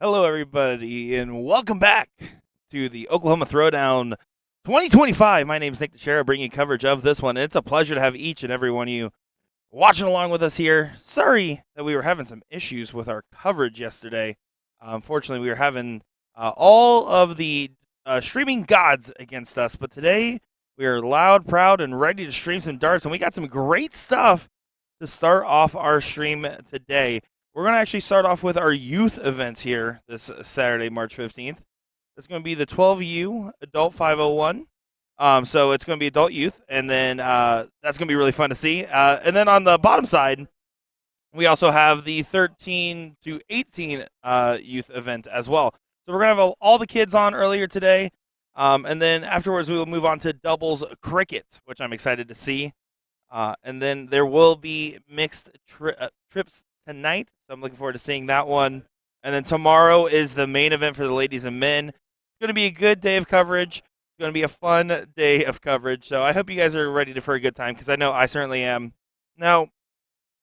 Hello, everybody, and welcome back to the Oklahoma Throwdown 2025. My name is Nick Teixeira, bringing you coverage of this one. It's a pleasure to have each and every one of you watching along with us here. Sorry that we were having some issues with our coverage yesterday. Unfortunately, we were having all of the streaming gods against us, but today we are loud, proud, and ready to stream some darts, and we got some great stuff to start off our stream today. We're going to actually start off with our youth events here this Saturday, March 15th. It's going to be the 12U Adult 501. So it's going to be adult youth, and then that's going to be really fun to see. And then on the bottom side, we also have the 13 to 18 youth event as well. So we're going to have all the kids on earlier today, and then afterwards we will move on to doubles cricket, which I'm excited to see. And then there will be mixed trips tonight, so I'm looking forward to seeing that one. And then tomorrow is the main event for the ladies and men. It's going to be a good day of coverage. It's going to be a fun day of coverage. So I hope you guys are ready for a good time, because I know I certainly am. Now,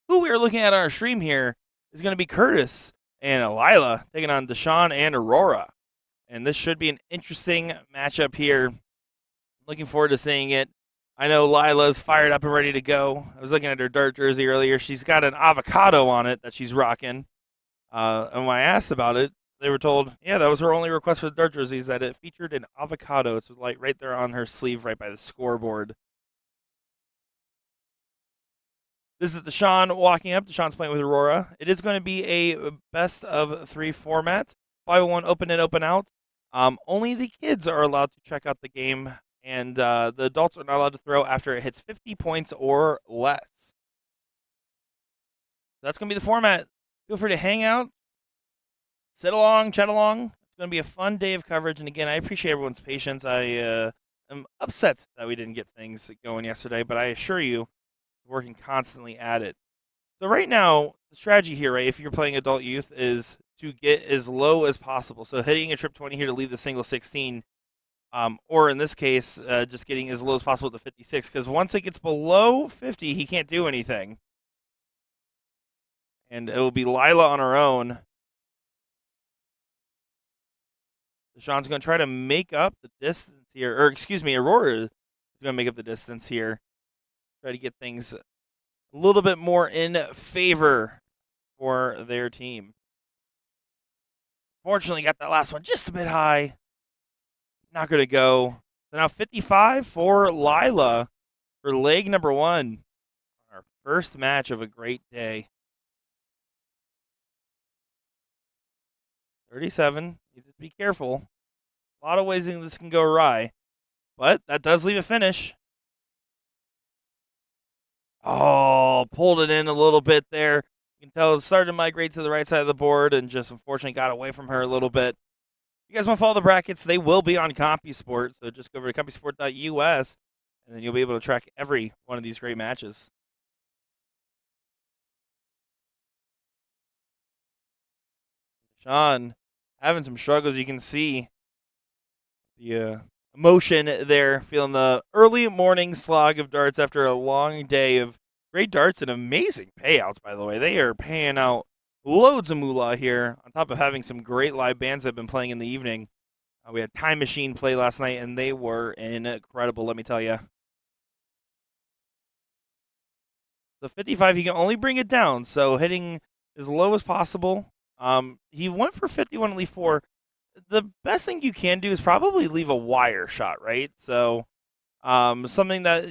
who we are looking at on our stream here is going to be Curtis and Lila taking on Deshawn and Aurora. And this should be an interesting matchup here. Looking forward to seeing it. I know Lila's fired up and ready to go. I was looking at her dart jersey earlier. She's got an avocado on it that she's rocking. And when I asked about it, they were told, yeah, that was her only request for the dart jerseys, that it featured an avocado. It's like right there on her sleeve, right by the scoreboard. This is Deshawn walking up. Deshawn's playing with Aurora. It is going to be a best of 3 format. 501 open in, open out. Only the kids are allowed to check out the game, and the adults are not allowed to throw after it hits 50 points or less. That's going to be the format. Feel free to hang out, sit along, chat along. It's going to be a fun day of coverage. And again, I appreciate everyone's patience. I am upset that we didn't get things going yesterday, but I assure you, we're working constantly at it. So right now, the strategy here, right, if you're playing adult youth, is to get as low as possible. So hitting a trip 20 here to leave the single 16. Or in this case, just getting as low as possible at the 56, because once it gets below 50, he can't do anything. And it will be Lila on her own. Deshawn's going to try to make up the distance here. Or, excuse me, Aurora is going to make up the distance here. Try to get things a little bit more in favor for their team. Fortunately, got that last one just a bit high. Not going to go. So now 55 for Lila for leg number 1. Our first match of a great day. 37. You just be careful. A lot of ways this can go awry. But that does leave a finish. Oh, pulled it in a little bit there. You can tell it started to migrate to the right side of the board and just unfortunately got away from her a little bit. If you guys want to follow the brackets, they will be on CompuSport. So just go over to CompuSport.us, and then you'll be able to track every one of these great matches. Sean having some struggles. You can see the emotion there, feeling the early morning slog of darts after a long day of great darts and amazing payouts, by the way. They are paying out loads of moolah here, on top of having some great live bands that have been playing in the evening. We had Time Machine play last night, and they were incredible, let me tell you. The 55, he can only bring it down, so hitting as low as possible. He went for 51 and leave 4. The best thing you can do is probably leave a wire shot, right? So something that,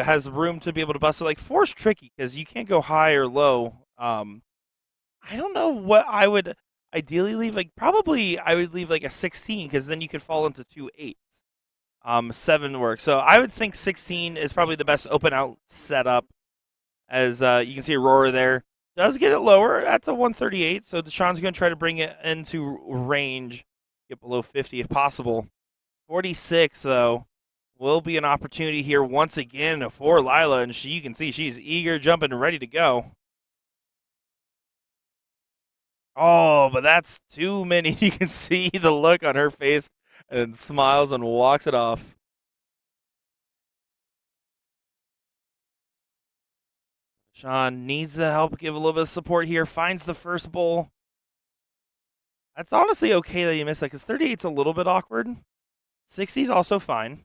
has room to be able to bust it. Like 4 is tricky because you can't go high or low. I don't know what I would ideally leave. Probably I would leave a 16, because then you could fall into 2 8s. 7 works. So I would think 16 is probably the best open out setup. As you can see, Aurora there does get it lower. That's a 138. So Deshawn's going to try to bring it into range, get below 50 if possible. 46, though, will be an opportunity here once again for Lila. And you can see she's eager, jumping, ready to go. Oh, but that's too many. You can see the look on her face, and smiles and walks it off. Sean needs the help, give a little bit of support here, finds the first bowl. That's honestly okay that you missed that because 38's a little bit awkward. 60's also fine.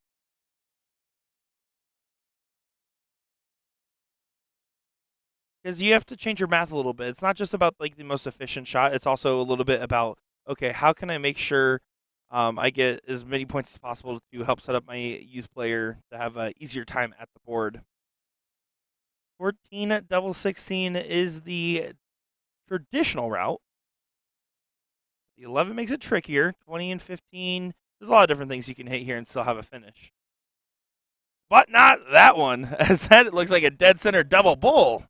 Because you have to change your math a little bit. It's not just about like the most efficient shot. It's also a little bit about, okay, how can I make sure I get as many points as possible to help set up my youth player to have an easier time at the board. 14 double 16 is the traditional route. The 11 makes it trickier. 20 and 15, there's a lot of different things you can hit here and still have a finish. But not that one, as that looks like a dead center double bull.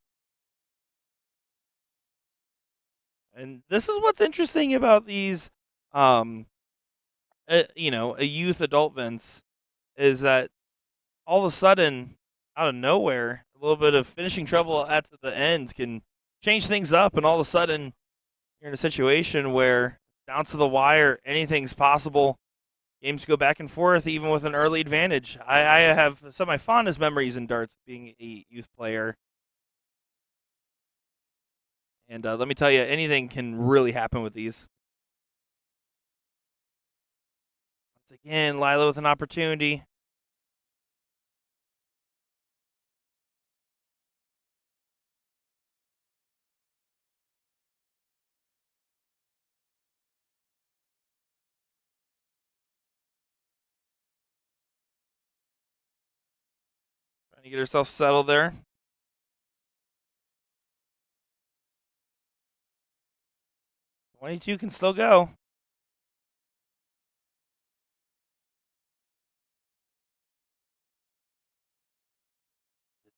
And this is what's interesting about these, a youth adult events, is that all of a sudden, out of nowhere, a little bit of finishing trouble at the end can change things up, and all of a sudden, you're in a situation where down to the wire, anything's possible. Games go back and forth, even with an early advantage. I have some of my fondest memories in darts being a youth player. And let me tell you, anything can really happen with these. Once again, Lila with an opportunity. Trying to get herself settled there. 22 can still go.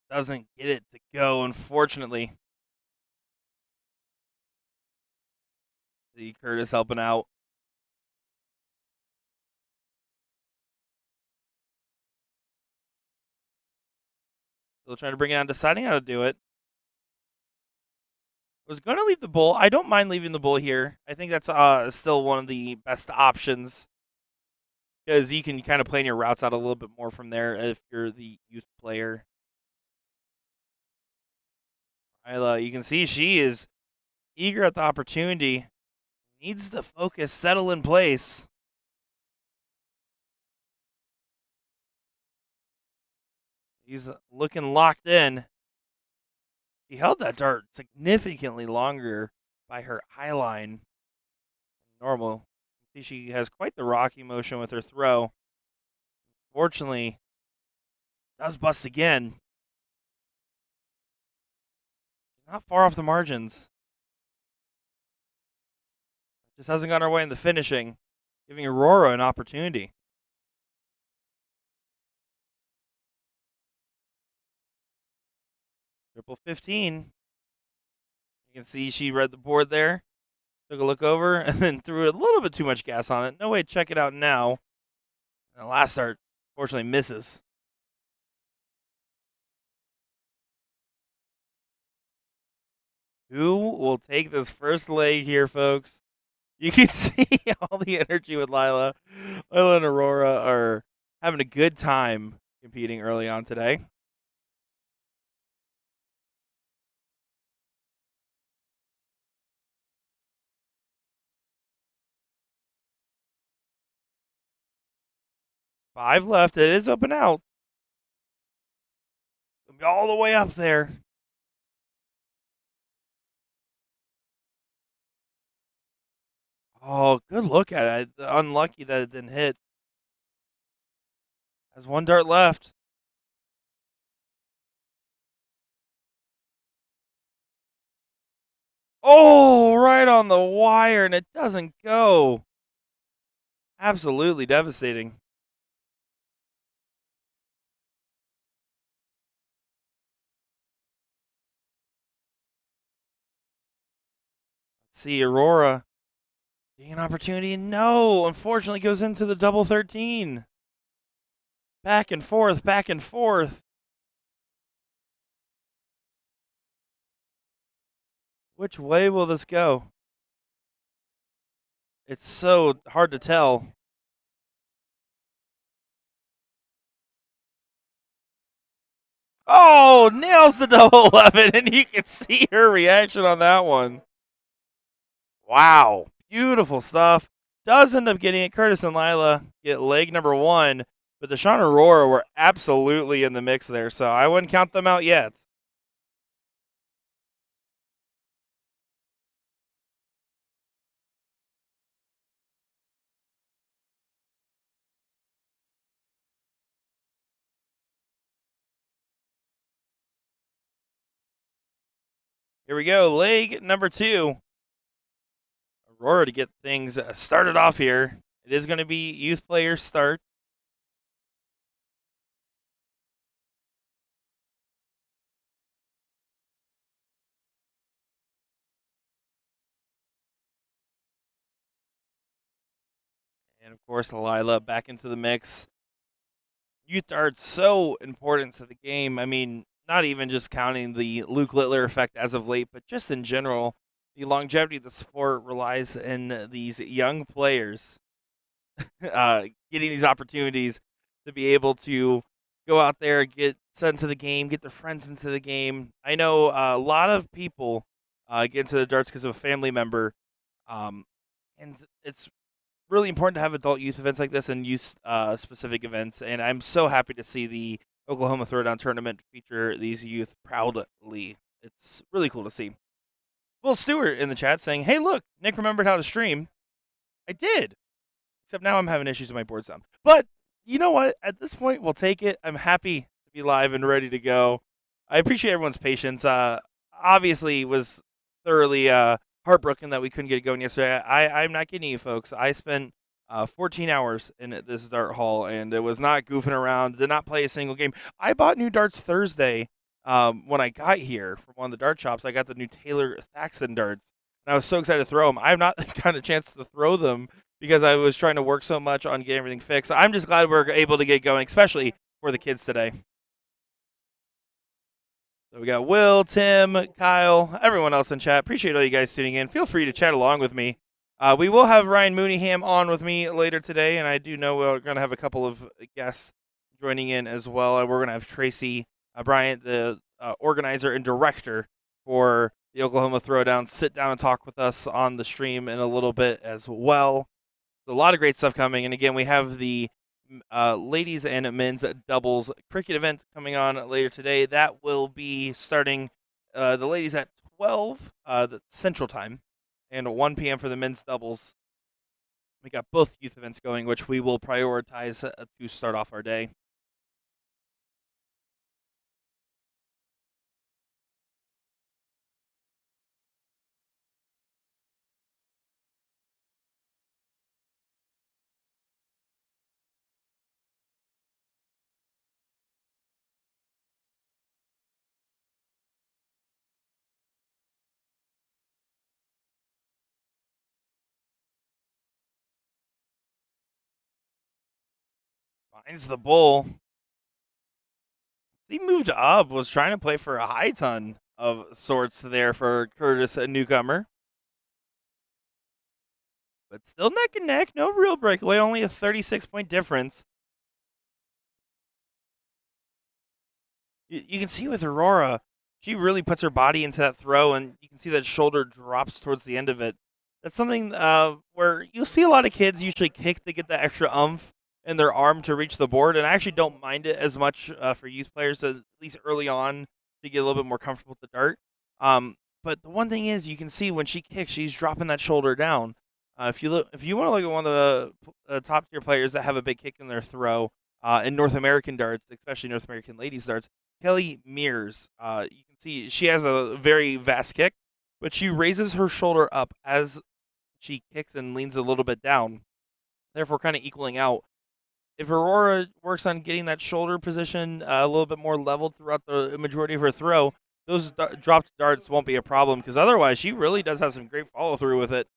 Doesn't get it to go, unfortunately. The Curtis helping out. Still trying to bring it on, deciding how to do it. Was going to leave the bull. I don't mind leaving the bull here. I think that's still one of the best options because you can kind of plan your routes out a little bit more from there if you're the youth player. Isla, you can see she is eager at the opportunity. Needs to focus, settle in place. He's looking locked in. She held that dart significantly longer by her eye line than normal. See, she has quite the rocky motion with her throw. Fortunately, does bust again. Not far off the margins. Just hasn't gone her way in the finishing, giving Aurora an opportunity. Triple 15. You can see she read the board there, took a look over, and then threw a little bit too much gas on it. No way to check it out now. And the last start, fortunately, misses. Who will take this first leg here, folks? You can see all the energy with Lila. Lila and Aurora are having a good time competing early on today. Five left. It is open out. All the way up there. Oh, good look at it. Unlucky that it didn't hit. Has one dart left. Oh, right on the wire, and it doesn't go. Absolutely devastating. Let's see, Aurora getting an opportunity. No, unfortunately, goes into the double 13. Back and forth, back and forth. Which way will this go? It's so hard to tell. Oh, nails the double 11, and you can see her reaction on that one. Wow. Beautiful stuff. Does end up getting it. Curtis and Lila get leg number one, but Deshaun and Aurora were absolutely in the mix there, so I wouldn't count them out yet. Here we go. Leg number two. Aurora to get things started off here. It is going to be youth players start. And of course, Lila back into the mix. Youth darts so important to the game. I mean, not even just counting the Luke Littler effect as of late, but just in general, the longevity of the sport relies in these young players getting these opportunities to be able to go out there, get set into the game, get their friends into the game. I know a lot of people get into the darts because of a family member, um, and it's really important to have adult youth events like this and youth specific events. And I'm so happy to see the Oklahoma Throwdown tournament feature these youth proudly. It's really cool to see. Will Stewart in the chat saying, "Hey, look, Nick remembered how to stream." I did. Except now I'm having issues with my board sound. But you know what? At this point, we'll take it. I'm happy to be live and ready to go. I appreciate everyone's patience. Obviously, it was thoroughly heartbroken that we couldn't get it going yesterday. I'm not kidding you, folks. I spent 14 hours in this dart hall, and it was not goofing around. Did not play a single game. I bought new darts Thursday when I got here from one of the dart shops. I got the new Taylor Thaxton darts, and I was so excited to throw them. I've not gotten a chance to throw them because I was trying to work so much on getting everything fixed. I'm just glad we're able to get going, especially for the kids today. So we got Will, Tim, Kyle, everyone else in chat. Appreciate all you guys tuning in. Feel free to chat along with me. We will have Ryan Mooneyham on with me later today, and I do know we're going to have a couple of guests joining in as well. We're going to have Tracy Bryant, the organizer and director for the Oklahoma Throwdown, sit down and talk with us on the stream in a little bit as well. A lot of great stuff coming. And again, we have the ladies and men's doubles cricket event coming on later today. That will be starting the ladies at 12 the Central Time and 1 p.m. for the men's doubles. We got both youth events going, which we will prioritize to start off our day. Finds the bull. He moved up, was trying to play for a high ton of sorts there for Curtis, a newcomer. But still neck and neck, no real breakaway, only a 36-point difference. You can see with Aurora, she really puts her body into that throw, and you can see that shoulder drops towards the end of it. That's something where you'll see a lot of kids usually kick to get that extra oomph in their arm to reach the board, and I actually don't mind it as much for youth players, at least early on, to get a little bit more comfortable with the dart. But the one thing is, you can see when she kicks, she's dropping that shoulder down. If you want to look at one of the top tier players that have a big kick in their throw in North American darts, especially North American ladies darts, Kelly Mears. You can see she has a very vast kick, but she raises her shoulder up as she kicks and leans a little bit down, therefore kind of equaling out. If Aurora works on getting that shoulder position a little bit more leveled throughout the majority of her throw, those dropped darts won't be a problem, because otherwise she really does have some great follow through with it.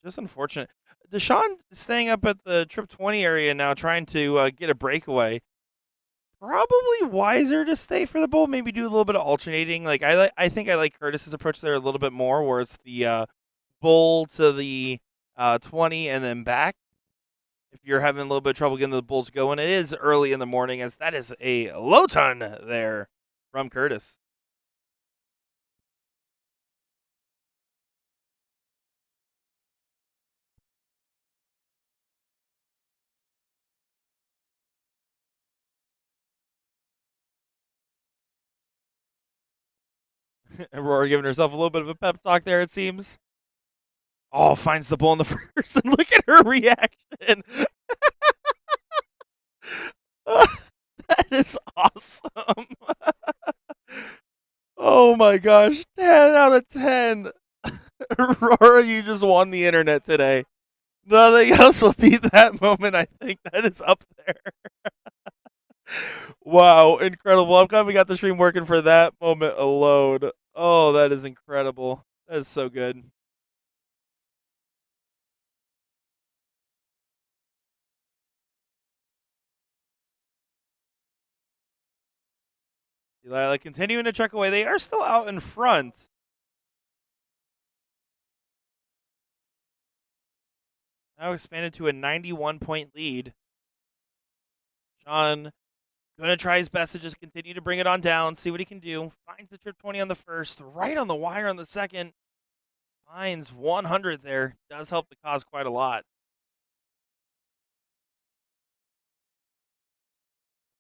Just unfortunate. Deshaun staying up at the Trip 20 area now, trying to get a breakaway. Probably wiser to stay for the bowl. Maybe do a little bit of alternating. Like I think I like Curtis's approach there a little bit more, where it's the bowl to the 20 and then back. if you're having a little bit of trouble getting the bulls going, it is early in the morning, as that is a low ton there from Curtis. Aurora giving herself a little bit of a pep talk there, it seems. Oh, finds the bull in the first, and look at her reaction. That is awesome. Oh my gosh, 10 out of 10. Aurora, you just won the internet today. Nothing else will beat that moment. I think that is up there. Wow, incredible. I'm glad we got the stream working for that moment alone. Oh, that is incredible. That is so good. Delilah continuing to check away. They are still out in front. Now expanded to a 91-point lead. Sean gonna try his best to just continue to bring it on down, see what he can do. Finds the trip 20 on the first, right on the wire on the second. Finds 100 there. Does help the cause quite a lot.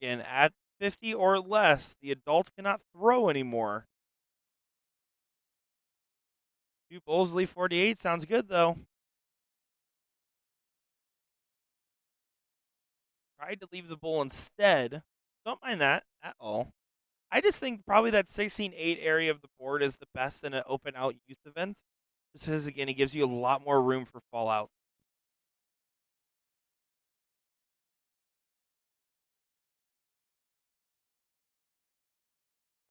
Again, at 50 or less, the adults cannot throw anymore. Two bulls leave 48. Sounds good, though. Tried to leave the bull instead. Don't mind that at all. I just think probably that 16-8 area of the board is the best in an open out youth event. Just because, again, it gives you a lot more room for fallout.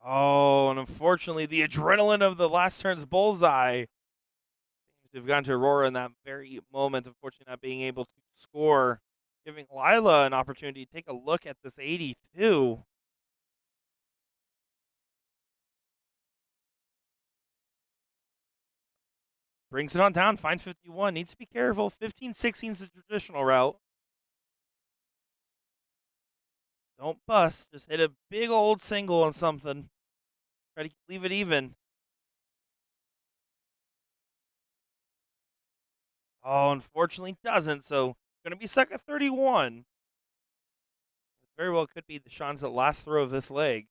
Oh, and unfortunately, the adrenaline of the last turn's bullseye seems to have gone to Aurora in that very moment. Unfortunately, not being able to score, giving Lila an opportunity to take a look at this 82. Brings it on down, finds 51. Needs to be careful. 15-16 is the traditional route. Don't bust. Just hit a big old single on something. Try to leave it even. Oh, unfortunately doesn't, so going to be stuck at 31. Very well could be the Sean's last throw of this leg.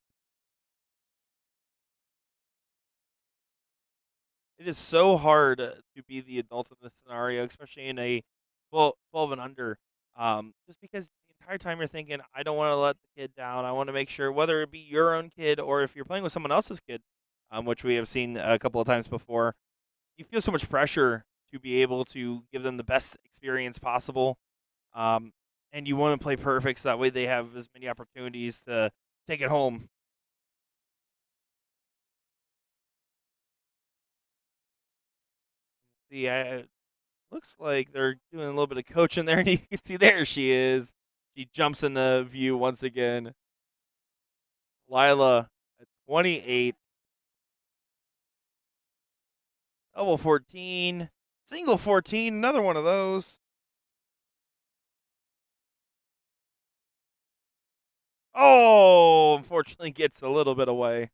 It is so hard to be the adult in this scenario, especially in a 12 and under. Just because the entire time you're thinking, I don't want to let the kid down. I want to make sure, whether it be your own kid or if you're playing with someone else's kid, which we have seen a couple of times before, you feel so much pressure to be able to give them the best experience possible. And you want to play perfect so that way they have as many opportunities to take it home. See, looks like they're doing a little bit of coaching there, and you can see there she is. She jumps in the view once again. Lila at 28. Double 14. Single 14. Another one of those. Oh, unfortunately gets a little bit away.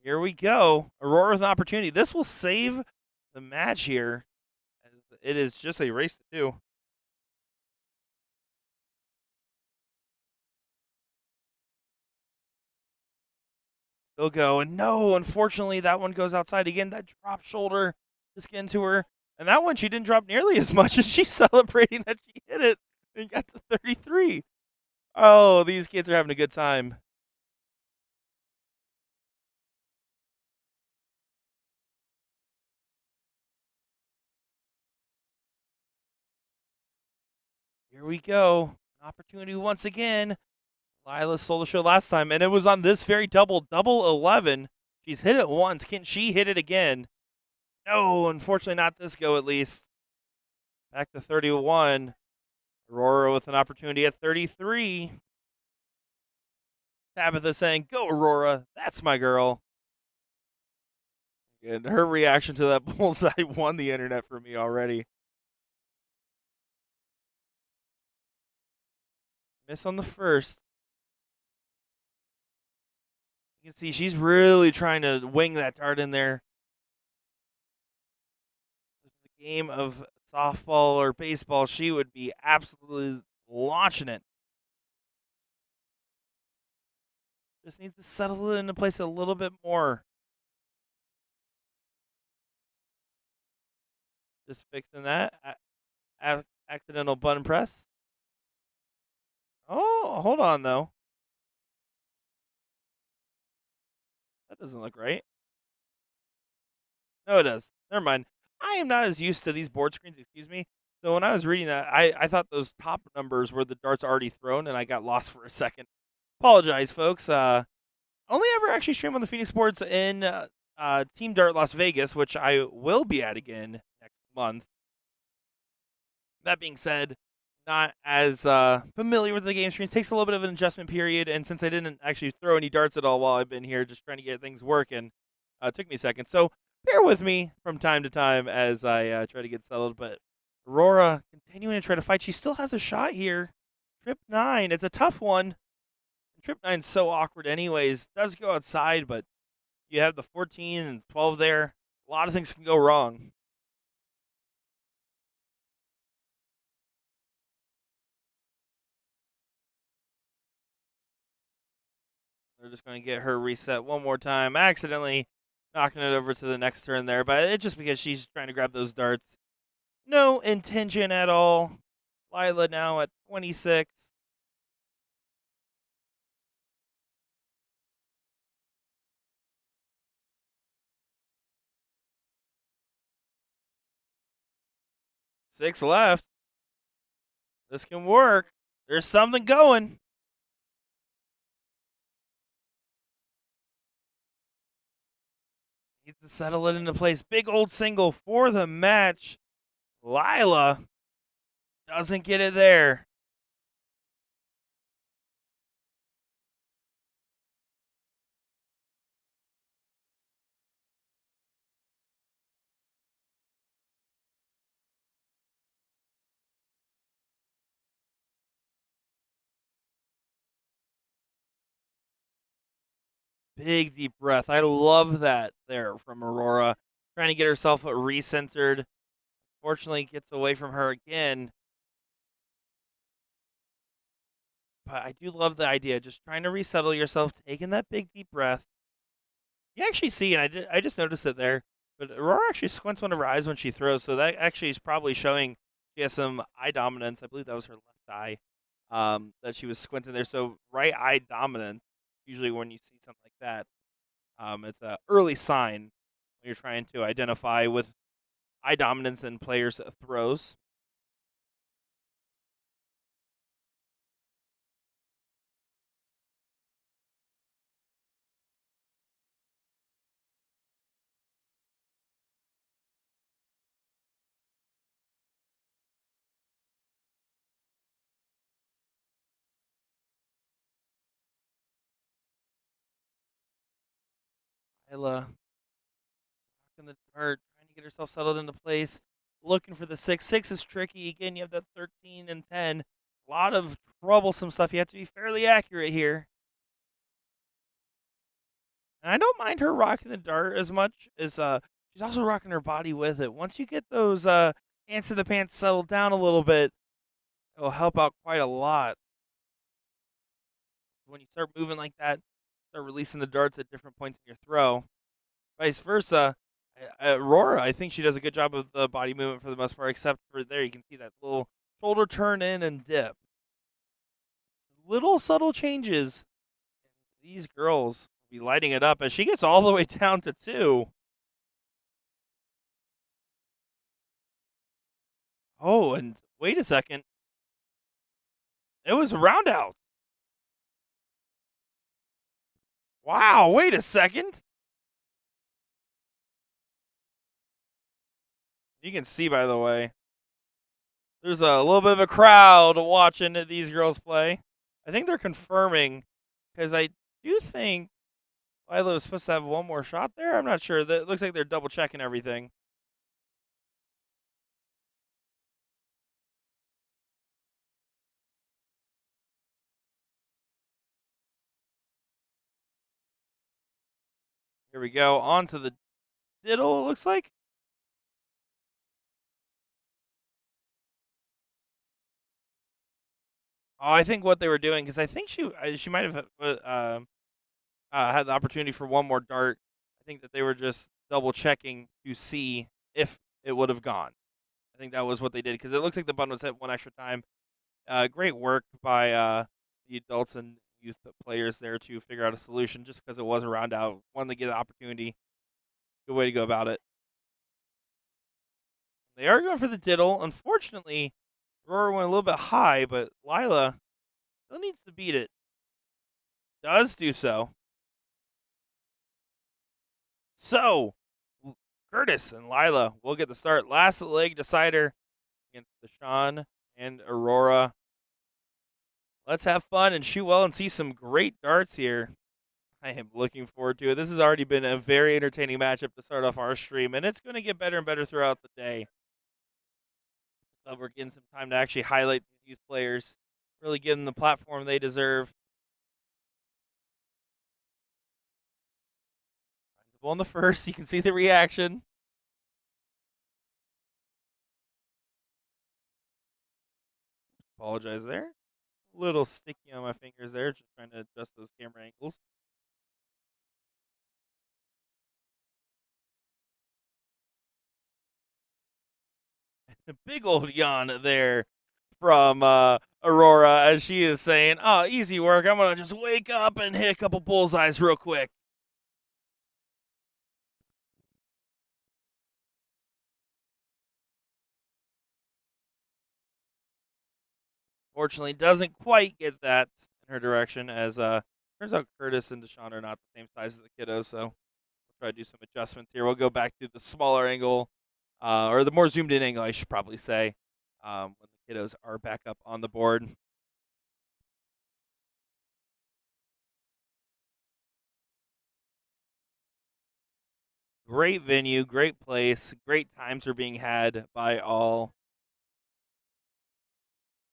Here we go. Aurora with an opportunity. This will save the match here. It is just a race to two. Still go. And no, unfortunately, that one goes outside again. That drop shoulder just getting to her. And that one, she didn't drop nearly as much as she's celebrating that she hit it and got to 33. Oh, these kids are having a good time. Here we go. An opportunity once again. Lila stole the show last time, and it was on this very double 11. She's hit it once. Can she hit it again? No, unfortunately, not this go at least. Back to 31. Aurora with an opportunity at 33. Tabitha saying, "Go, Aurora. That's my girl." And her reaction to that bullseye won the internet for me already. Miss on the first. You can see she's really trying to wing that dart in there. The game of softball or baseball, she would be absolutely launching it. Just needs to settle it into place a little bit more. Just fixing that. Accidental button press. Oh, hold on, though. That doesn't look right. No, it does. Never mind. I am not as used to these board screens, excuse me. So when I was reading that, I thought those top numbers were the darts already thrown, and I got lost for a second. Apologize, folks. Only ever actually stream on the Phoenix Sports in Team Dart Las Vegas, which I will be at again next month. That being said, not as familiar with the game screens. Takes a little bit of an adjustment period, and since I didn't actually throw any darts at all while I've been here, just trying to get things working, it took me a second. So bear with me from time to time as I try to get settled. But Aurora continuing to try to fight. She still has a shot here. Trip 9. It's a tough one. Trip 9's so awkward anyways. Does go outside, but you have the 14 and 12 there. A lot of things can go wrong. They're just going to get her reset one more time. Accidentally knocking it over to the next turn there, but it's just because she's trying to grab those darts. No intention at all. Lila now at 26. Six left. This can work. There's something going. Needs to settle it into place. Big old single for the match. Lila doesn't get it there. Big deep breath. I love that there from Aurora. Trying to get herself recentered. Fortunately, gets away from her again. But I do love the idea. Just trying to resettle yourself, taking that big deep breath. You actually see, and I just noticed it there, but Aurora actually squints one of her eyes when she throws. So that actually is probably showing she has some eye dominance. I believe that was her left eye that she was squinting there. So right eye dominant, usually when you see something like that, it's an early sign when you're trying to identify with eye dominance in players' throws. Isla in the dart, trying to get herself settled into place, looking for the 6. 6 is tricky. Again, you have that 13 and 10. A lot of troublesome stuff. You have to be fairly accurate here. And I don't mind her rocking the dart as much as she's also rocking her body with it. Once you get those ants in the pants settled down a little bit, it'll help out quite a lot. When you start moving like that, start releasing the darts at different points in your throw. Vice versa, Aurora, I think she does a good job of the body movement for the most part, except for there you can see that little shoulder turn in and dip. Little subtle changes. These girls will be lighting it up as she gets all the way down to 2. Oh, and wait a second. It was a round out. Wow, wait a second. You can see, by the way, there's a little bit of a crowd watching these girls play. I think they're confirming because I do think Lila was supposed to have one more shot there. I'm not sure. It looks like they're double checking everything. Here we go. On to the diddle, it looks like. Oh, I think what they were doing, because I think she might have had the opportunity for one more dart. I think that they were just double checking to see if it would have gone. I think that was what they did, because it looks like the button was hit one extra time. Great work by the adults and youth players there to figure out a solution, just because it was a round out. Wanted to get an opportunity. Good way to go about it. They are going for the diddle. Unfortunately, Aurora went a little bit high, but Lila still needs to beat it. Does do so. So, Curtis and Lila will get the start. Last leg decider against Deshawn and Aurora. Let's have fun and shoot well and see some great darts here. I am looking forward to it. This has already been a very entertaining matchup to start off our stream, and it's going to get better and better throughout the day. We're getting some time to actually highlight these youth players, really give them the platform they deserve. On the first, you can see the reaction. Apologize there. A little sticky on my fingers there, just trying to adjust those camera angles. A big old yawn there from Aurora as she is saying, "Oh, easy work. I'm gonna just wake up and hit a couple bullseyes real quick." Fortunately, doesn't quite get that in her direction, as turns out Curtis and Deshawn are not the same size as the kiddos, so we'll try to do some adjustments here. We'll go back to the smaller angle, or the more zoomed in angle, I should probably say, when the kiddos are back up on the board. Great venue, great place, great times are being had by all.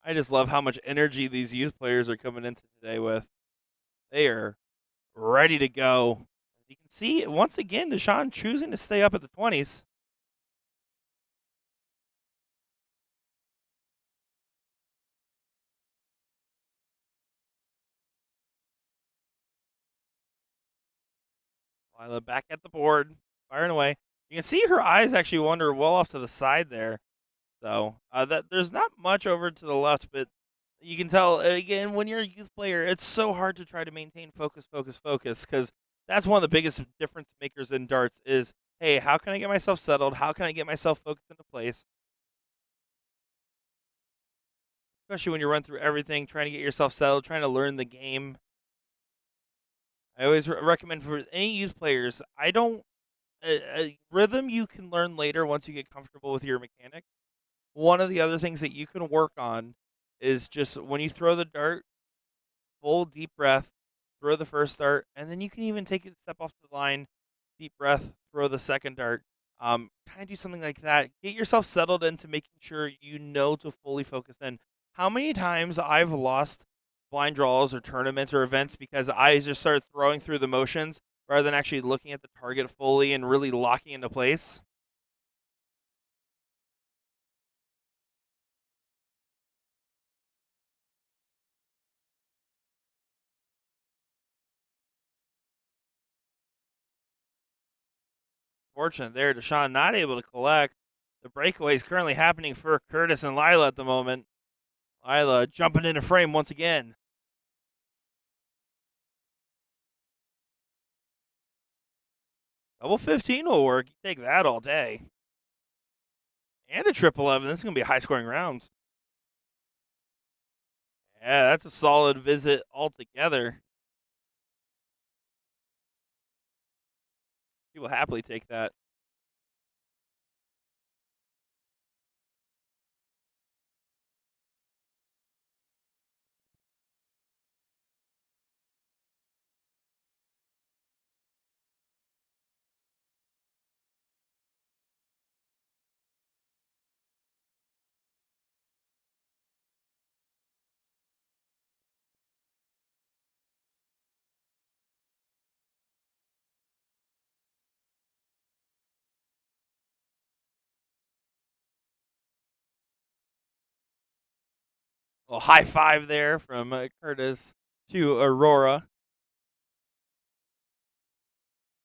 I just love how much energy these youth players are coming into today with. They are ready to go. As you can see, once again, Deshawn choosing to stay up at the 20s. Lila back at the board, firing away. You can see her eyes actually wander well off to the side there. So that there's not much over to the left, but you can tell again when you're a youth player, it's so hard to try to maintain focus, because that's one of the biggest difference makers in darts is, hey, how can I get myself settled? How can I get myself focused into place? Especially when you run through everything, trying to get yourself settled, trying to learn the game. I always recommend for any youth players, I don't rhythm you can learn later once you get comfortable with your mechanics. One of the other things that you can work on is just when you throw the dart, full deep breath, throw the first dart, and then you can even take a step off the line, deep breath, throw the second dart. Kind of do something like that. Get yourself settled into making sure you know to fully focus in. How many times I've lost blind draws or tournaments or events because I just started throwing through the motions rather than actually looking at the target fully and really locking into place. Fortunate there, Deshawn not able to collect. The breakaway is currently happening for Curtis and Lila at the moment. Lila jumping into frame once again. Double 15 will work. You take that all day. And a triple 11. This is going to be a high scoring round. Yeah, that's a solid visit altogether. He will happily take that. A high five there from Curtis to Aurora.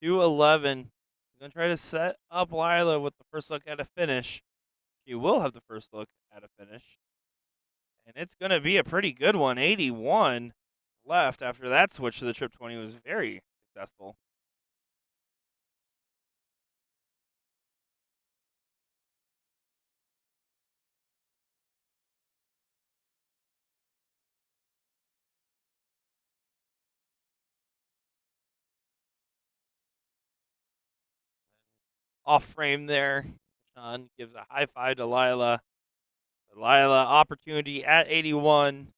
2-11. Going to try to set up Lila with the first look at a finish. She will have the first look at a finish. And it's going to be a pretty good one. 81 left after that switch to the Trip 20 was very successful. Off frame there. Sean gives a high five to Lila. Lila opportunity at 81.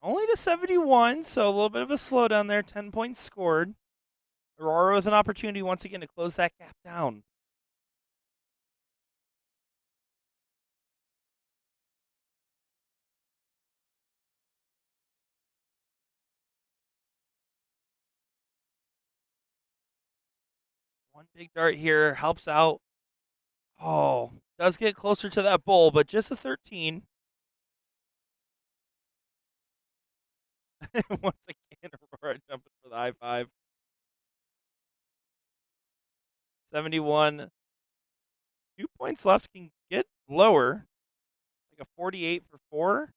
Only to 71, so a little bit of a slowdown there. 10 points scored. Aurora with an opportunity once again to close that gap down. One big dart here helps out. Oh, does get closer to that bowl, but just a 13. Once again, Aurora jumping for the high five. 71. 2 points left, can get lower. Like a 48 for 4.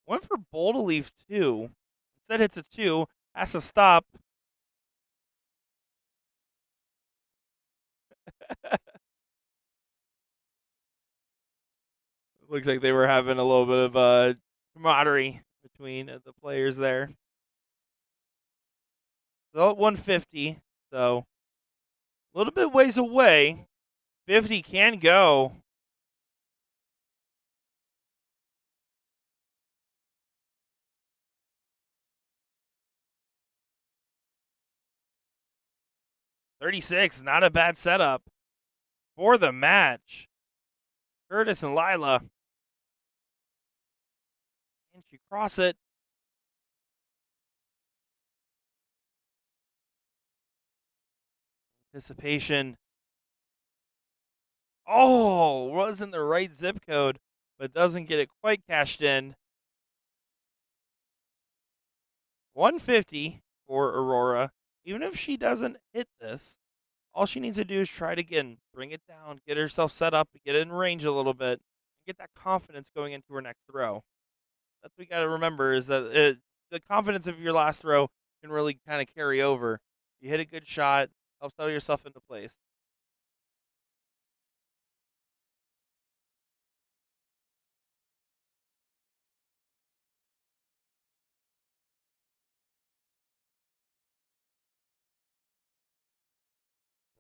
Went for bowl to leave 2. Instead hits a 2. Has to stop. Looks like they were having a little bit of camaraderie between the players there. So 150. So a little bit ways away. 50 can go. $36, not a bad setup for the match. Curtis and Lila. Can she cross it? Anticipation. Oh, was in the right zip code, but doesn't get it quite cashed in. 150 for Aurora. Even if she doesn't hit this, all she needs to do is try it again, bring it down, get herself set up, get in range a little bit, and get that confidence going into her next throw. That's what we got to remember is that the confidence of your last throw can really kind of carry over. You hit a good shot, help settle yourself into place.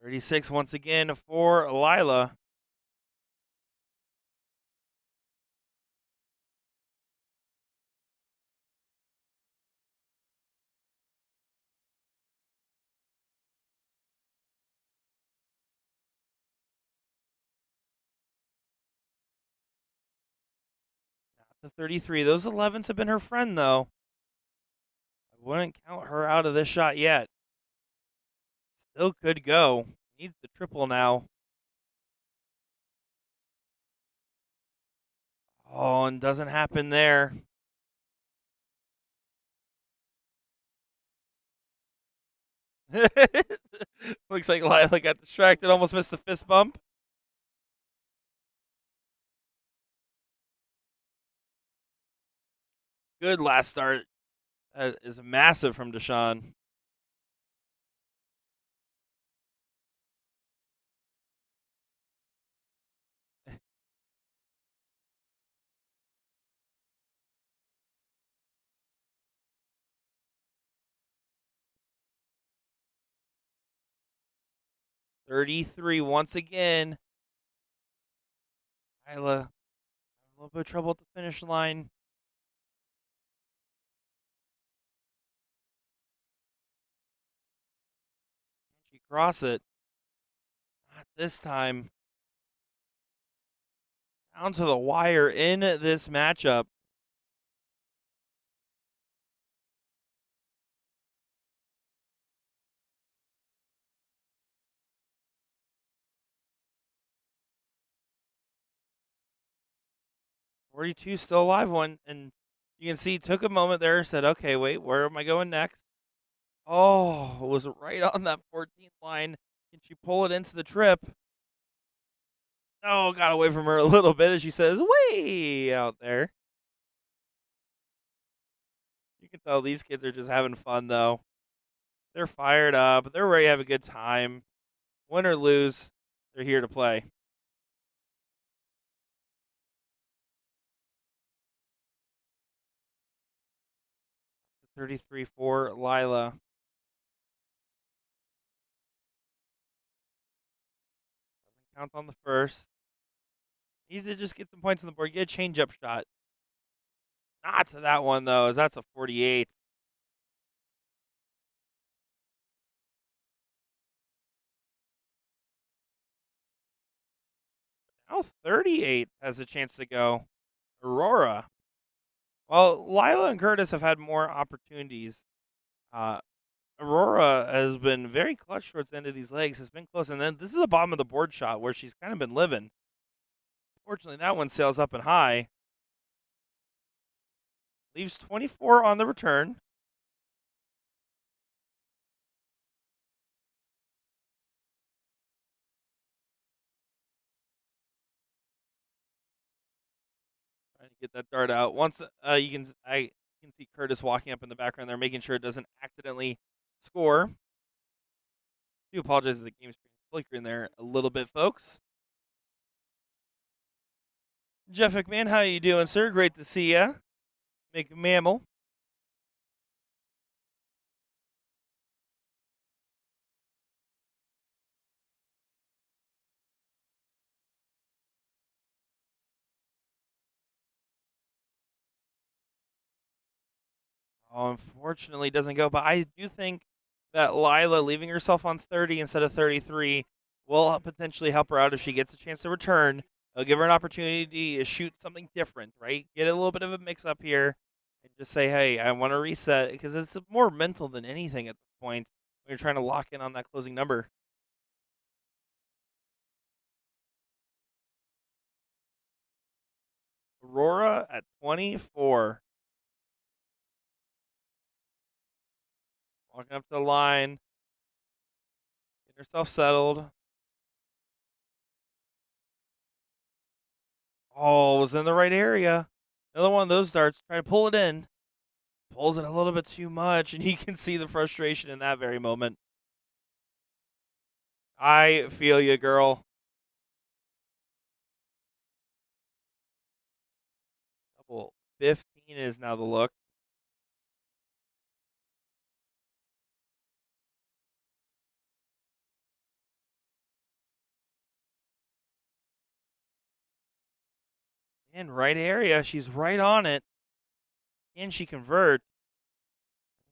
$36 once again for Lila. The 33. Those 11s have been her friend, though. I wouldn't count her out of this shot yet. Still could go. Needs the triple now. Oh, and doesn't happen there. Looks like Lila got distracted, almost missed the fist bump. Good last start. That is massive from Deshawn. $33 once again. Lila, a little bit of trouble at the finish line. She cross it. Not this time. Down to the wire in this matchup. 42 still alive one, and you can see took a moment there, said, okay, wait, where am I going next? Oh, it was right on that 14th line. Can she pull it into the trip? No, got away from her a little bit as she says, way out there. You can tell these kids are just having fun, though. They're fired up. They're ready to have a good time. Win or lose, they're here to play. 33 for Lila. Count on the first. Needs to just get some points on the board. Get a change-up shot. Not to that one, though, as that's a 48. Now 38 has a chance to go. Aurora. Well, Lila and Curtis have had more opportunities. Uh, Aurora has been very clutch towards the end of these legs. Has been close. And then this is the bottom of the board shot where she's kind of been living. Fortunately, that one sails up and high. Leaves 24 on the return. Trying to get that dart out. Once you can see Curtis walking up in the background there, making sure it doesn't accidentally score. I do apologize if the game screen flickering there a little bit, folks. Jeff McMahon, how you doing, sir? Great to see ya. McMammal. Oh, unfortunately, doesn't go. But I do think that Lila leaving herself on 30 instead of 33 will potentially help her out if she gets a chance to return. It'll give her an opportunity to shoot something different, right? Get a little bit of a mix up here and just say, hey, I want to reset because it's more mental than anything at this point when you're trying to lock in on that closing number. Aurora at 24. Walking up to the line. Getting herself settled. Oh, was in the right area. Another one of those darts. Trying to pull it in. Pulls it a little bit too much, and you can see the frustration in that very moment. I feel you, girl. Double 15 is now the look. In right area. She's right on it. Can she convert?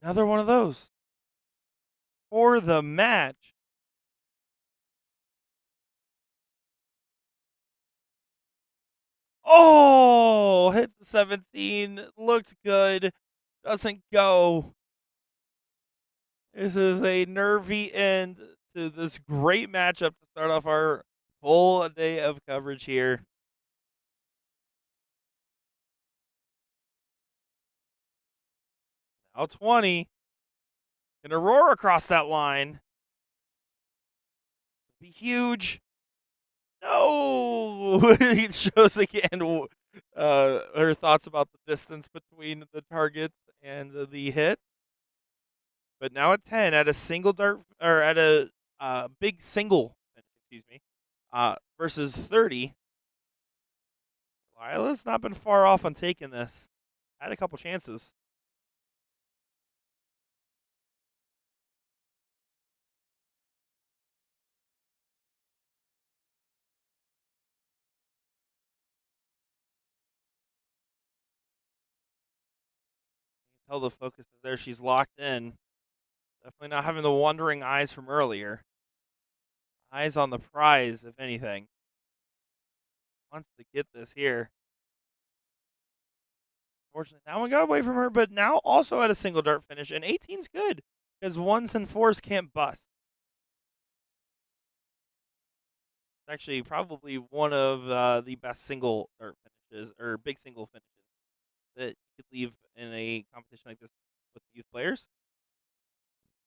Another one of those. For the match. Oh, hit the 17. Looked good. Doesn't go. This is a nervy end to this great matchup to start off our full day of coverage here. Now 20. Can Aurora across that line? Be huge. No! It shows again her thoughts about the distance between the target and the hit. But now at 10, at a single dart, or at a big single, excuse me, versus 30. Lila's not been far off on taking this. Had a couple chances. Tell the focus is there. She's locked in. Definitely not having the wandering eyes from earlier. Eyes on the prize, if anything. Wants to get this here. Fortunately, that one got away from her, but now also at a single dart finish. And 18's good because 1s and 4s can't bust. It's actually probably one of the best single dart finishes finishes or big single finishes that you could leave in a competition like this with youth players.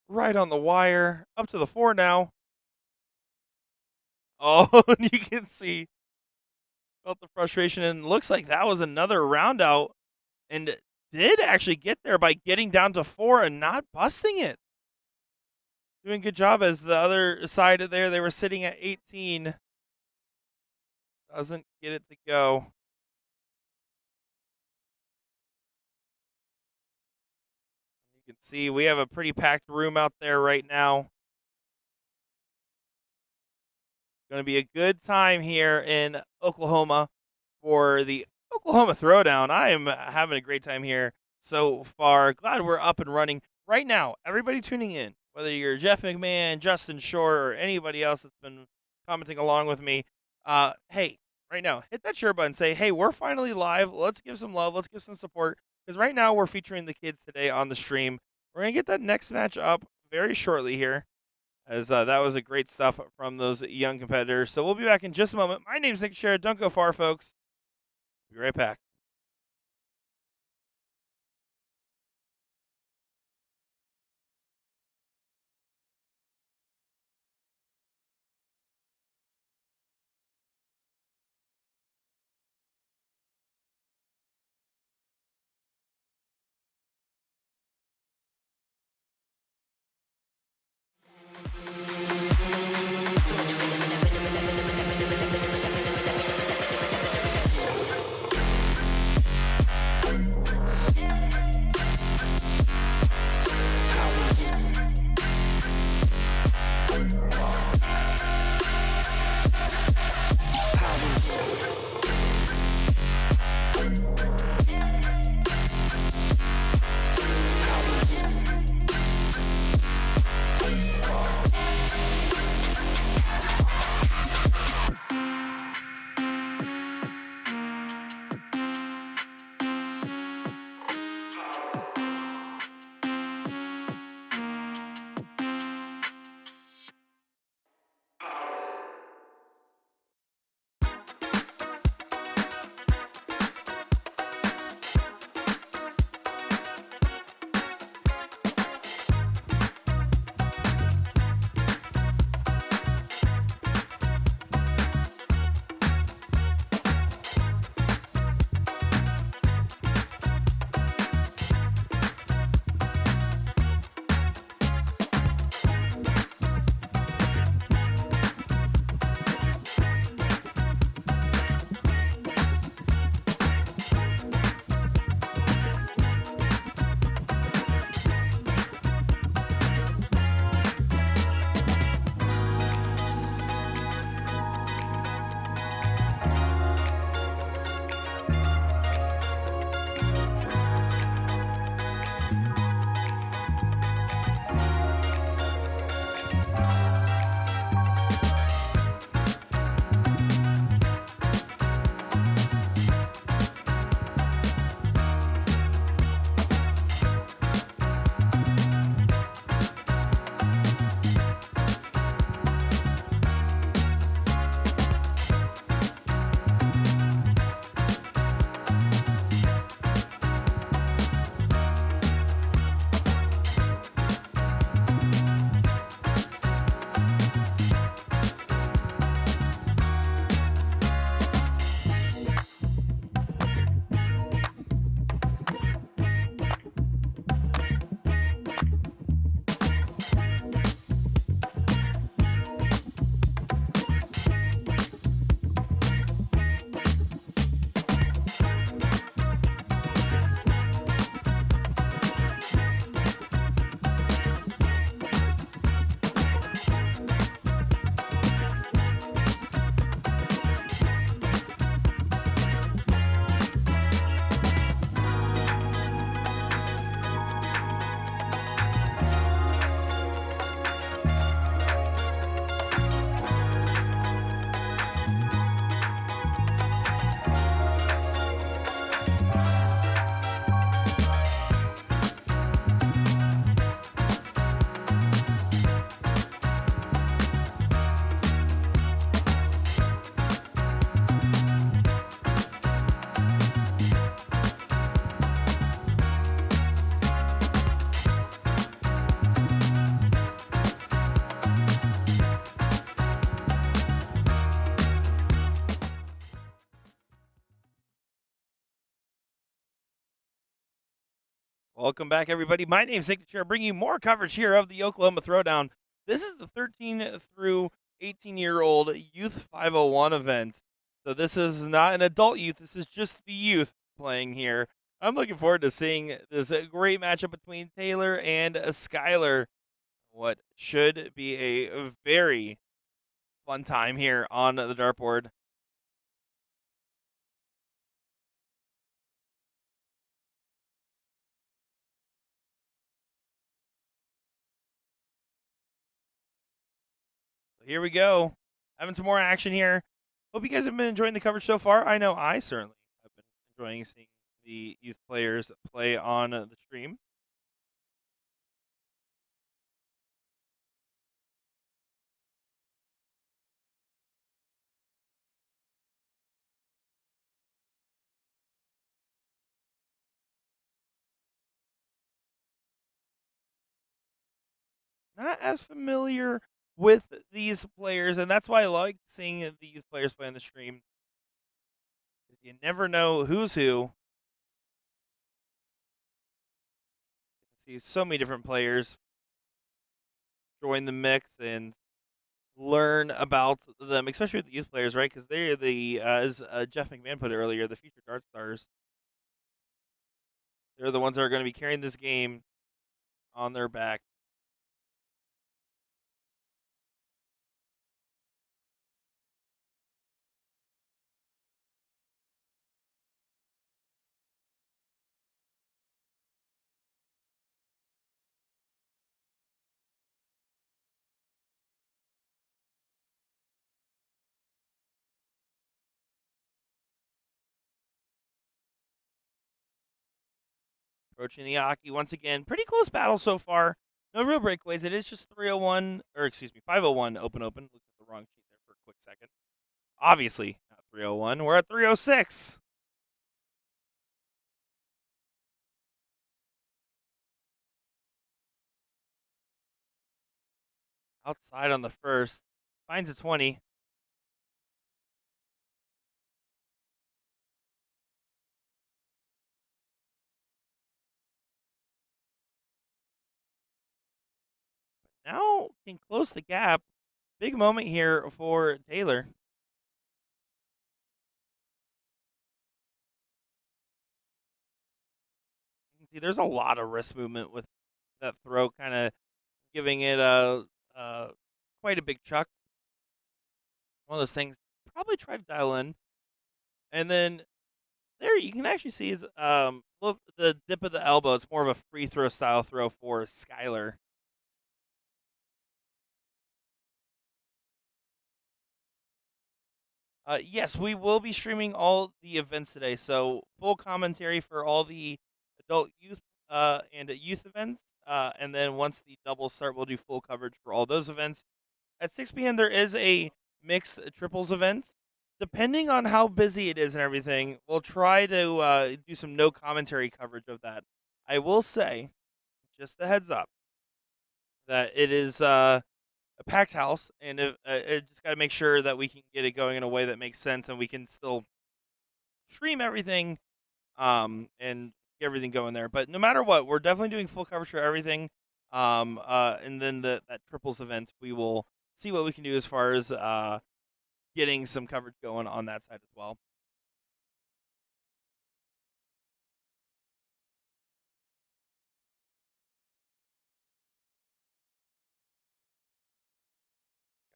Right on the wire, up to the 4 now. Oh, and you can see felt the frustration, and looks like that was another round out, and did actually get there by getting down to 4 and not busting it. Doing a good job as the other side of there, they were sitting at 18. Doesn't get it to go. You can see we have a pretty packed room out there right now. Going to be a good time here in Oklahoma for the Oklahoma Throwdown. I am having a great time here so far. Glad we're up and running right now. Everybody tuning in, whether you're Jeff McMahon, Justin Shore, or anybody else that's been commenting along with me, hey, right now, hit that share button. Say, hey, we're finally live. Let's give some love. Let's give some support. Because right now we're featuring the kids today on the stream. We're going to get that next match up very shortly here, as that was a great stuff from those young competitors. So we'll be back in just a moment. My name's Nick Share. Don't go far, folks. Be right back. Welcome back, everybody. My name's Nick Chair, bringing you more coverage here of the Oklahoma Throwdown. This is the 13 through 18-year-old Youth 501 event. So this is not an adult youth. This is just the youth playing here. I'm looking forward to seeing this great matchup between Taylor and Skylar. What should be a very fun time here on the dartboard. Here we go. Having some more action here. Hope you guys have been enjoying the coverage so far. I know I certainly have been enjoying seeing the youth players play on the stream. Not as familiar with these players, and that's why I like seeing the youth players play on the stream. You never know who's who. You see so many different players join the mix and learn about them, especially with the youth players, right? Because they're as Jeff McMahon put it earlier, the future dart stars. They're the ones that are going to be carrying this game on their back. Approaching the Aki once again. Pretty close battle so far. No real breakaways. It is just 301, or excuse me, 501 open. Looked at the wrong sheet there for a quick second. Obviously, not 301. We're at 306. Outside on the first. Finds a 20. Now can close the gap. Big moment here for Taylor. You can see there's a lot of wrist movement with that throw, kind of giving it a quite a big chuck. One of those things. Probably try to dial in, and then there you can actually see is look the dip of the elbow. It's more of a free throw style throw for Skylar. Yes, we will be streaming all the events today. So full commentary for all the adult youth and youth events. And then once the doubles start, we'll do full coverage for all those events. At 6 p.m., there is a mixed triples event. Depending on how busy it is and everything, we'll try to do some no commentary coverage of that. I will say, just a heads up, that it is a packed house, and it just got to make sure that we can get it going in a way that makes sense, and we can still stream everything, and get everything going there. But no matter what, we're definitely doing full coverage for everything. And then that triples event, we will see what we can do as far as getting some coverage going on that side as well.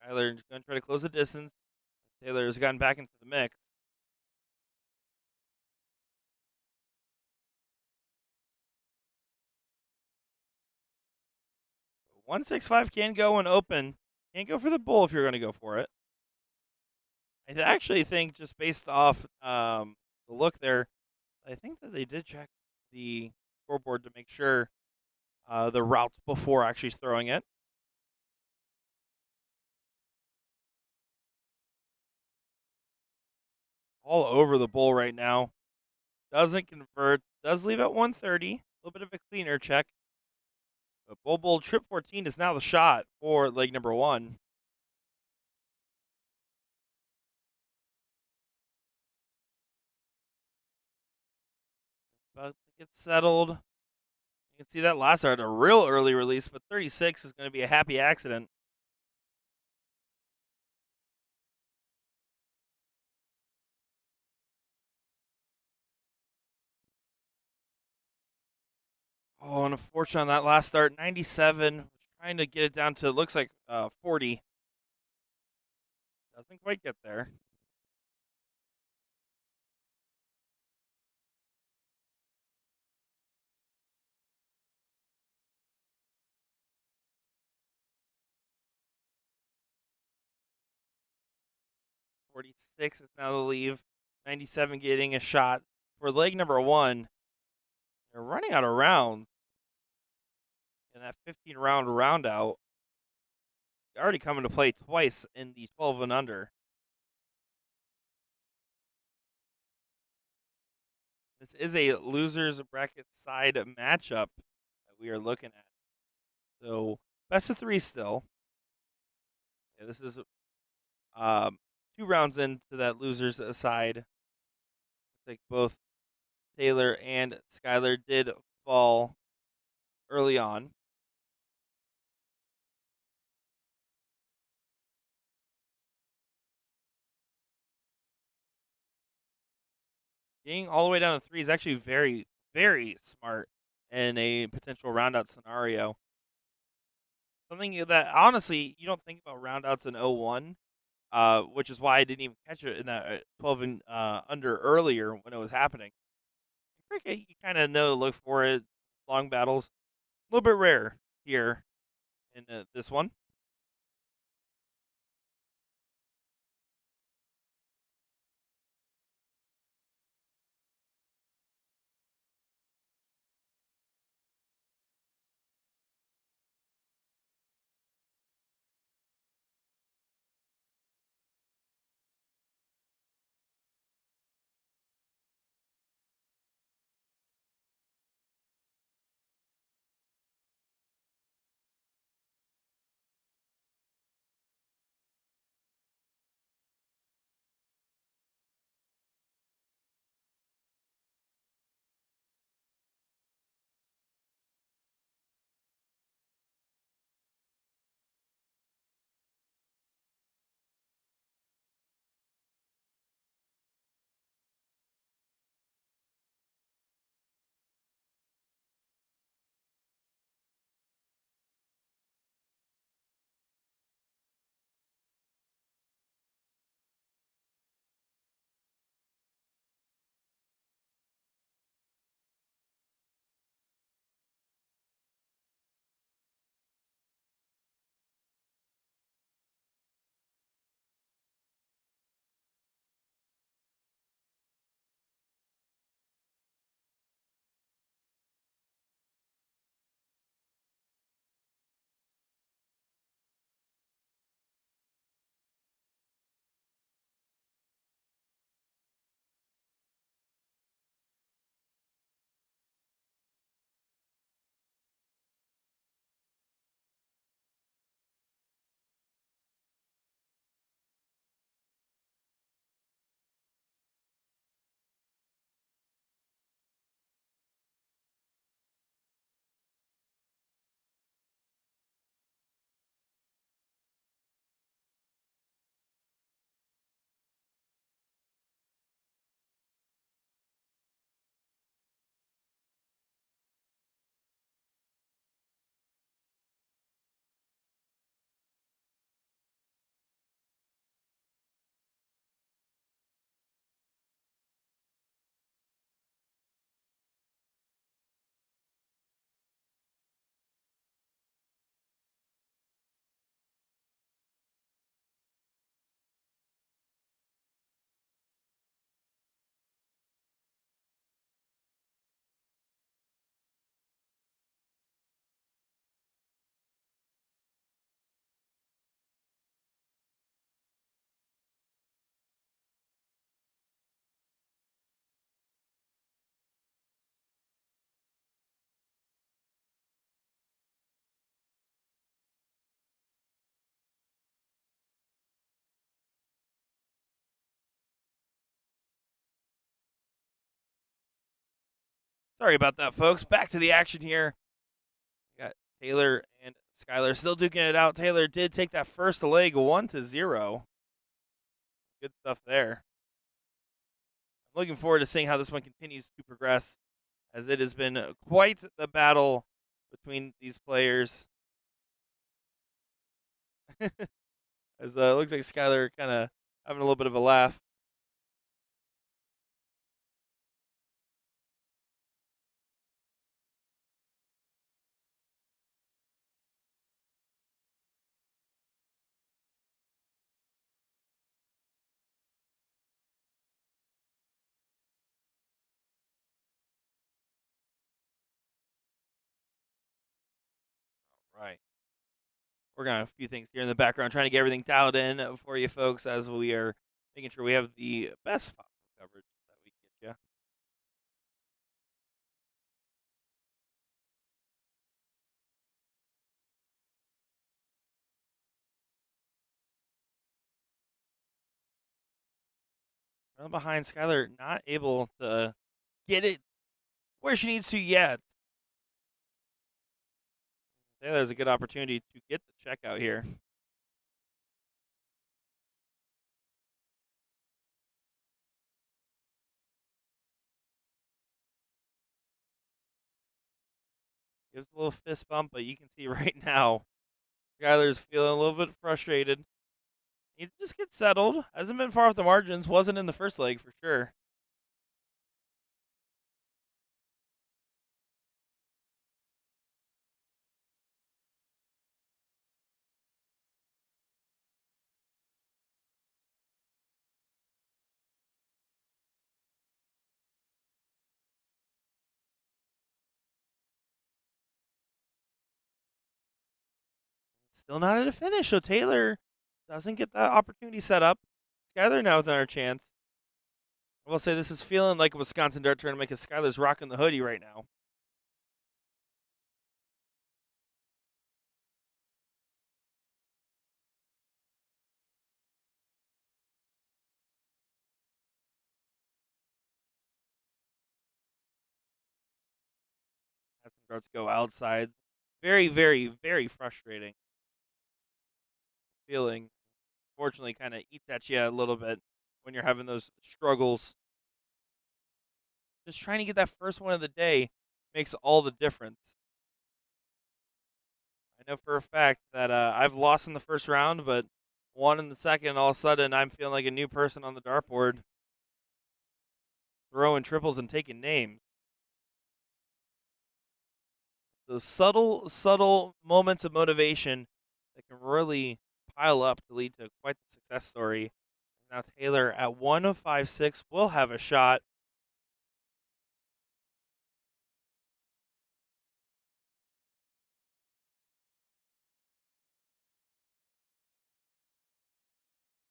Tyler is going to try to close the distance. Taylor has gotten back into the mix. 165 can go and open. Can't go for the bull if you're going to go for it. I actually think, just based off the look there, I think that they did check the scoreboard to make sure the route before actually throwing it. All over the bull right now. Doesn't convert. Does leave at 130. A little bit of a cleaner check. But bull trip 14 is now the shot for leg number one. But it gets settled. can see that last start, a real early release, but 36 is going to be a happy accident. Oh, and unfortunately on that last start, 97, was trying to get it down to, looks like 40. Doesn't quite get there. 46 is now the leave. 97 getting a shot for leg number one. They're running out of rounds in that 15 round round out. Already coming to play twice in the 12 and under. This is a losers bracket side matchup that we are looking at. So best of three still. Yeah, this is um, 2 rounds into that losers side. Looks like both Taylor and Skyler did fall early on. Getting all the way down to three is actually very, very smart in a potential roundout scenario. Something that honestly you don't think about roundouts in 01, which is why I didn't even catch it in that 12 and under earlier when it was happening. Cricket, you kind of know to look for it. Long battles, a little bit rare here in this one. Sorry about that, folks. Back to the action here. Taylor and Skylar still duking it out. Taylor did take that first leg 1-0. Good stuff there. I'm looking forward to seeing how this one continues to progress, as it has been quite the battle between these players. As it looks like Skylar kind of having a little bit of a laugh. Right. Working on a few things here in the background, trying to get everything dialed in for you folks as we are making sure we have the best possible coverage that we can get you. Well, behind Skylar, not able to get it where she needs to yet. Taylor's a good opportunity to get the checkout here. Gives a little fist bump, but you can see right now Skylar's feeling a little bit frustrated. He just gets settled. Hasn't been far off the margins. Wasn't in the first leg for sure. Still not at a finish, so Taylor doesn't get that opportunity set up. Skylar now with another chance. I will say this is feeling like a Wisconsin dart tournament because Skylar's rocking the hoodie right now. Has some darts go outside. Very, very, very frustrating feeling. Fortunately, kind of eats at you a little bit when you're having those struggles. Just trying to get that first one of the day makes all the difference. I know for a fact that I've lost in the first round, but won in the second. And all of a sudden, I'm feeling like a new person on the dartboard, throwing triples and taking names. Those subtle, subtle moments of motivation that can really pile up to lead to quite the success story. Now Taylor at 1-5-6 will have a shot.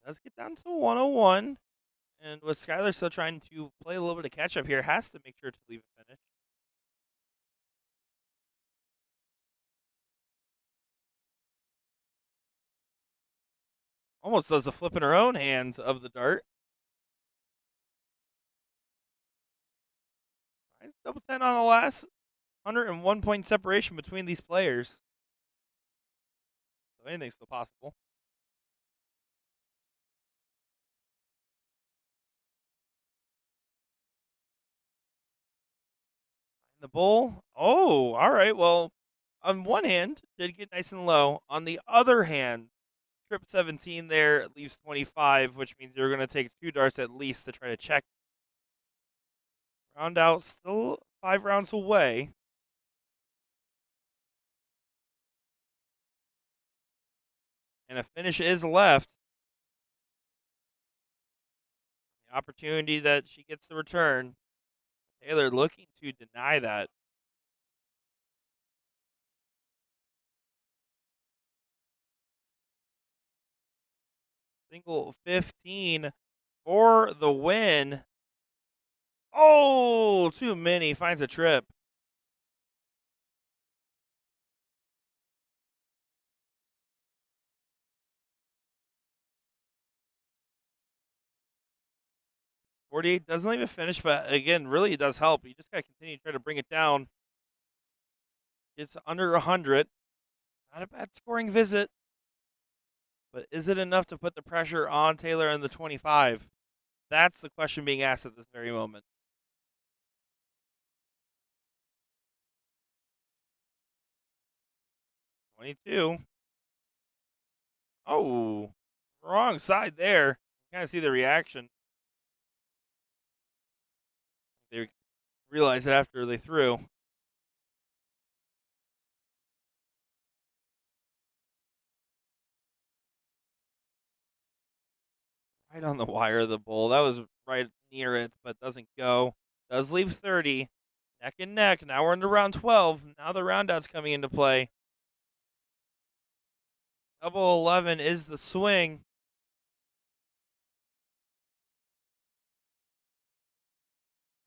Does get down to 101. And with Skylar still trying to play a little bit of catch up here, has to make sure to leave it finish. Almost does a flip in her own hands of the dart. Nice double 10 on the last 101 point separation between these players. So anything's still possible. The bull. Oh, all right. Well, on one hand, did get nice and low. On the other hand, trip 17 there leaves 25, which means you're going to take 2 darts at least to try to check. Round out, still 5 rounds away. And a finish is left. The opportunity that she gets to return. Taylor looking to deny that. Single 15 for the win. Oh, too many. Finds a trip. $48 doesn't leave a finish, but again, really it does help. You just got to continue to try to bring it down. It's under 100. Not a bad scoring visit, but is it enough to put the pressure on Taylor in the 25? That's the question being asked at this very moment. 22. Oh, wrong side there. Kind of see the reaction. They realized it after they threw. Right on the wire of the bowl. That was right near it, but doesn't go. Does leave 30. Neck and neck. Now we're into round 12. Now the roundout's coming into play. Double 11 is the swing.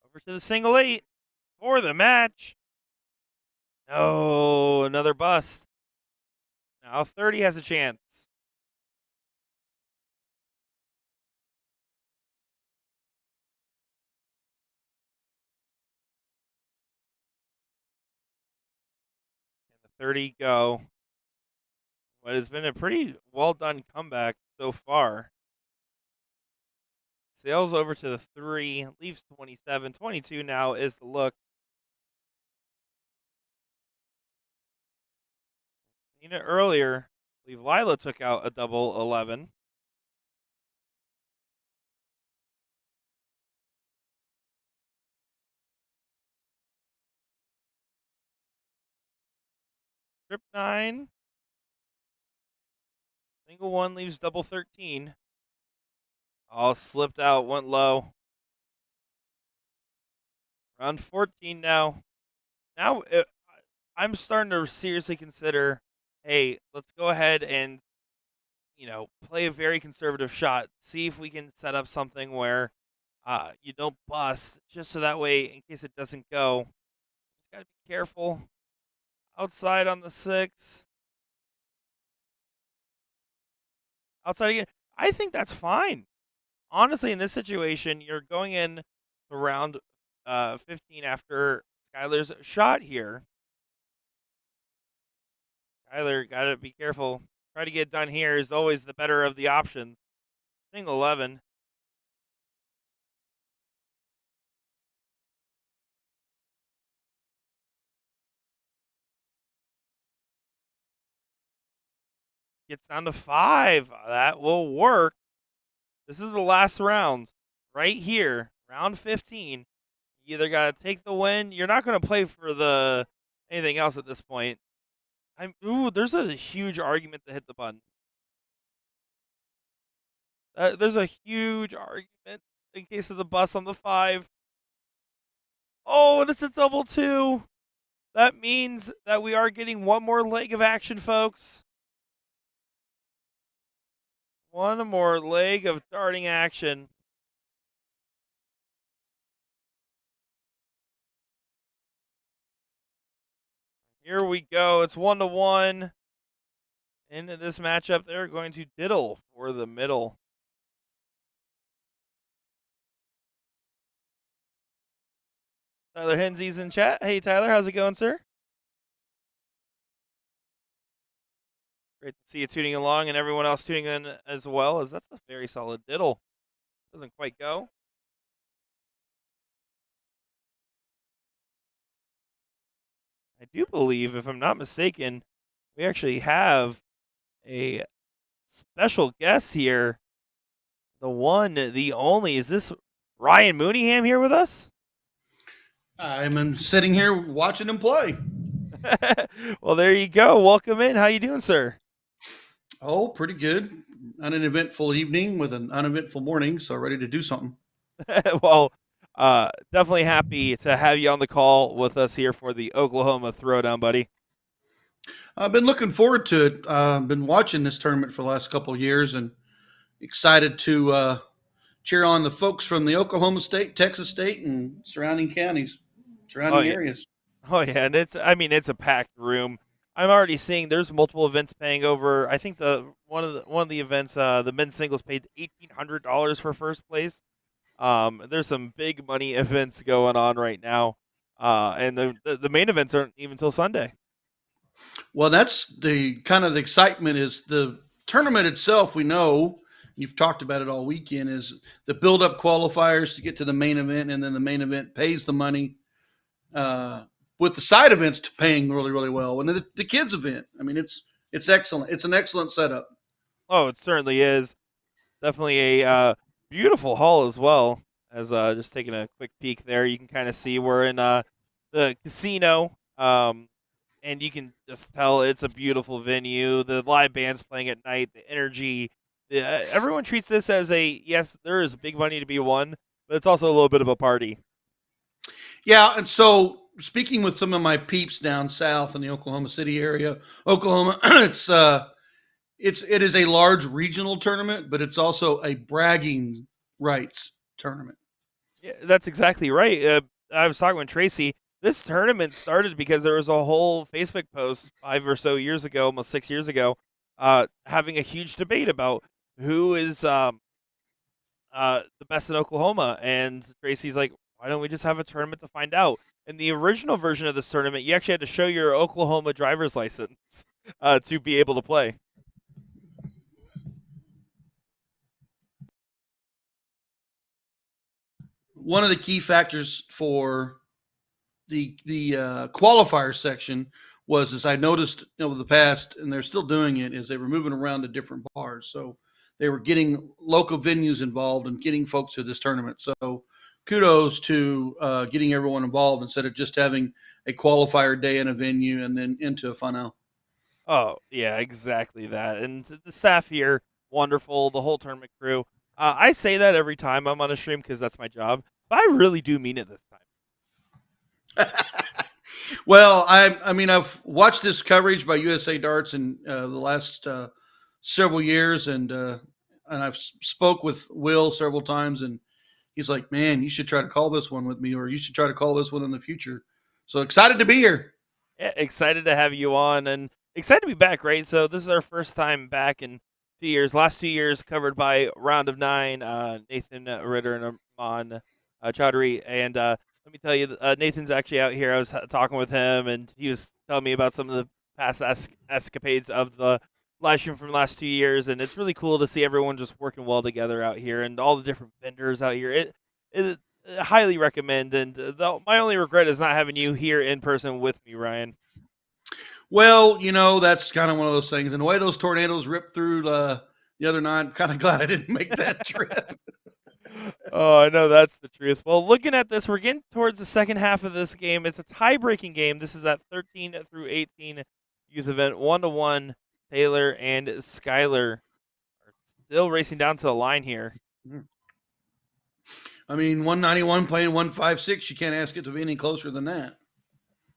Over to the single 8 for the match. No, another bust. Now 30 has a chance. And the 30 go. What has been a pretty well done comeback so far. Sails over to the 3, leaves 27. 22 now is the look. Seen it earlier. I believe Lila took out a double 11. Trip 9. Single 1 leaves double 13. All slipped out, went low. Round 14 now. Now I'm starting to seriously consider, hey, let's go ahead and, play a very conservative shot. See if we can set up something where you don't bust, just so that way, in case it doesn't go, just got to be careful. Outside on the 6. Outside again. I think that's fine. Honestly, in this situation, you're going in to round 15 after Skylar's shot here. Skylar, got to be careful. Try to get done here is always the better of the options. Single 11. Gets down to 5. That will work. This is the last round. Right here. Round 15. You either got to take the win. You're not going to play for anything else at this point. There's a huge argument to hit the button. There's a huge argument in case of the bus on the 5. Oh, and it's a double 2. That means that we are getting one more leg of action, folks. One more leg of darting action. Here we go. It's 1-1. Into this matchup, they're going to diddle for the middle. Tyler Hensley's in chat. Hey, Tyler, how's it going, sir? Great to see you tuning along and everyone else tuning in as well, as that's a very solid diddle. Doesn't quite go. I do believe, if I'm not mistaken, we actually have a special guest here. The one, the only. Is this Ryan Mooneyham here with us? I'm sitting here watching him play. Well, there you go. Welcome in. How you doing, sir? Oh, pretty good. On an eventful evening with an uneventful morning, so ready to do something. Well, definitely happy to have you on the call with us here for the Oklahoma Throwdown, buddy. I've been looking forward to it. I've been watching this tournament for the last couple of years and excited to cheer on the folks from the Oklahoma State, Texas State, and surrounding counties, surrounding areas. Oh yeah, and it's a packed room. I'm already seeing there's multiple events paying over. I think one of the events, the men's singles paid $1,800 for first place. There's some big money events going on right now, and the main events aren't even till Sunday. Well, that's the kind of the excitement is the tournament itself. We know you've talked about it all weekend is the build up qualifiers to get to the main event, and then the main event pays the money uh, with the side events paying really, really well. And the kids event, I mean, it's excellent. It's an excellent setup. Oh, it certainly is. Definitely a beautiful hall as well. As just taking a quick peek there, you can kind of see we're in the casino. And you can just tell it's a beautiful venue. The live band's playing at night, the energy. Everyone treats this as yes, there is big money to be won, but it's also a little bit of a party. Yeah, and so speaking with some of my peeps down south in the Oklahoma City area, Oklahoma, it is a large regional tournament, but it's also a bragging rights tournament. Yeah, that's exactly right. I was talking with Tracy. This tournament started because there was a whole Facebook post 5 or so years ago, almost 6 years ago, having a huge debate about who is the best in Oklahoma. And Tracy's like, why don't we just have a tournament to find out? In the original version of this tournament, you actually had to show your Oklahoma driver's license to be able to play. One of the key factors for the qualifier section was, as I noticed over the past, and they're still doing it, is they were moving around to different bars. So they were getting local venues involved and getting folks to this tournament. So kudos to getting everyone involved instead of just having a qualifier day in a venue and then into a final. Oh, yeah, exactly that. And the staff here, wonderful. The whole tournament crew. I say that every time I'm on a stream because that's my job, but I really do mean it this time. Well, I mean, I've watched this coverage by USA Darts in the last several years, and I've spoke with Will several times, and he's like, "Man, you should try to call this one with me, or you should try to call this one in the future." So excited to be here. Yeah, excited to have you on and excited to be back, right? So this is our first time back in 2 years. Last 2 years covered by Round of Nine, Nathan Ritter and Aman Chowdhury. And let me tell you, Nathan's actually out here. I was talking with him, and he was telling me about some of the past escapades of the live stream from the last 2 years. And it's really cool to see everyone just working well together out here and all the different vendors out here. It highly recommend. And my only regret is not having you here in person with me, Ryan. Well, that's kind of one of those things. And the way those tornadoes ripped through the other night, I'm kind of glad I didn't make that trip. Oh, I know that's the truth. Well, looking at this, we're getting towards the second half of this game. It's a tie-breaking game. This is that 13 through 18 youth event, 1-1. Taylor and Skyler are still racing down to the line here. I mean, 191 playing 156. You can't ask it to be any closer than that.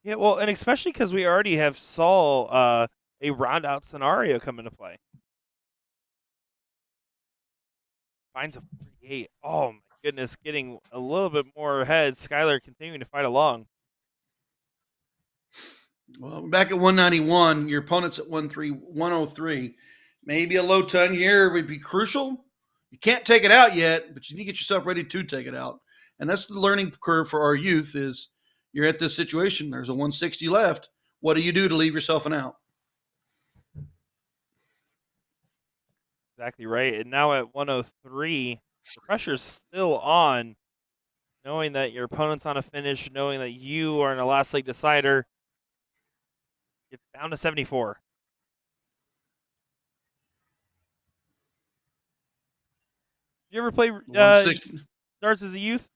Yeah, well, and especially because we already have saw a round-out scenario come into play. Finds a 48. Oh, my goodness, getting a little bit more ahead. Skyler continuing to fight along. Well, back at 191, your opponent's at 103. Maybe a low ton here would be crucial. You can't take it out yet, but you need to get yourself ready to take it out. And that's the learning curve for our youth is you're at this situation. There's a 160 left. What do you do to leave yourself an out? Exactly right. And now at 103, the pressure's still on. Knowing that your opponent's on a finish, knowing that you are in a last leg decider, it's down to 74. Did you ever play darts as a youth?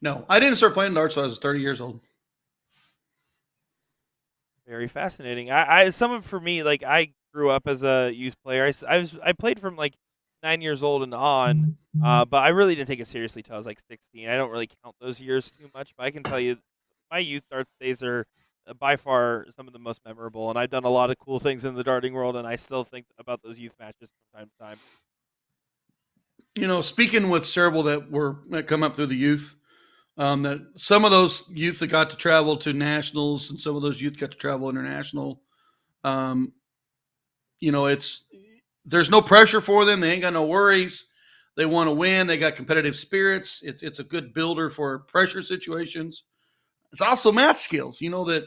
No, I didn't start playing darts until I was 30 years old. Very fascinating. I some for me, like I grew up as a youth player. I played from like 9 years old and on, but I really didn't take it seriously till I was like 16. I don't really count those years too much, but I can tell you, my youth darts days are by far some of the most memorable. And I've done a lot of cool things in the darting world, and I still think about those youth matches from time to time. Speaking with several that come up through the youth, that some of those youth that got to travel to nationals and some of those youth got to travel international. There's no pressure for them. They ain't got no worries. They want to win. They got competitive spirits. It's a good builder for pressure situations. It's also math skills. You know that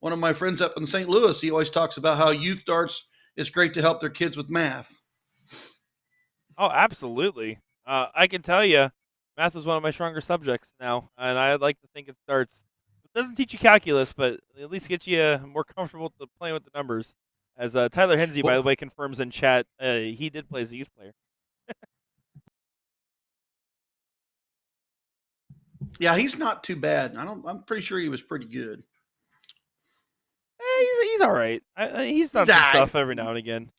one of my friends up in St. Louis, he always talks about how youth darts is great to help their kids with math. Oh, absolutely. I can tell you, math is one of my stronger subjects now, and I like to think it starts. It doesn't teach you calculus, but at least gets you more comfortable to playing with the numbers. As Tyler Hensey, by the Well, way, confirms in chat, he did play as a youth player. yeah, he's not too bad. I'm pretty sure he was pretty good. He's all right. He's done He's some all right. stuff every now and again.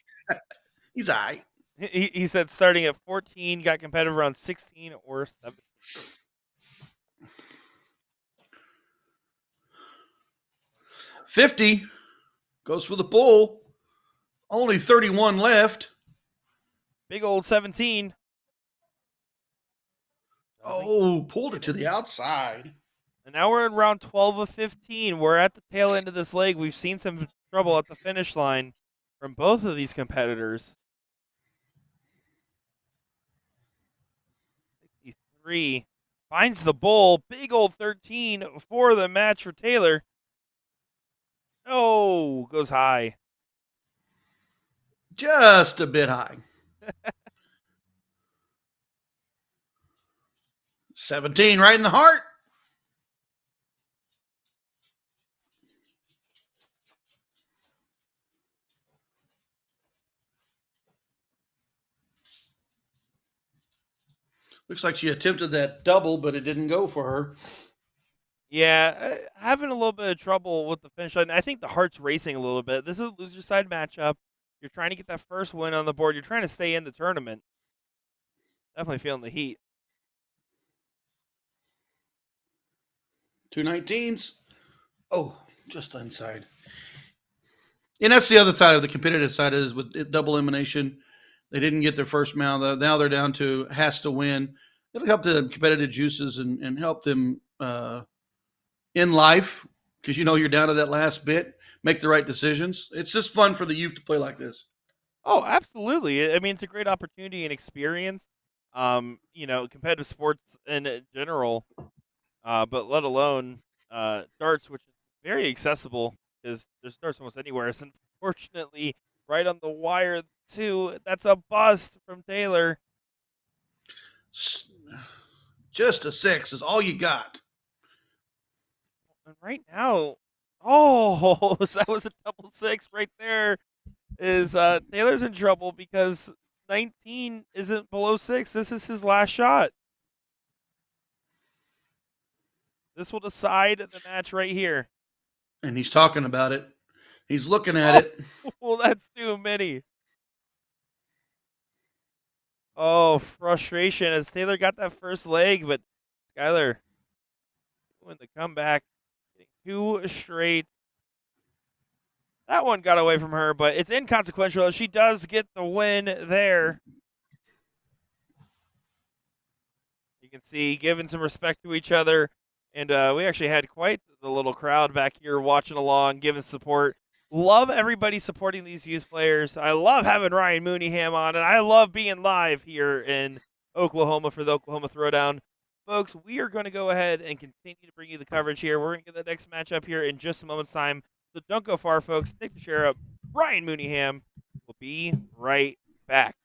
He's all right. He said starting at 14, got competitive around 16 or 17. 50 goes for the bull. Only 31 left. Big old 17. Oh, pulled it to the outside. And now we're in round 12 of 15. We're at the tail end of this leg. We've seen some trouble at the finish line from both of these competitors. 63 finds the bull. Big old 13 for the match for Taylor. Oh, goes high. Just a bit high. 17 right in the heart. Looks like she attempted that double, but it didn't go for her. Yeah, having a little bit of trouble with the finish line. I think the heart's racing a little bit. This is a loser side matchup. You're trying to get that first win on the board. You're trying to stay in the tournament. Definitely feeling the heat. 219s. Oh, just inside. And that's the other side of the competitive side is with double elimination. They didn't get their first round. Now they're down to has to win. It'll help the competitive juices and help them in life because you're down to that last bit. Make the right decisions. It's just fun for the youth to play like this. Oh, absolutely. I mean, it's a great opportunity and experience. Competitive sports in general, but let alone darts, which is very accessible because there's darts almost anywhere. It's unfortunately right on the wire too. That's a bust from Taylor. Just a 6 is all you got. And right now, so that was a double 6 right there. Is Taylor's in trouble because 19 isn't below 6. This is his last shot. This will decide the match right here. And he's talking about it. He's looking at it. Well, that's too many. Oh, frustration as Taylor got that first leg, but Skylar doing the comeback, getting 2 straight. That one got away from her, but it's inconsequential. She does get the win there. You can see giving some respect to each other. And we actually had quite the little crowd back here watching along, giving support. Love everybody supporting these youth players. I love having Ryan Mooneyham on, and I love being live here in Oklahoma for the Oklahoma Throwdown. Folks, we are going to go ahead and continue to bring you the coverage here. We're going to get the next matchup here in just a moment's time. So don't go far, folks. Nick Teixeira, Ryan Mooneyham will be right back.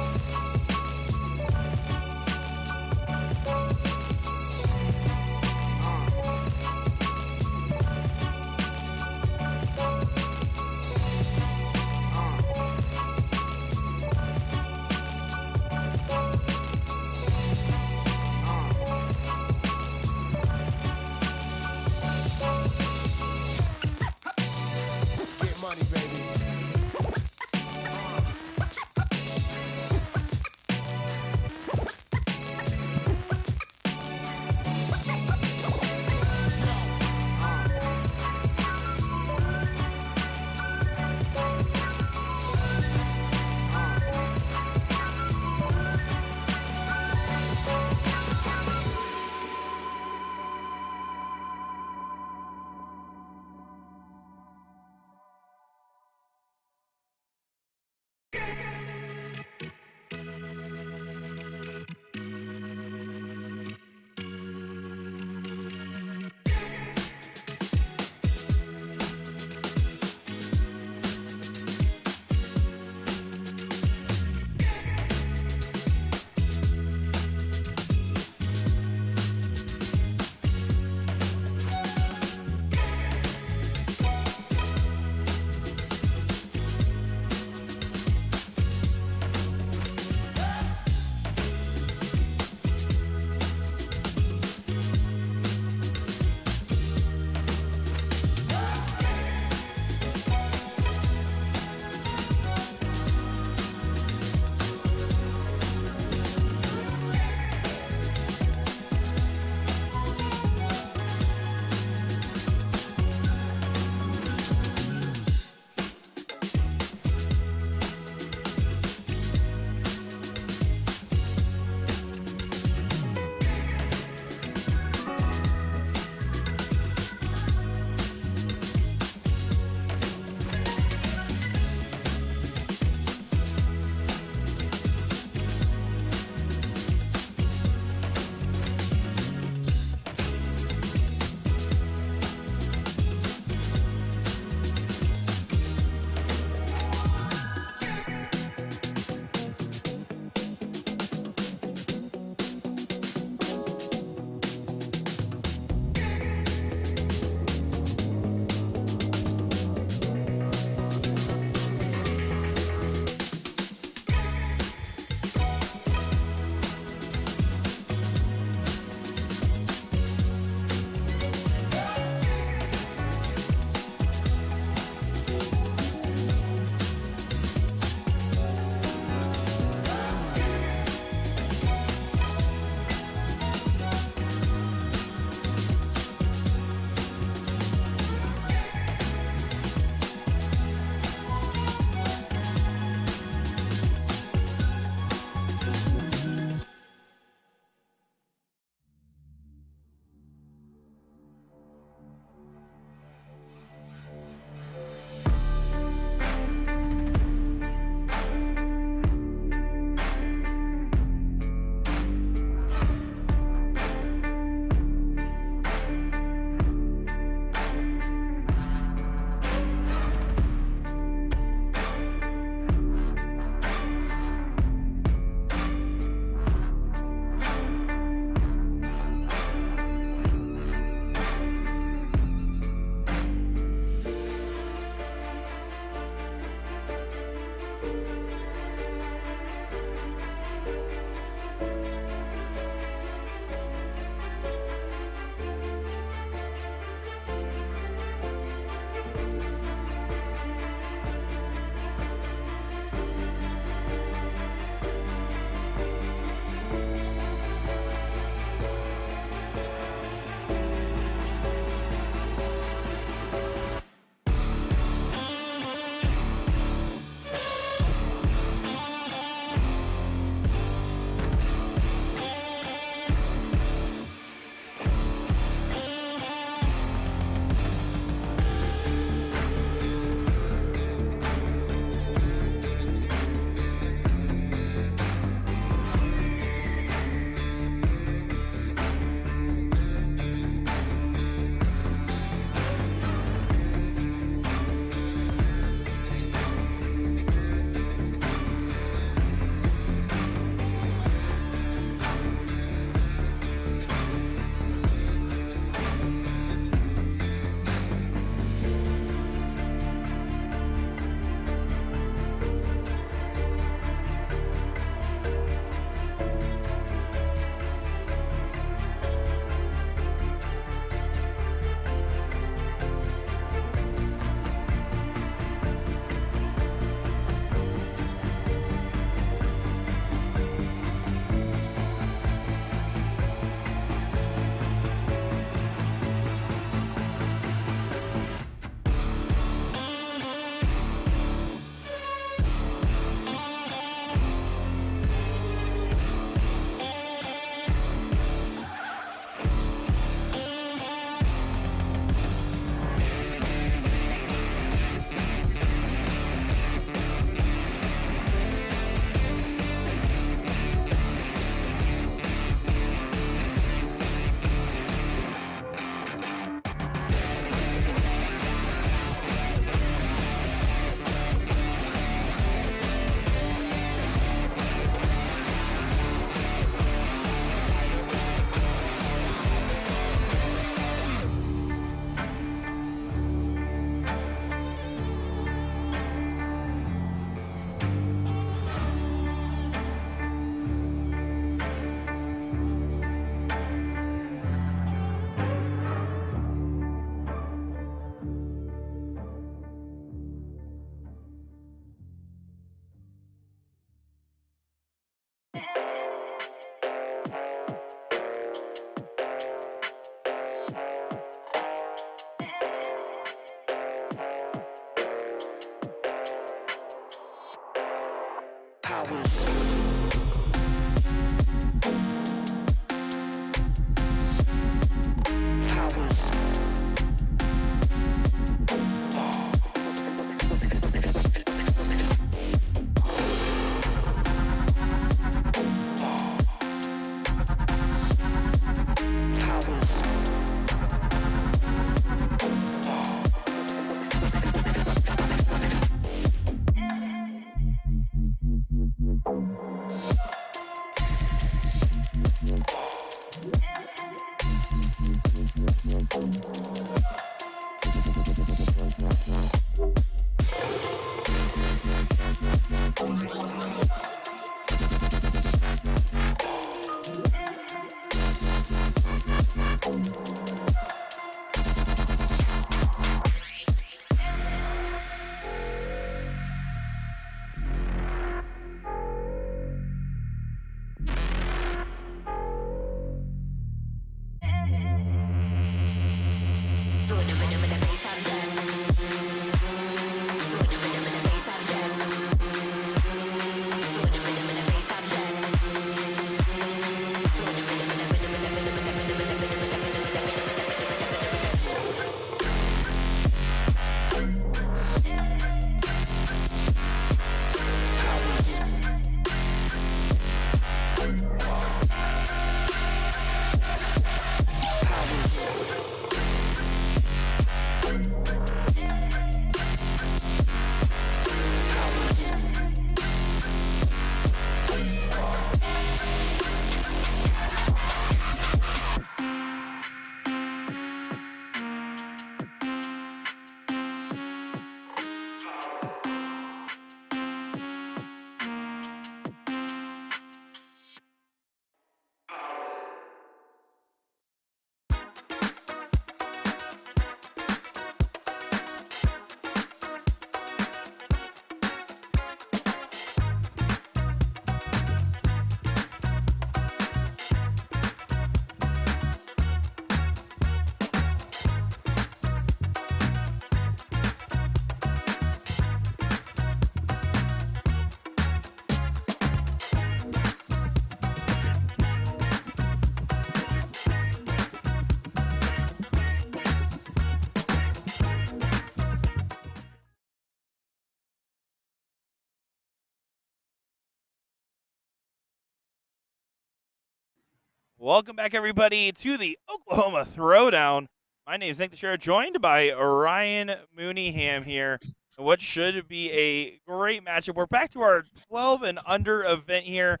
Welcome back, everybody, to the Oklahoma Throwdown. My name is Nick Teixeira, joined by Ryan Mooneyham here. And what should be a great matchup. We're back to our 12 and under event here.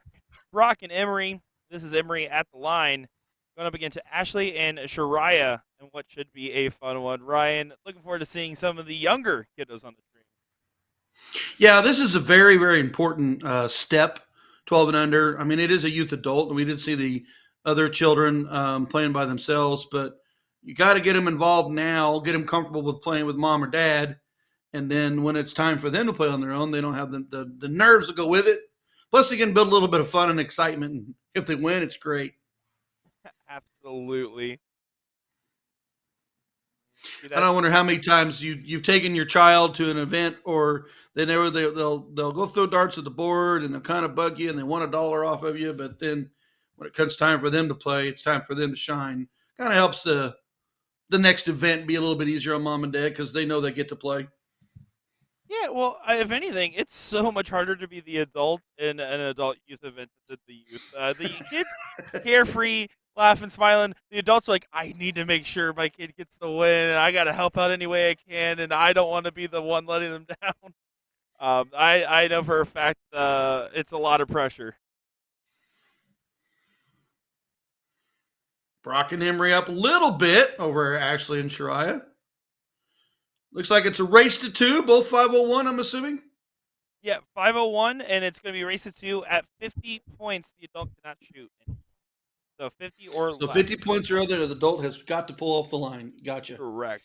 Brock and Emery. This is Emery at the line, going up against Ashley and Shariah, and what should be a fun one. Ryan, looking forward to seeing some of the younger kiddos on the stream. Yeah, this is a very, very important step, 12 and under. I mean, it is a youth adult, and we did see the other children playing by themselves, but you got to get them involved now, get them comfortable with playing with mom or dad, and then when it's time for them to play on their own, they don't have the nerves to go with it. Plus, they can build a little bit of fun and excitement, and if they win, it's great. Absolutely. I don't wonder how many times you've taken your child to an event, or they'll go throw darts at the board and they'll kind of bug you and they want $1 off of you, but then when it comes time for them to play, it's time for them to shine. Kind of helps the next event be a little bit easier on mom and dad because they know they get to play. Yeah, well, if anything, it's so much harder to be the adult in an adult youth event than the youth. The kids, carefree, laughing, smiling. The adults are like, I need to make sure my kid gets the win, and I got to help out any way I can, and I don't want to be the one letting them down. I know for a fact it's a lot of pressure. Brock and Emery up a little bit over Ashley and Shariah. Looks like it's a race to 2, both 501, I'm assuming. Yeah, 501, and it's going to be a race to 2 at 50 points. The adult cannot shoot. So 50 or less. So 50 points or other, the adult has got to pull off the line. Gotcha. Correct.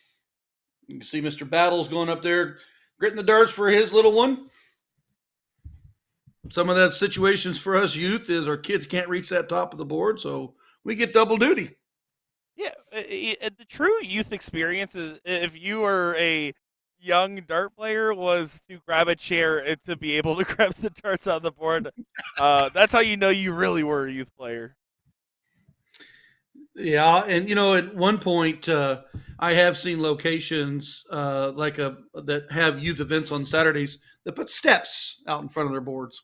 You can see Mr. Battles going up there, gritting the darts for his little one. Some of that situations for us youth is our kids can't reach that top of the board, so we get double duty. Yeah, the true youth experience is if you are a young dart player was to grab a chair and to be able to grab the darts on the board. That's how you know you really were a youth player. Yeah, and at one point, I have seen locations that have youth events on Saturdays that put steps out in front of their boards.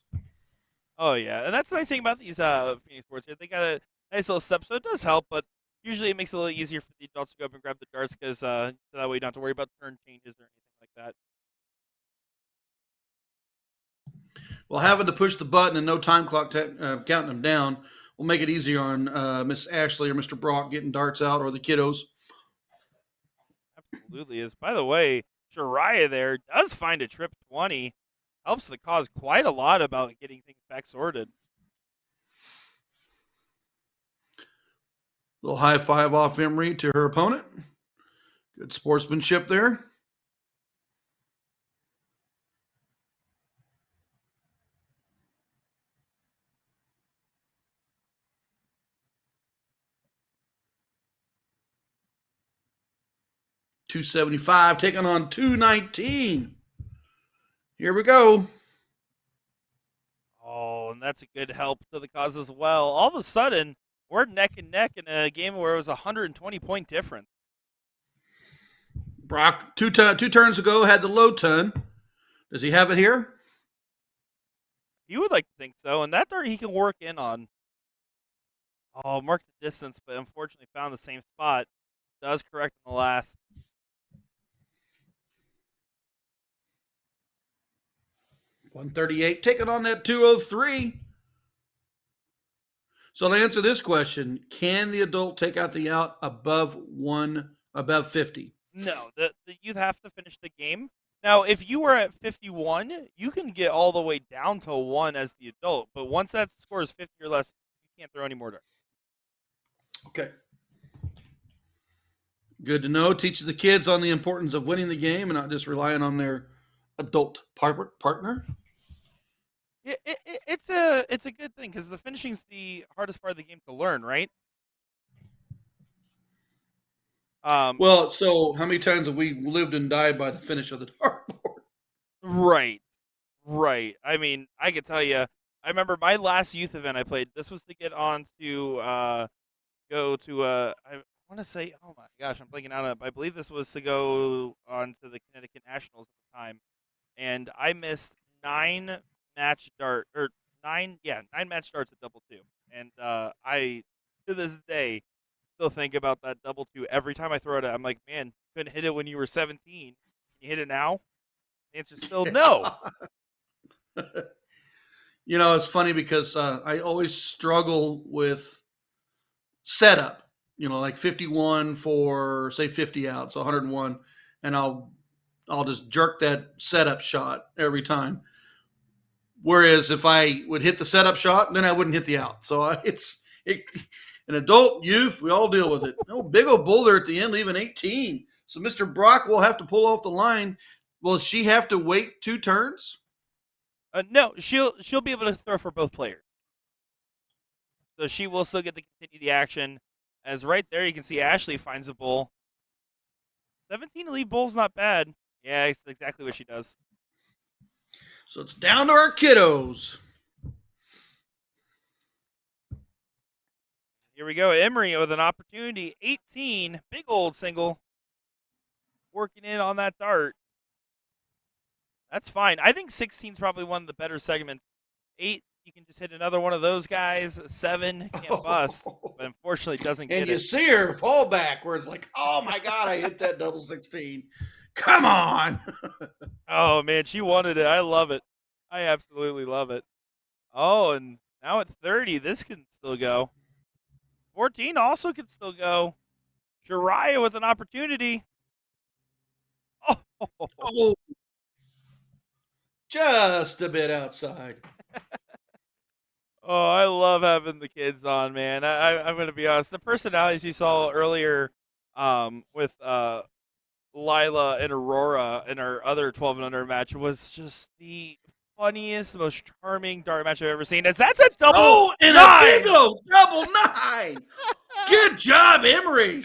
Oh yeah, and that's the nice thing about these Phoenix sports here. They got a nice little step, so it does help. But usually, it makes it a little easier for the adults to go up and grab the darts because so that way you don't have to worry about turn changes or anything like that. Well, having to push the button and no time clock counting them down will make it easier on Miss Ashley or Mr. Brock getting darts out or the kiddos. Absolutely is. By the way, Shariah there does find a trip 20. Helps the cause quite a lot about getting things back sorted. Little high five off Emery to her opponent. Good sportsmanship there. $275 taking on $219. Here we go. Oh, and that's a good help to the cause as well. All of a sudden, we're neck and neck in a game where it was a 120-point difference. Brock, two turns ago, had the low ton. Does he have it here? You would like to think so, and that dart he can work in on. Oh, mark the distance, but unfortunately found the same spot. Does correct in the last. $138, taking on that 203. So to answer this question, can the adult take out the out above 50? No, the you'd have to finish the game. Now, if you were at 51, you can get all the way down to 1 as the adult, but once that score is 50 or less, you can't throw any more darts. Okay. Good to know. Teaches the kids on the importance of winning the game and not just relying on their adult partner. It's a good thing because the finishing's the hardest part of the game to learn, right? Well, so how many times have we lived and died by the finish of the dartboard? Right. I mean, I could tell you. I remember my last youth event I played. This was to get on to go to I want to say, oh my gosh, I'm blanking out on it. I believe this was to go on to the Connecticut Nationals at the time, and I missed 9 match darts at double two, and I to this day still think about that double two every time I throw it. I'm like, man, couldn't hit it when you were 17. Can you hit it now? The answer's still no. It's funny because I always struggle with setup. Like 51 for say 50 out, so 101, and I'll just jerk that setup shot every time. Whereas if I would hit the setup shot, then I wouldn't hit the out. So an adult, youth, we all deal with it. No big old boulder at the end, leaving 18. So Mr. Brock will have to pull off the line. Will she have to wait 2 turns? No, she'll be able to throw for both players. So she will still get to continue the action. As right there, you can see Ashley finds a bull. 17 to lead bull's not bad. Yeah, it's exactly what she does. So it's down to our kiddos. Here we go. Emery with an opportunity. 18. Big old single. Working in on that dart. That's fine. I think 16 is probably one of the better segments. 8, you can just hit another one of those guys. 7, can't bust. But unfortunately, doesn't get it. And you see her fall back where it's like, oh my God, I hit that double 16. Come on. Oh, man, she wanted it. I love it. I absolutely love it. Oh, and now at 30, this can still go. 14 also can still go. Shariah with an opportunity. Oh. Just a bit outside. Oh, I love having the kids on, man. I'm going to be honest. The personalities you saw earlier with Lila and Aurora in our other 12 and under match was just the funniest, most charming dart match I've ever seen. That's a double and 9! A big old double 9! Good job, Emery.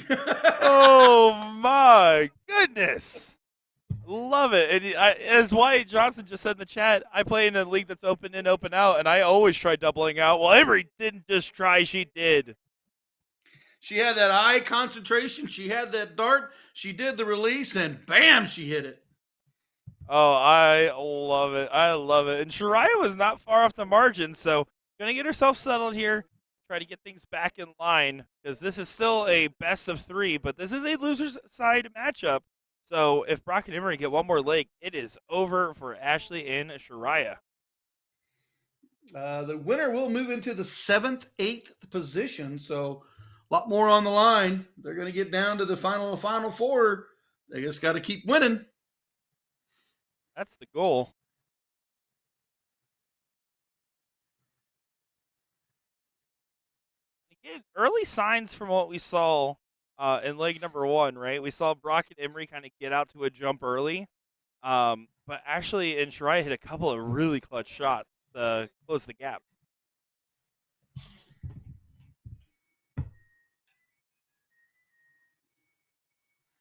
Oh, my goodness. Love it. And as Wyatt Johnson just said in the chat, I play in a league that's open in, open out, and I always try doubling out. Well, Emery didn't just try, she did. She had that eye concentration. She had that dart. She did the release, and bam, she hit it. Oh, I love it. I love it. And Shariah was not far off the margin, so going to get herself settled here, try to get things back in line, because this is still a best of 3, but this is a loser's side matchup. So if Brock and Emery get one more leg, it is over for Ashley and Shariah. The winner will move into the 7th, 8th position. So a lot more on the line. They're going to get down to the final 4. They just got to keep winning. That's the goal. Again, early signs from what we saw in leg number 1, right? We saw Brock and Emery kind of get out to a jump early. But Ashley and Shariah hit a couple of really clutch shots to close the gap.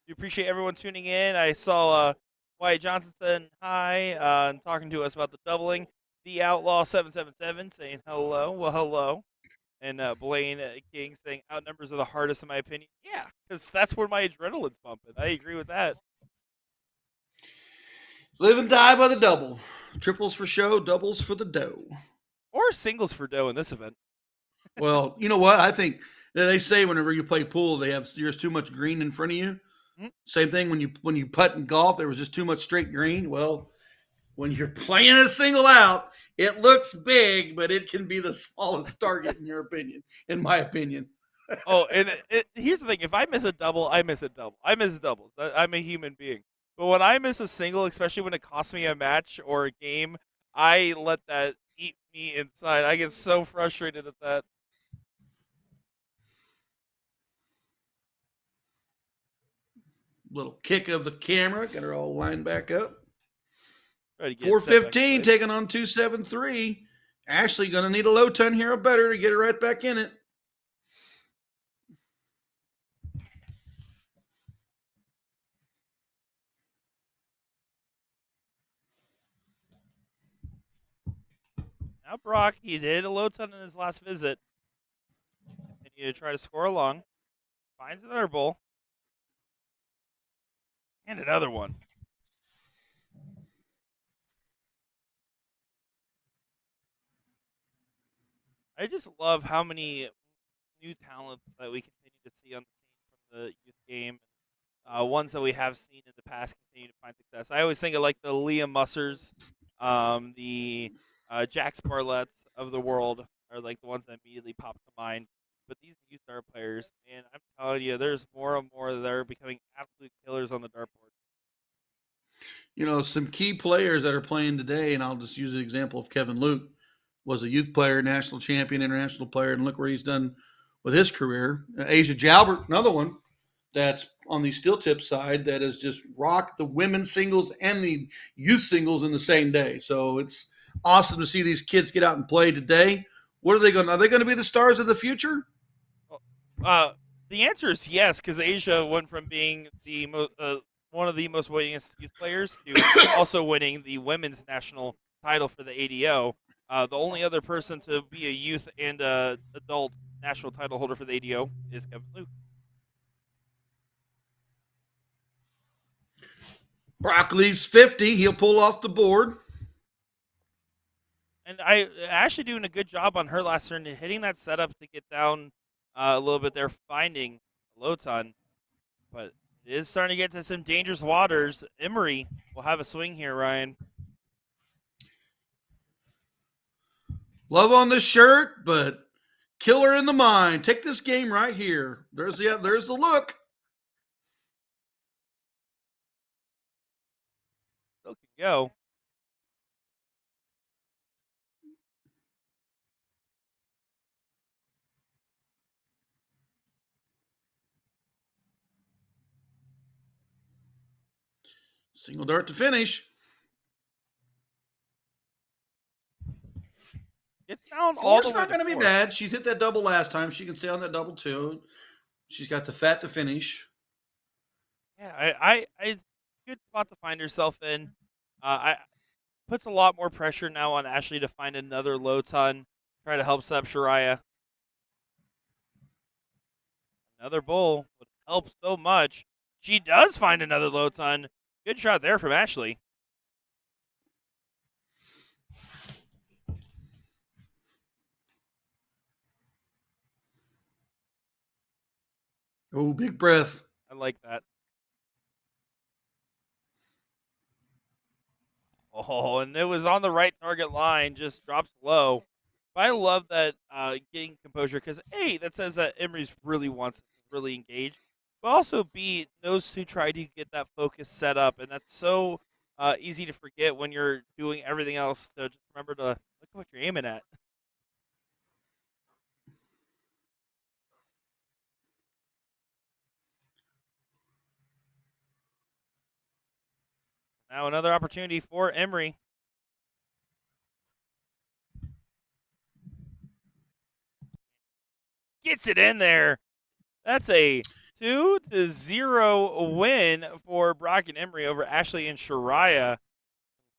We appreciate everyone tuning in. I saw Wyatt Johnson saying hi and talking to us about the doubling. The Outlaw 777 saying hello. Well, hello. And Blaine King saying outnumbers are the hardest in my opinion. Yeah, because that's where my adrenaline's pumping. I agree with that. Live and die by the double. Triples for show, doubles for the dough. Or singles for dough in this event. Well, you know what? I think they say whenever you play pool, there's too much green in front of you. Mm-hmm. Same thing when you putt in golf, there was just too much straight green. Well, when you're playing a single out, it looks big, but it can be the smallest target in your opinion, in my opinion. Oh, and here's the thing. If I miss a double, I miss a double. I miss doubles. I'm a human being. But when I miss a single, especially when it costs me a match or a game, I let that eat me inside. I get so frustrated at that. Little kick of the camera. Got her all lined back up. 415 taking on 273. Ashley going to need a low ton here or better to get her right back in it. Now Brock, he did a low ton in his last visit. And you try to score along. Finds another bowl. And another one. I just love how many new talents that we continue to see on the scene from the youth game. Ones that we have seen in the past continue to find success. I always think of like the Liam Mussers, the Jax Barletts of the world are like the ones that immediately pop to mind. But these youth dart players, man, I'm telling you, there's more and more that are becoming absolute killers on the dartboard. You know, some key players that are playing today, and I'll just use the example of Kevin Luke, was a youth player, national champion, international player, and look where he's done with his career. Asia Jalbert, another one that's on the steel tip side that has just rocked the women's singles and the youth singles in the same day. So it's awesome to see these kids get out and play today. What are they going to be the stars of the future? The answer is yes, because Asia went from being the one of the most winningest youth players to also winning the women's national title for the ADO. The only other person to be a youth and adult national title holder for the ADO is Kevin Luke. Broccoli's 50. He'll pull off the board. And I actually doing a good job on her last turn, hitting that setup to get down a little bit there, finding a low ton. But it is starting to get to some dangerous waters. Emery will have a swing here, Ryan. Love on the shirt, but killer in the mind. Take this game right here. There's the look. Still can go. Single dart to finish. It's down all the way. Four's not going to be bad. She hit that double last time. She can stay on that double too. She's got the fat to finish. Yeah, I good spot to find find herself in. I puts a lot more pressure now on Ashley to find another low ton, try to help set up Shariah. Another bull would help so much. She does find another low ton. Good shot there from Ashley. Oh, big breath. I like that. Oh, and it was on the right target line, just drops low. But I love that getting composure because A, that says that Emery's really wants to really engage, but also B, knows to try to get that focus set up. And that's so easy to forget when you're doing everything else to just remember to look at what you're aiming at. Now another opportunity for Emery. Gets it in there. That's a 2-0 win for Brock and Emery over Ashley and Shariah.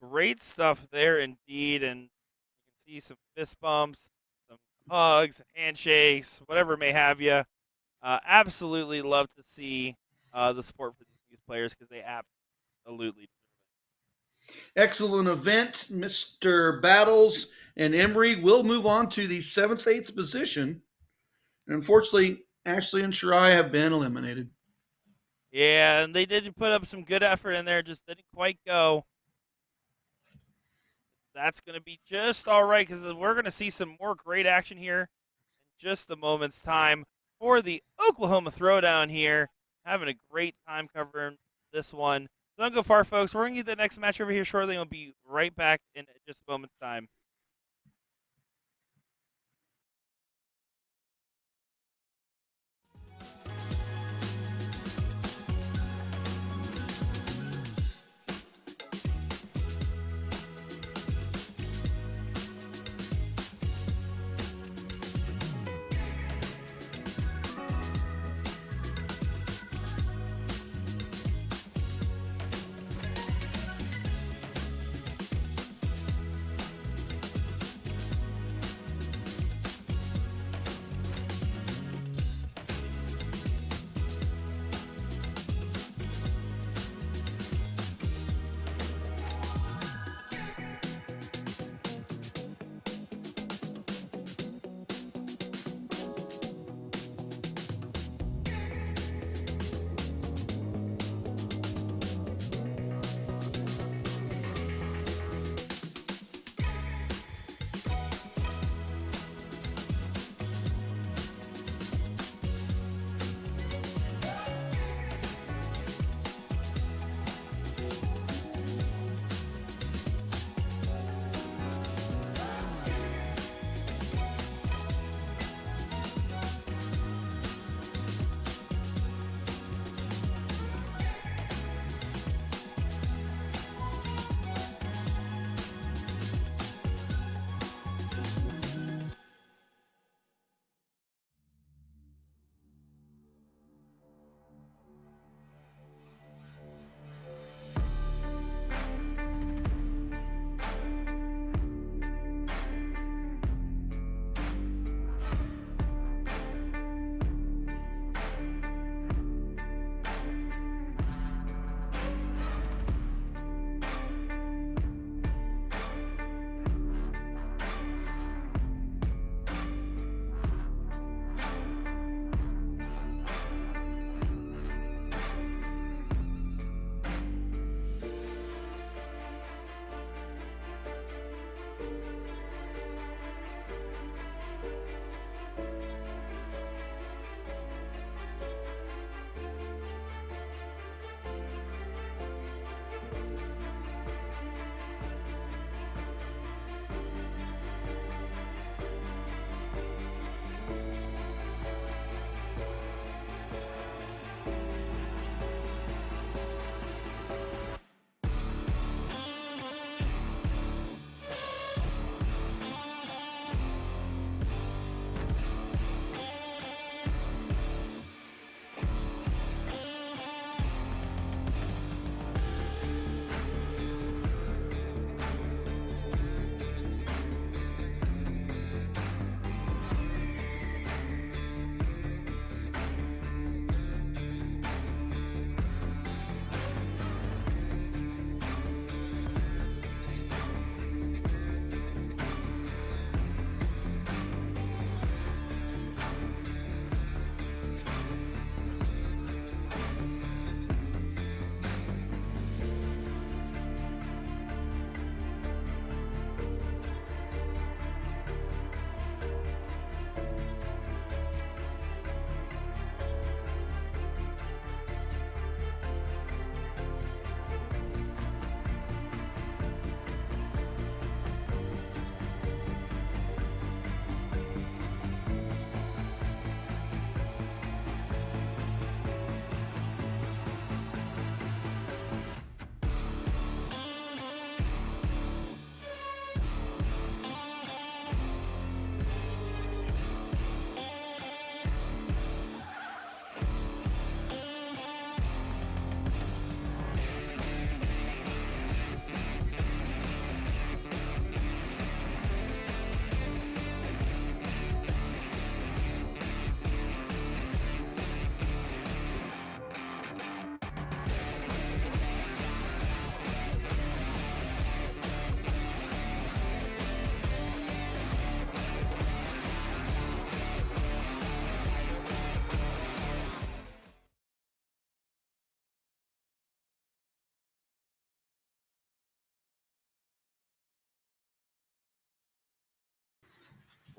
Great stuff there indeed. And you can see some fist bumps, some hugs, handshakes, whatever may have you. Absolutely love to see the support for these youth players because they absolutely Excellent event. Mr. Battles and Emery will move on to the 7th, 8th position. And unfortunately, Ashley and Shirai have been eliminated. Yeah, and they did put up some good effort in there, just didn't quite go. That's going to be just all right because we're going to see some more great action here in just a moment's time for the Oklahoma Throwdown here. Having a great time covering this one. Don't go far, folks. We're going to get the next match over here shortly. We'll be right back in just a moment's time.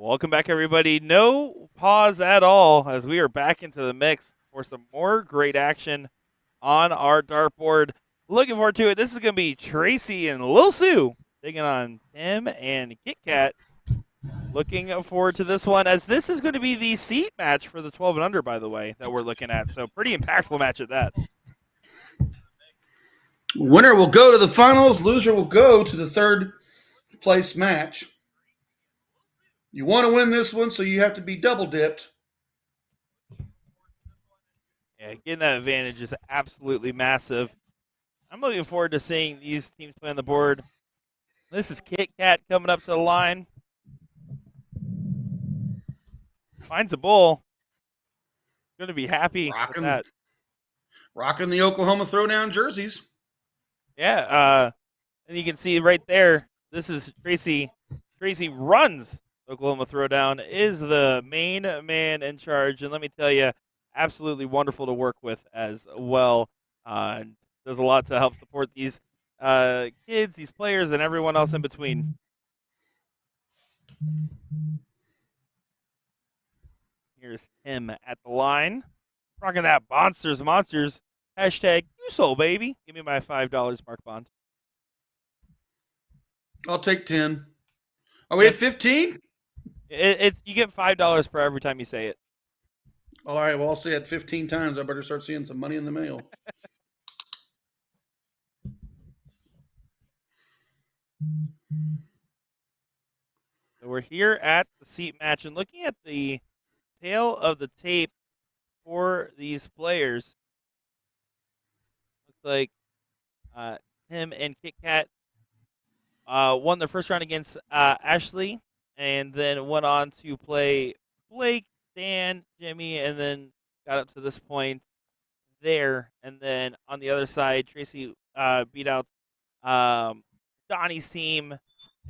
Welcome back, everybody. No pause at all as we are back into the mix for some more great action on our dartboard. Looking forward to it. This is going to be Tracy and Lil Sue taking on Tim and Kit Kat. Looking forward to this one, as this is going to be the seat match for the 12 and under, by the way, that we're looking at. So pretty impactful match at that. Winner will go to the finals. Loser will go to the third place match. You want to win this one, so you have to be double dipped. Yeah, getting that advantage is absolutely massive. I'm looking forward to seeing these teams play on the board. This is Kit Kat coming up to the line. Finds a bull. Going to be happy with that. Rocking the Oklahoma Throwdown jerseys. Yeah, and you can see right there, this is Tracy. Tracy runs Oklahoma Throwdown, is the main man in charge, and let me tell you, absolutely wonderful to work with as well. There's a lot to help support these kids, these players, and everyone else in between. Here's Tim at the line. Rocking that Monsters. Hashtag you sold, baby. Give me my $5, Mark Bond. I'll take 10. Are we at 15? It's you get $5 per every time you say it. All right, well, I'll say it 15 times. I better start seeing some money in the mail. So we're here at the seat match and looking at the tail of the tape for these players. Looks like Tim and Kit Kat won their first round against Ashley, and then went on to play Blake, Dan, Jimmy, and then got up to this point there. And then on the other side, Tracy beat out Donnie's team,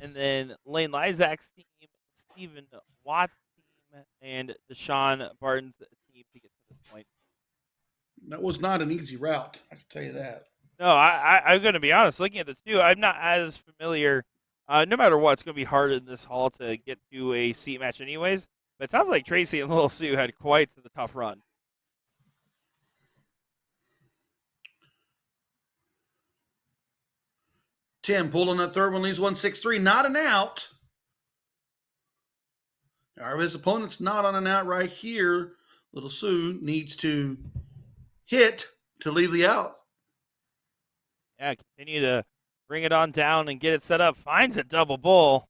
and then Lane Lizak's team, Stephen Watts' team, and Deshaun Barton's team to get to this point. That was not an easy route, I can tell you that. No, I'm going to be honest. Looking at the two, I'm not as familiar. No matter what, it's going to be hard in this hall to get to a seat match anyways. But it sounds like Tracy and Little Sue had quite the tough run. Tim pulling that third one, leaves 1-6-3, not an out. His opponent's not on an out right here. Little Sue needs to hit to leave the out. Yeah, continue to bring it on down and get it set up. Finds a double bull.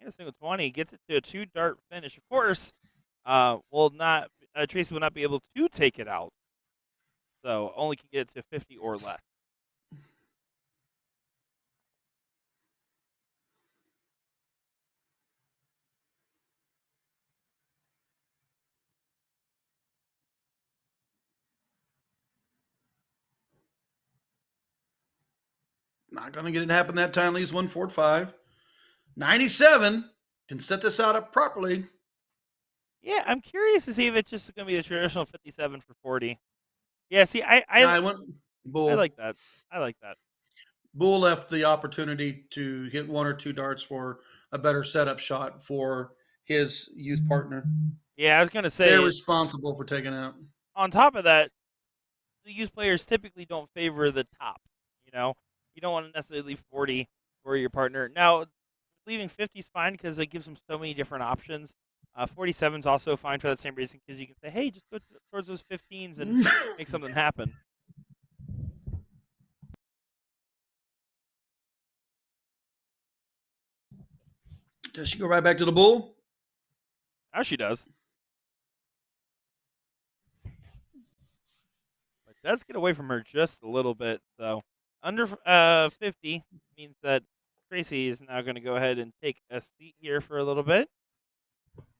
And a single 20. Gets it to a 2-dart finish. Of course, Tracy will not be able to take it out. So only can get it to 50 or less. Not going to get it to happen that time. Leaves 1-4-5. 97 can set this out up properly. Yeah, I'm curious to see if it's just going to be a traditional 57 for 40. Yeah, see, I went bull. I like that. Bull left the opportunity to hit 1 or 2 darts for a better setup shot for his youth partner. Yeah, I was going to say they're responsible for taking out. On top of that, the youth players typically don't favor the top. You don't want to necessarily leave 40 for your partner. Now, leaving 50 is fine because it gives them so many different options. 47 is also fine for that same reason because you can say, hey, just go towards those 15s and make something happen. Does she go right back to the bull? Now she does. But does get away from her just a little bit, so under 50 means that Tracy is now going to go ahead and take a seat here for a little bit.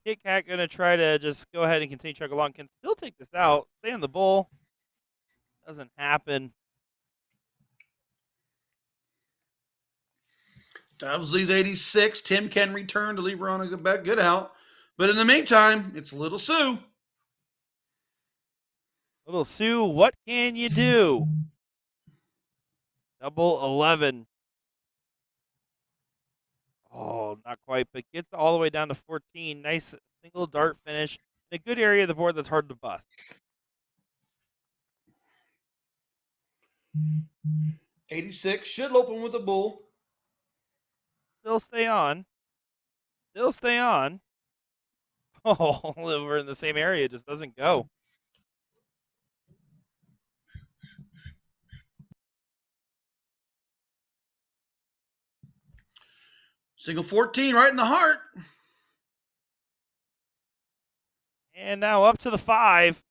Kit Kat going to try to just go ahead and continue to chug along. Can still take this out. Stay on the bull. Doesn't happen. Dobbs leaves 86. Tim can return to leave her on a good out. But in the meantime, it's Little Sue. Little Sue, what can you do? Double 11. Oh, not quite, but gets all the way down to 14. Nice single dart finish in a good area of the board that's hard to bust. 86 should open with a bull. Still stay on. Still stay on. Oh, we're in the same area. It just doesn't go. Single 14 right in the heart. And now up to the 5.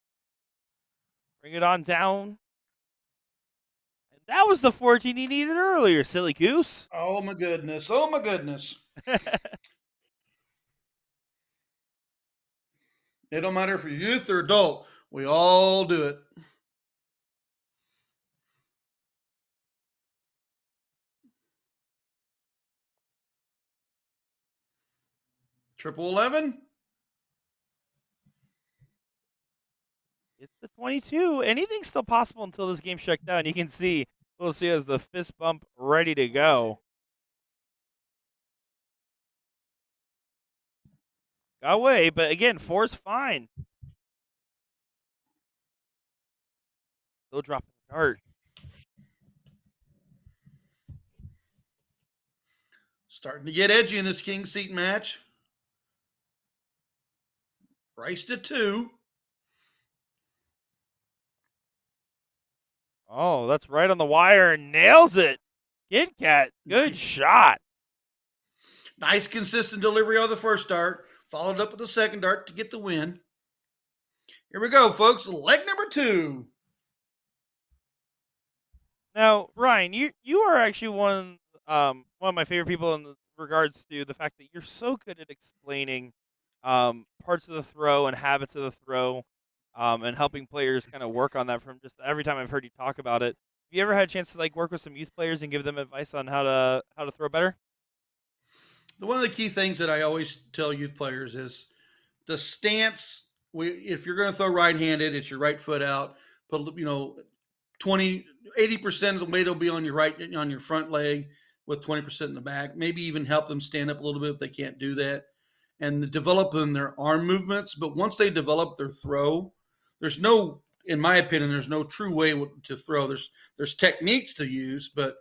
Bring it on down. And that was the 14 he needed earlier, silly goose. Oh my goodness. Oh my goodness. It don't matter if you're youth or adult. We all do it. Triple 11. It's the 22. Anything's still possible until this game shut down. You can see we'll see as the fist bump ready to go. Got away, but again, 4's fine. Still dropping the dart. Starting to get edgy in this king seat match. Race to 2. Oh, that's right on the wire. Nails it. Kid Cat, good shot. Nice consistent delivery on the first dart. Followed up with the second dart to get the win. Here we go, folks. Leg number 2. Now, Ryan, you are actually one of my favorite people in regards to the fact that you're so good at explaining parts of the throw and habits of the throw, and helping players kind of work on that. From just every time I've heard you talk about it, have you ever had a chance to like work with some youth players and give them advice on how to throw better? One of the key things that I always tell youth players is the stance. If you're going to throw right-handed, it's your right foot out. Put 80% of the weight will be on your front leg, with 20% in the back. Maybe even help them stand up a little bit if they can't do that, and developing their arm movements. But once they develop their throw, in my opinion, there's no true way to throw. There's techniques to use, but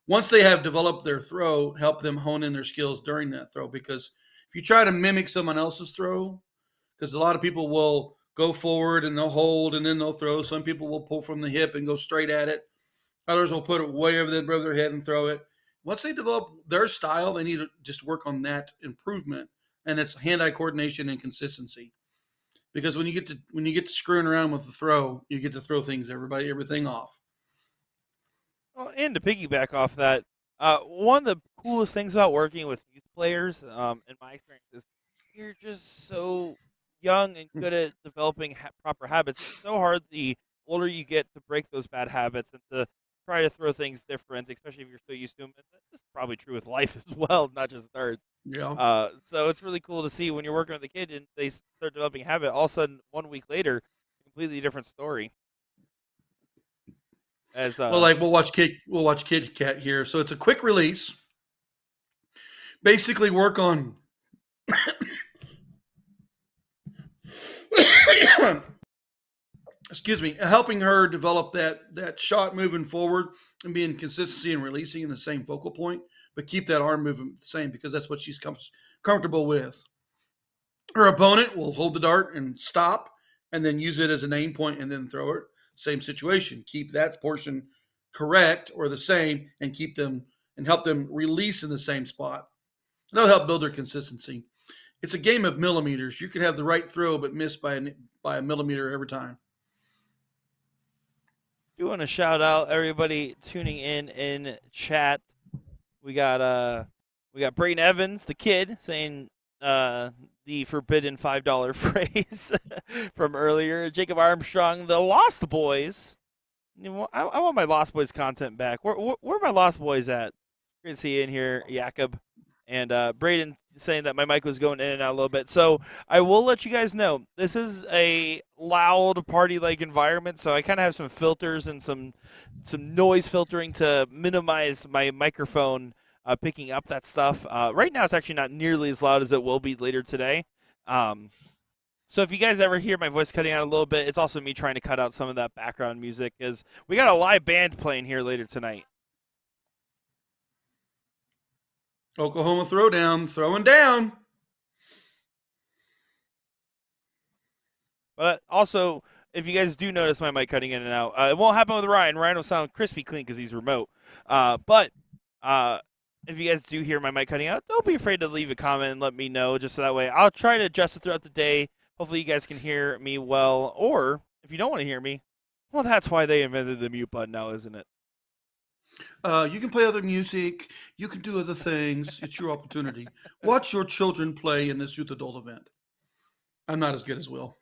once they have developed their throw, help them hone in their skills during that throw. Because if you try to mimic someone else's throw, because a lot of people will go forward and they'll hold and then they'll throw. Some people will pull from the hip and go straight at it. Others will put it way over their head and throw it. Once they develop their style, they need to just work on that improvement, and it's hand-eye coordination and consistency. Because when you get to screwing around with the throw, you get to throw everything off. Well, and to piggyback off that, one of the coolest things about working with youth players, in my experience, is you're just so young and good at developing proper habits. It's so hard the older you get to break those bad habits and to try to throw things different, especially if you're so used to them. And this is probably true with life as well, not just darts. Yeah. So it's really cool to see when you're working with a kid and they start developing a habit. All of a sudden, 1 week later, completely different story. As Well, like we'll watch Kid Cat here. So it's a quick release. Basically, work on excuse me, helping her develop that shot moving forward and being consistency and releasing in the same focal point, but keep that arm movement the same because that's what she's comfortable with. Her opponent will hold the dart and stop, and then use it as an aim point and then throw it. Same situation. Keep that portion correct or the same, and help them release in the same spot. That'll help build their consistency. It's a game of millimeters. You could have the right throw but miss by a millimeter every time. do want to shout out everybody tuning in chat. We got Brayden Evans, the kid, saying the forbidden $5 phrase from earlier. Jacob Armstrong, the Lost Boys. I want my Lost Boys content back. Where are my Lost Boys at? Great to see you in here, Jacob. And Brayden saying that my mic was going in and out a little bit. So I will let you guys know, this is a loud party-like environment, so I kind of have some filters and some noise filtering to minimize my microphone picking up that stuff. Right now, it's actually not nearly as loud as it will be later today. So if you guys ever hear my voice cutting out a little bit, it's also me trying to cut out some of that background music because we got a live band playing here later tonight. Oklahoma Throwdown, throwing down. But also, if you guys do notice my mic cutting in and out, it won't happen with Ryan. Ryan will sound crispy clean because he's remote. But if you guys do hear my mic cutting out, don't be afraid to leave a comment and let me know, just so that way I'll try to adjust it throughout the day. Hopefully you guys can hear me well. Or if you don't want to hear me, well, that's why they invented the mute button now, isn't it? You can play other music. You can do other things. It's your opportunity. Watch your children play in this youth adult event. I'm not as good as Will.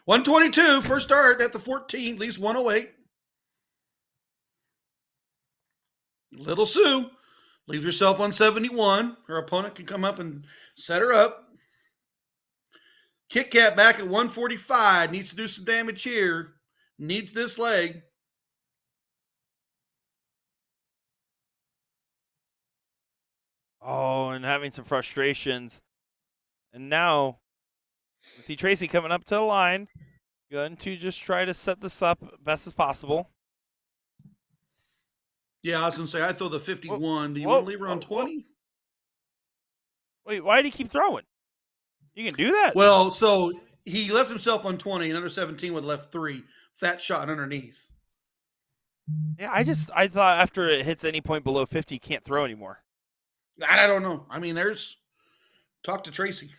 122, first start at the 14, leaves 108. Little Sue leaves herself on 71. Her opponent can come up and set her up. Kit Kat back at 145. Needs to do some damage here. Needs this leg. Oh, and having some frustrations. And now, we see Tracy coming up to the line. Going to just try to set this up best as possible. Yeah, I was going to say, I throw the 51. Whoa, do you want to leave her on 20? Wait, why did he keep throwing? You can do that. Well, so he left himself on 20, and under 17 would have left 3. That shot underneath. Yeah, I thought after it hits any point below 50, you can't throw anymore. I don't know. I mean, talk to Tracy.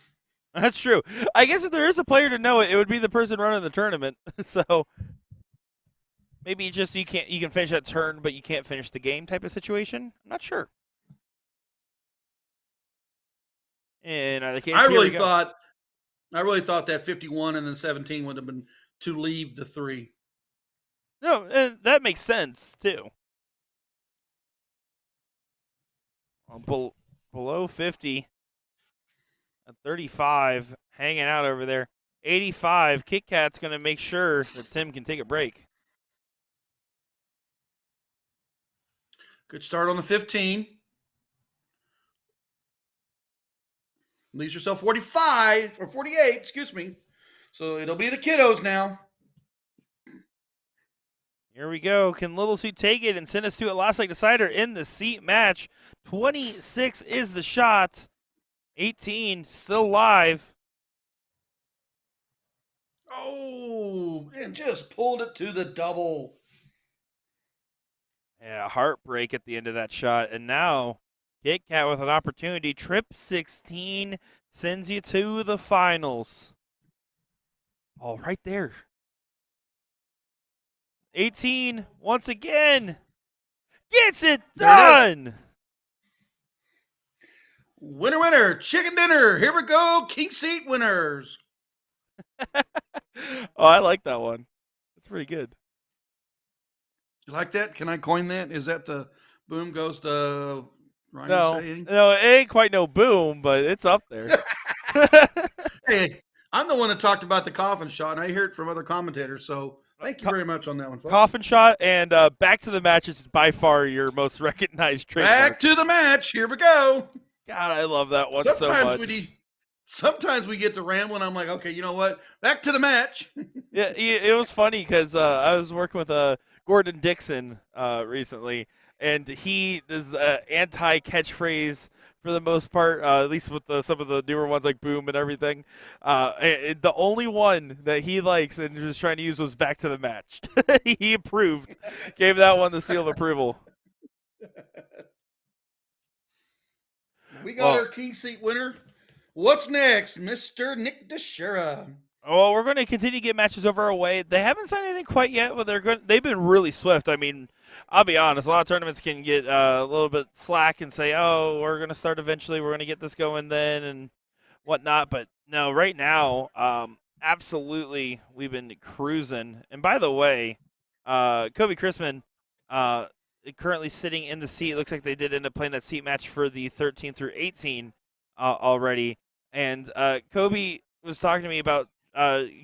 That's true. I guess if there is a player to know it, it would be the person running the tournament. So maybe just you can finish that turn, but you can't finish the game type of situation. I'm not sure. And I really thought that 51 and then 17 would have been to leave the 3. No, and that makes sense too. Below 50. At 35, hanging out over there. 85, Kit Kat's going to make sure that Tim can take a break. Good start on the 15. Leaves yourself 45 or 48, excuse me. So it'll be the kiddos now. Here we go. Can Little Sue take it and send us to a last leg decider in the seat match? 26 is the shot. 18 still live. Oh, and just pulled it to the double. Yeah, heartbreak at the end of that shot. And now Kit Kat with an opportunity. Trip 16 sends you to the finals. Oh, right there. 18 once again gets it done. Winner, winner, chicken dinner. Here we go, king seat winners. Oh, I like that one. That's pretty good. You like that? Can I coin that? Is that the boom goes the Ryan No, saying? no, it ain't quite no boom, but it's up there. Hey, I'm the one that talked about the coffin shot, and I hear it from other commentators, so thank you very much on that one, folks. Coffin shot and back to the match is by far your most recognized trademark. Back to the match. Here we go. God, I love that one so much. Sometimes we get to ramble, and I'm like, okay, you know what? Back to the match. Yeah, it was funny because I was working with Gordon Dixon recently, and he does anti-catchphrase for the most part, at least with some of the newer ones like boom and everything. And the only one that he likes and was trying to use was back to the match. He approved, gave that one the seal of approval. We got our king seat winner. What's next, Mr. Nick DeShera? Well, we're going to continue to get matches over our way. They haven't signed anything quite yet, but they've been really swift. I mean, I'll be honest, a lot of tournaments can get a little bit slack and say, oh, we're going to start eventually, we're going to get this going then and whatnot. But no, right now, absolutely, we've been cruising. And by the way, Kobe Chrisman currently sitting in the seat. It looks like they did end up playing that seat match for the 13 through 18 already. And Kobe was talking to me about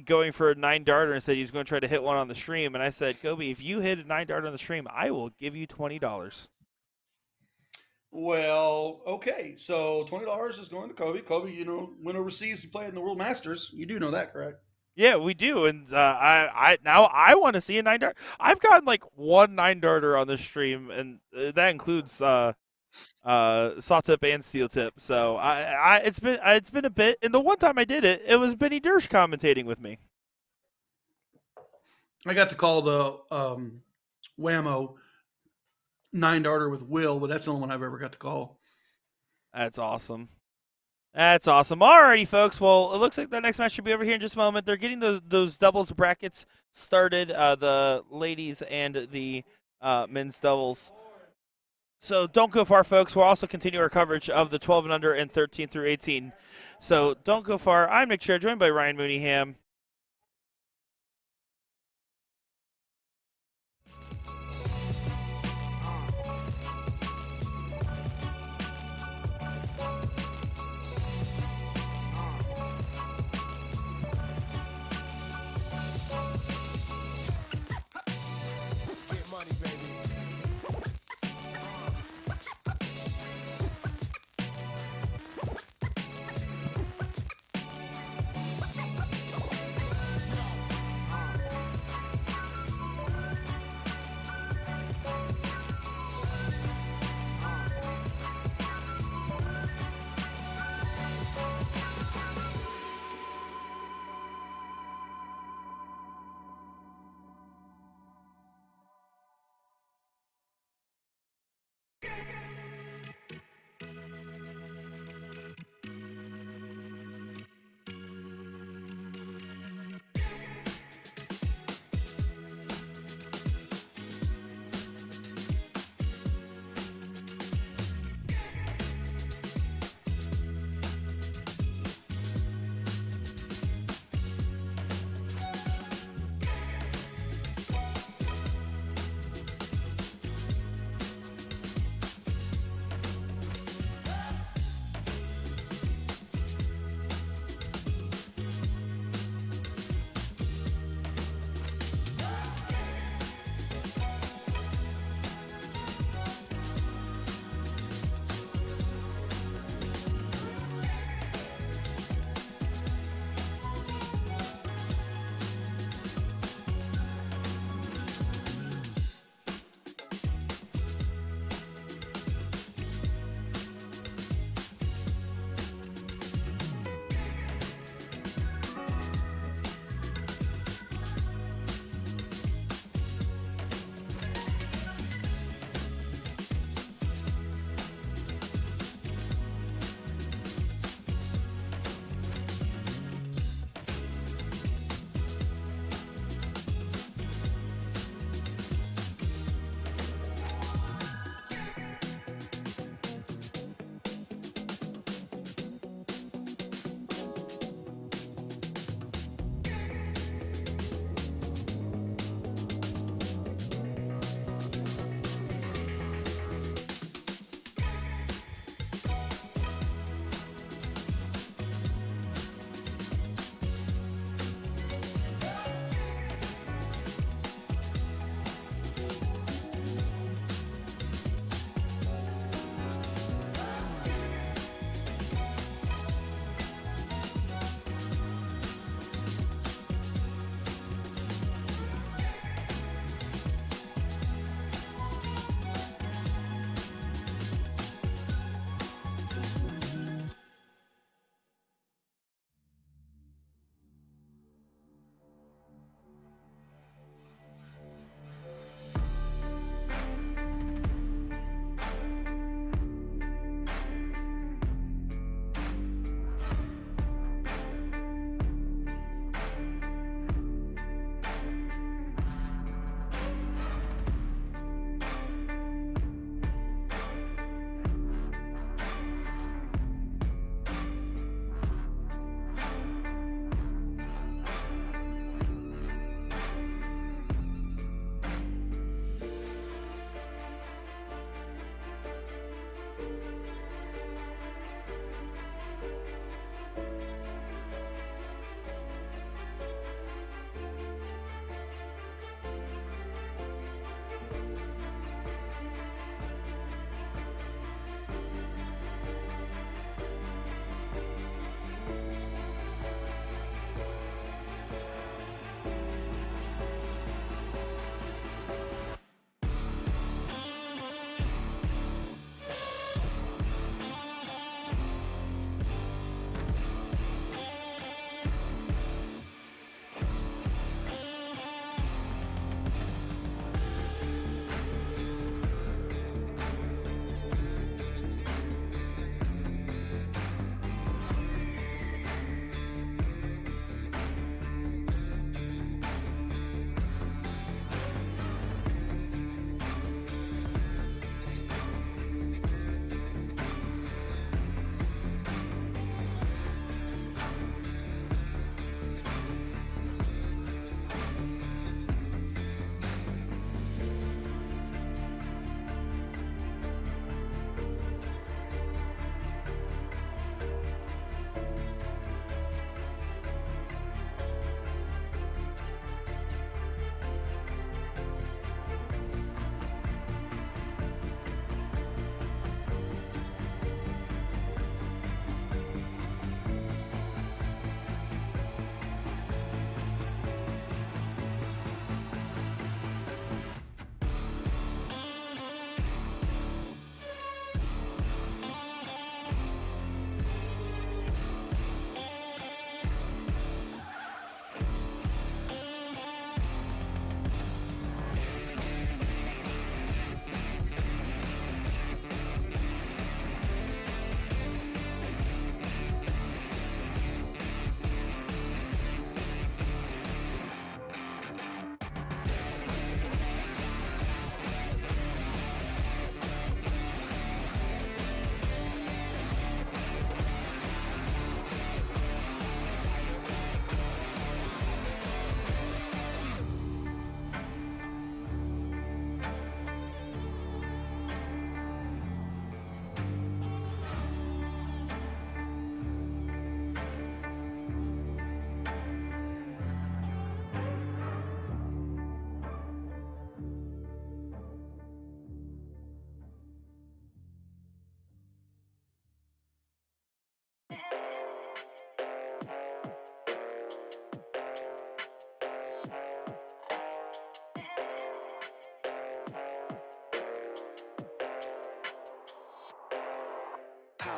going for a 9-darter and said he was going to try to hit one on the stream. And I said, Kobe, if you hit a 9-darter on the stream, I will give you $20. Well, okay. So $20 is going to Kobe. Kobe, went overseas. He played in the World Masters. You do know that, correct? Yeah, we do, and I now I want to see a 9 dart. I've gotten like one 9 darter on this stream, and that includes saw tip and steel tip. So it's been a bit, and the one time I did it, it was Benny Dersch commentating with me. I got to call the Whammo 9 darter with Will, but that's the only one I've ever got to call. That's awesome. That's awesome. Alrighty, folks. Well, it looks like the next match should be over here in just a moment. They're getting those doubles brackets started, the ladies and the men's doubles. So don't go far, folks. We'll also continue our coverage of the 12 and under and 13 through 18. So don't go far. I'm Nick Chair, joined by Ryan Mooneyham.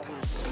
Powers.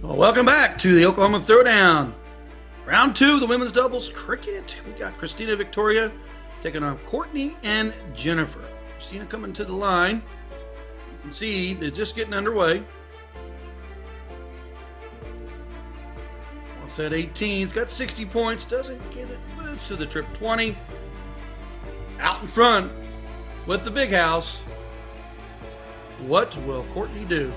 Well, welcome back to the Oklahoma Throwdown. Round 2 of the women's doubles cricket. We got Christina Victoria taking on Courtney and Jennifer. Christina coming to the line. You can see they're just getting underway. What's that 18? He's got 60 points. Doesn't get it. Moves to the trip 20. Out in front with the big house. What will Courtney do?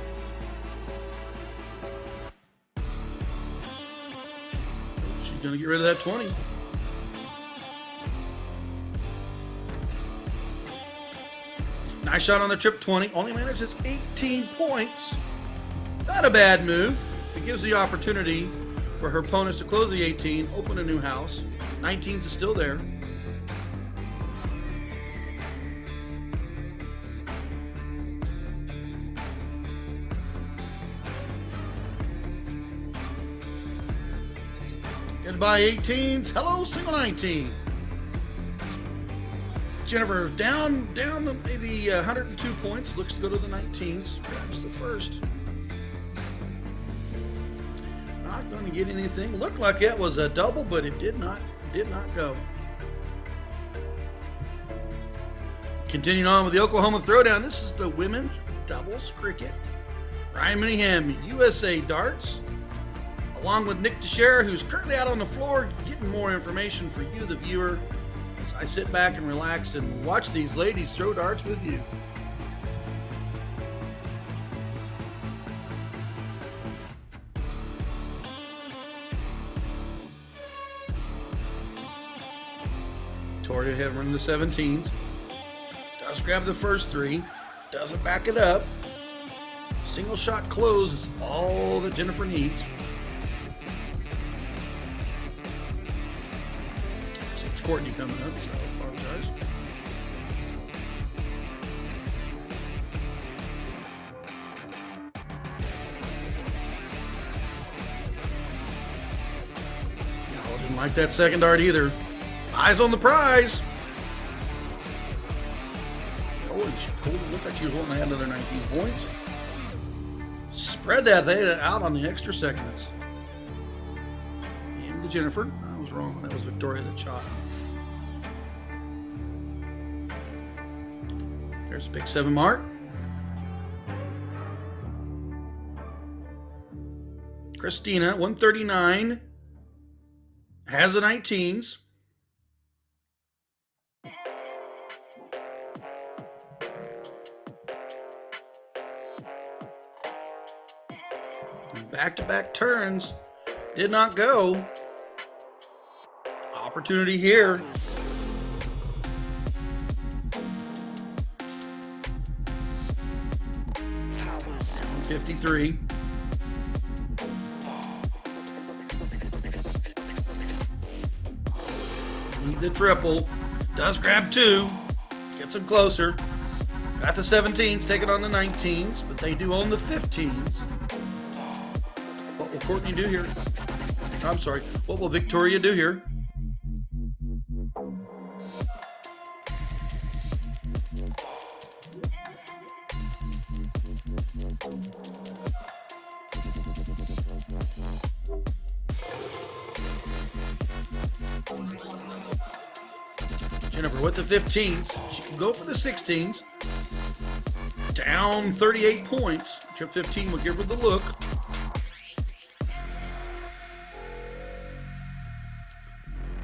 She's going to get rid of that 20. Nice shot on the trip 20. Only manages 18 points. Not a bad move. It gives the opportunity for her opponents to close the 18, open a new house. 19s is still there. Goodbye 18s. Hello, single 19. Jennifer down the 102 points. Looks to go to the 19s. Grabs the first. Not going to get anything. Looked like it was a double, but it did not go. Continuing on with the Oklahoma Throwdown. This is the women's doubles cricket. Ryan Minningham, USA Darts, along with Nick Teixeira, who's currently out on the floor getting more information for you, the viewer, as I sit back and relax and watch these ladies throw darts with you. Victoria have run the 17s. Does grab the first 3. Doesn't back it up. Single shot close is all that Jennifer needs. It's Courtney coming up, so I apologize. Oh, didn't like that second dart either. Eyes on the prize. Oh, and she looked like she was wanting to add another 19 points. Spread that thing out on the extra seconds. And to Jennifer. I was wrong. That was Victoria that shot. There's a big 7 mark. Christina, 139. Has the 19s. Back-to-back turns did not go. Opportunity here. $53. Needs a triple. Does grab 2. Gets them closer. Got the 17s, taking on the 19s, but they do own the 15s. What will Courtney do here? I'm sorry. What will Victoria do here? Jennifer with the 15s. She can go for the 16s. Down 38 points. Trip 15 will give her the look.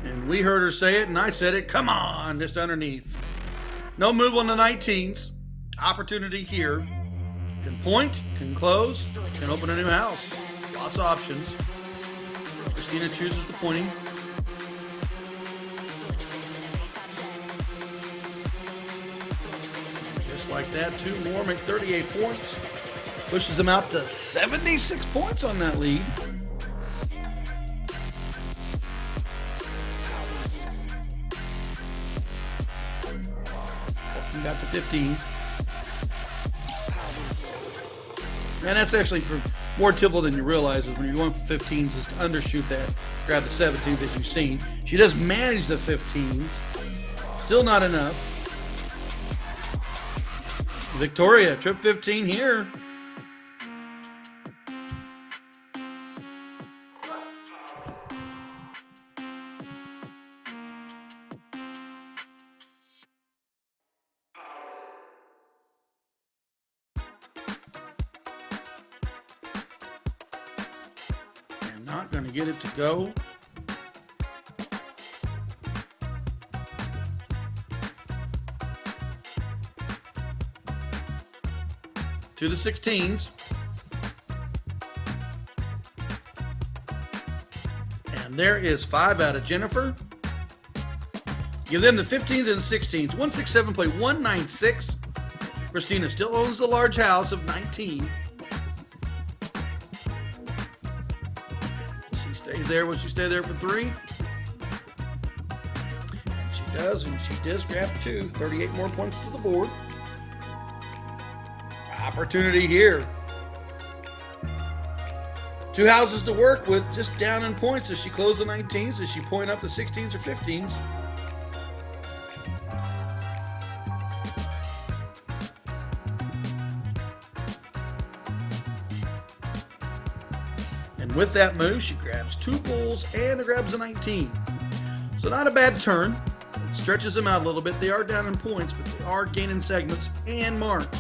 And we heard her say it, and I said it. Come on, just underneath. No move on the 19s. Opportunity here. Can point, can close, can open a new house. Lots of options. Christina chooses the pointing. Just like that, 2 more make 38 points. Pushes them out to 76 points on that lead. Got the 15s. And that's actually more typical than you realize is when you're going for 15s is to undershoot that. Grab the 17s as you've seen. She does manage the 15s. Still not enough. Victoria, trip 15 here. going to get it to go. To the 16s. And there is 5 out of Jennifer. Give them the 15s and the 16s. 167 play 196. Christina still owns the large house of 19. She stays there. Will she stay there for 3? And she does, and she does grab 2. 38 more points to the board. Opportunity here. 2 houses to work with, just down in points. Does she close the 19s? Does she point up the 16s or 15s? And with that move, she grabs 2 bulls and grabs a 19. So not a bad turn. It stretches them out a little bit. They are down in points, but they are gaining segments and marks.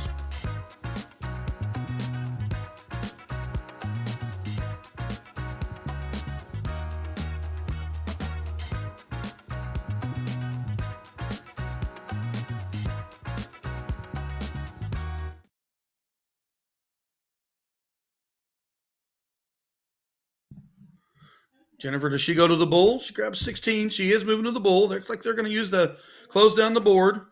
Jennifer, does she go to the bull? She grabs 16. She is moving to the bull. Looks like they're going to use the close down the board.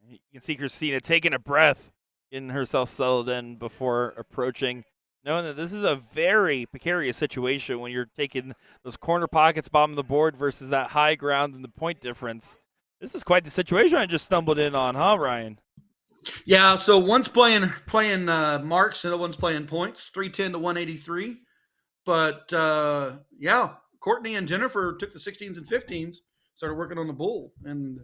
You can see Christina taking a breath, getting herself settled in before approaching, knowing that this is a very precarious situation when you're taking those corner pockets, bottom of the board, versus that high ground and the point difference. This is quite the situation I just stumbled in on, huh, Ryan? Yeah, so one's playing marks and the one's playing points, 310 to 183. But yeah, Courtney and Jennifer took the 16s and 15s, started working on the bull and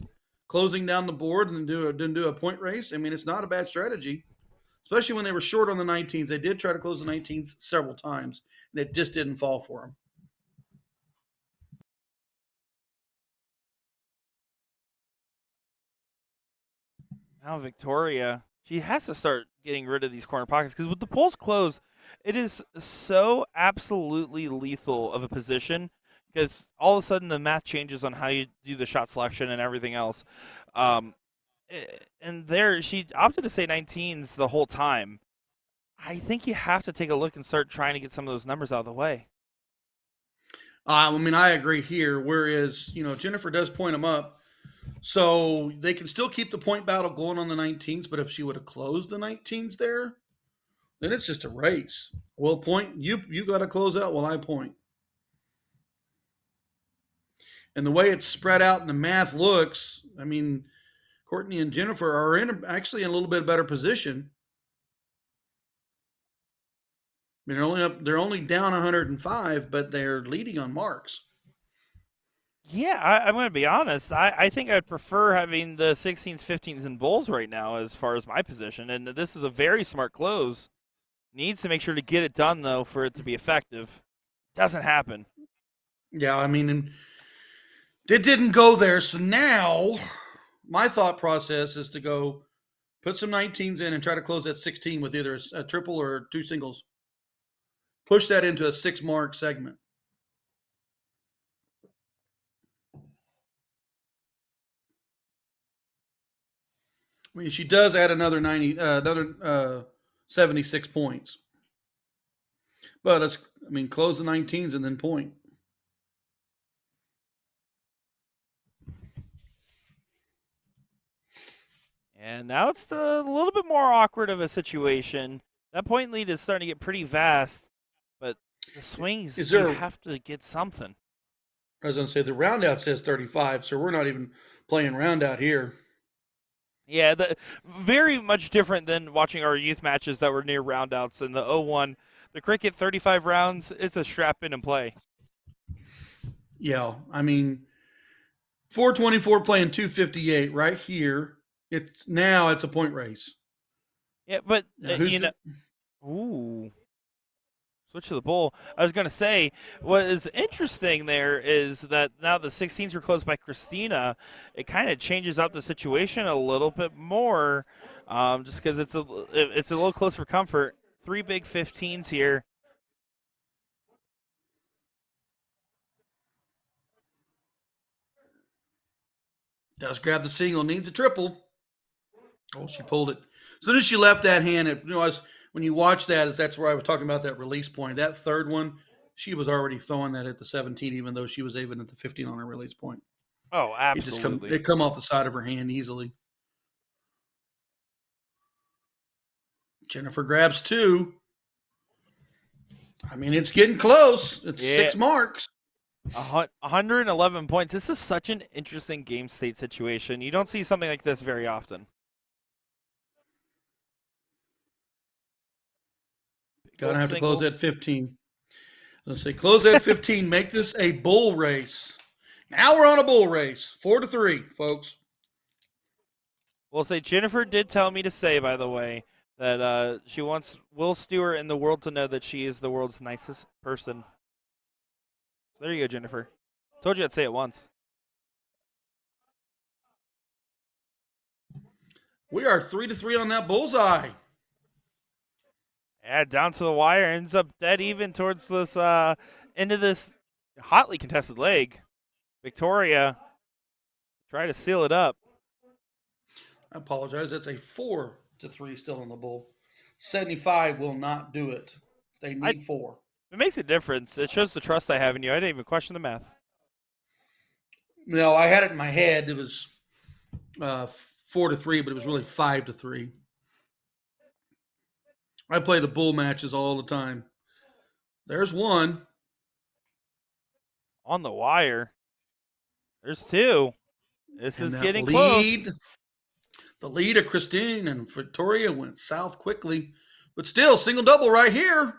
closing down the board and didn't do a point race. I mean, it's not a bad strategy, especially when they were short on the 19s. They did try to close the 19s several times, and it just didn't fall for them. Now Victoria, she has to start getting rid of these corner pockets because with the polls closed, it is so absolutely lethal of a position because all of a sudden the math changes on how you do the shot selection and everything else. And there, she opted to say 19s the whole time. I think you have to take a look and start trying to get some of those numbers out of the way. I mean, I agree here. Whereas, Jennifer does point them up. So they can still keep the point battle going on the 19s, but if she would have closed the 19s there, then it's just a race. Well, point, you got to close out while I point. And the way it's spread out and the math looks, I mean, Courtney and Jennifer are actually in a little bit better position. I mean, they're only down 105, but they're leading on marks. Yeah, I'm going to be honest. I think I'd prefer having the 16s, 15s, and bulls right now as far as my position. And this is a very smart close. Needs to make sure to get it done, though, for it to be effective. Doesn't happen. Yeah, I mean, it didn't go there. So now my thought process is to go put some 19s in and try to close that 16 with either a triple or 2 singles. Push that into a 6-mark segment. I mean, she does add another 76 points. But close the 19s and then point. And now it's a little bit more awkward of a situation. That point lead is starting to get pretty vast, but the swings, you have to get something. I was going to say the round out says 35, so we're not even playing round out here. Yeah, very much different than watching our youth matches that were near roundouts in the 01. The cricket, 35 rounds, it's a strap in and play. Yeah, I mean, 424 playing 258 right here. It's a point race. Yeah, but, ooh. Switch to the bull. I was going to say, what is interesting there is that now the 16s were closed by Christina. It kind of changes up the situation a little bit more. just because it's a little close for comfort. Three big 15s here. Does grab the single, needs a triple. Oh, she pulled it. As soon as she left that hand, when you watch that, that's where I was talking about that release point. That third one, she was already throwing that at the 17, even though she was even at the 15 on her release point. Oh, absolutely. It come off the side of her hand easily. Jennifer grabs two. I mean, it's getting close. It's 6 marks. 111 points. This is such an interesting game state situation. You don't see something like this very often. Gonna have to close at 15. Let's say close at 15. Make this a bull race. Now we're on a bull race. 4-3, folks. We'll say Jennifer did tell me to say, by the way, that she wants Will Stewart and the world to know that she is the world's nicest person. There you go, Jennifer. Told you I'd say it once. We are 3-3 on that bullseye. Yeah, down to the wire. Ends up dead even towards this end of this hotly contested leg. Victoria try to seal it up. I apologize. That's a 4-3 still on the bull. 75 will not do it. They need 4. It makes a difference. It shows the trust I have in you. I didn't even question the math. No, I had it in my head. It was 4-3, but it was really 5-3. I play the bull matches all the time. There's one. On the wire. There's 2. This is getting close. The lead of Christine and Victoria went south quickly. But still, single-double right here.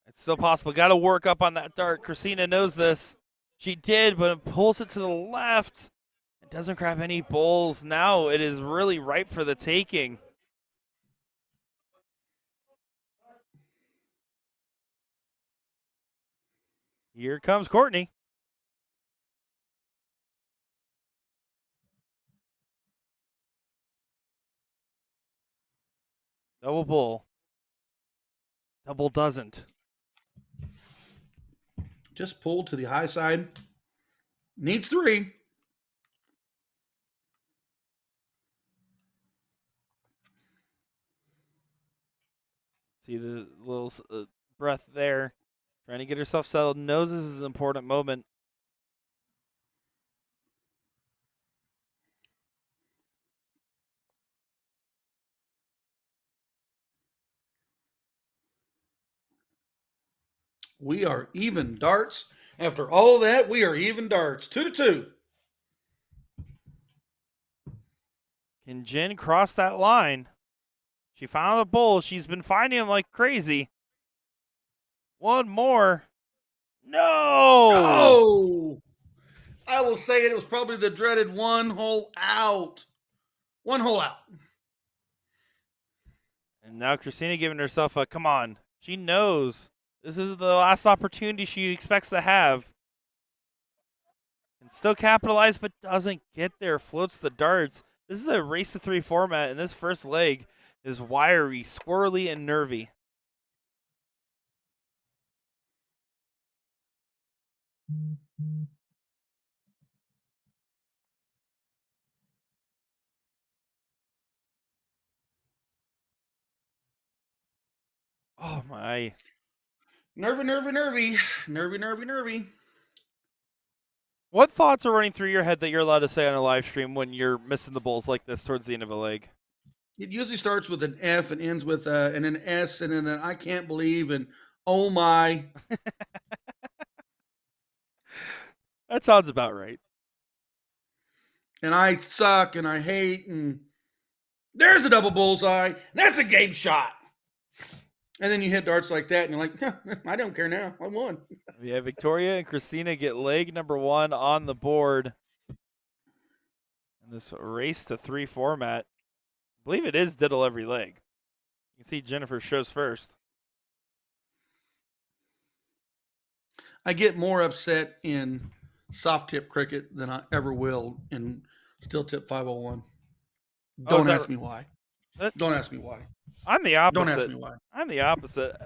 It's still possible. Got to work up on that dart. Christina knows this. She did, but it pulls it to the left. It doesn't grab any bowls. Now it is really ripe for the taking. Here comes Courtney. Double bull. Double doesn't. Just pulled to the high side. Needs 3. See the little breath there. Trying to get herself settled. Knows this is an important moment. We are even darts. After all that, we are even darts. 2-2. Can Jen cross that line? She found a bull. She's been finding him like crazy. One more. No! Oh! I will say it was probably the dreaded 1 hole out. 1 hole out. And now Christina giving herself a come on. She knows this is the last opportunity she expects to have. And still capitalize, but doesn't get there. Floats the darts. This is a race to 3 format, and this first leg is wiry, squirrely, and nervy. Oh, my. Nervy. What thoughts are running through your head that you're allowed to say on a live stream when you're missing the bowls like this towards the end of a leg? It usually starts with an F and ends with and an S and then an I can't believe and oh my. That sounds about right. And I suck and I hate and there's a double bullseye. That's a game shot. And then you hit darts like that and you're like, I don't care now. I won. Yeah, Victoria and Christina get leg number 1 on the board. In this race to 3 format. I believe it is diddle every leg. You can see Jennifer shows first. I get more upset in soft tip cricket than I ever will in steel tip 501. Oh, is Don't that? ask me why. That, Don't ask me why. I'm the Don't ask opposite. me why. I'm the opposite.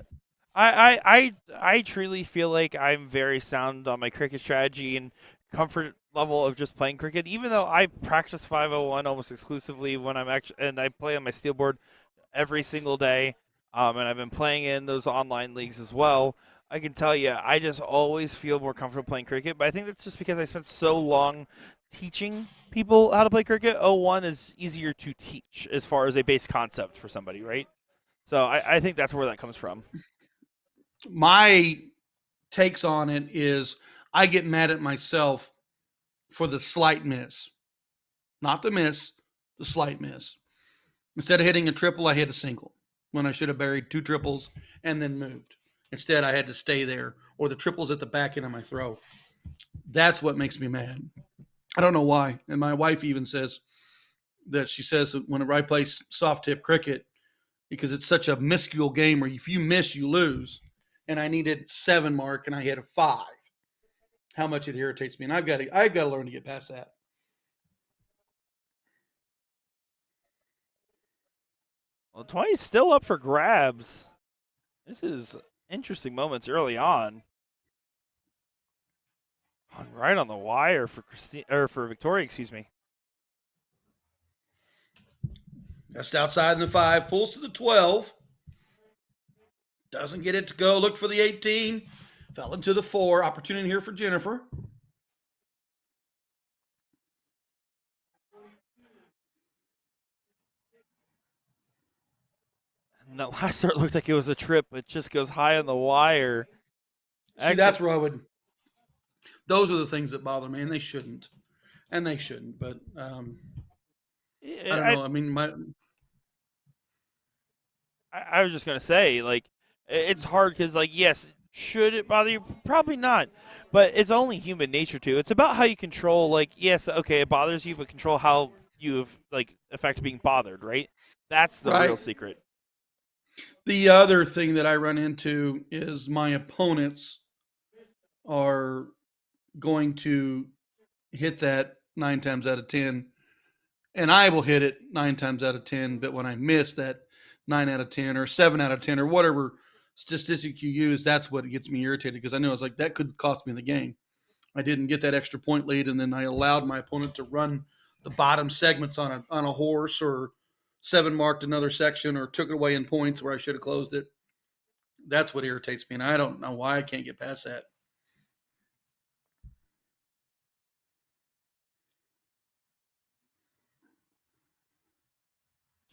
I truly feel like I'm very sound on my cricket strategy and comfort level of just playing cricket. Even though I practice 501 almost exclusively when I'm actually, and I play on my steel board every single day, and I've been playing in those online leagues as well. I can tell you, I just always feel more comfortable playing cricket. But I think that's just because I spent so long teaching people how to play cricket. O1 is easier to teach as far as a base concept for somebody, right? So I think that's where that comes from. My takes on it is I get mad at myself for the slight miss, not the miss, the slight miss. Instead of hitting a triple, I hit a single when I should have buried two triples and then moved. Instead, I had to stay there, or the triples at the back end of my throw. That's what makes me mad. I don't know why. And my wife even says that she says that whenever I play soft tip cricket, because it's such a minuscule game where if you miss, you lose. And I needed 7 mark and I hit a 5. How much it irritates me. And I've got to learn to get past that. Well, 20's still up for grabs. This is interesting moments early on. Right on the wire for Christine or for Victoria, excuse me. Just outside in the 5, pulls to the 12. Doesn't get it to go. Looked for the 18. Fell into the 4. Opportunity here for Jennifer. And that last start looked like it was a trip. It just goes high on the wire. See, that's where I would. Those are the things that bother me, and they shouldn't. And they shouldn't. But I don't know. I mean, I was just gonna say, like, it's hard because, like, yes, should it bother you? Probably not. But it's only human nature to. It's about how you control. Like, yes, okay, it bothers you, but control how you like affect being bothered. Right. That's the real right. secret. The other thing that I run into is my opponents are going to hit that 9 times out of 10, and I will hit it 9 times out of 10. But when I miss that 9 out of 10 or 7 out of 10 or whatever statistic you use, that's what gets me irritated because I know it's like that could cost me the game. I didn't get that extra point lead, and then I allowed my opponent to run the bottom segments on a horse or 7 marked another section or took it away in points where I should have closed it. That's what irritates me, and I don't know why I can't get past that.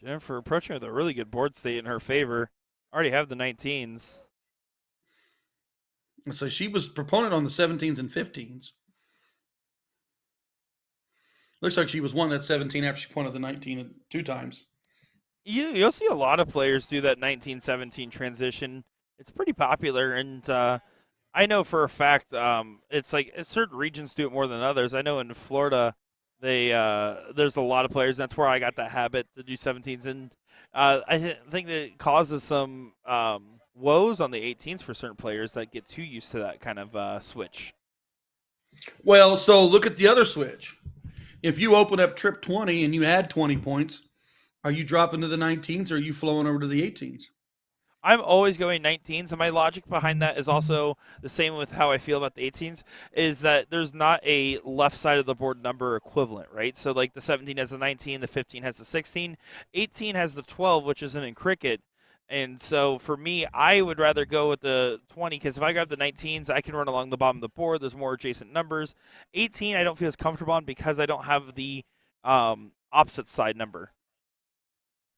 Jennifer approaching with a really good board state in her favor. Already have the 19s. And so she was proponent on the 17s and 15s. Looks like she was one that 17 after she pointed the 19 2 times. You'll see a lot of players do that 1917 transition. It's pretty popular, and I know for a fact it's like certain regions do it more than others. I know in Florida, they there's a lot of players. That's where I got that habit to do 17s, and think that it causes some woes on the 18s for certain players that get too used to that kind of switch. Well, so look at the other switch. If you open up trip 20 and you add 20 points, are you dropping to the 19s or are you flowing over to the 18s? I'm always going 19s, and my logic behind that is also the same with how I feel about the 18s. Is that there's not a left side of the board number equivalent, right? So like the 17 has the 19, the 15 has the 16, 18 has the 12, which isn't in cricket. And so for me, I would rather go with the 20 because if I grab the 19s, I can run along the bottom of the board. There's more adjacent numbers. 18, I don't feel as comfortable on because I don't have the opposite side number.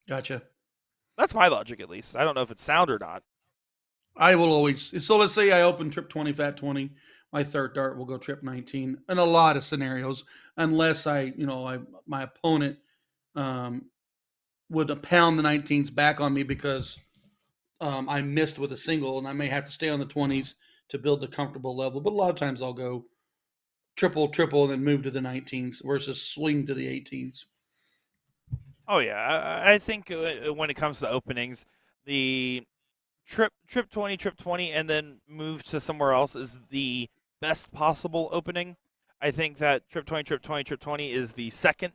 Gotcha. That's my logic, at least. I don't know if it's sound or not. I will always. So let's say I open trip 20, fat 20. My third dart will go trip 19 in a lot of scenarios, unless my opponent would pound the 19s back on me because I missed with a single, and I may have to stay on the 20s to build the comfortable level. But a lot of times I'll go triple, triple, and then move to the 19s versus swing to the 18s. Oh yeah, I think when it comes to openings, the trip 20, trip 20, and then move to somewhere else is the best possible opening. I think that trip 20, trip 20, trip 20 is the second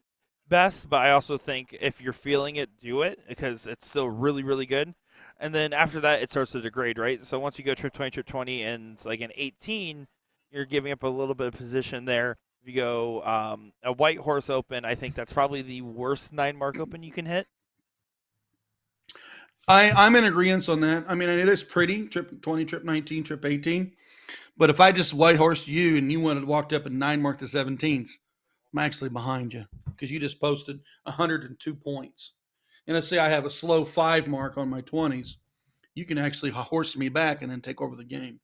best, but I also think if you're feeling it, do it because it's still really, really good. And then after that, it starts to degrade, right? So once you go trip 20, and like an 18, you're giving up a little bit of position there. If you go a white horse open, I think that's probably the worst 9 mark open you can hit. I'm in agreement on that. I mean, it is pretty, trip 20, trip 19, trip 18. But if I just white horsed you and you wanted to walked up and 9 marked the 17s, I'm actually behind you because you just posted 102 points. And let's say I have a slow 5 mark on my 20s, you can actually horse me back and then take over the game.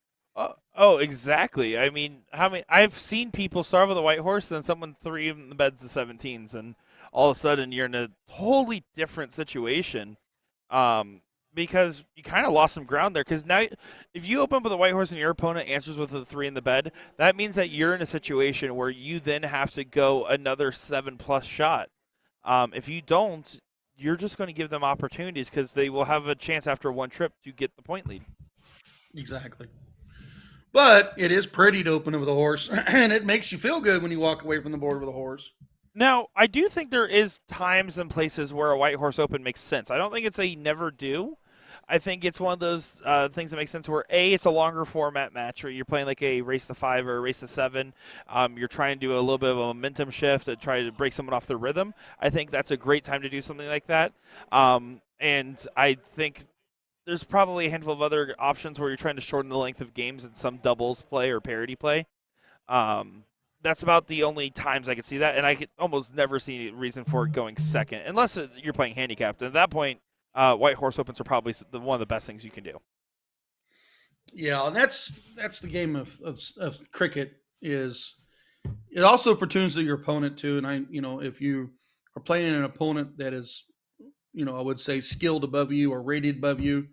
Oh, exactly. I mean, how many? I've seen people start with a white horse, and someone three in the beds the 17s, and all of a sudden you're in a totally different situation. Um, because you kind of lost some ground there. Because now, if you open up with a white horse and your opponent answers with a three in the bed, that means that you're in a situation where you then have to go another 7+ shot. If you don't, you're just going to give them opportunities because they will have a chance after one trip to get the point lead. Exactly. But it is pretty to open it with a horse, and it makes you feel good when you walk away from the board with a horse. Now, I do think there is times and places where a white horse open makes sense. I don't think it's a never do. I think it's one of those things that makes sense where it's a longer format match where you're playing like a race to 5 or a race to 7. You're trying to do a little bit of a momentum shift to try to break someone off their rhythm. I think that's a great time to do something like that. And I think there's probably a handful of other options where you're trying to shorten the length of games in some doubles play or parity play. Um, that's about the only times I could see that, and I could almost never see a reason for it going second, unless you're playing handicapped. And at that point, white horse opens are probably one of the best things you can do. Yeah, and that's the game of cricket. Is it also pertains to your opponent too? And if you are playing an opponent that is, I would say skilled above you or rated above you,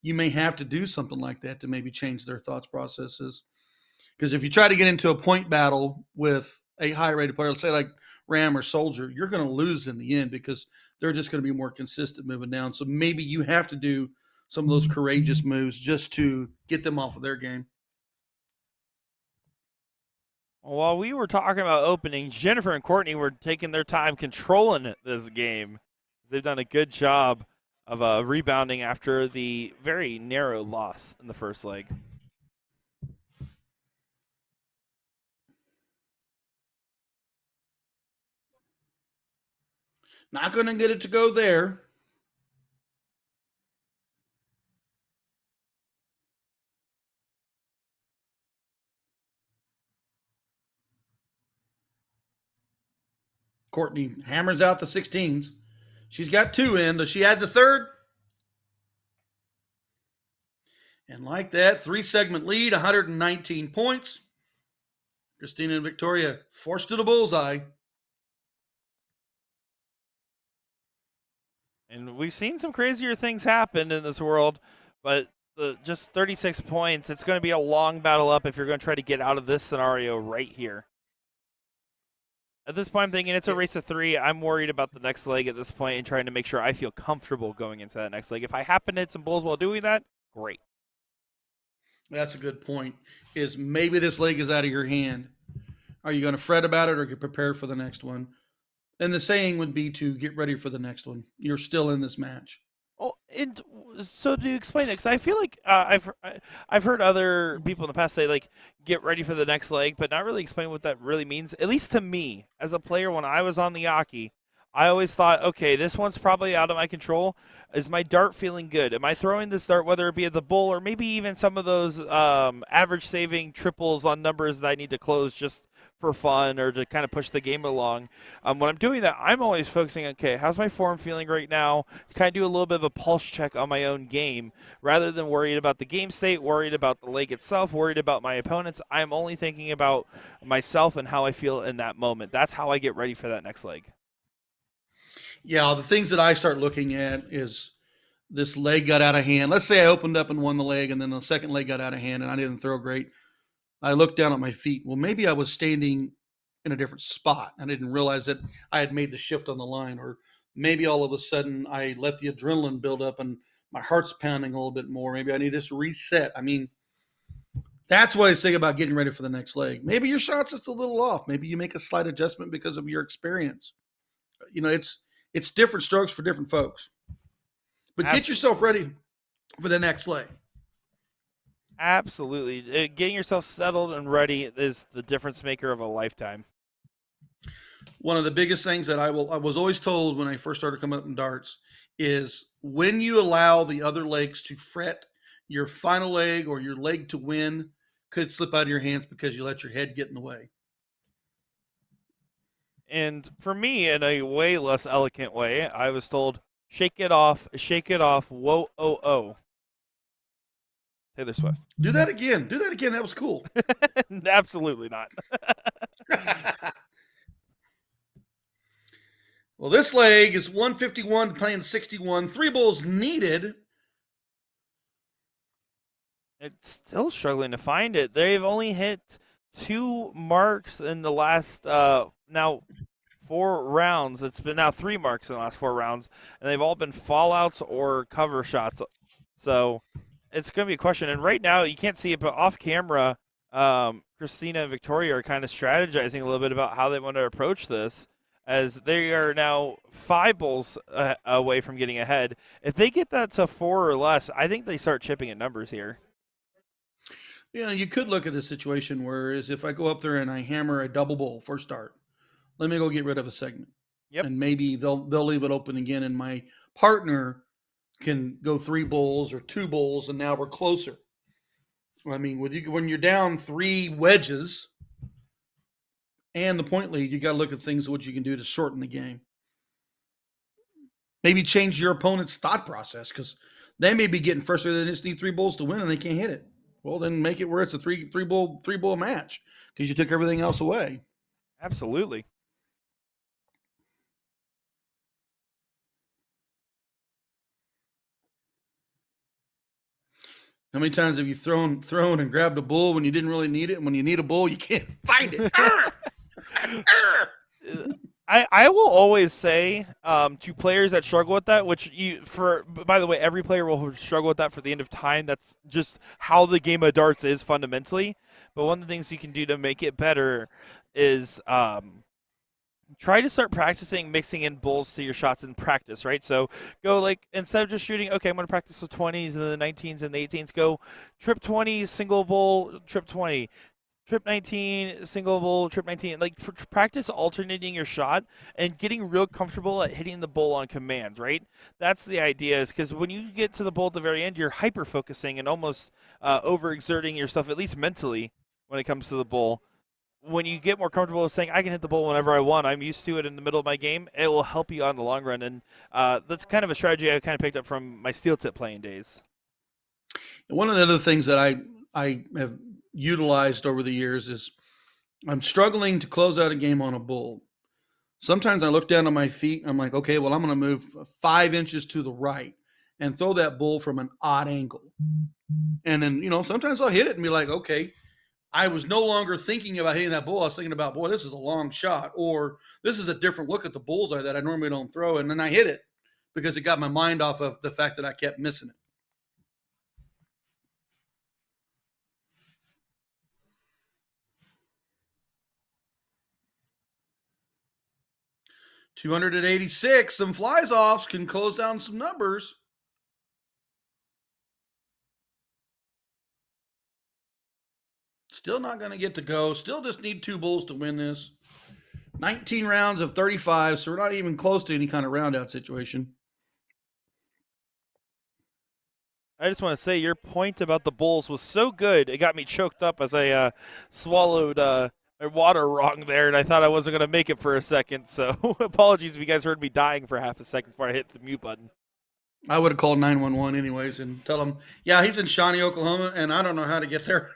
you may have to do something like that to maybe change their thoughts processes. Because if you try to get into a point battle with a high rated player, let's say like Ram or Soldier, you're going to lose in the end because they're just going to be more consistent moving down. So maybe you have to do some of those courageous moves just to get them off of their game. While we were talking about opening, Jennifer and Courtney were taking their time controlling this game. They've done a good job of rebounding after the very narrow loss in the first leg. Not going to get it to go there. Courtney hammers out the 16s. She's got two in. Does she add the third? And like that, 3 segment lead, 119 points. Christina and Victoria forced to the bullseye. And we've seen some crazier things happen in this world, but just 36 points, it's going to be a long battle up if you're going to try to get out of this scenario right here. At this point, I'm thinking it's a race of 3. I'm worried about the next leg at this point and trying to make sure I feel comfortable going into that next leg. If I happen to hit some bulls while doing that, great. That's a good point. Is maybe this leg is out of your hand. Are you going to fret about it or get prepared for the next one? And the saying would be to get ready for the next one. You're still in this match. Oh, and so to explain it, because I feel like I've heard other people in the past say like get ready for the next leg, but not really explain what that really means. At least to me, as a player, when I was on the Yaki, I always thought, okay, this one's probably out of my control. Is my dart feeling good? Am I throwing this dart, whether it be at the bull or maybe even some of those average saving triples on numbers that I need to close just for fun or to kind of push the game along? When I'm doing that, I'm always focusing on, okay, how's my form feeling right now? Kind of do a little bit of a pulse check on my own game rather than worried about the game state, worried about the leg itself, worried about my opponents. I'm only thinking about myself and how I feel in that moment. That's how I get ready for that next leg. Yeah, the things that I start looking at is this leg got out of hand. Let's say I opened up and won the leg, and then the second leg got out of hand, and I didn't throw great. I looked down at my feet. Well, maybe I was standing in a different spot. I didn't realize that I had made the shift on the line, or maybe all of a sudden I let the adrenaline build up and my heart's pounding a little bit more. Maybe I need to just reset. I mean, that's what I say about getting ready for the next leg. Maybe your shot's just a little off. Maybe you make a slight adjustment because of your experience. It's different strokes for different folks. But get yourself ready for the next leg. Absolutely. Getting yourself settled and ready is the difference maker of a lifetime. One of the biggest things that I was always told when I first started coming up in darts is when you allow the other legs to fret, your final leg or your leg to win could slip out of your hands because you let your head get in the way. And for me, in a way less elegant way, I was told, shake it off, whoa, oh, oh. Taylor Swift. Do that again. That was cool. Absolutely not. Well, this leg is 151 playing 61. 3 bulls needed. It's still struggling to find it. They've only hit 2 marks in the last now 4 rounds. It's been now 3 marks in the last 4 rounds, and they've all been fallouts or cover shots. So it's going to be a question. And right now, you can't see it, but off camera, Christina and Victoria are kind of strategizing a little bit about how they want to approach this, as they are now 5 bulls away from getting ahead. If they get that to 4 or less, I think they start chipping at numbers here. You could look at this situation whereas if I go up there and I hammer a double bull for start, let me go get rid of a segment. Yep. And maybe they'll leave it open again, and my partner can go 3 bulls or 2 bulls, and now we're closer. I mean, when you're down 3 wedges and the point lead, you got to look at things what you can do to shorten the game. Maybe change your opponent's thought process, because they may be getting frustrated. They just need 3 bulls to win and they can't hit it. Well, then make it where it's a three bull match, because you took everything else away. Absolutely. How many times have you thrown and grabbed a bull when you didn't really need it, and when you need a bull, you can't find it? I will always say to players that struggle with that, by the way, every player will struggle with that for the end of time. That's just how the game of darts is fundamentally. But one of the things you can do to make it better is try to start practicing mixing in bulls to your shots in practice, right? So go instead of just shooting, okay, I'm going to practice with 20s and the 19s and the 18s, go trip 20, single bull, trip 20. Trip 19, single bull, trip 19. Practice alternating your shot and getting real comfortable at hitting the bull on command, right? That's the idea, is because when you get to the bull at the very end, you're hyper-focusing and almost overexerting yourself, at least mentally, when it comes to the bull. When you get more comfortable with saying, I can hit the bull whenever I want, I'm used to it in the middle of my game, it will help you on the long run. And that's kind of a strategy I kind of picked up from my steel tip playing days. One of the other things that I have utilized over the years is I'm struggling to close out a game on a bull. Sometimes I look down at my feet and I'm like, okay, well, I'm going to move 5 inches to the right and throw that bull from an odd angle. And then, sometimes I'll hit it and be like, okay, I was no longer thinking about hitting that bull. I was thinking about, boy, this is a long shot, or this is a different look at the bullseye that I normally don't throw. And then I hit it because it got my mind off of the fact that I kept missing it. $286. Some flies offs can close down some numbers. Still not going to get to go. Still just need 2 bulls to win this. 19 rounds of 35, so we're not even close to any kind of round out situation. I just want to say your point about the bulls was so good. It got me choked up as I swallowed water wrong there, and I thought I wasn't going to make it for a second. So apologies if you guys heard me dying for half a second before I hit the mute button. I would have called 911 anyways and tell them, yeah, he's in Shawnee, Oklahoma, and I don't know how to get there.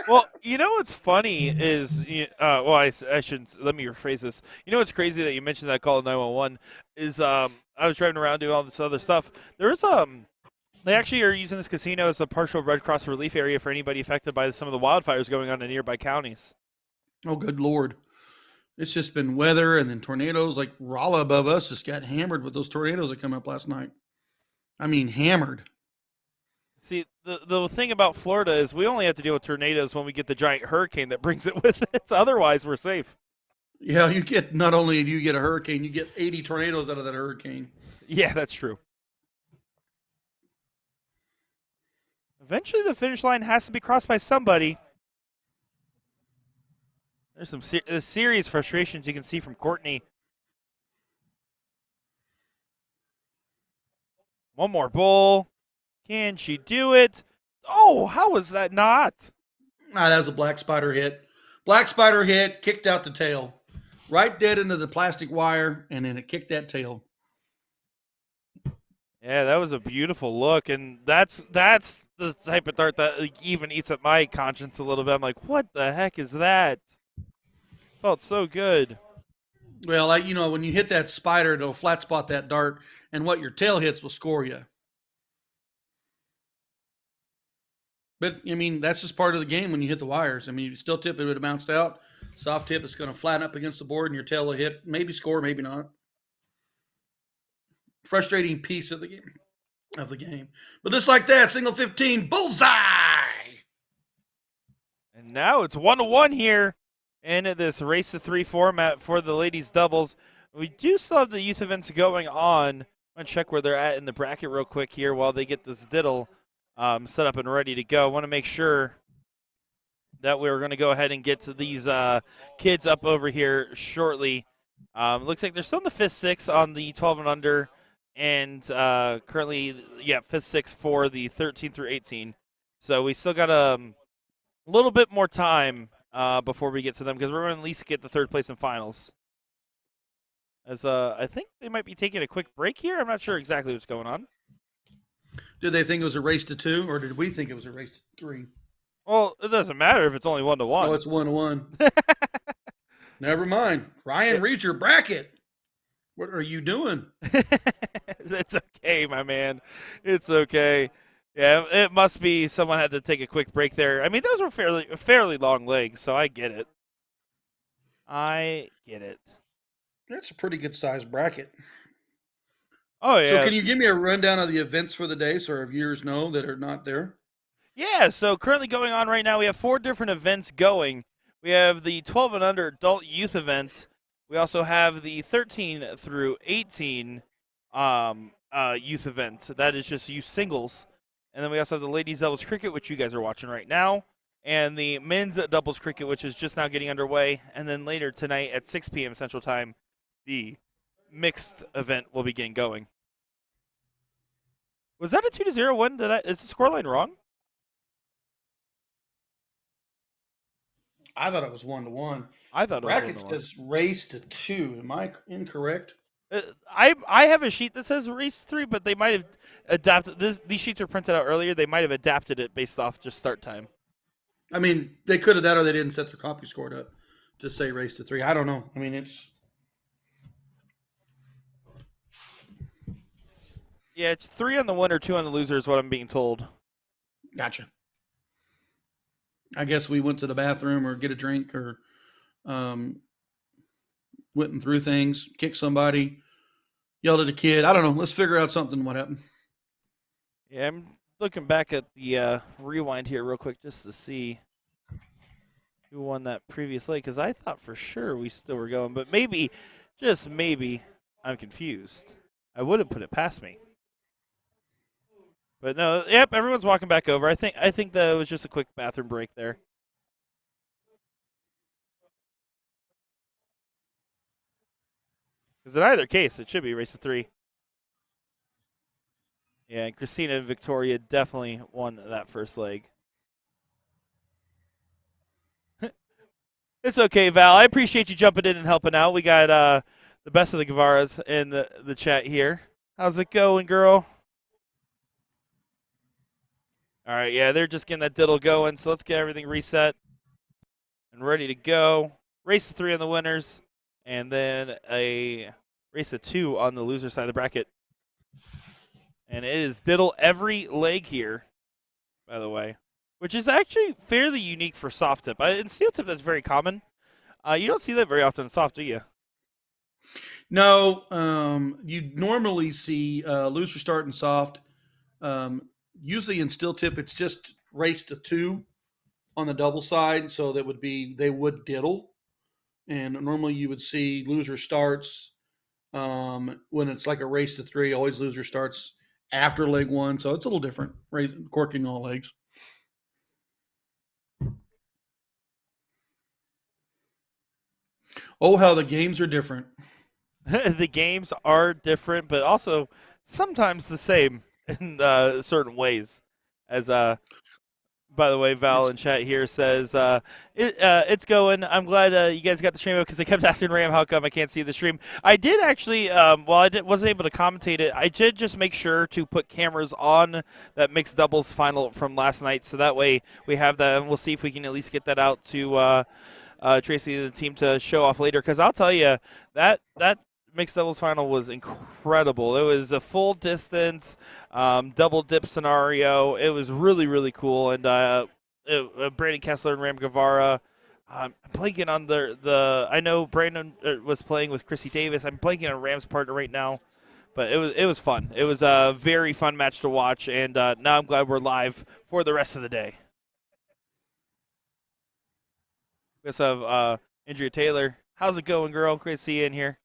Well, what's funny is, I shouldn't, let me rephrase this. What's crazy that you mentioned that call 911 is I was driving around doing all this other stuff. There's they actually are using this casino as a partial Red Cross relief area for anybody affected by some of the wildfires going on in nearby counties. Oh, good Lord. It's just been weather and then tornadoes. Like Rolla above us just got hammered with those tornadoes that come up last night. I mean, hammered. See, the thing about Florida is we only have to deal with tornadoes when we get the giant hurricane that brings it with it. Otherwise, we're safe. Yeah, you get not only do you get a hurricane, you get 80 tornadoes out of that hurricane. Yeah, that's true. Eventually, the finish line has to be crossed by somebody. There's some serious frustrations you can see from Courtney. One more bowl. Can she do it? Oh, how was that not? Ah, that was a black spider hit. Black spider hit, kicked out the tail. Right dead into the plastic wire, and then it kicked that tail. Yeah, that was a beautiful look, and that's the type of dart that like, even eats at my conscience a little bit. I'm like, what the heck is that? Felt so good. Well, when you hit that spider, it'll flat spot that dart, and what your tail hits will score you. But I mean, that's just part of the game when you hit the wires. I mean, you still tip it, it bounced out. Soft tip, it's going to flatten up against the board, and your tail will hit. Maybe score, maybe not. Frustrating piece of the game. But just like that, single 15, bullseye. And now it's 1-1 here in this race to 3 format for the ladies doubles. We do still have the youth events going on. I'm going to check where they're at in the bracket real quick here while they get this diddle set up and ready to go. I want to make sure that we're going to go ahead and get to these kids up over here shortly. Looks like they're still in the 5th, 6th on the 12 and under, and currently, 5th, 6th for the 13 through 18. So we still got a little bit more time before we get to them because we're going to at least get the 3rd place in finals. As I think they might be taking a quick break here. I'm not sure exactly what's going on. Did they think it was a race to 2, or did we think it was a race to 3? Well, it doesn't matter if it's only 1-1. Oh, it's 1-1. Never mind. Ryan, read your bracket. What are you doing? It's okay, my man. It's okay. Yeah, it must be someone had to take a quick break there. I mean, those were fairly long legs, so I get it. That's a pretty good sized bracket. Oh, yeah. So can you give me a rundown of the events for the day so our viewers know that are not there? Yeah, so currently going on right now, we have 4 different events going. We have the 12 and under adult youth event. We also have the 13 through 18 youth event. That is just youth singles. And then we also have the ladies doubles cricket, which you guys are watching right now, and the men's doubles cricket, which is just now getting underway. And then later tonight at 6 p.m. Central Time, the mixed event will begin going. Was that a 2-0 win? Is the scoreline wrong? I thought it was 1-1. I thought it was 1-1. Bracket says race to 2. Am I incorrect? I have a sheet that says race 3, but they might have adapted these sheets were printed out earlier. They might have adapted it based off just start time. I mean, they could have that, or they didn't set their copy score up to say race to 3. I don't know. I mean, it's Yeah, it's 3 on the winner, 2 on the loser is what I'm being told. gotcha. I guess we went to the bathroom or get a drink or went and threw things, kicked somebody, yelled at a kid. I don't know. Let's figure out something. What happened? Yeah, I'm looking back at the rewind here real quick just to see who won that previous leg because I thought for sure we still were going, but maybe, just maybe, I'm confused. I wouldn't put it past me. But no, yep, everyone's walking back over. I think that it was just a quick bathroom break there. Because in either case, it should be race to 3. Yeah, and Christina and Victoria definitely won that first leg. It's okay, Val. I appreciate you jumping in and helping out. We got the best of the Guevaras in the chat here. How's it going, girl? All right, yeah, they're just getting that diddle going, so let's get everything reset and ready to go. Race to 3 on the winners, and then a race to 2 on the loser side of the bracket. And it is diddle every leg here, by the way, which is actually fairly unique for soft tip. In steel tip, that's very common. You don't see that very often in soft, do you? No, you normally see loser start and soft. Usually in steel tip, it's just race to 2 on the double side, so that would be they would diddle. and normally you would see loser starts when it's like a race to 3. Always loser starts after leg 1, so it's a little different. Corking all legs. Oh, how the games are different. The games are different, but also sometimes the same in certain ways. As by the way, Val It's in chat here says it's going. I'm glad you guys got the stream up because they kept asking Ram how come I can't see the stream. I did actually, while wasn't able to commentate it, I did just make sure to put cameras on that mixed doubles final from last night, so that way we have that, and we'll see if we can at least get that out to Tracy and the team to show off later. Because I'll tell you that mixed doubles final was incredible. It was a full distance double dip scenario. It was really, really cool. And Brandon Kessler and Ram Guevara. I'm blanking on the. I know Brandon was playing with Chrissy Davis. I'm blanking on Ram's partner right now, but it was fun. It was a very fun match to watch, and now I'm glad we're live for the rest of the day. We also have Andrea Taylor. How's it going, girl? Great to see you in here.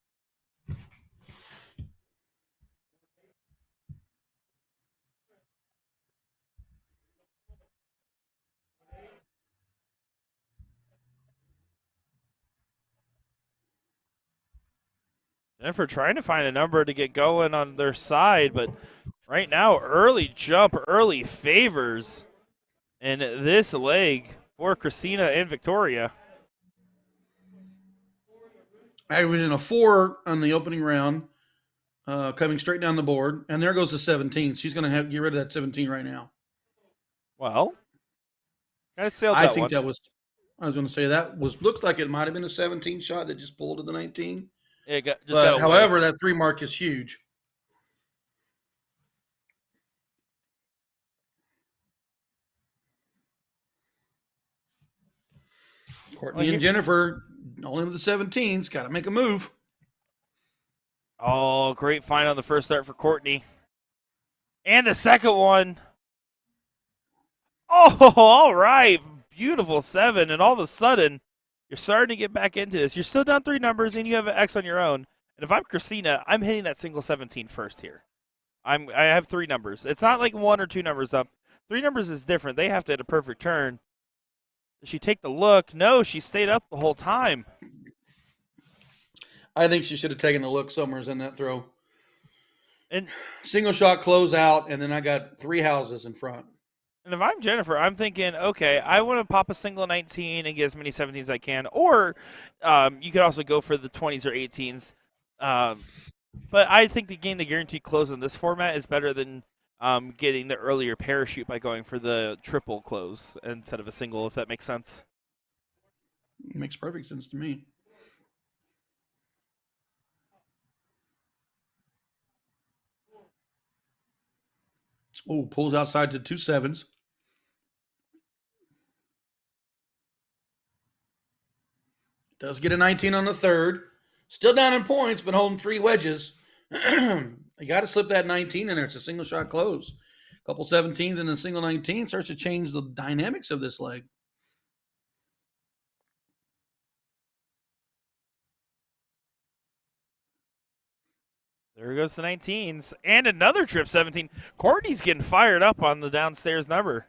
Jennifer trying to find a number to get going on their side, but right now, early jump, early favors in this leg for Christina and Victoria. averaging a 4 on the opening round, coming straight down the board, and there goes the 17. She's going to have get rid of that 17 right now. Well, I sailed I that think one. that was. I was going to say that looked like it might have been a 17 shot that just pulled to the 19. It got, just But got away. however, that 3 mark is huge. Courtney and Jennifer, only with the 17s, got to make a move. Oh, great find on the first start for Courtney. And the second one. Oh, all right. Beautiful 7. And all of a sudden, you're starting to get back into this. You're still down 3 numbers, and you have an X on your own. And if I'm Christina, I'm hitting that single 17 first here. I have 3 numbers. It's not like 1 or 2 numbers up. 3 numbers is different. They have to hit a perfect turn. Did she take the look? No, she stayed up the whole time. I think she should have taken a look somewhere in that throw. And single shot close out, and then I got 3 houses in front. And if I'm Jennifer, I'm thinking, okay, I want to pop a single 19 and get as many 17s as I can. Or you could also go for the 20s or 18s. But I think to gain the guaranteed close in this format is better than getting the earlier parachute by going for the triple close instead of a single, if that makes sense. It makes perfect sense to me. Oh, pulls outside to 2 7s. Does get a 19 on the third. Still down in points, but holding 3 wedges. You got to slip that 19 in there. It's a single shot close. A couple 17s and a single 19 starts to change the dynamics of this leg. There goes the 19s. And another trip 17. Courtney's getting fired up on the downstairs number.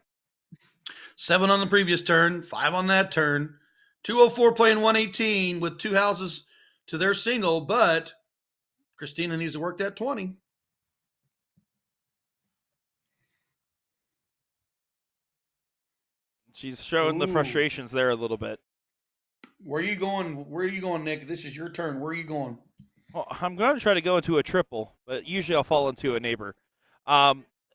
7 on the previous turn, 5 on that turn. 204 playing 118 with 2 houses to their single, but Christina needs to work that 20. She's showing the frustrations there a little bit. Where are you going? Where are you going, Nick? This is your turn. Where are you going? Well, I'm going to try to go into a triple, but usually I'll fall into a neighbor.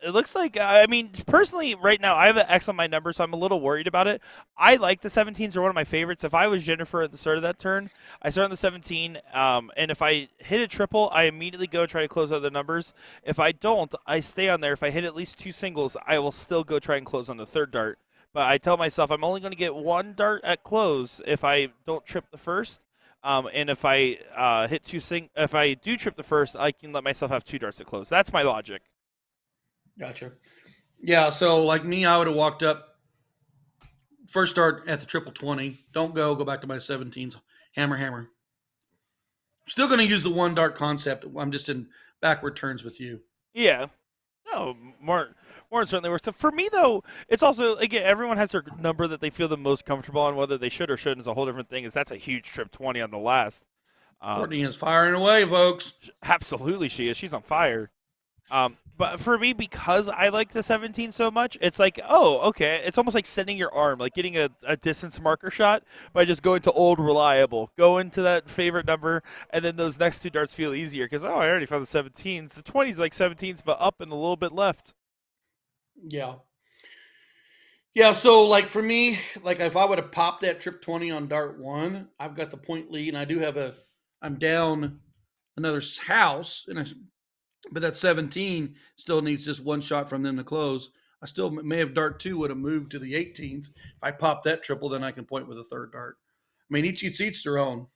It looks like, I mean, personally, right now, I have an X on my number, so I'm a little worried about it. I like the 17s. They're one of my favorites. If I was Jennifer at the start of that turn, I start on the 17, and if I hit a triple, I immediately go try to close out the numbers. If I don't, I stay on there. If I hit at least 2 singles, I will still go try and close on the third dart. But I tell myself I'm only going to get 1 dart at close if I don't trip the first. And if I if I do trip the first, I can let myself have 2 darts at close. That's my logic. Gotcha. Yeah, so like me, I would have walked up first start at the triple 20. Don't go back to my 17s. Hammer, hammer. Still going to use the one dart concept. I'm just in backward turns with you. Yeah. No, more certainly works. So for me, though, it's also, again, everyone has their number that they feel the most comfortable on. Whether they should or shouldn't is a whole different thing. That's a huge trip 20 on the last. Courtney is firing away, folks. Absolutely, she is. She's on fire. But for me, because I like the 17 so much, it's like, oh, okay. It's almost like setting your arm, like getting a distance marker shot by just going to old reliable. Go into that favorite number, and then those next two darts feel easier because, oh, I already found the 17s. The 20s like 17s, but up and a little bit left. Yeah. Yeah, so like for me, like if I would have popped that trip 20 on dart 1, I've got the point lead, and I do have I'm down another house, but that 17 still needs just one shot from them to close. I still may have dart 2 would have moved to the 18s. If I pop that triple, then I can point with a third dart. I mean, each their own.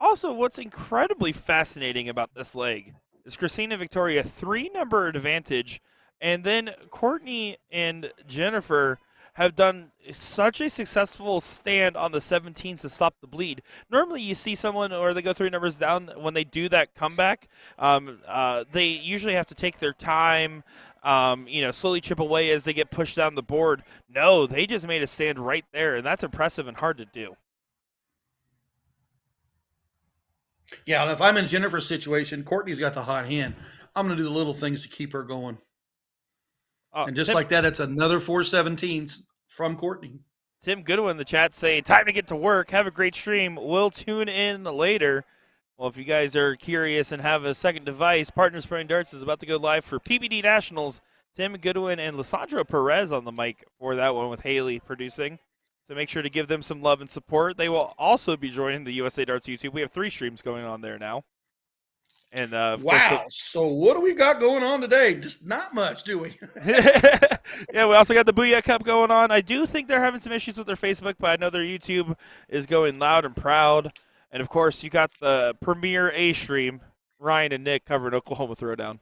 Also, what's incredibly fascinating about this leg is Christina Victoria 3-number advantage, and then Courtney and Jennifer have done such a successful stand on the 17s to stop the bleed. Normally you see someone, or they go 3 numbers down, when they do that comeback, they usually have to take their time, slowly chip away as they get pushed down the board. No, they just made a stand right there, and that's impressive and hard to do. Yeah, and if I'm in Jennifer's situation, Courtney's got the hot hand. I'm going to do the little things to keep her going. And just like that, it's another 4 17s from Courtney. Tim Goodwin in the chat saying, time to get to work. Have a great stream. We'll tune in later. Well, if you guys are curious and have a second device, Partners Playing Darts is about to go live for PBD Nationals. Tim Goodwin and Lissandro Perez on the mic for that one with Haley producing. So make sure to give them some love and support. They will also be joining the USA Darts YouTube. We have 3 streams going on there now. And wow. So what do we got going on today? Just not much, do we? Yeah, we also got the Booyah Cup going on. I do think they're having some issues with their Facebook, but I know their YouTube is going loud and proud. And, of course, you got the premier A stream, Ryan and Nick covering Oklahoma Throwdown.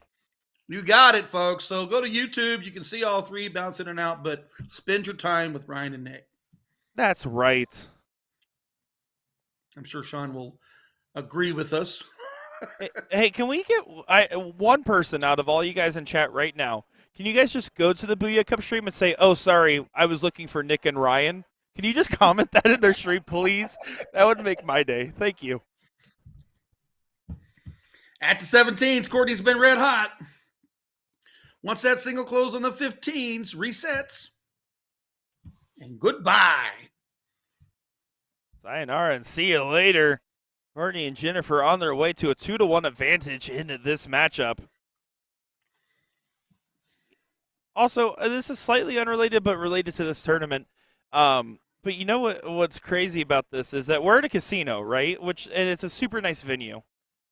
You got it, folks. So go to YouTube. You can see all 3 bounce in and out, but spend your time with Ryan and Nick. That's right. I'm sure Sean will agree with us. Hey, can we get one person out of all you guys in chat right now? Can you guys just go to the Booyah Cup stream and say, oh, sorry, I was looking for Nick and Ryan? Can you just comment that in their stream, please? That would make my day. Thank you. At the 17s, Courtney's been red hot. Once that single close on the 15s, resets. And goodbye. Sayonara and see you later. Courtney and Jennifer on their way to a 2-1 advantage in this matchup. Also, this is slightly unrelated, but related to this tournament. But you know what's crazy about this is that we're at a casino, right? And it's a super nice venue.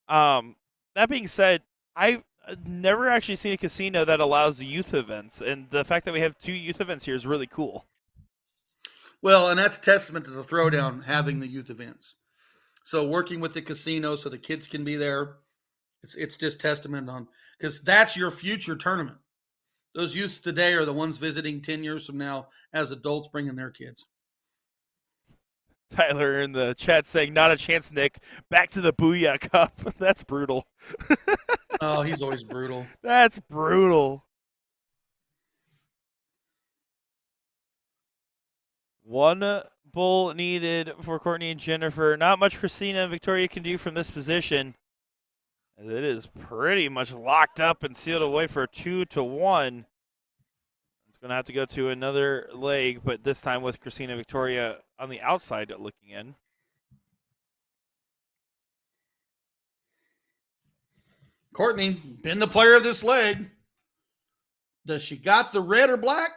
That being said, I've never actually seen a casino that allows youth events, and the fact that we have 2 youth events here is really cool. Well, and that's a testament to the Throwdown having the youth events. So working with the casino so the kids can be there, it's just testament on, because that's your future tournament. Those youths today are the ones visiting 10 years from now as adults bringing their kids. Tyler in the chat saying, not a chance, Nick. Back to the Booyah Cup. That's brutal. Oh, he's always brutal. That's brutal. One bull needed for Courtney and Jennifer. Not much Christina and Victoria can do from this position. It is pretty much locked up and sealed away for a 2-1. It's going to have to go to another leg, but this time with Christina and Victoria on the outside looking in. Courtney, been the player of this leg. Does she got the red or black?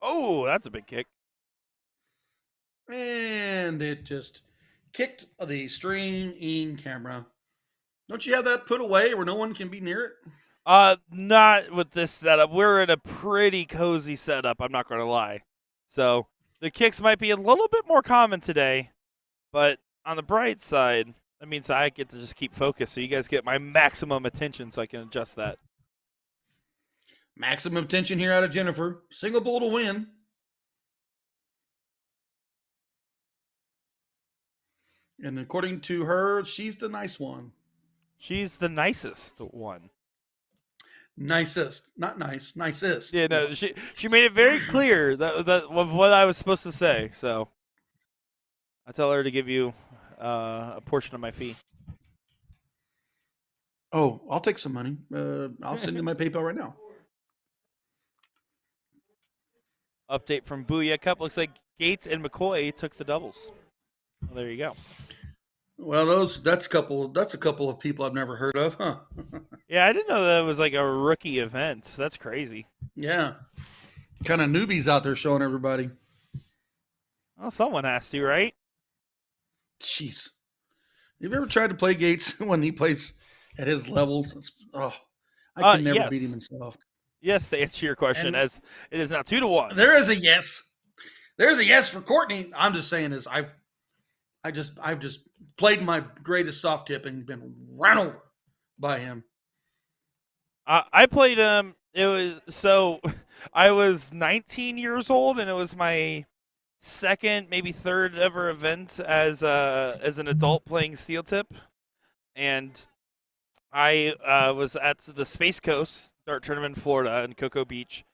Oh, that's a big kick. And it just kicked the string in camera. Don't you have that put away where no one can be near it? Not with this setup. We're in a pretty cozy setup, I'm not going to lie. So the kicks might be a little bit more common today, but on the bright side, that means I get to just keep focused so you guys get my maximum attention so I can adjust that. Maximum tension here out of Jennifer. Single bull to win. And according to her, she's the nice one. She's the nicest one. Nicest, not nice, nicest. Yeah, no, she made it very clear that of what I was supposed to say. So I tell her to give you a portion of my fee. Oh, I'll take some money. I'll send you my PayPal right now. Update from Booyah Cup. Looks like Gates and McCoy took the doubles. Well, there you go. Well, that's a couple of people I've never heard of, huh? Yeah, I didn't know that it was like a rookie event. That's crazy. Yeah. Kind of newbies out there showing everybody. Well, someone has to, right? Jeez. Have you ever tried to play Gates when he plays at his level? I can never beat him in soft. Yes, to answer your question, as it is now 2-1. There is a yes. There's a yes for Courtney. I'm just saying is I've just played my greatest soft tip and been run over by him. I played I was 19 years old, and it was my second, maybe third ever event as an adult playing steel tip, and I was at the Space Coast Dart Tournament in Florida in Cocoa Beach,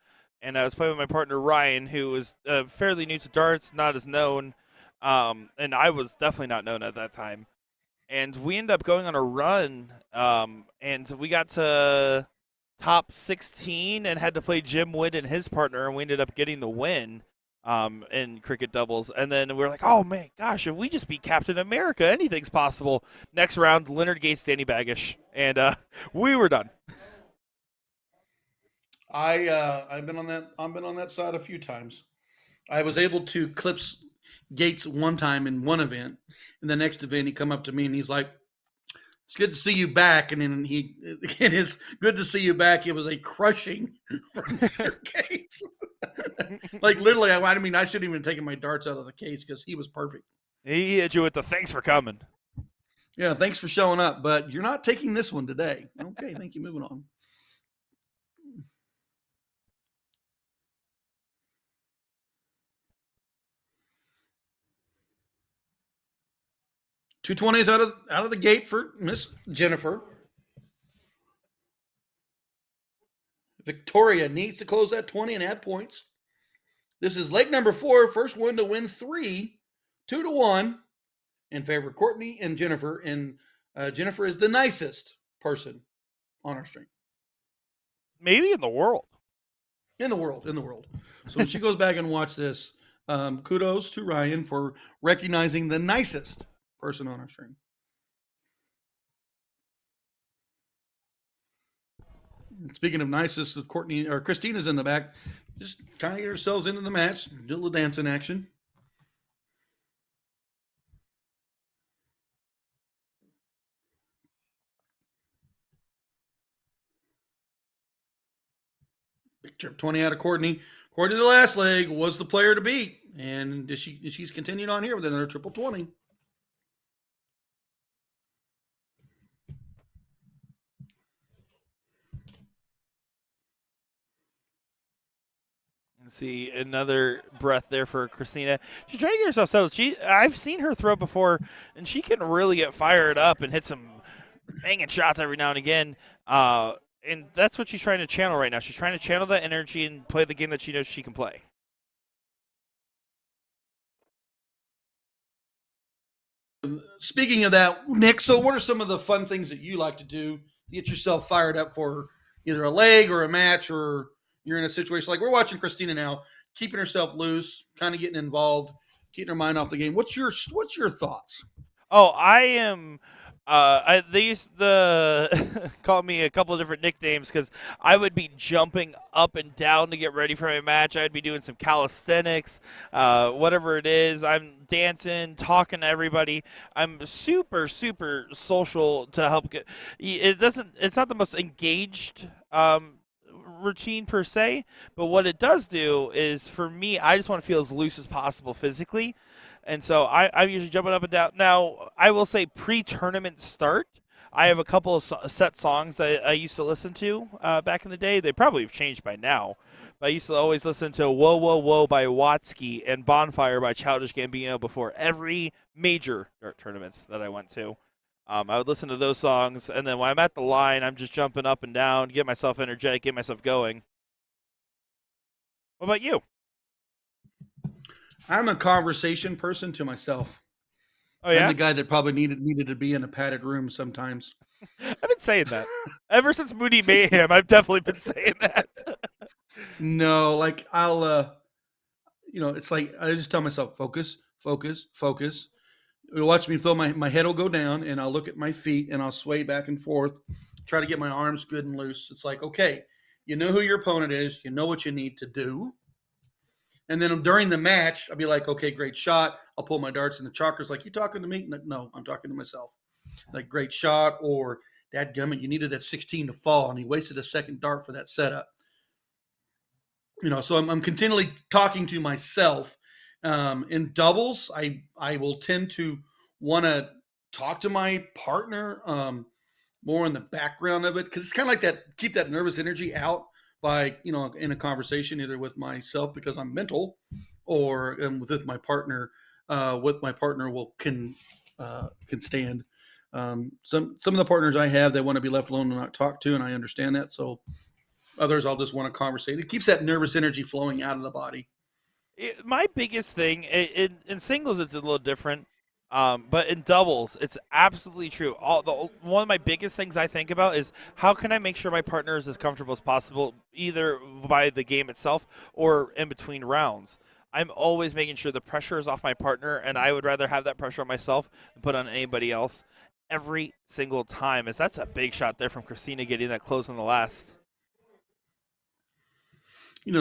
and I was playing with my partner Ryan, who was fairly new to darts, not as known, and I was definitely not known at that time. And we ended up going on a run, and we got to top 16 and had to play Jim Wood and his partner, and we ended up getting the win in cricket doubles. And then we were like, oh, man, gosh, if we just beat Captain America, anything's possible. Next round, Leonard Gates, Danny Baggish, and we were done. I've been on that side a few times. I was able to clips Gates one time in one event, and the next event he come up to me and he's like, "It's good to see you back." And then it is good to see you back. It was a crushing from Gates. Like literally, I shouldn't even taken my darts out of the case because he was perfect. He hit you with the thanks for coming. Yeah, thanks for showing up, but you're not taking this one today. Okay, thank you. Moving on. $220s out of the gate for Miss Jennifer. Victoria needs to close that 20 and add points. This is leg number 4, first one to win 3, 2-1 in favor of Courtney and Jennifer. And Jennifer is the nicest person on our stream. Maybe in the world. In the world. So when she goes back and watch this, kudos to Ryan for recognizing the nicest person on our stream. Speaking of nicest, Courtney or Christina's in the back. Just kind of get yourselves into the match, do a little dancing action. Big trip 20 out of Courtney. Courtney, the last leg, was the player to beat. And she's continued on here with another triple 20. See another breath there for Christina. She's trying to get herself settled. I've seen her throw before, and she can really get fired up and hit some banging shots every now and again. And that's what she's trying to channel right now. She's trying to channel that energy and play the game that she knows she can play. Speaking of that, Nick, so what are some of the fun things that you like to do to get yourself fired up for either a leg or a match, or you're in a situation like we're watching Christina now, keeping herself loose, kind of getting involved, keeping her mind off the game. What's your thoughts? Oh, I am. They used to call me a couple of different nicknames because I would be jumping up and down to get ready for my match. I'd be doing some calisthenics, whatever it is. I'm dancing, talking to everybody. I'm super, super social to help get. It's not the most engaged routine per se, but what it does do is, for me, I just want to feel as loose as possible physically. And so I'm usually jumping up and down. Now, I will say pre-tournament start, I have a couple of set songs I used to listen to back in the day. They probably have changed by now. But I used to always listen to Whoa, Whoa, Whoa by Watsky and Bonfire by Childish Gambino before every major dart tournament that I went to. I would listen to those songs, and then when I'm at the line, I'm just jumping up and down, get myself energetic, get myself going. What about you? I'm a conversation person to myself. Oh, I'm yeah? the guy that probably needed to be in a padded room sometimes. I've been saying that. Ever since Moody Mayhem, I've definitely been saying that. No, like it's like I just tell myself, focus, focus, focus. You'll watch me throw my head will go down and I'll look at my feet and I'll sway back and forth, try to get my arms good and loose. It's like, okay, you know who your opponent is, you know what you need to do. And then during the match, I'll be like, okay, great shot. I'll pull my darts and the chalkers like, you talking to me? No, I'm talking to myself. Like, great shot, or dadgummit, you needed that 16 to fall and he wasted a second dart for that setup. So I'm continually talking to myself. In doubles, I will tend to want to talk to my partner more in the background of it because it's kind of like that. Keep that nervous energy out by in a conversation either with myself because I'm mental, or with my partner. What my partner can stand. Some of the partners I have, they want to be left alone and not talked to, and I understand that. So others, I'll just want to conversate. It keeps that nervous energy flowing out of the body. My biggest thing in singles, it's a little different, but in doubles, it's absolutely true. One of my biggest things I think about is how can I make sure my partner is as comfortable as possible, either by the game itself or in between rounds. I'm always making sure the pressure is off my partner, and I would rather have that pressure on myself than put on anybody else every single time. As that's a big shot there from Christina getting that close on the last.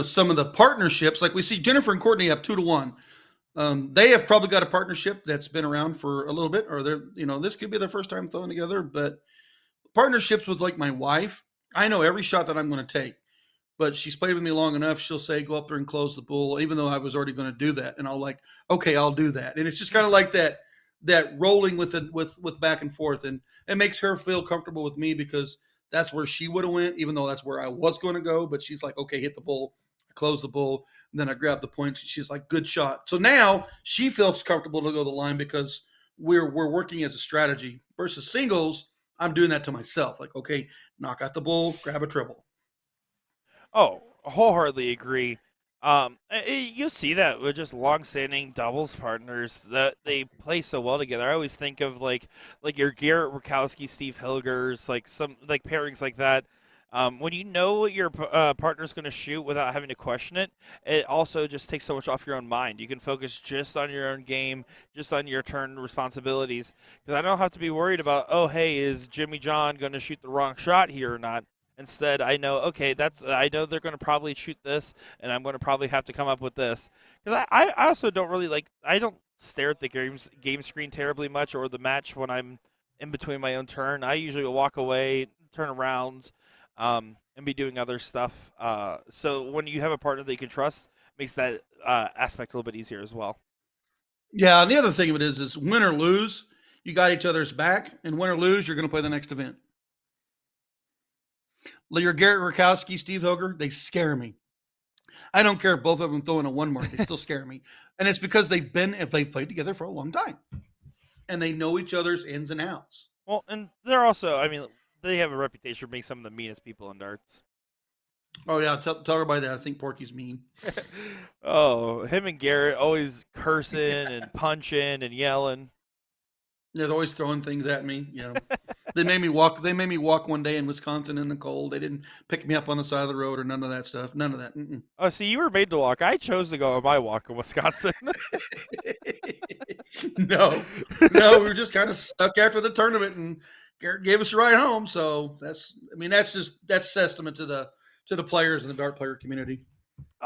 Some of the partnerships, like we see Jennifer and Courtney up 2-1. They have probably got a partnership that's been around for a little bit, or this could be their first time throwing together. But partnerships with like my wife, I know every shot that I'm going to take, but she's played with me long enough. She'll say, "Go up there and close the bull," even though I was already going to do that, and I'll like, "Okay, I'll do that." And it's just kind of like that rolling with it with back and forth, and it makes her feel comfortable with me because that's where she would have went, even though that's where I was going to go. But she's like, "Okay, hit the bull." I close the bull, and then I grab the points. And she's like, "Good shot." So now she feels comfortable to go the line because we're working as a strategy. Versus singles, I'm doing that to myself. Like, okay, knock out the bull, grab a triple. Oh, wholeheartedly agree. You see that with just long-standing doubles partners that they play so well together. I always think of like your Garrett Rakowski, Steve Hilgers, like some like pairings like that. When you know what your partner's going to shoot without having to question it, it also just takes so much off your own mind. You can focus just on your own game, just on your turn responsibilities. Because I don't have to be worried about, oh, hey, is Jimmy John going to shoot the wrong shot here or not? Instead, I know, okay, I know they're going to probably shoot this, and I'm going to probably have to come up with this. Because I also don't really I don't stare at the game screen terribly much or the match when I'm in between my own turn. I usually will walk away, turn around, and be doing other stuff. So when you have a partner that you can trust, makes that aspect a little bit easier as well. Yeah, and the other thing of it is win or lose, you got each other's back, and win or lose, you're going to play the next event. Your Garrett Rakowski, Steve Hilger, they scare me. I don't care if both of them throw in a one mark; they still scare me, and it's because they've played together for a long time, and they know each other's ins and outs. Well, and they're also, I mean, they have a reputation for being some of the meanest people in darts. Oh yeah, tell everybody that I think Porky's mean. Oh, him and Garrett always cursing and punching and yelling. They're always throwing things at me. They made me walk. They made me walk one day in Wisconsin in the cold. They didn't pick me up on the side of the road or none of that stuff. None of that. Oh, see, you were made to walk. I chose to go on my walk in Wisconsin. No, no, we were just kind of stuck after the tournament, and Garrett gave us a ride home. So that's testament to the players and the dart player community.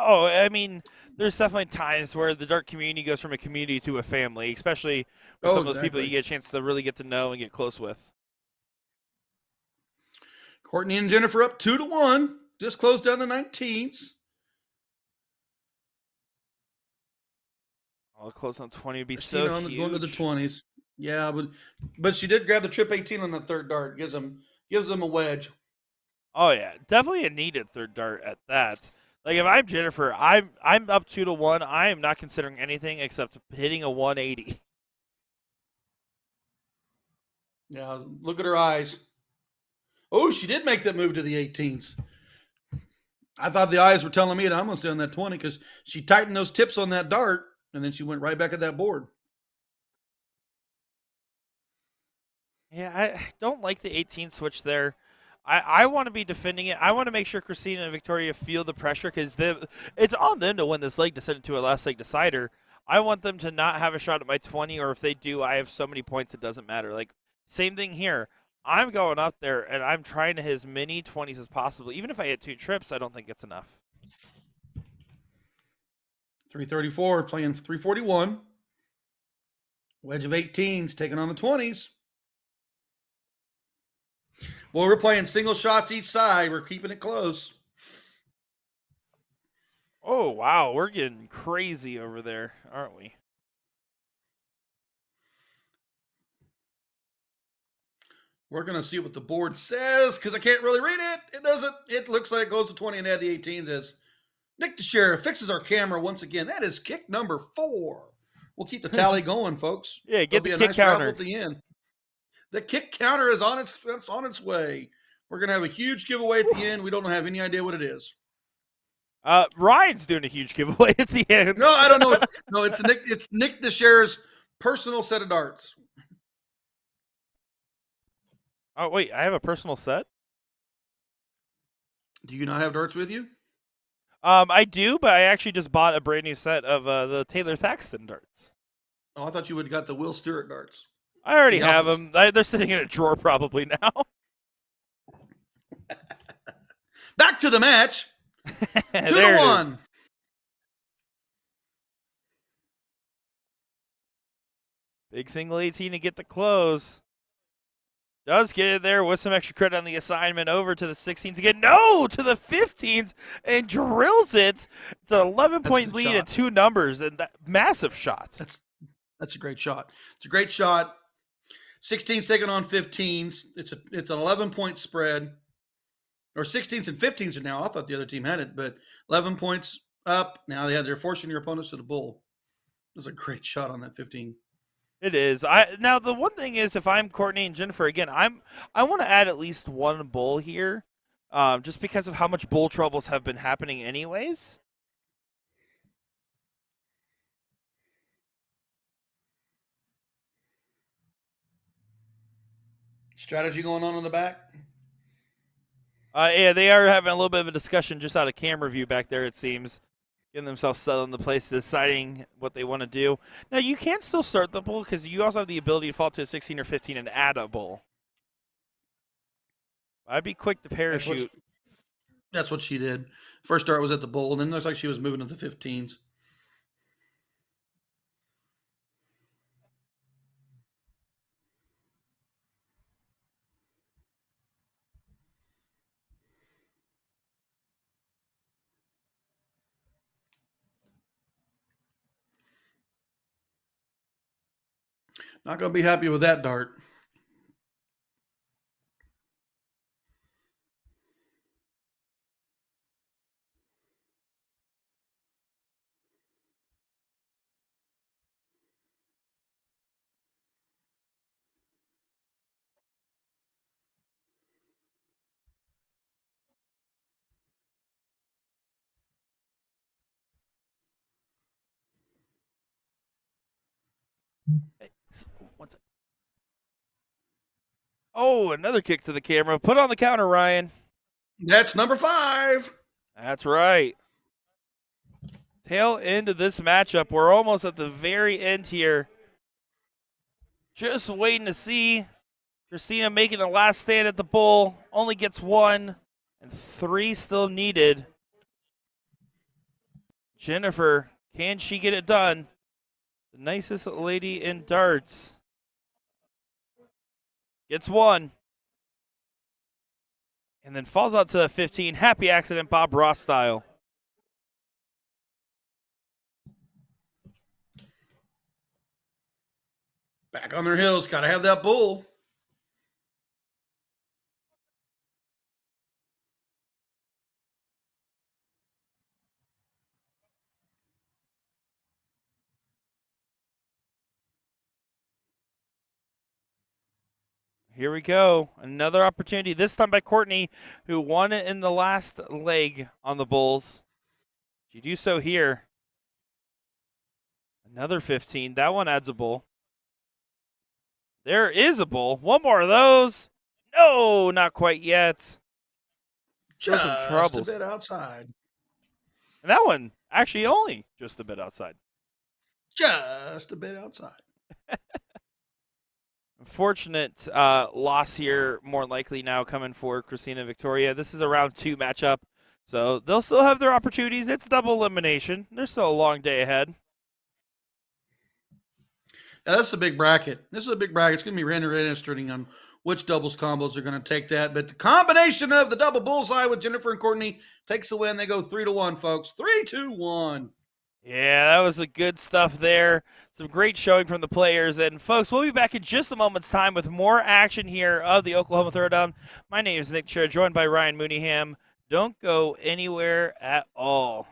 Oh, I mean, there's definitely times where the dart community goes from a community to a family, especially with some of those people you get a chance to really get to know and get close with. Courtney and Jennifer up 2-1. Just closed down the 19th. Oh, close on 20 would be Christina so huge. Going to the 20s. Yeah, but she did grab the trip 18 on the third dart. Gives them a wedge. Oh yeah, definitely a needed third dart at that. Like if I'm Jennifer, I'm up 2-1. I am not considering anything except hitting a 180. Yeah, look at her eyes. Oh, she did make that move to the 18s. I thought the eyes were telling me that I'm going to stay on that 20 because she tightened those tips on that dart, and then she went right back at that board. Yeah, I don't like the 18 switch there. I want to be defending it. I want to make sure Christina and Victoria feel the pressure because it's on them to win this leg to send it to a last leg decider. I want them to not have a shot at my 20, or if they do, I have so many points it doesn't matter. Like, same thing here. I'm going up there and I'm trying to hit as many 20s as possible. Even if I hit 2 trips, I don't think it's enough. 334 playing 341. Wedge of 18s taking on the 20s. Well, we're playing single shots each side. We're keeping it close. Oh, wow. We're getting crazy over there, aren't we? We're going to see what the board says because I can't really read it. It doesn't. It looks like it goes to 20 and add the 18s as Nick the Sheriff fixes our camera once again. That is kick number 4. We'll keep the tally going, folks. Yeah, get There'll the be kick a nice counter. raffle at the end. The kick counter is on its way. We're going to have a huge giveaway at the end. We don't have any idea what it is. Ryan's doing a huge giveaway at the end. No, I don't know. No, it's Nick the Sheriff's personal set of darts. Oh, wait, I have a personal set? Do you not have darts with you? I do, but I actually just bought a brand new set of the Taylor Thaxton darts. Oh, I thought you would have got the Will Stewart darts. I already The have Alphas. them. They're sitting in a drawer probably now. Back to the match. 2 there to it 1. is. Big single 18 to get the close. Does get it there with some extra credit on the assignment over to the 16s again. No, to the 15s and drills it. It's an 11-point lead at 2 numbers and that massive shot. That's a great shot. It's a great shot. 16s taking on 15s. It's an 11-point spread. Or 16s and 15s are now. I thought the other team had it, but 11 points up. Now they're forcing your opponents to the bull. This is a great shot on that 15. It is. Now the one thing is, if I'm Courtney and Jennifer again, I want to add at least 1 bull here, just because of how much bull troubles have been happening anyways. Strategy going on in the back. Yeah, they are having a little bit of a discussion just out of camera view back there. It seems. Getting themselves settled in the place, deciding what they want to do. Now, you can still start the bull because you also have the ability to fall to a 16 or 15 and add a bull. I'd be quick to parachute. That's what she did. First start was at the bull, and then it looks like she was moving to the 15s. Not going to be happy with that dart. Hey, what's it? Oh, another kick to the camera. Put on the counter, Ryan. That's number 5. That's right. Tail end of this matchup. We're almost at the very end here. Just waiting to see Christina making a last stand at the bull. Only gets 1, and 3 still needed. Jennifer, can she get it done? The nicest lady in darts. Gets 1. And then falls out to the 15. Happy accident, Bob Ross style. Back on their heels. Got to have that bull. Here we go. Another opportunity, this time by Courtney, who won it in the last leg on the bulls. She do so here. Another 15. That one adds a bull. There is a bull. One more of those. No, not quite yet. Still some troubles. Just a bit outside. And that one actually only just a bit outside. Just a bit outside. Unfortunate loss here, more likely now coming for Christina Victoria. This is a round 2 matchup, so they'll still have their opportunities. It's double elimination. There's still a long day ahead. Yeah, that's a big bracket. This is a big bracket. It's going to be really interesting on which doubles combos are going to take that. But the combination of the double bullseye with Jennifer and Courtney takes the win. They go 3-1, folks. 3-2-1. Yeah, that was the good stuff there. Some great showing from the players. And, folks, we'll be back in just a moment's time with more action here of the Oklahoma Throwdown. My name is Nick Chair, joined by Ryan Mooneyham. Don't go anywhere at all.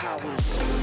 Powers.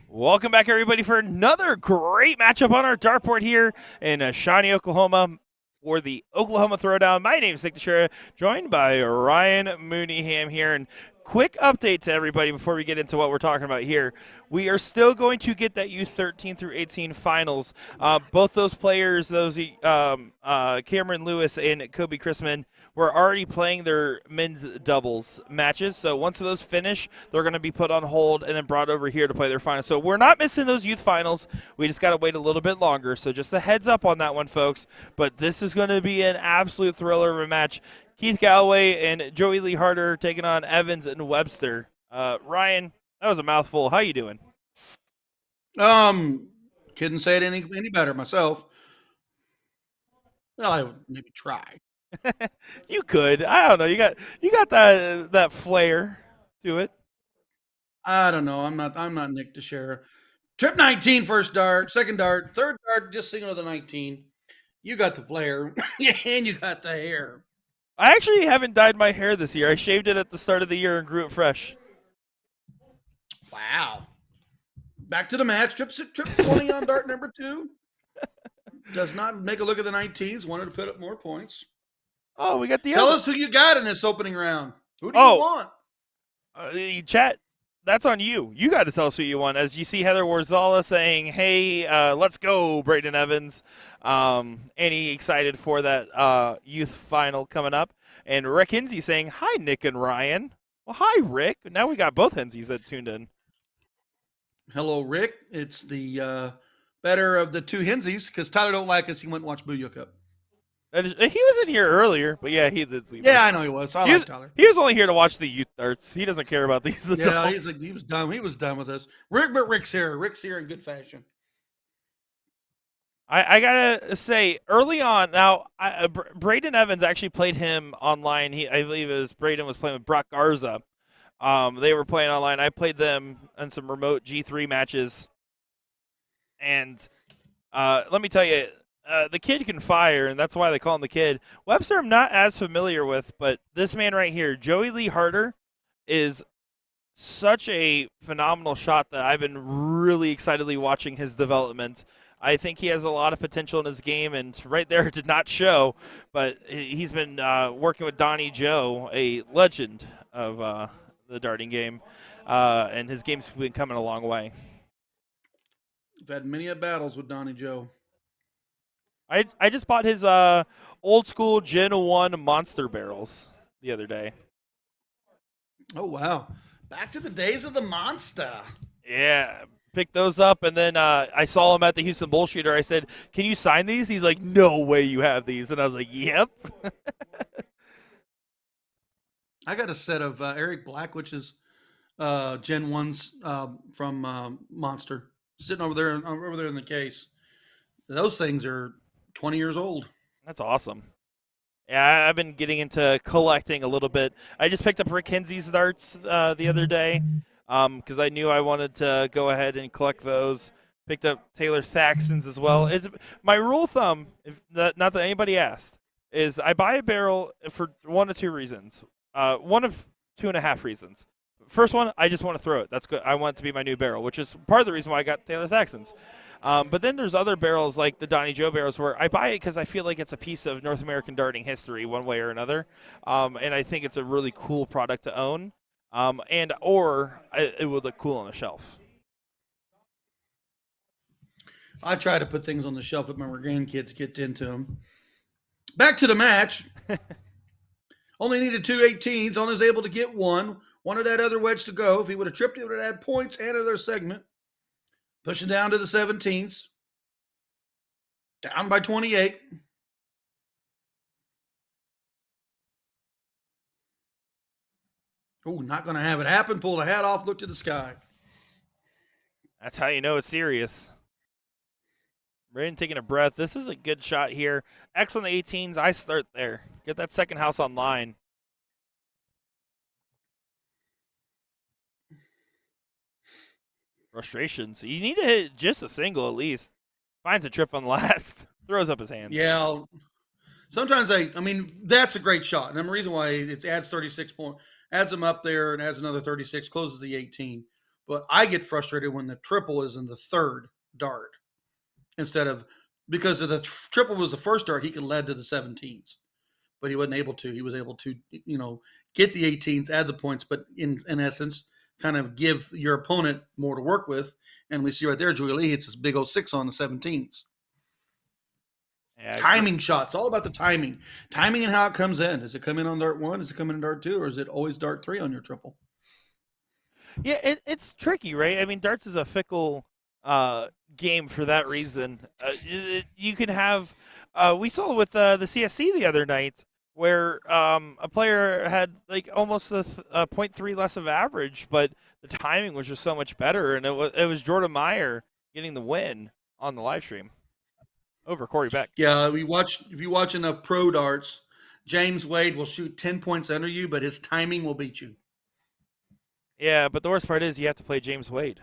Welcome back, everybody, for another great matchup on our dartboard here in Shawnee, Oklahoma, for the Oklahoma Throwdown. My name is Nick Teixeira, joined by Ryan Mooneyham here. And quick update to everybody before we get into what we're talking about here. We are still going to get that U13 through 18 finals. Both those players, Cameron Lewis and Kobe Chrisman, were already playing their men's doubles matches. So once those finish, they're going to be put on hold and then brought over here to play their finals. So we're not missing those youth finals. We just got to wait a little bit longer. So just a heads up on that one, folks. But this is going to be an absolute thriller of a match. Keith Galloway and Joey Lee Harder taking on Evans and Webster. Ryan, that was a mouthful. How you doing? Couldn't say it any better myself. Well, I would maybe try. You could. I don't know. You got that flair to it. I don't know. I'm not Nick Teixeira. Trip 19, first dart, second dart, third dart, just single to the 19. You got the flair, and you got the hair. I actually haven't dyed my hair this year. I shaved it at the start of the year and grew it fresh. Wow. Back to the match. Trip 20 on dart number 2. Does not make a look at the 19s. Wanted to put up more points. Oh, we got the Tell other. us who you got in this opening round. Who do you want? Chat, that's on you. You got to tell us who you want. As you see Heather Warzala saying, hey, let's go, Braden Evans. Any excited for that youth final coming up? And Rick Hinsey saying, hi, Nick and Ryan. Well, hi, Rick. Now we got both Henseys that tuned in. Hello, Rick. It's the better of the two Henseys because Tyler don't like us. He went and watched Booyah Cup. He was in here earlier, but yeah, he did leave. Yeah, I know he was. I like Tyler. He was only here to watch the youth darts. He doesn't care about these adults. Yeah, he was done. He was done with us. Rick's here. Rick's here in good fashion. I gotta say, early on, now Braden Evans actually played him online. I believe Braden was playing with Brock Garza. They were playing online. I played them in some remote G3 matches, and let me tell you. The kid can fire, and that's why they call him the kid. Webster, I'm not as familiar with, but this man right here, Joey Lee Harder, is such a phenomenal shot that I've been really excitedly watching his development. I think he has a lot of potential in his game, and right there it did not show, but he's been working with Donnie Joe, a legend of the darting game, and his game's been coming a long way. I've had many battles with Donnie Joe. I just bought his old school Gen 1 monster barrels the other day. Oh, wow. Back to the days of the monster. Yeah, picked those up, and then I saw him at the Houston Bullshooter. I said, can you sign these? He's like, no way you have these. And I was like, yep. I got a set of Eric Blackwitch's Gen 1s from Monster sitting over there in the case. Those things are 20 years old. That's awesome. Yeah, I've been getting into collecting a little bit. I just picked up Rick Hinsey's darts the other day because I knew I wanted to go ahead and collect those. Picked up Taylor Thaxton's as well. My rule of thumb, not that anybody asked, is I buy a barrel for one of two reasons. One of 2.5 reasons. First one, I just want to throw it. That's good. I want it to be my new barrel, which is part of the reason why I got Taylor Thaxton's. But then there's other barrels like the Donnie Joe barrels where I buy it because I feel like it's a piece of North American darting history one way or another. And I think it's a really cool product to own. Or it would look cool on the shelf. I try to put things on the shelf if my grandkids get into them. Back to the match. Only needed 2 18s. Only was able to get one. Wanted that other wedge to go. If he would have tripped, it would have had points and another segment. Pushing down to the 17s. Down by 28. Oh, not going to have it happen. Pull the hat off, look to the sky. That's how you know it's serious. Braden taking a breath. This is a good shot here. X on the 18s. I start there. Get that second house online. Frustrations. You need to hit just a single at least. Finds a trip on last. Throws up his hands. Yeah. Sometimes I mean, that's a great shot. And the reason why it adds 36 points, adds them up there and adds another 36, closes the 18. But I get frustrated when the triple is in the third dart instead of because of the triple was the first dart, he could lead to the 17s, but he wasn't able to. He was able to, get the 18s, add the points, but in essence, kind of give your opponent more to work with. And we see right there, Joey Lee hits this big old 6 on the 17s. Yeah, timing shots, all about the timing and how it comes in. Does it come in on dart 1? Does it come in dart 2? Or is it always dart 3 on your triple? Yeah, it's tricky, right? I mean, darts is a fickle game for that reason. You can have, we saw with the CSC the other night where a player had like almost a 0.3 less of average, but the timing was just so much better, and it was Jordan Meyer getting the win on the live stream over Corey Beck. Yeah, if you watch enough pro darts, James Wade will shoot 10 points under you, but his timing will beat you. Yeah, but the worst part is you have to play James Wade.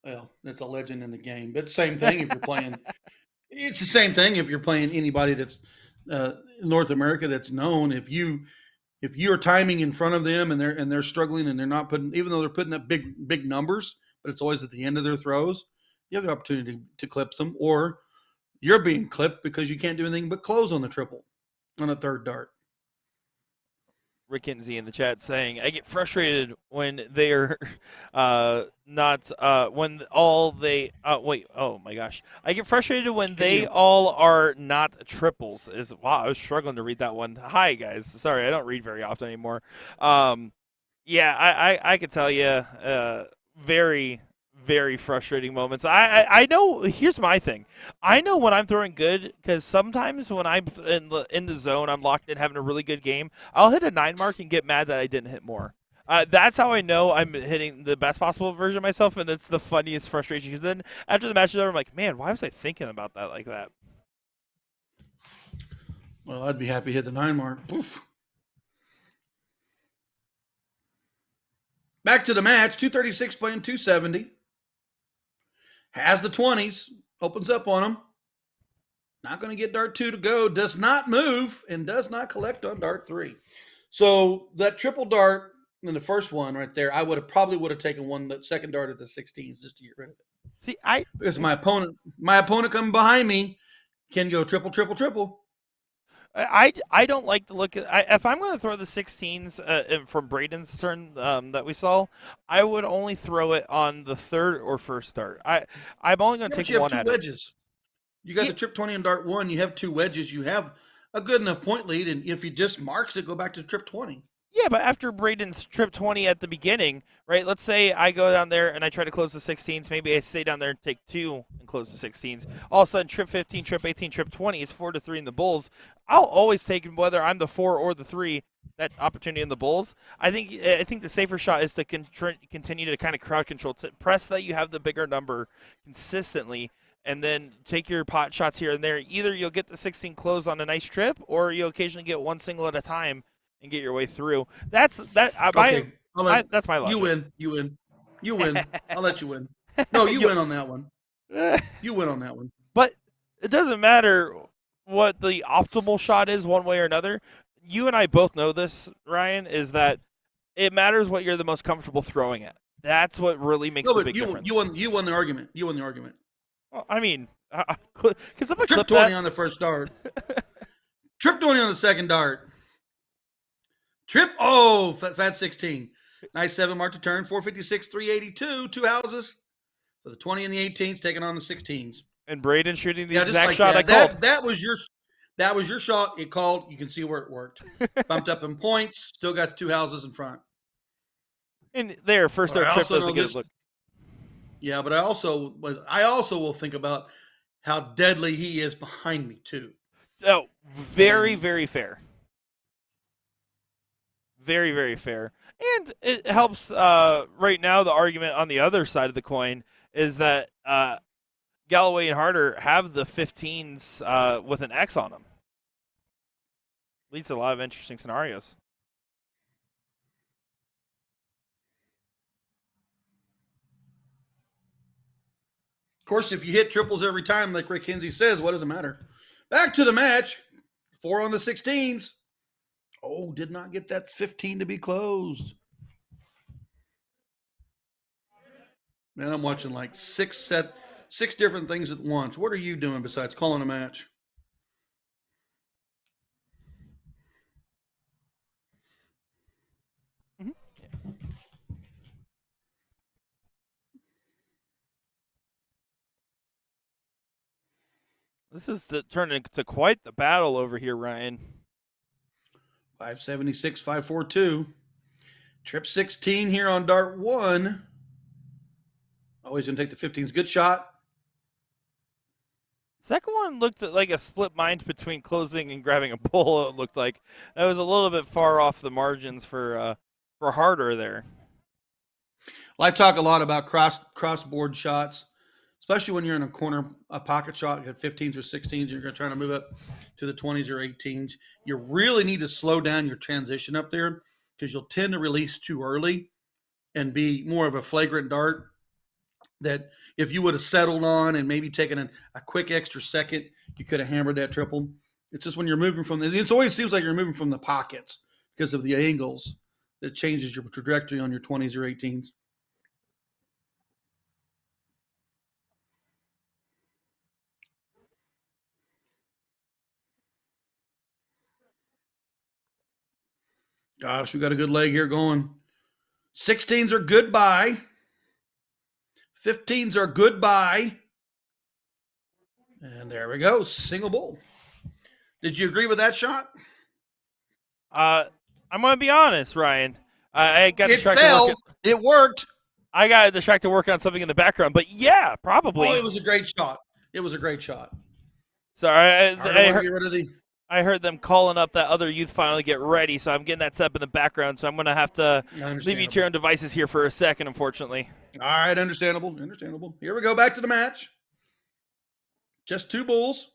Well, that's a legend in the game. But same thing if you're playing. It's the same thing if you're playing anybody that's North America that's known. If you're timing in front of them and they're struggling and they're not putting, even though they're putting up big numbers, but it's always at the end of their throws, you have the opportunity to clip them, or you're being clipped because you can't do anything but close on the triple on a third dart. Rick Kinsey in the chat saying, I get frustrated when they are not, when all they, wait, oh my gosh. I get frustrated when they all are not triples. Wow, I was struggling to read that one. Hi, guys. Sorry, I don't read very often anymore. Yeah, I could tell you, very, very frustrating moments. I know. Here's my thing. I know when I'm throwing good because sometimes when I'm in the zone, I'm locked in having a really good game. I'll hit a 9 mark and get mad that I didn't hit more. That's how I know I'm hitting the best possible version of myself, and it's the funniest frustration. Because then after the match is over, I'm like, man, why was I thinking about that like that? Well, I'd be happy to hit the 9 mark. Poof. Back to the match. 236 playing 270. Has the 20s, opens up on him. Not going to get dart 2 to go. Does not move and does not collect on dart 3. So that triple dart in the first one right there, I probably would have taken that second dart at the 16s just to get rid of it. See, because my opponent coming behind me can go triple, triple, triple. I don't like to look at. If I'm going to throw the 16s from Braden's turn that we saw, I would only throw it on the third or first dart. I'm only going to take one at wedges. You got the trip 20 and dart 1. You have 2 wedges. You have a good enough point lead, and if he just marks it, go back to trip 20. Yeah, but after Braden's trip 20 at the beginning, right? Let's say I go down there and I try to close the 16s. Maybe I stay down there and take 2 and close the 16s. All of a sudden, trip 15, trip 18, trip 20, it's 4-3 in the Bulls. I'll always take, whether I'm the 4 or the 3, that opportunity in the Bulls. I think the safer shot is to continue to kind of crowd control, to press that you have the bigger number consistently, and then take your pot shots here and there. Either you'll get the 16 close on a nice trip, or you'll occasionally get one single at a time and get your way through. That's my logic. You win. I'll let you win. No, you win on that one. You win on that one. But it doesn't matter what the optimal shot is one way or another. You and I both know this, Ryan, is that it matters what you're the most comfortable throwing at. That's what really makes the big difference. You won the argument. Well, I mean, can somebody trip 20 on the first dart. Trip 20 on the second dart. Trip, fat 16. Nice 7 mark to turn, 456, 382, 2 houses for the 20 and the 18s, taking on the 16s. And Braden shooting the exact shot I called. That was your shot. It called. You can see where it worked. Bumped up in points, still got the 2 houses in front. And there, first dart trip doesn't get a look. Yeah, but I also will think about how deadly he is behind me too. Oh, very, very fair. Very, very fair. And it helps right now. The argument on the other side of the coin is that Galloway and Harder have the 15s with an X on them. Leads to a lot of interesting scenarios. Of course, if you hit triples every time, like Rick Kinsey says, what does it matter? Back to the match. 4 on the 16s. Oh, did not get that 15 to be closed. Man, I'm watching like six different things at once. What are you doing besides calling a match? Mhm. This is turning into quite the battle over here, Ryan. 576, 542. Trip 16 here on dart 1. Always going to take the 15s. Good shot. Second one looked like a split mind between closing and grabbing a pull. It looked like that was a little bit far off the margins for Harder there. Well, I talk a lot about cross-board shots, especially when you're in a corner, a pocket shot, you got 15s or 16s, you're going to try to move up to the 20s or 18s. You really need to slow down your transition up there because you'll tend to release too early and be more of a flagrant dart that if you would have settled on and maybe taken a quick extra second, you could have hammered that triple. It's just when you're moving from it always seems like you're moving from the pockets because of the angles that changes your trajectory on your 20s or 18s. Gosh, we got a good leg here going. 16s are goodbye. 15s are goodbye. And there we go. Single bull. Did you agree with that shot? I'm gonna be honest, Ryan. I got It distracted fell. working. It worked. I got distracted working on something in the background, but yeah, probably. Oh, it was a great shot. It was a great shot. Sorry, I want to get rid of the. I heard them calling up that other youth final to get ready, so I'm getting that set up in the background. So I'm gonna have to leave you to your own devices here for a second, unfortunately. All right, understandable. Understandable. Here we go. Back to the match. Just two bulls.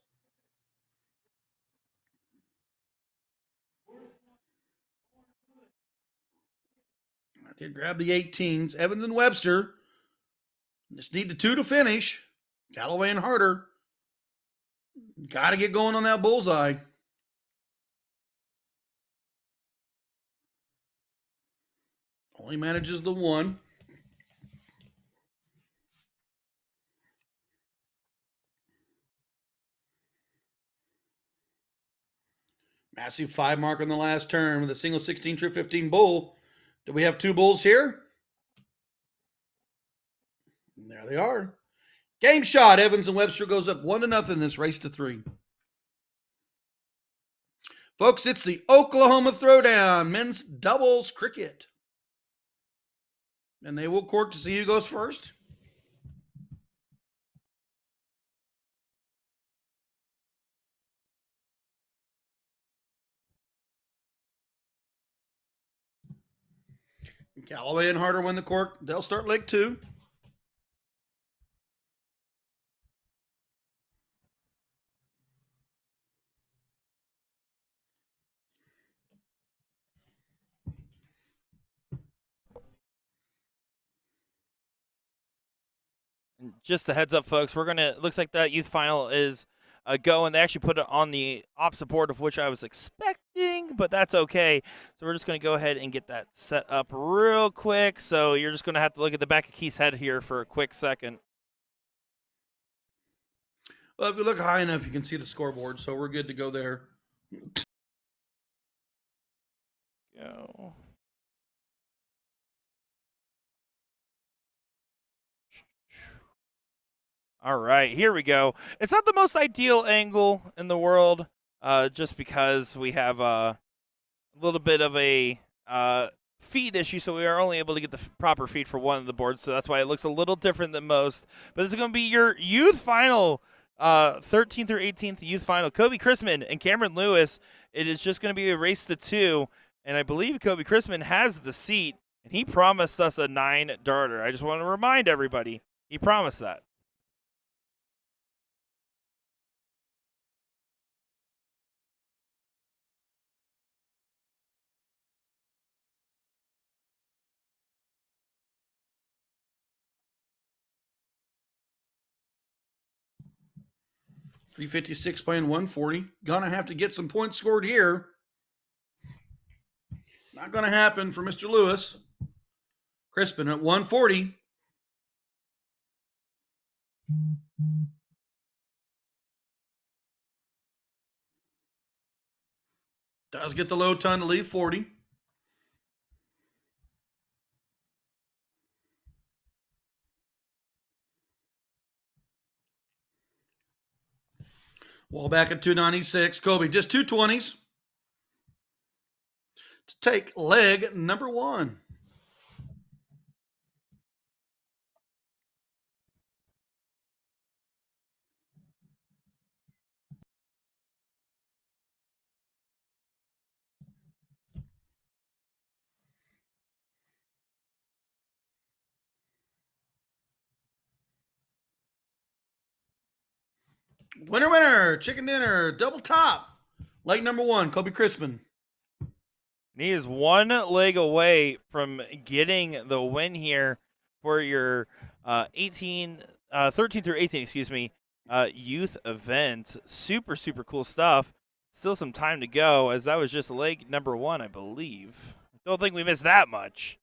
I did grab the 18s. Evans and Webster. Just need the two to finish. Callaway and Harder. Got to get going on that bullseye. Only manages the one. Massive 5 mark on the last turn with a single 16 trip 15 bull. Do we have two bulls here? And there they are. Game shot. Evans and Webster goes up 1-0 this race to 3. Folks, it's the Oklahoma Throwdown men's doubles cricket. And they will court to see who goes first. Callaway and Harder win the court. They'll start leg 2. And just a heads up, folks, we're gonna. Looks like that youth final is a go, and they actually put it on the opposite board of which I was expecting, but that's okay. So we're just gonna go ahead and get that set up real quick. So you're just gonna have to look at the back of Keith's head here for a quick second. Well, if you look high enough, you can see the scoreboard, so we're good to go there. Go. All right, here we go. It's not the most ideal angle in the world, just because we have a little bit of a feed issue, so we are only able to get the proper feed for one of the boards, so that's why it looks a little different than most. But this is going to be your youth final, 13th through 18th youth final. Kobe Chrisman and Cameron Lewis. It is just going to be a race to 2, and I believe Kobe Chrisman has the seat, and he promised us a 9 darter. I just want to remind everybody, he promised that. .356 playing 140. Gonna have to get some points scored here. Not gonna happen for Mr. Lewis. Crispin at 140. Does get the low ton to leave 40. Wall back at 296. Kobe, just 220s to take leg number 1. Winner, winner, chicken dinner, double top. Leg number 1, Kobe Crispin. And he is one leg away from getting the win here for your 13 through 18, youth event. Super, super cool stuff. Still some time to go, as that was just leg number 1, I believe. Don't think we missed that much.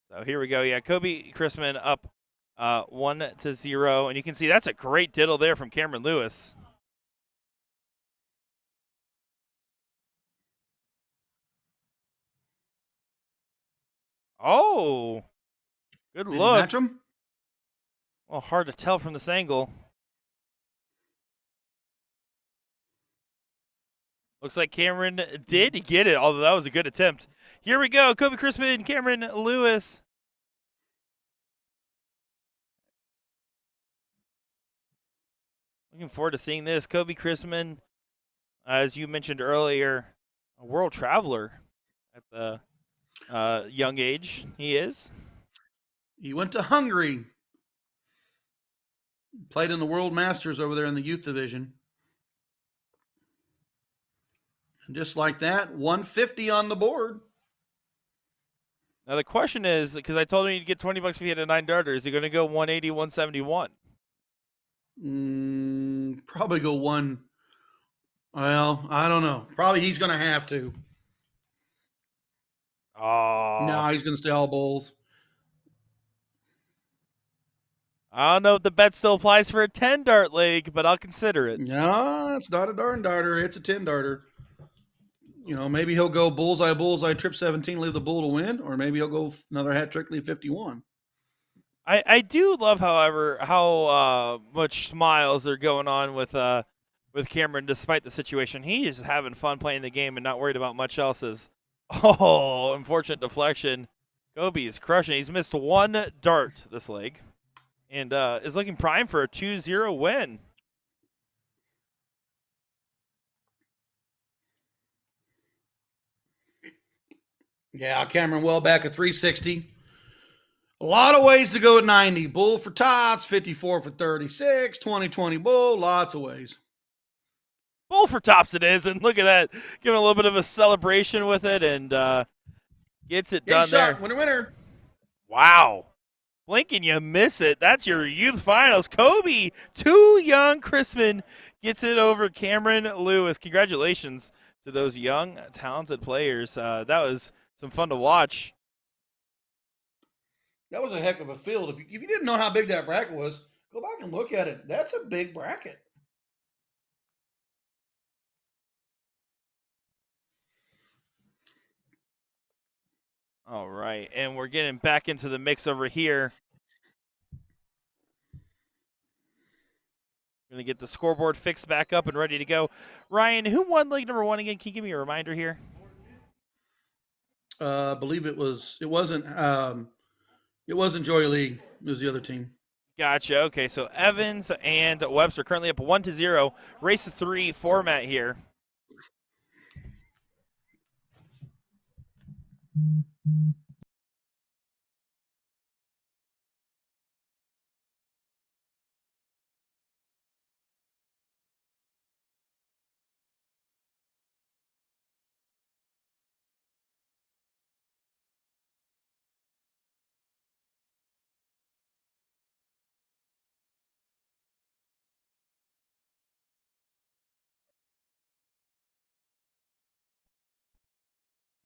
So here we go. Yeah, Kobe Chrisman up 1-0, and you can see that's a great diddle there from Cameron Lewis. Oh, good Did he look. match him? Well, hard to tell from this angle. Looks like Cameron did get it, although that was a good attempt. Here we go. Kobe Crispin, Cameron Lewis. Looking forward to seeing this. Kobe Crispin, as you mentioned earlier, a world traveler at the young age he is. He went to Hungary. Played in the World Masters over there in the youth division. And just like that, 150 on the board. Now the question is, because I told him he'd get $20 if he had a 9 darter, is he going to go 180, 171? Probably go one. Well, I don't know. Probably he's going to have to. Oh. No, he's going to stay all bulls. I don't know if the bet still applies for a 10 dart leg, but I'll consider it. No, it's not a darn darter. It's a 10 darter. You know, maybe he'll go bullseye, trip 17, leave the bull to win, or maybe he'll go another hat trick, leave 51. I do love, however, how much smiles are going on with Cameron despite the situation. He is having fun playing the game and not worried about much else. Oh, unfortunate deflection. Kobe is crushing. He's missed 1 dart this leg and is looking prime for a 2-0 win. Yeah, Cameron well back at 360. A lot of ways to go at 90. Bull for tops, 54 for 36, 20-20 bull, lots of ways. Bull for tops it is, and look at that. Giving a little bit of a celebration with it and gets it done there. Winner, winner. Wow. Blink and you miss it. That's your youth finals. Kobe, too young Crispin, gets it over Cameron Lewis. Congratulations to those young, talented players. That was some fun to watch. That was a heck of a field. If you didn't know how big that bracket was, go back and look at it. That's a big bracket. All right, and we're getting back into the mix over here. Going to get the scoreboard fixed back up and ready to go. Ryan, who won leg number 1 again? Can you give me a reminder here? I believe it wasn't Joy Lee. It was the other team. Gotcha. Okay, so Evans and Webster currently up 1-0. Race of 3 format here.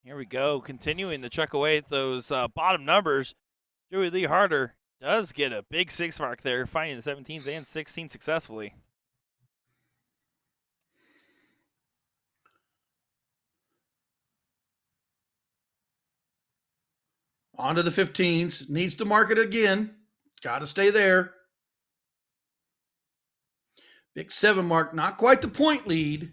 Here we go, continuing to chuck away at those bottom numbers. Joey Lee Harder Does get a big 6 mark there, finding the 17s and 16 successfully. On to the 15s. Needs to mark it again. Got to stay there. Big 7 mark. Not quite the point lead.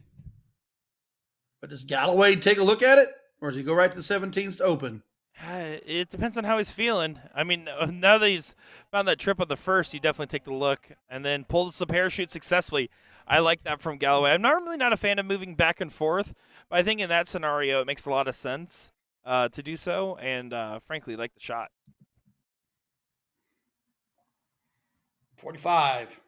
But does Galloway take a look at it? Or does he go right to the 17s to open? It depends on how he's feeling. I mean, now that he's found that trip on the first, you definitely take the look and then pulls the parachute successfully. I like that from Galloway. I'm normally not a fan of moving back and forth, but I think in that scenario it makes a lot of sense to do so, and frankly, like the shot. 45.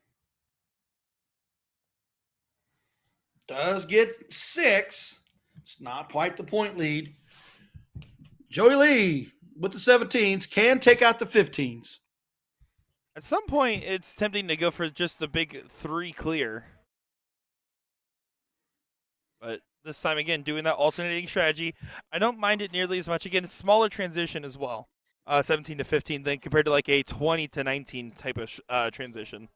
Does get 6. It's not quite the point lead. Joey Lee with the 17s can take out the 15s. At some point, it's tempting to go for just the big 3 clear. But this time, again, doing that alternating strategy, I don't mind it nearly as much. Again, it's smaller transition as well, 17 to 15, than compared to like a 20 to 19 type of transition.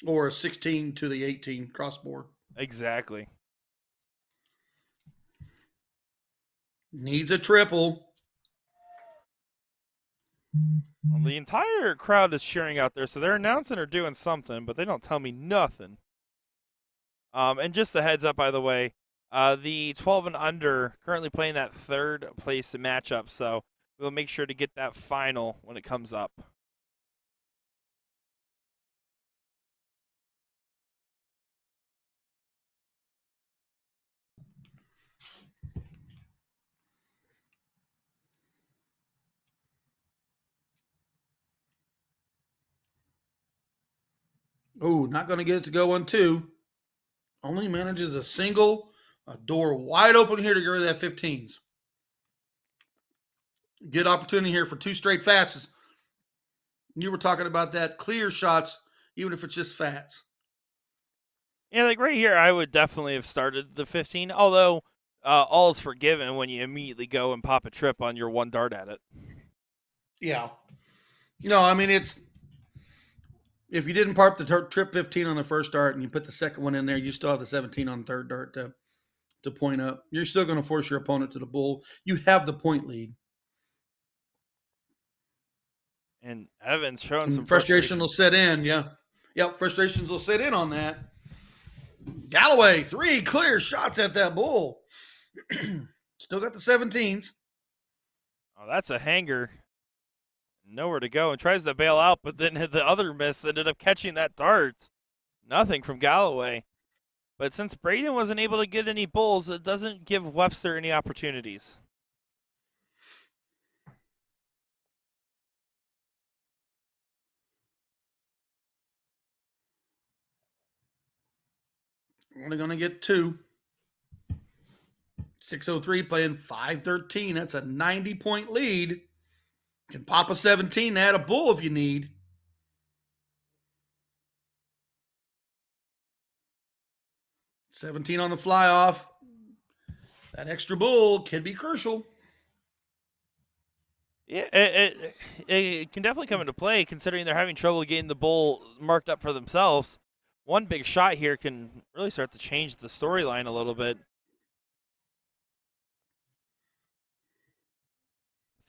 Or a 16 to the 18 crossbar. Exactly. Needs a triple. Well, the entire crowd is cheering out there, so they're announcing or doing something, but they don't tell me nothing. And just a heads up, by the way, the 12 and under currently playing that third place matchup, so we'll make sure to get that final when it comes up. Oh, not going to get it to go on 2. Only manages a single. A door wide open here to get rid of that 15s. Good opportunity here for 2 straight fastest. You were talking about that clear shots, even if it's just fats. Yeah, like right here, I would definitely have started the 15, although all is forgiven when you immediately go and pop a trip on your 1 dart at it. Yeah. No, I mean, it's if you didn't park the trip 15 on the first dart and you put the second one in there, you still have the 17 on the third dart to point up. You're still going to force your opponent to the bull. You have the point lead. And Evans showing some frustration will set in. Yeah. Yep. Frustrations will set in on that. Galloway, 3 clear shots at that bull. Still got the 17s. Oh, that's a hanger. Nowhere to go and tries to bail out, but then the other miss ended up catching that dart. Nothing from Galloway. But since Braden wasn't able to get any bulls, it doesn't give Webster any opportunities. Only going to get 2. 603 playing 513. That's a 90-point lead. Can pop a 17 to add a bull if you need. $17 on the fly off. That extra bull can be crucial. Yeah, it can definitely come into play considering they're having trouble getting the bull marked up for themselves. One big shot here can really start to change the storyline a little bit.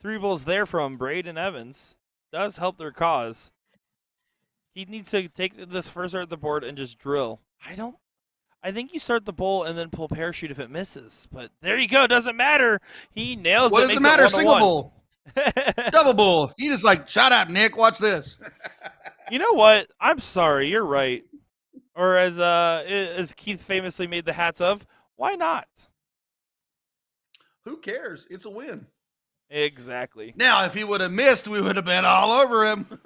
3 bulls there from Braden Evans. Does help their cause. He needs to take this first start at the board and just drill. I think you start the bull and then pull parachute if it misses. But there you go. Doesn't matter. He nails it. What does it matter? Single bull. Double bull. He just like, shout out, Nick. Watch this. You know what? I'm sorry. You're right. Or as Keith famously made the hats of, why not? Who cares? It's a win. Exactly. Now, if he would have missed, we would have been all over him.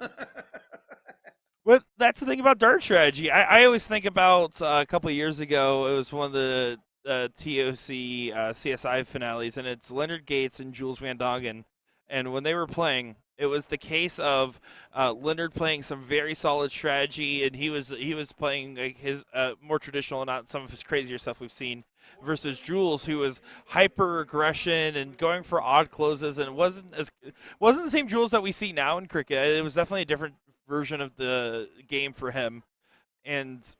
But that's the thing about dart strategy. I always think about a couple of years ago, it was one of the TOC CSI finales, and it's Leonard Gates and Jules Van Dongen. And when they were playing, it was the case of Leonard playing some very solid strategy, and he was playing like his more traditional, not some of his crazier stuff we've seen. versus Jules, who was hyper aggression and going for odd closes, and wasn't the same Jules that we see now in cricket. It was definitely a different version of the game for him, and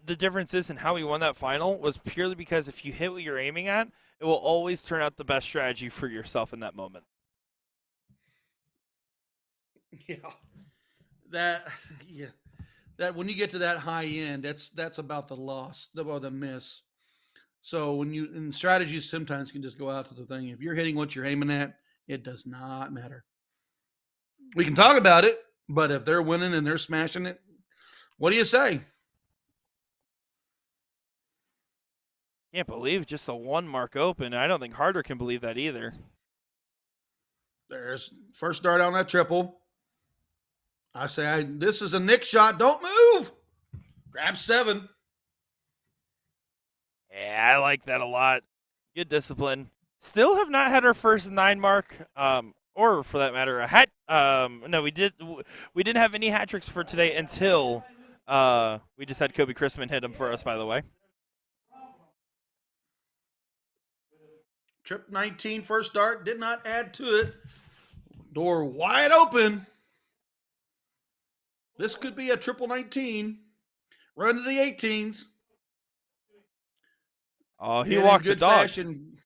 the difference is in how he won that final was purely because if you hit what you're aiming at, it will always turn out the best strategy for yourself in that moment. Yeah, that yeah that when you get to that high end, that's about the loss or the miss. So when you and strategies sometimes can just go out to the thing. If you're hitting what you're aiming at, it does not matter. We can talk about it, but if they're winning and they're smashing it, what do you say? Can't believe just a one mark open. I don't think Harder can believe that either. There's first dart on that triple. I say, this is a Nick shot. Don't move. Grab 7. Yeah, I like that a lot. Good discipline. Still have not had our first 9 mark, or for that matter, a hat. No, we didn't have any hat tricks for today until we just had Kobe Chrisman hit him for us. By the way, Trip 19, first dart, did not add to it. Door wide open. This could be a triple 19. Run to the 18s. oh, he walked the dog. Fashion.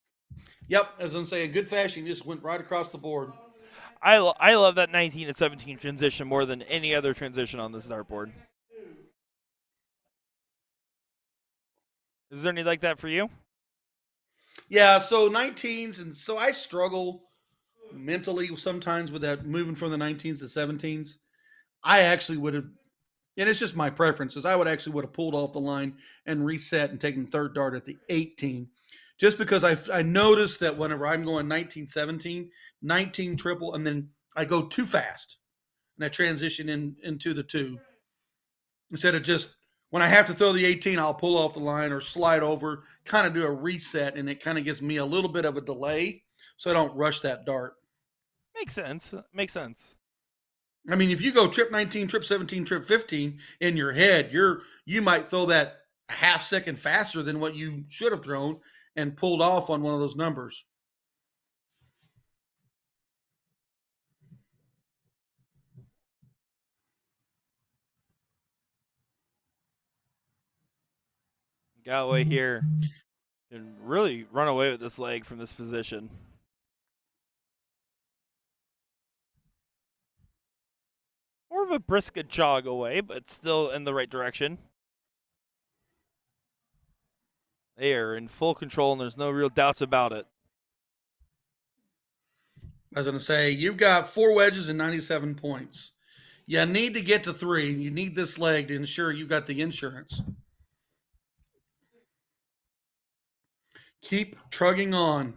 Yep, as I'm saying, good fashion. He just went right across the board. I love that 19 and 17 transition more than any other transition on this dartboard. Is there any like that for you? Yeah, so 19s, and so I struggle mentally sometimes with that moving from the 19s to 17s. I actually would have, and it's just my preferences. I would have pulled off the line and reset and taken third dart at the 18, just because I noticed that whenever I'm going 19, 17, 19 triple, and then I go too fast, and I transition into the 2 instead of just when I have to throw the 18, I'll pull off the line or slide over, kind of do a reset, and it kind of gives me a little bit of a delay, so I don't rush that dart. Makes sense. Makes sense. I mean, if you go trip 19, trip 17, trip 15 in your head, you might throw that a half second faster than what you should have thrown and pulled off on one of those numbers. Galloway here can really run away with this leg from this position. More of a brisk jog away, but still in the right direction. They are in full control, and there's no real doubts about it. I was going to say, you've got 4 wedges and 97 points. You need to get to 3. You need this leg to ensure you've got the insurance. Keep trugging on.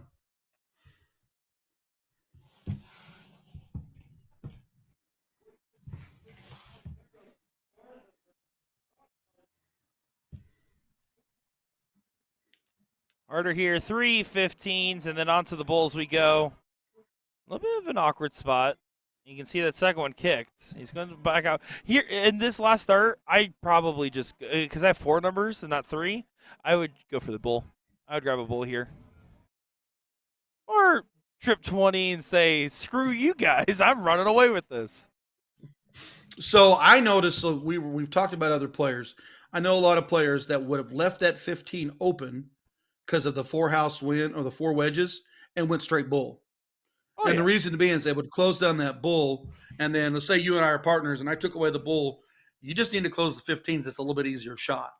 Harder here, 3 15s, and then onto the bulls we go. A little bit of an awkward spot. You can see that second one kicked. He's going to back out. Here, in this last start, I probably just, because I have 4 numbers and not 3, I would go for the bull. I would grab a bull here. Or trip 20 and say, screw you guys, I'm running away with this. So I noticed, so we've talked about other players. I know a lot of players that would have left that 15 open because of the 4 house win or the 4 wedges and went straight bull. Oh, and yeah. the reason being is they would close down that bull, and then let's say you and I are partners, and I took away the bull. You just need to close the 15s. It's a little bit easier shot.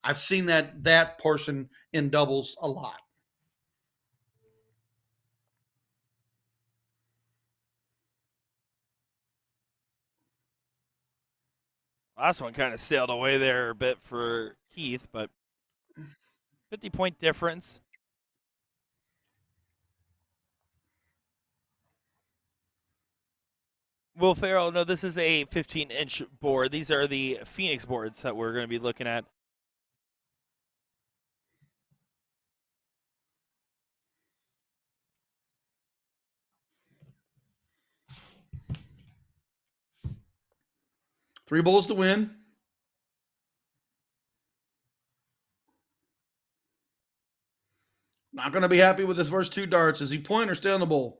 I've seen that portion in doubles a lot. Last one kind of sailed away there a bit for Keith, but 50-point difference. Will Farrell, no, this is a 15-inch board. These are the Phoenix boards that we're going to be looking at. Three bulls to win. going to be happy with his first two darts. Is he point or stay on the bull?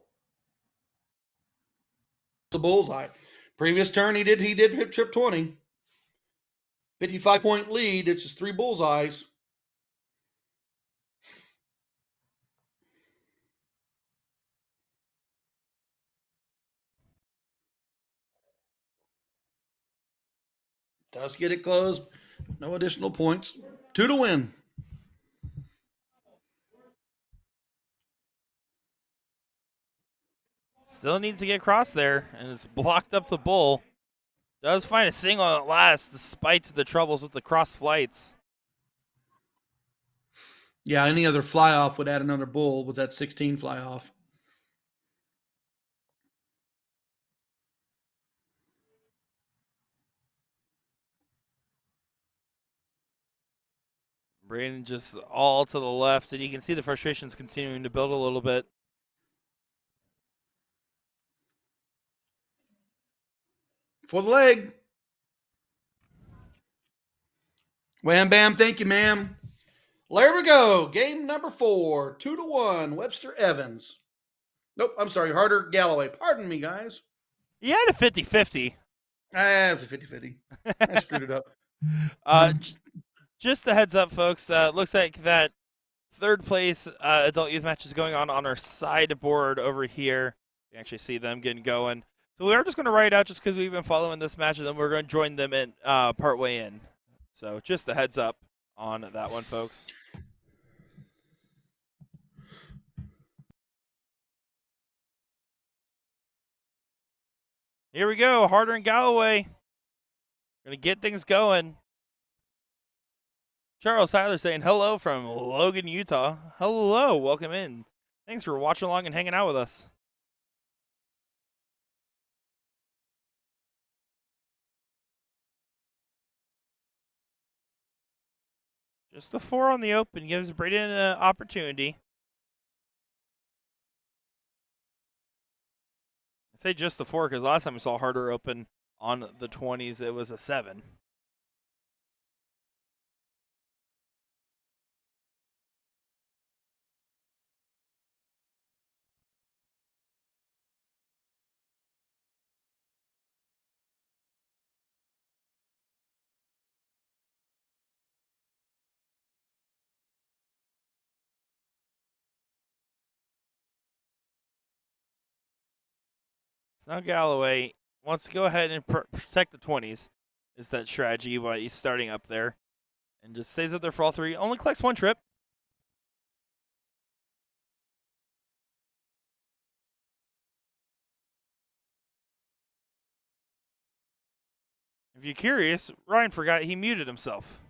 The bullseye. Previous turn he did hit trip 20. 55-point lead. It's just three bullseyes. Does get it closed. No additional points. 2 to win. Still needs to get across there, and it's blocked up the bull. Does find a single at last, despite the troubles with the cross flights. Yeah, any other fly off would add another bull with that 16 fly off. Braden just all to the left, and you can see the frustrations continuing to build a little bit. For the leg. Wham bam, thank you, ma'am. There we go. Game number 4, 2 to 1. Webster Evans. Nope, I'm sorry, Harder Galloway. Pardon me, guys. He had a 50-50. It's a 50-50. I screwed it up. Just a heads up, folks. Looks like that third place adult youth match is going on our sideboard over here. You actually see them getting going. So we are just going to write out just because we've been following this match, and then we're going to join them in partway in. So just a heads up on that one, folks. Here we go, Harder and Galloway. Going to get things going. Charles Tyler saying hello from Logan, Utah. Hello, welcome in. Thanks for watching along and hanging out with us. Just a 4 on the open gives Braden an opportunity. I say just the 4 because last time we saw Harder open on the 20s, it was a 7. So now Galloway wants to go ahead and protect the 20s. Is that strategy while he's starting up there. And just stays up there for all 3. Only collects 1 trip. If you're curious, Ryan forgot he muted himself.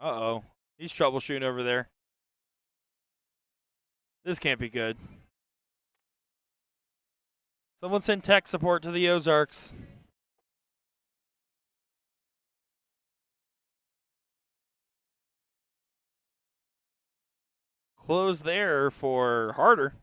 Uh-oh. He's troubleshooting over there. This can't be good. Someone send tech support to the Ozarks. Close there for Harder.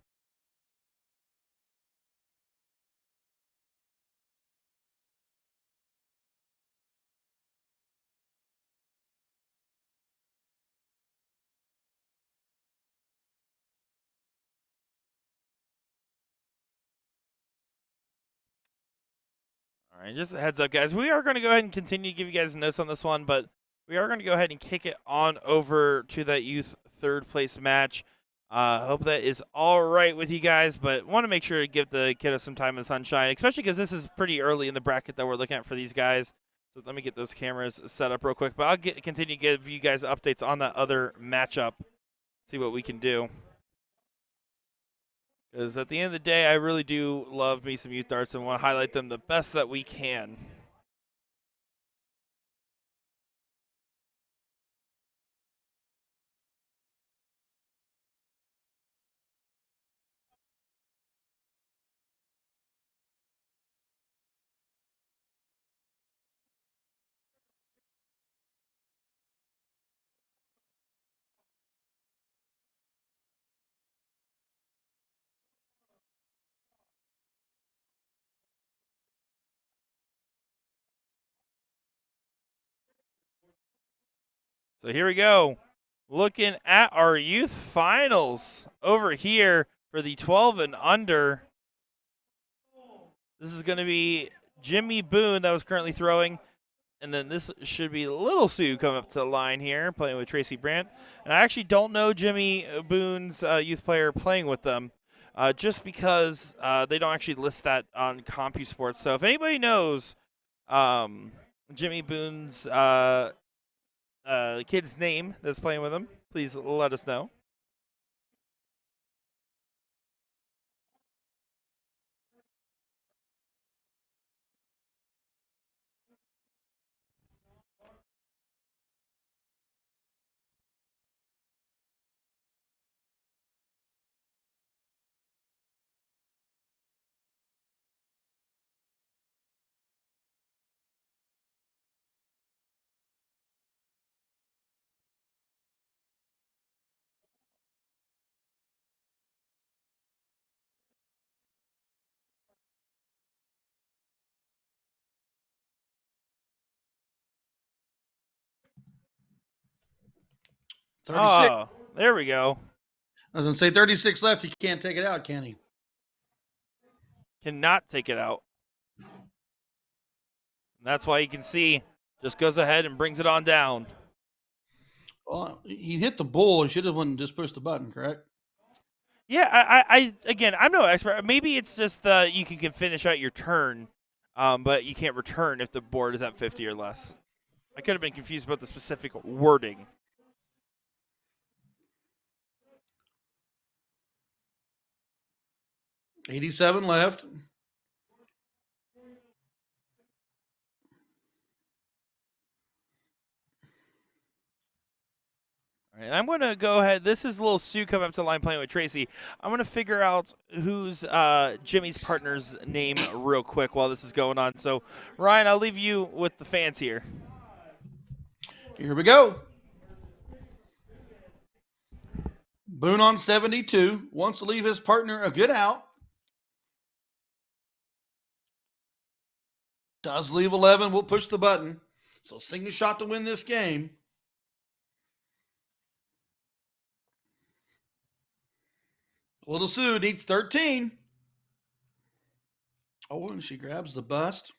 All right, just a heads up, guys. We are going to go ahead and continue to give you guys notes on this one, but we are going to go ahead and kick it on over to that youth third place match. Hope that is all right with you guys, but want to make sure to give the kiddos some time in the sunshine, especially because this is pretty early in the bracket that we're looking at for these guys. So let me get those cameras set up real quick, but I'll continue to give you guys updates on that other matchup, see what we can do. Because at the end of the day, I really do love me some youth darts and want to highlight them the best that we can. So here we go. Looking at our youth finals over here for the 12 and under. This is going to be Jimmy Boone that was currently throwing. And then this should be Little Sue coming up to the line here, playing with Tracy Brandt. And I actually don't know Jimmy Boone's youth player playing with them, just because they don't actually list that on CompuSports. So if anybody knows Jimmy Boone's kid's name that's playing with him, please let us know. Oh, there we go. I was going to say 36 left. He can't take it out, can he? Cannot take it out. That's why you can see just goes ahead and brings it on down. Well, he hit the bull. He should have went and just pushed the button, correct? Yeah, I again, I'm no expert. Maybe it's just you can finish out your turn, but you can't return if the board is at 50 or less. I could have been confused about the specific wording. $87 left. All right, I'm going to go ahead. This is Little Sue coming up to the line playing with Tracy. I'm going to figure out who's Jimmy's partner's name real quick while this is going on. So, Ryan, I'll leave you with the fans here. Here we go. Boone on 72. Wants to leave his partner a good out. Does leave 11. We'll push the button. So single shot to win this game. Little Sue needs 13. Oh, and she grabs the bust.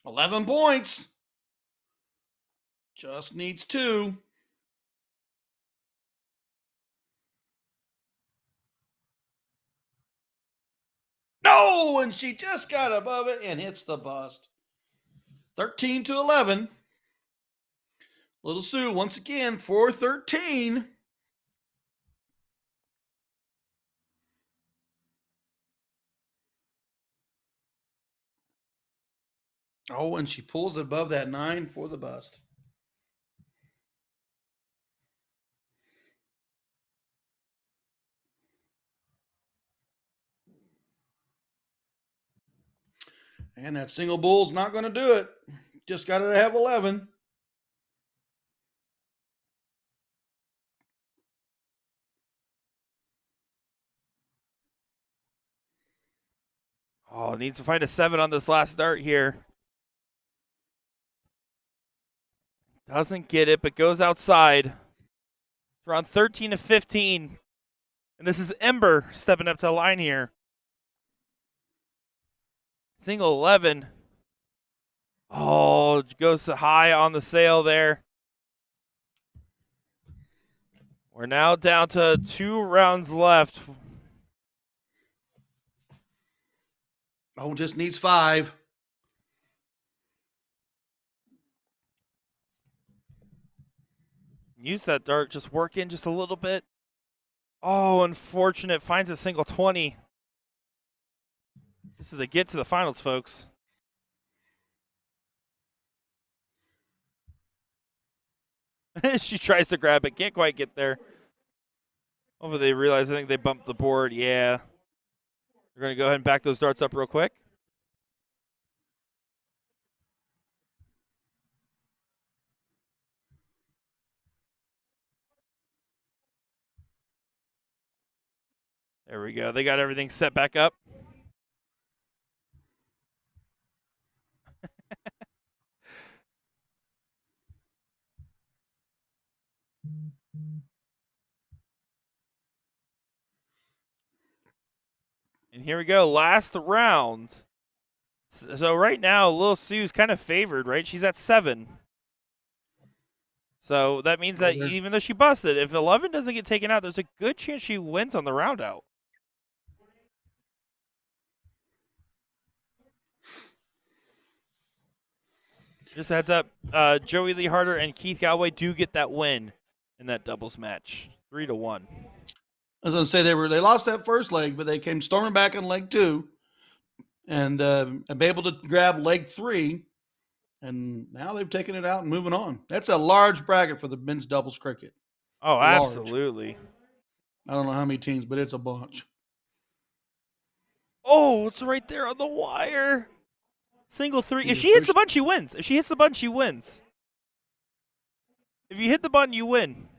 $11 points. Just needs 2. No, and she just got above it and hits the bust. 13-11. Little Sue once again for 13. Oh, and she pulls it above that 9 for the bust. And that single bull's not going to do it. Just got to have 11. Oh, needs to find a 7 on this last start here. Doesn't get it, but goes outside. Around 13-15. And this is Ember stepping up to the line here. Single 11. Oh, goes high on the sail there. We're now down to 2 rounds left. Oh, just needs 5. Use that dart, just work in just a little bit. Oh, unfortunate. Finds a single 20. This is a get to the finals, folks. She tries to grab it. Can't quite get there. Hopefully they realize, I think they bumped the board. Yeah. We're going to go ahead and back those darts up real quick. There we go. They got everything set back up. And here we go, last round. So right now, Lil Sue's kind of favored, right? She's at 7. So that means that even though she busted, if 11 doesn't get taken out, there's a good chance she wins on the round out. Just a heads up, Joey Lee Harder and Keith Galloway do get that win in that doubles match, 3-1. I was going to say they lost that first leg, but they came storming back in leg 2 and be able to grab leg 3, and now they've taken it out and moving on. That's a large bracket for the men's doubles cricket. Oh, absolutely. I don't know how many teams, but it's a bunch. Oh, it's right there on the wire. Single 3. If she hits the button, she wins. If she hits the button, she wins. If you hit the button, you win.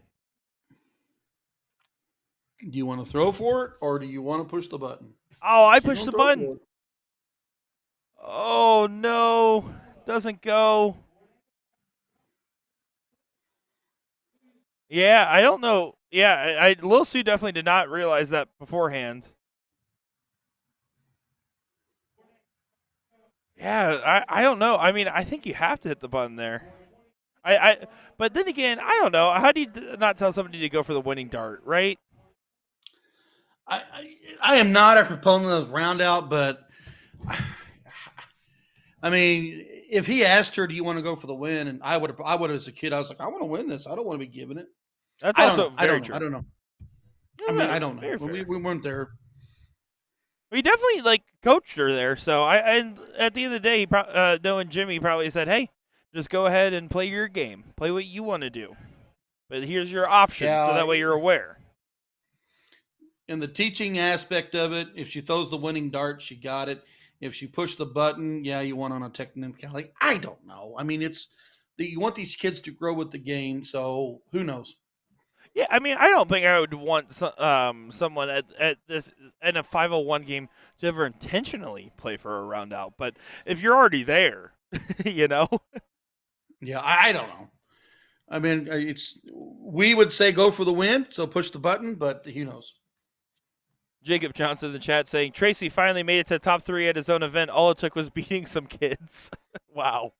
Do you want to throw for it, or do you want to push the button? Oh, I pushed the button. Oh, no. Doesn't go. Yeah, I don't know. Yeah, Lil Sue definitely did not realize that beforehand. Yeah, I don't know. I mean, I think you have to hit the button there. But then again, I don't know. How do you not tell somebody to go for the winning dart, right? I am not a proponent of round out, but I mean, if he asked her, "Do you want to go for the win?" and I would as a kid, I was like, "I want to win this. I don't want to be giving it." That's also very true. I don't know. I mean, I don't know. We weren't there. We definitely coached her there. So and at the end of the day, knowing Jimmy probably said, "Hey, just go ahead and play your game. Play what you want to do. But here's your options, so that way you're aware." In the teaching aspect of it, if she throws the winning dart, she got it. If she pushed the button, yeah, you won on a technicality. I don't know. I mean, you want these kids to grow with the game, so who knows? Yeah, I mean, I don't think I would want someone at this in a 501 game to ever intentionally play for a round out. But if you're already there, you know. Yeah, I don't know. I mean, we would say go for the win, so push the button, but who knows? Jacob Johnson in the chat saying Tracy finally made it to the top 3 at his own event. All it took was beating some kids. Wow.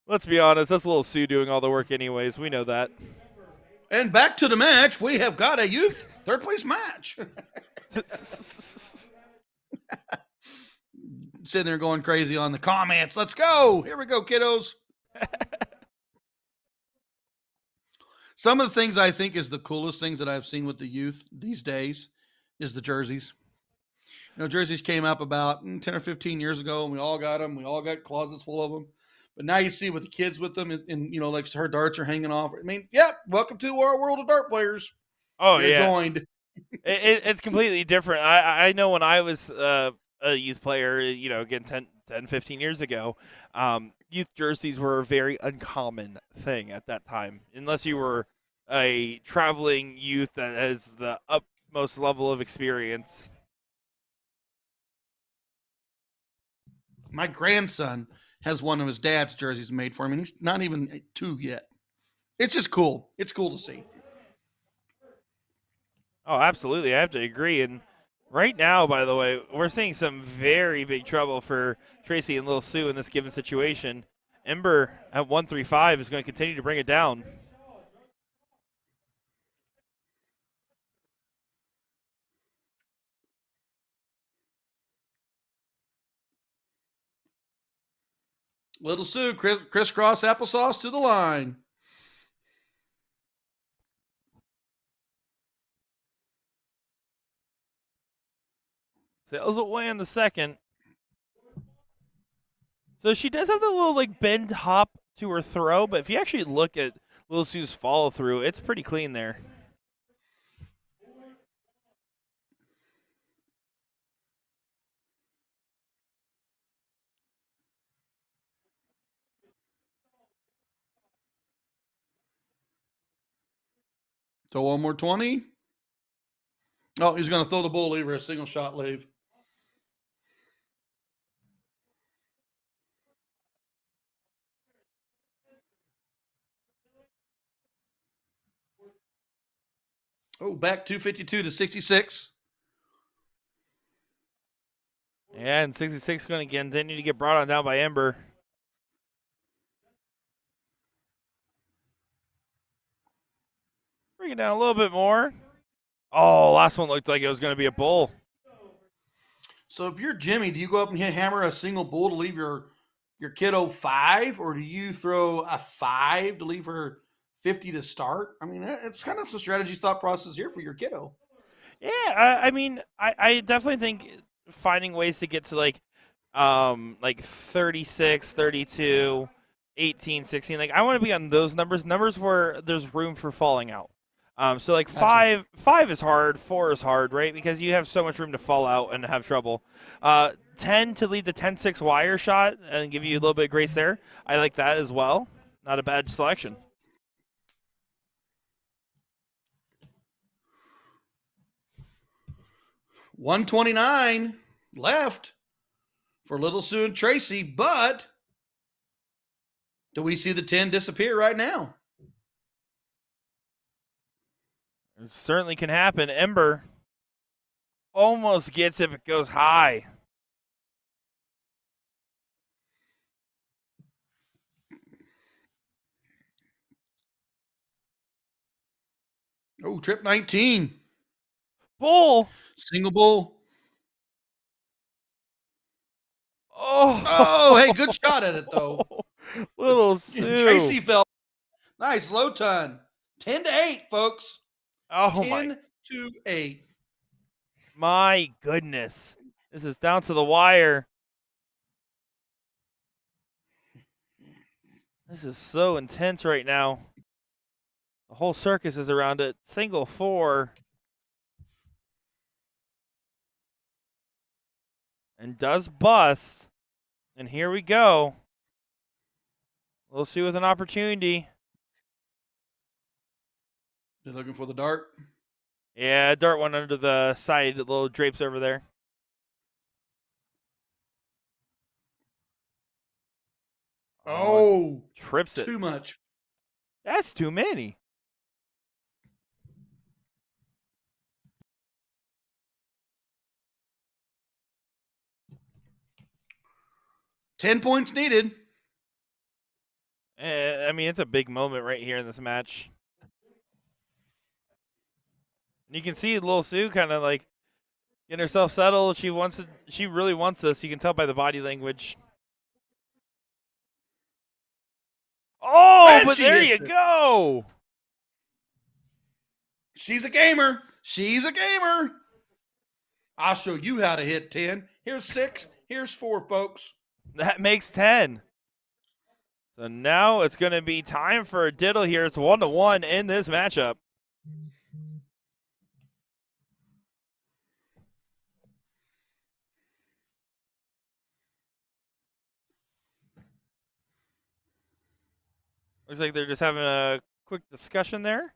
Let's be honest, that's Lil Sue doing all the work anyways. We know that. And back to the match. We have got a youth third place match. Sitting there going crazy on the comments. Let's go. Here we go, kiddos. Some of the things I think is the coolest things that I've seen with the youth these days is the jerseys. You know, jerseys came up about 10 or 15 years ago, and we all got them. We all got closets full of them. But now you see with the kids with them, and you know, like her darts are hanging off. I mean, yep, welcome to our world of dart players. Oh, You're joined. It's completely different. I know when I was a youth player, you know, again, 10 15 years ago, youth jerseys were a very uncommon thing at that time, unless you were a traveling youth that has the utmost level of experience. My grandson has one of his dad's jerseys made for him, and he's not even 2 yet. It's just cool. It's cool to see. Oh, absolutely. I have to agree. And right now, by the way, we're seeing some very big trouble for Tracy and Lil Sue in this given situation. Ember at 135 is going to continue to bring it down. Little Sue, crisscross applesauce to the line. Sails away in the second. So she does have the little bend hop to her throw, but if you actually look at Lil Sue's follow through, it's pretty clean there. Throw one more 20. Oh, he's going to throw the bull lever, a single shot leave. Oh, back 252 to 66. And 66 going to continue to get brought on down by Ember. Bring it down a little bit more. Oh, last one looked like it was going to be a bull. So if you're Jimmy, do you go up and hammer a single bull to leave your kiddo 5, or do you throw a 5 to leave her 50 to start? I mean, it's kind of some strategy thought process here for your kiddo. Yeah, I mean, I definitely think finding ways to get to like 36, 32, 18, 16. Like I want to be on those numbers where there's room for falling out. So like Gotcha. five is hard, 4 is hard, right? Because you have so much room to fall out and have trouble. 10 to lead the 10-6 wire shot and give you a little bit of grace there. I like that as well. Not a bad selection. $129 left for Little Sue and Tracy, but do we see the 10 disappear right now? It certainly can happen. Ember almost gets if it goes high. Oh, trip 19. Bull. Single bull. Oh, hey, good shot at it, though. Little Sue. Tracy fell. Nice, low ton. 10-8, folks. Oh, 10-8. My goodness. This is down to the wire. This is so intense right now. The whole circus is around it. Single 4. And does bust. And here we go. We'll see with an opportunity. They're looking for the dart. Yeah, dart went under the side, the little drapes over there. Oh, trips it. Too much. That's too many. $10 points needed. I mean, it's a big moment right here in this match. And you can see Lil Sue kind of like getting herself settled. She wants it. She really wants this. You can tell by the body language. Oh, And but she there hits you it. go. She's a gamer. She's a gamer. I'll show you how to hit 10. Here's 6. Here's 4, folks. That makes 10. So now it's going to be time for a diddle here. It's 1-1 in this matchup. Looks like they're just having a quick discussion there.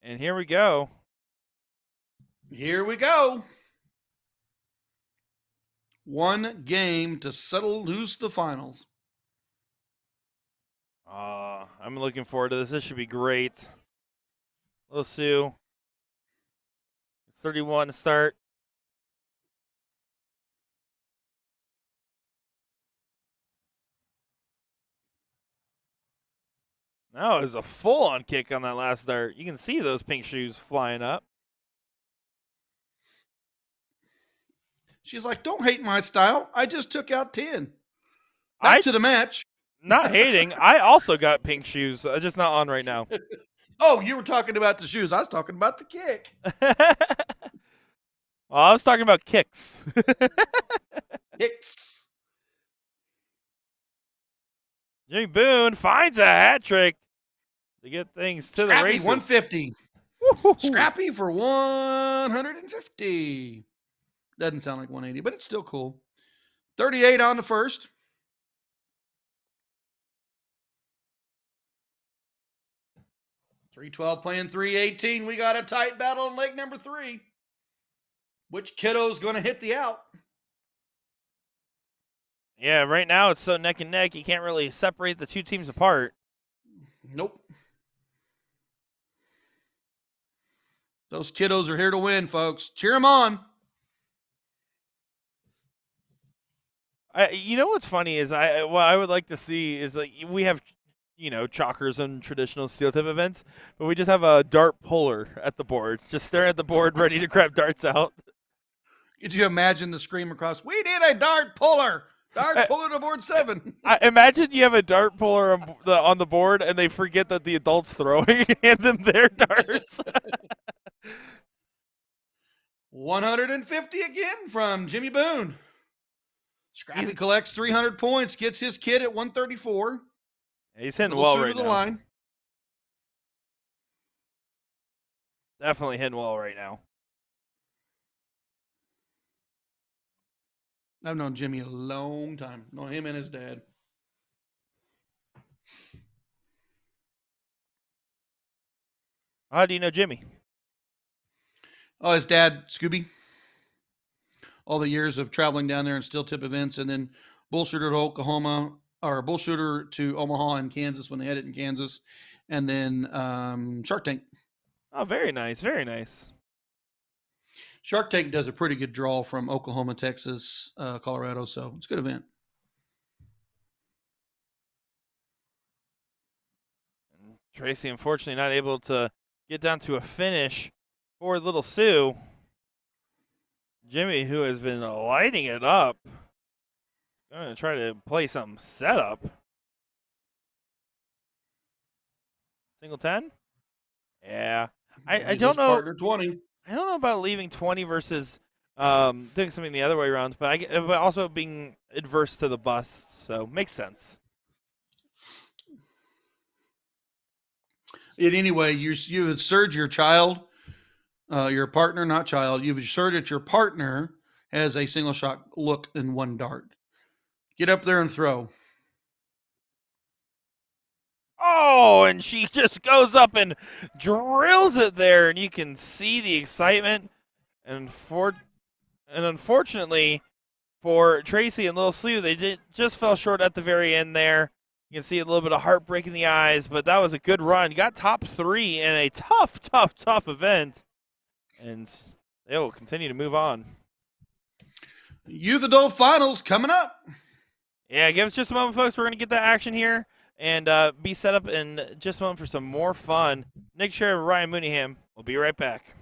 And here we go. Here we go. One game to settle who's the finals. I'm looking forward to this. This should be great. Lil Sue. It's 31 to start. Now it was a full-on kick on that last dart. You can see those pink shoes flying up. She's like, don't hate my style. I just took out 10. Back to the match. Not hating. I also got pink shoes, just not on right now. Oh, you were talking about the shoes. I was talking about the kick. Well, I was talking about kicks. Kicks. Jimmy Boone finds a hat trick to get things to Scrappy, the races. 150. Woo-hoo-hoo. Scrappy for 150. Doesn't sound like 180, but it's still cool. 38 on the first. .312 playing .318. We got a tight battle in leg number 3. Which kiddo's going to hit the out? Yeah, right now it's so neck and neck, you can't really separate the two teams apart. Nope. Those kiddos are here to win, folks. Cheer them on. You know what's funny is what I would like to see is like we have chalkers and traditional steel tip events, but we just have a dart puller at the board, just staring at the board, ready to grab darts out. Could you imagine the scream across? We need a dart puller. Dart puller to board 7. I imagine you have a dart puller on the board, and they forget that the adult's throwing, hand them their darts. 150 again from Jimmy Boone. Scrappy collects 300 points, gets his kid at 134. He's hitting well right now. Line. Definitely hitting well right now. I've known Jimmy a long time. Know him and his dad. How do you know Jimmy? Oh, his dad, Scooby. All the years of traveling down there and steel tip events, and then bull shooter to Oklahoma, or bull shooter to Omaha and Kansas when they had it in Kansas, and then Shark Tank. Oh, very nice, very nice. Shark Tank does a pretty good draw from Oklahoma, Texas, Colorado, so it's a good event. And Tracy, unfortunately, not able to get down to a finish for Little Sue. Jimmy, who has been lighting it up, is going to try to play some setup. Single 10? Yeah. I don't know. Partner 20. I don't know about leaving 20 versus doing something the other way around, but also being adverse to the bust, so makes sense. Anyway, you insert your child, your partner, not child. You've asserted your partner has a single shot look in one dart. Get up there and throw. Oh, and she just goes up and drills it there, and you can see the excitement. And unfortunately for Tracy and Little Slew, they just fell short at the very end there. You can see a little bit of heartbreak in the eyes, but that was a good run. You got top 3 in a tough event, and they will continue to move on. Youth Adult Finals coming up. Yeah, give us just a moment, folks. We're going to get that action here and be set up in just a moment for some more fun. Nick Sheriff, Ryan Mooneyham. We'll be right back.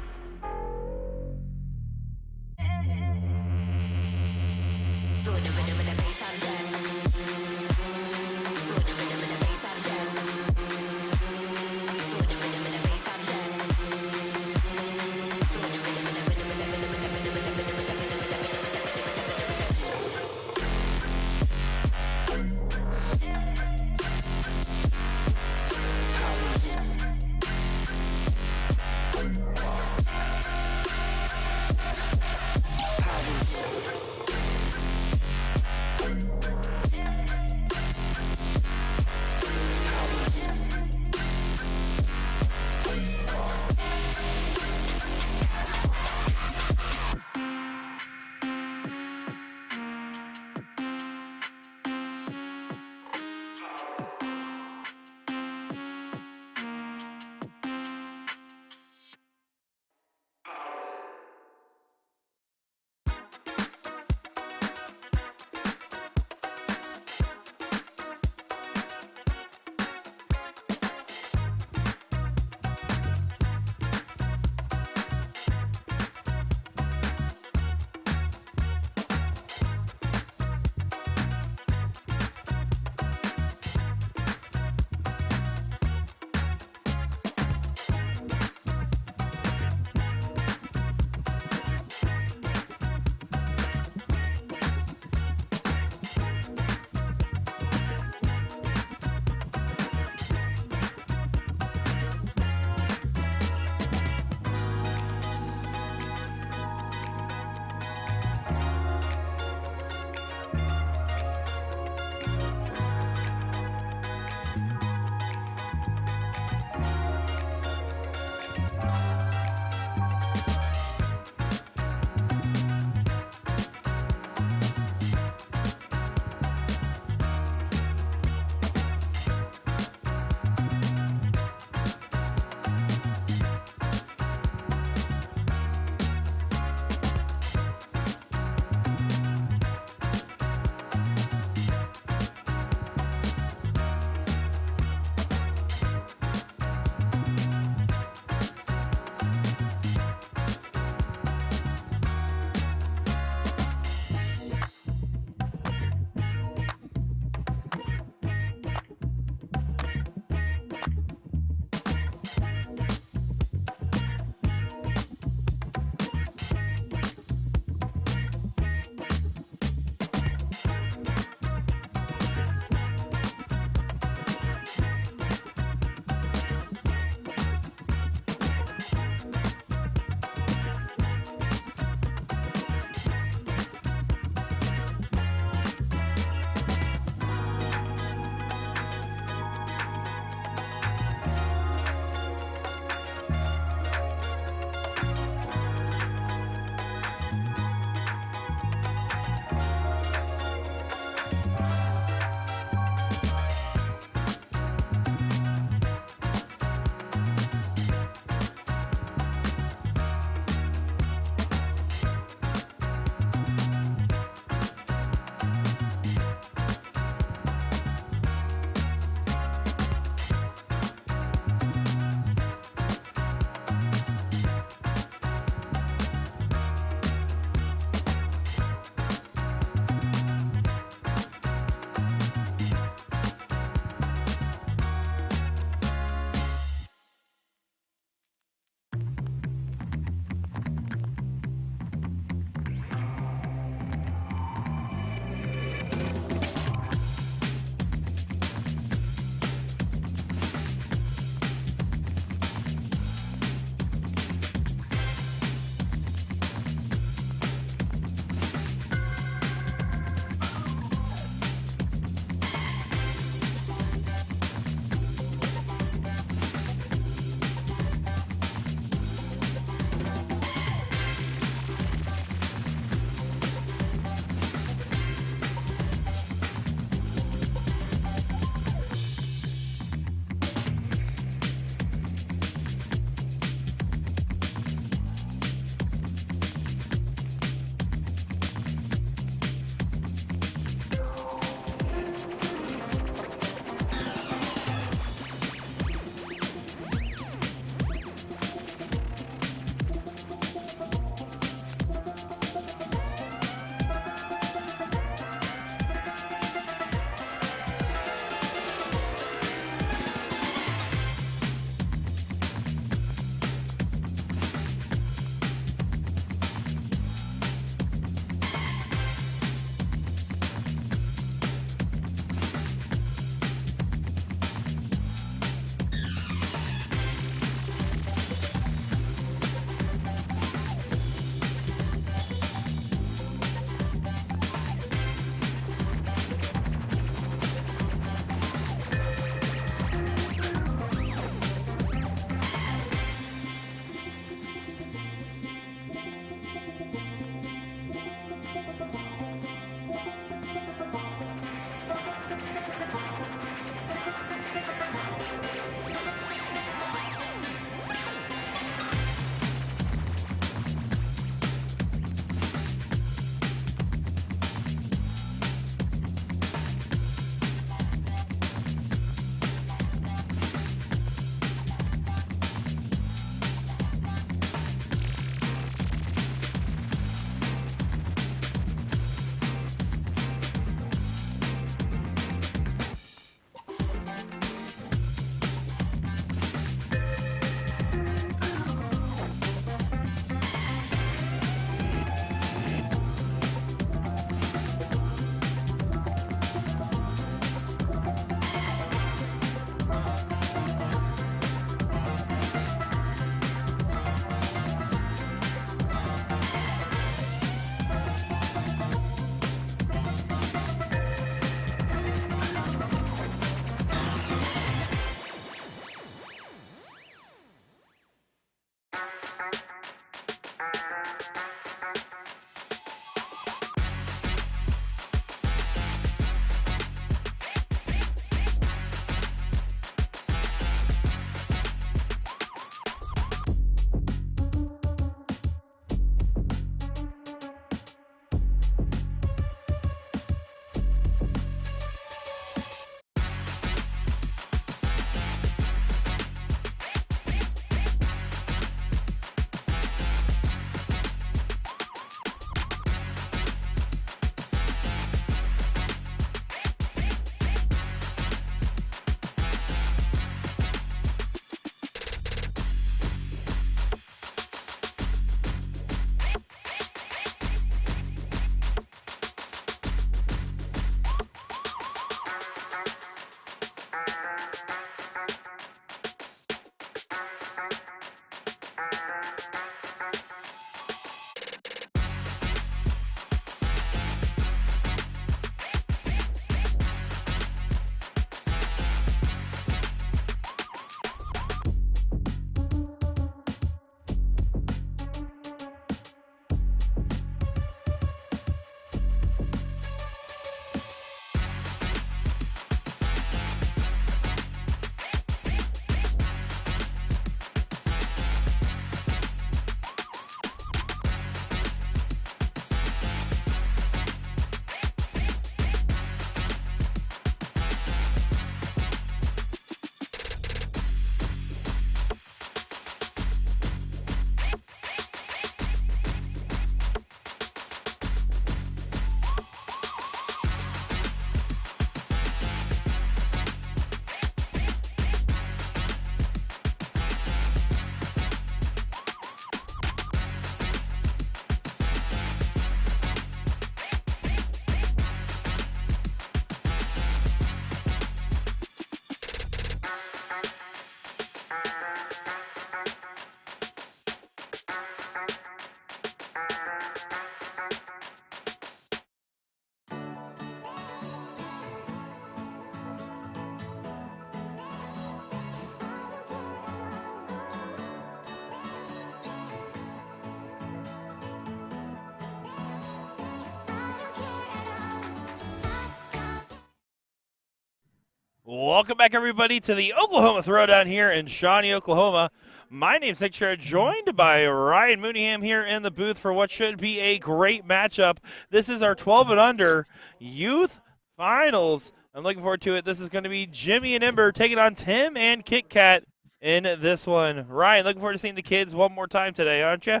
Welcome back, everybody, to the Oklahoma Throwdown here in Shawnee, Oklahoma. My name's Nick Sherrod, joined by Ryan Mooneyham here in the booth for what should be a great matchup. This is our 12 and under youth finals. I'm looking forward to it. This is going to be Jimmy and Ember taking on Tim and Kit Kat in this one. Ryan, looking forward to seeing the kids one more time today, aren't you?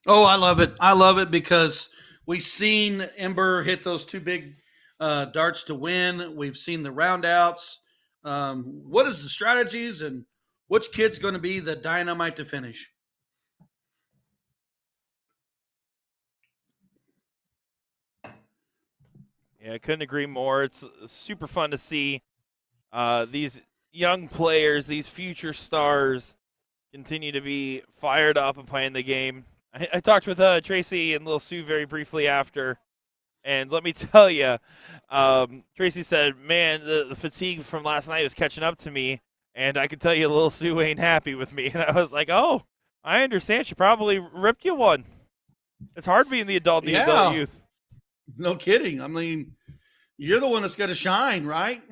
Oh, I love it. I love it because we've seen Ember hit those two big darts to win. We've seen the roundouts. What is the strategies and which kid's going to be the dynamite to finish? Yeah, I couldn't agree more. It's super fun to see these young players, these future stars, continue to be fired up and playing the game. I talked with Tracy and Lil Sue very briefly after, and let me tell you, Tracy said, man, the fatigue from last night was catching up to me, and I can tell you Lil Sue ain't happy with me. And I was like, oh, I understand. She probably ripped you one. It's hard being the adult and the adult youth. No kidding. I mean, you're the one that's got to shine, right?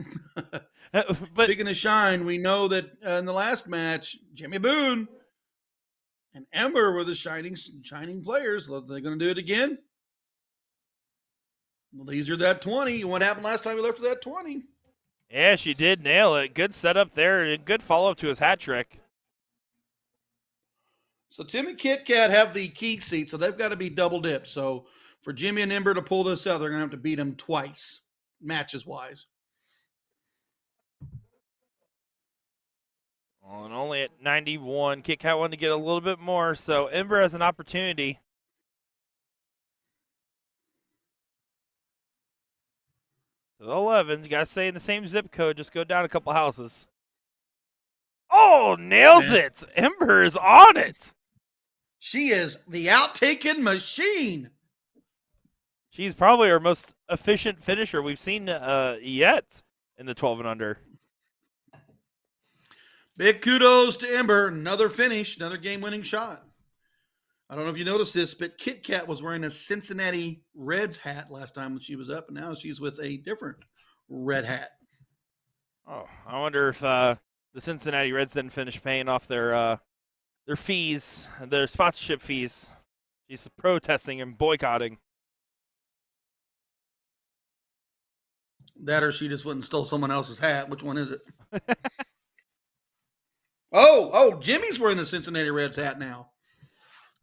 But speaking of shine, we know that in the last match, Jimmy Boone and Ember were the shining players. Are they going to do it again? Well, these are that 20. What happened last time we left for that 20? Yeah, she did nail it. Good setup there and good follow-up to his hat trick. So Tim and Kit Kat have the key seat, so they've got to be double dipped. So for Jimmy and Ember to pull this out, they're going to have to beat them twice, matches-wise. Well, and only at 91. Kit Kat wanted to get a little bit more, so Ember has an opportunity. To the 11s, you got to stay in the same zip code, just go down a couple houses. Oh, nails it. Ember is on it. She is the out-taking machine. She's probably our most efficient finisher we've seen yet in the 12 and under. Big kudos to Ember. Another finish, another game-winning shot. I don't know if you noticed this, but Kit Kat was wearing a Cincinnati Reds hat last time when she was up, and now she's with a different red hat. Oh, I wonder if the Cincinnati Reds didn't finish paying off their fees, their sponsorship fees. She's protesting and boycotting. That or she just went and stole someone else's hat. Which one is it? Oh, Jimmy's wearing the Cincinnati Reds hat now.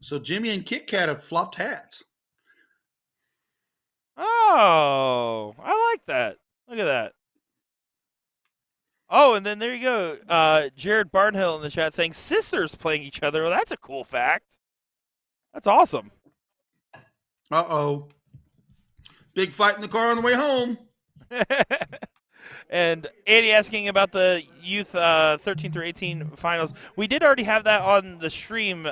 So Jimmy and Kit Kat have flopped hats. Oh, I like that. Look at that. Oh, and then there you go. Jared Barnhill in the chat saying sisters playing each other. Well, that's a cool fact. That's awesome. Uh-oh. Big fight in the car on the way home. And Andy asking about the youth 13 through 18 finals. We did already have that on the stream.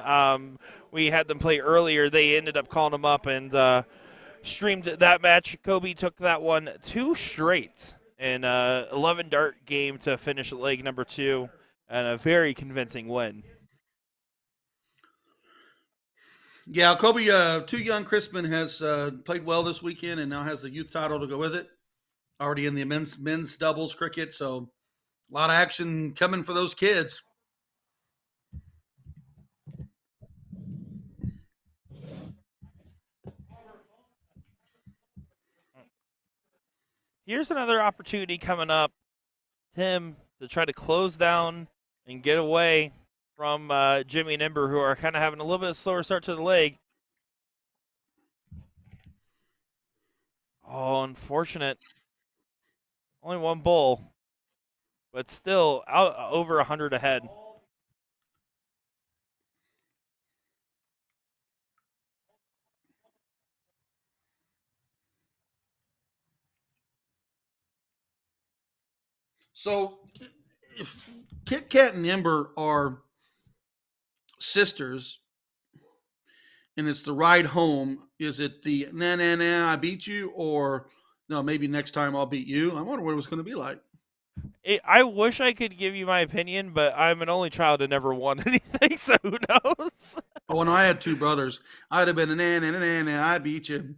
We had them play earlier. They ended up calling them up and streamed that match. Kobe took that one 2 straight in 11 dart game to finish leg number 2 and a very convincing win. Yeah, Kobe, Too Young Crispin has played well this weekend and now has the youth title to go with it. Already in the men's doubles cricket, so a lot of action coming for those kids. Here's another opportunity coming up, Tim, to try to close down and get away from Jimmy and Ember, who are kind of having a little bit slower start to the leg. Oh, unfortunate. Only one bull, but still out over 100 ahead. So if Kit Kat and Ember are sisters and it's the ride home, is it the nah, I beat you, or no, maybe next time I'll beat you? I wonder what it was going to be like. I wish I could give you my opinion, but I'm an only child and never won anything, so who knows? When I had 2 brothers, I'd have been a nah, I beat you.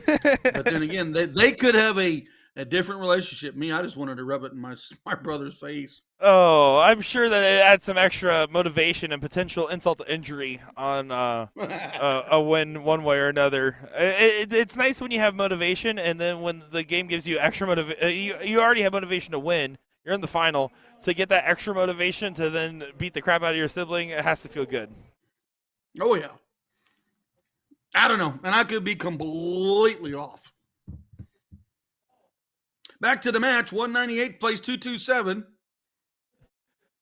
But then again, they could have a A different relationship. Me, I just wanted to rub it in my brother's face. Oh, I'm sure that it adds some extra motivation and potential insult to injury on a win one way or another. It's nice when you have motivation, and then when the game gives you extra motivation, you already have motivation to win. You're in the final, so get that extra motivation to then beat the crap out of your sibling. It has to feel good. Oh yeah. I don't know, and I could be completely off. Back to the match. 198 plays 227.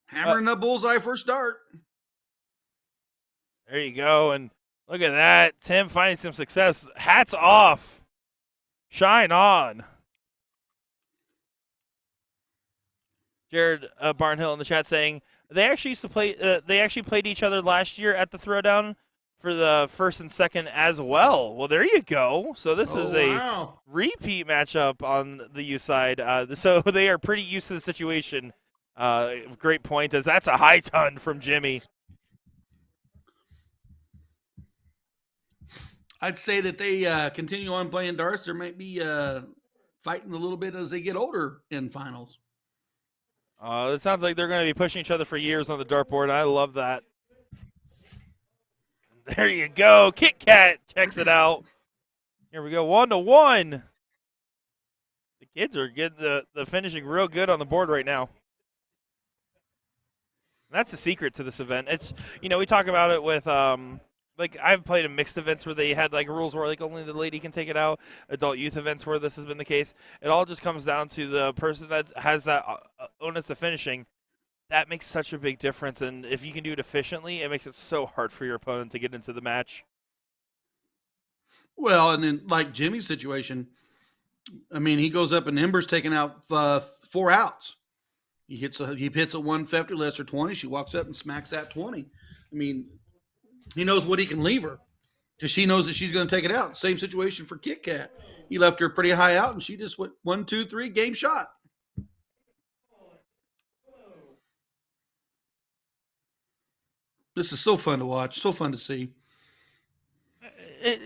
Hammering the bullseye for a start. There you go, and look at that. Tim finding some success. Hats off. Shine on. Jared Barnhill in the chat saying they actually used to play. They actually played each other last year at the Throwdown for the first and second as well. Well, there you go. So this is a repeat matchup on the U side. So they are pretty used to the situation. Great point, as that's a high ton from Jimmy. I'd say that they continue on playing darts. There might be fighting a little bit as they get older in finals. It sounds like they're going to be pushing each other for years on the dartboard. I love that. There you go. Kit Kat checks it out. Here we go. 1-1. The kids are getting the finishing real good on the board right now. That's the secret to this event. It's, we talk about it with like I've played in mixed events where they had like rules where like only the lady can take it out, adult youth events where this has been the case. It all just comes down to the person that has that onus of finishing. That makes such a big difference, and if you can do it efficiently, it makes it so hard for your opponent to get into the match. Well, and then like Jimmy's situation, I mean, he goes up and Ember's taking out 4 outs. He hits a 150 less or 20. She walks up and smacks that 20. I mean, he knows what he can leave her because she knows that she's going to take it out. Same situation for Kit Kat. He left her pretty high out, and she just went 1, 2, 3, game shot. This is so fun to watch, so fun to see.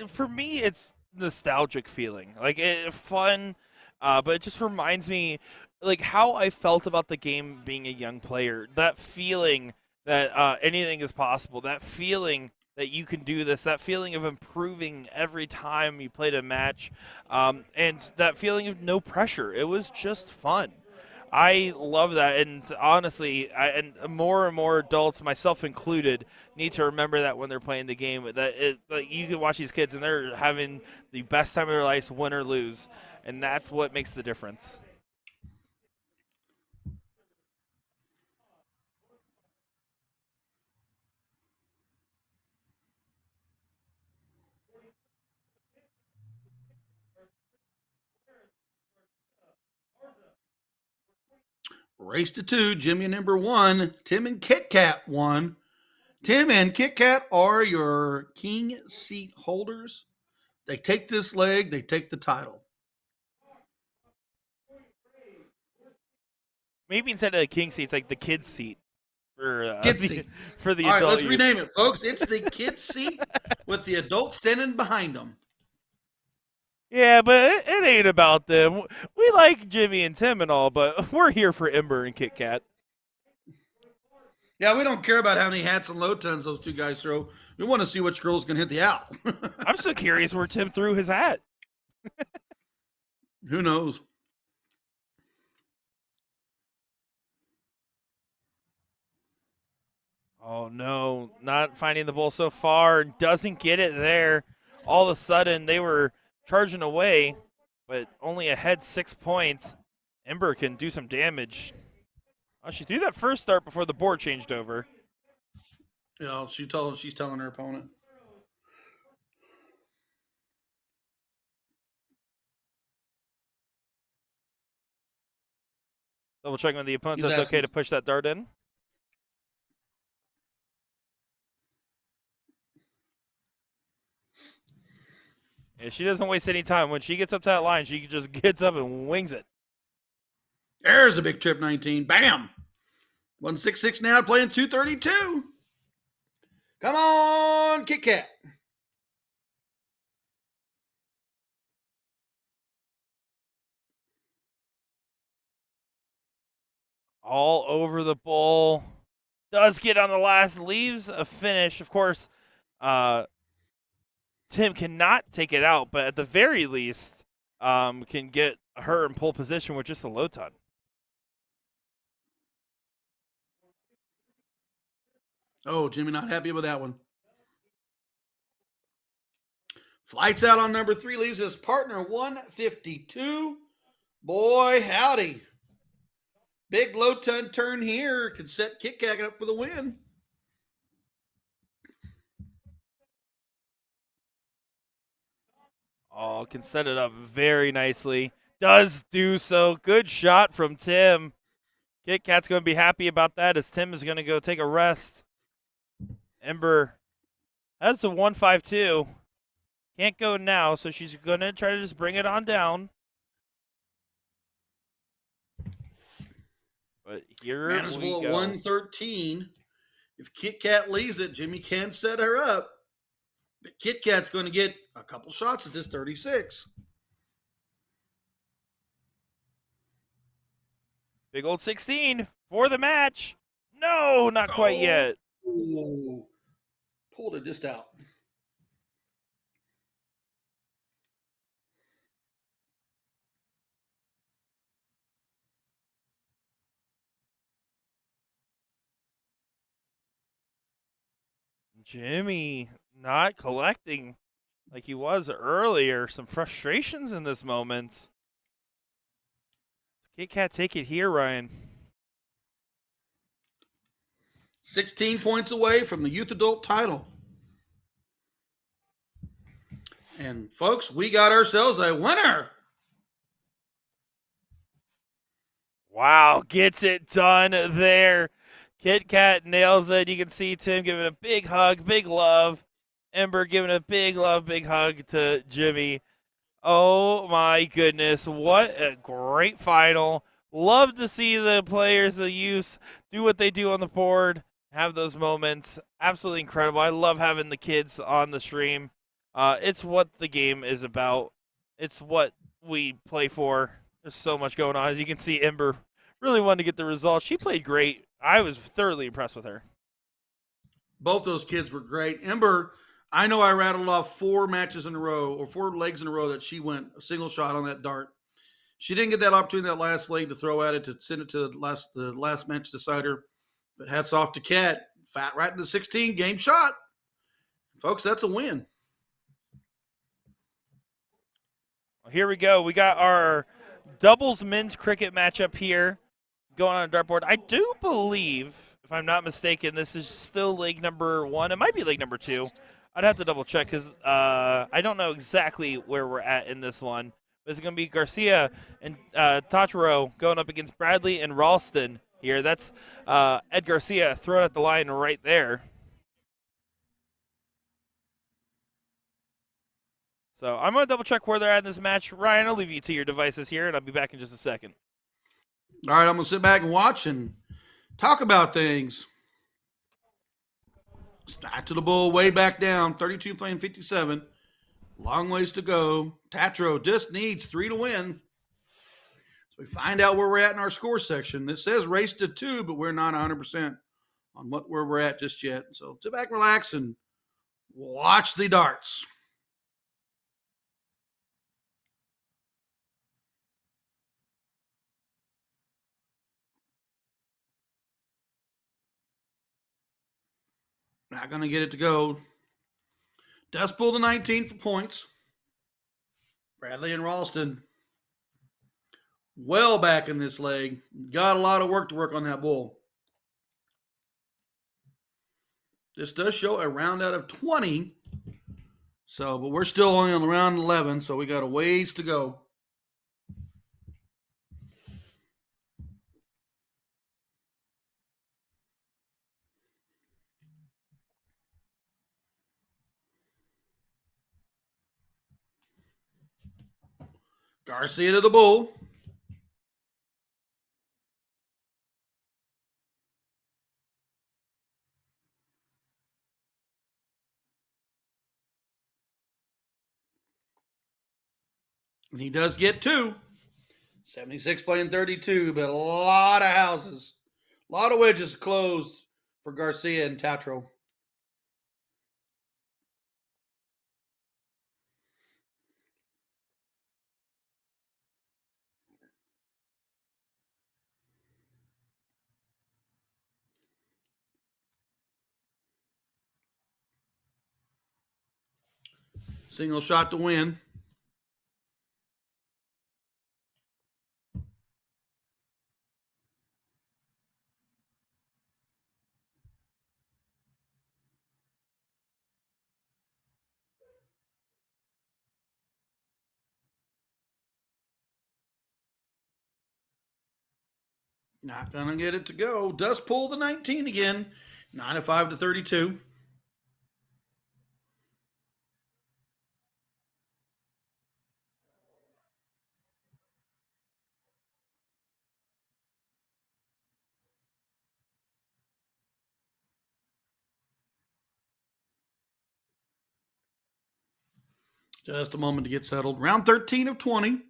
For me, it's nostalgic feeling, like fun, but it just reminds me like how I felt about the game being a young player. That feeling that anything is possible. That feeling that you can do this. That feeling of improving every time you played a match, and that feeling of no pressure. It was just fun. I love that, and honestly, and more adults, myself included, need to remember that when they're playing the game. That like you can watch these kids, and they're having the best time of their lives, win or lose, and that's what makes the difference. Race to 2, Jimmy and Ember 1, Tim and Kit Kat 1. Tim and Kit Kat are your king seat holders. They take this leg, they take the title. Maybe instead of the king seat, it's like the kids seat for Kids seat. for the All right, adult. let's rename it, folks. It's the kids seat with the adults standing behind them. Yeah, but it ain't about them. We like Jimmy and Tim and all, but we're here for Ember and Kit Kat. Yeah, we don't care about how many hats and low tons those 2 guys throw. We want to see which girl's going to hit the out. I'm so curious where Tim threw his hat. Who knows? Oh, no, not finding the ball so far and doesn't get it there. All of a sudden, they were charging away, but only ahead 6 points. Ember can do some damage. Oh, she threw that first start before the board changed over. Yeah, she's telling her opponent. Double checking with the opponent so it's okay to push that dart in. Yeah, she doesn't waste any time. When she gets up to that line, she just gets up and wings it. There's a big trip 19. Bam! 166 now, playing 232. Come on, Kit Kat. all over the bowl. Does get on the last, leaves a finish. Of course, uh, Tim cannot take it out, but at the very least, can get her in pole position with just a low ton. Oh, Jimmy not happy with that one. Flights out on number 3, leaves his partner 152. Boy, howdy. Big low ton turn here could set Kit Kat up for the win. Oh, can set it up very nicely. Does do so. Good shot from Tim. Kit Kat's going to be happy about that as Tim is going to go take a rest. Ember has the 152. Can't go now, so she's going to try to just bring it on down. But here Manageable we at go. 113. If Kit Kat leaves it, Jimmy can set her up. But Kit Kat's going to get a couple shots at this 36. Big old 16 for the match. No, not quite yet. Ooh. Pulled it just out. Jimmy not collecting like he was earlier. Some frustrations in this moment. Kit Kat take it here, Ryan. 16 points away from the youth adult title. And folks, we got ourselves a winner. Wow, gets it done there. Kit Kat nails it. You can see Tim giving a big hug, big love. Ember giving a big love, big hug to Jimmy. Oh my goodness, what a great final. Love to see the players, the youth, do what they do on the board, have those moments. Absolutely incredible. I love having the kids on the stream. It's what the game is about. It's what we play for. There's so much going on. As you can see, Ember really wanted to get the result. She played great. I was thoroughly impressed with her. Both those kids were great. Ember, I know I rattled off 4 matches in a row or 4 legs in a row that she went a single shot on that dart. She didn't get that opportunity that last leg to throw at it to send it to the last match decider. But hats off to Kat. Fat right in the 16 game shot. Folks, that's a win. Well, here we go. We got our doubles men's cricket matchup here going on a dartboard. I do believe, if I'm not mistaken, this is still leg number 1. It might be leg number 2. I'd have to double check because I don't know exactly where we're at in this one. But it's going to be Garcia and Tachiro going up against Bradley and Ralston here. That's Ed Garcia thrown at the line right there. So I'm going to double check where they're at in this match. Ryan, I'll leave you to your devices here, and I'll be back in just a second. All right, I'm going to sit back and watch and talk about things. Back to the bull, way back down, 32 playing 57. Long ways to go. Tatro just needs 3 to win. So we find out where we're at in our score section. It says race to 2, but we're not 100% on where we're at just yet. So sit back, relax, and watch the darts. Not going to get it to go. Does pull the 19 for points. Bradley and Ralston well back in this leg. Got a lot of work to work on that bull. This does show a round out of 20. So, but we're still only on round 11, so we got a ways to go. Garcia to the bull. And he does get 2. 76 playing 32, but a lot of houses, a lot of wedges closed for Garcia and Tatro. Single shot to win. Not going to get it to go. Does pull the 19 again. 95 to 32. Just a moment to get settled. Round 13 of 20.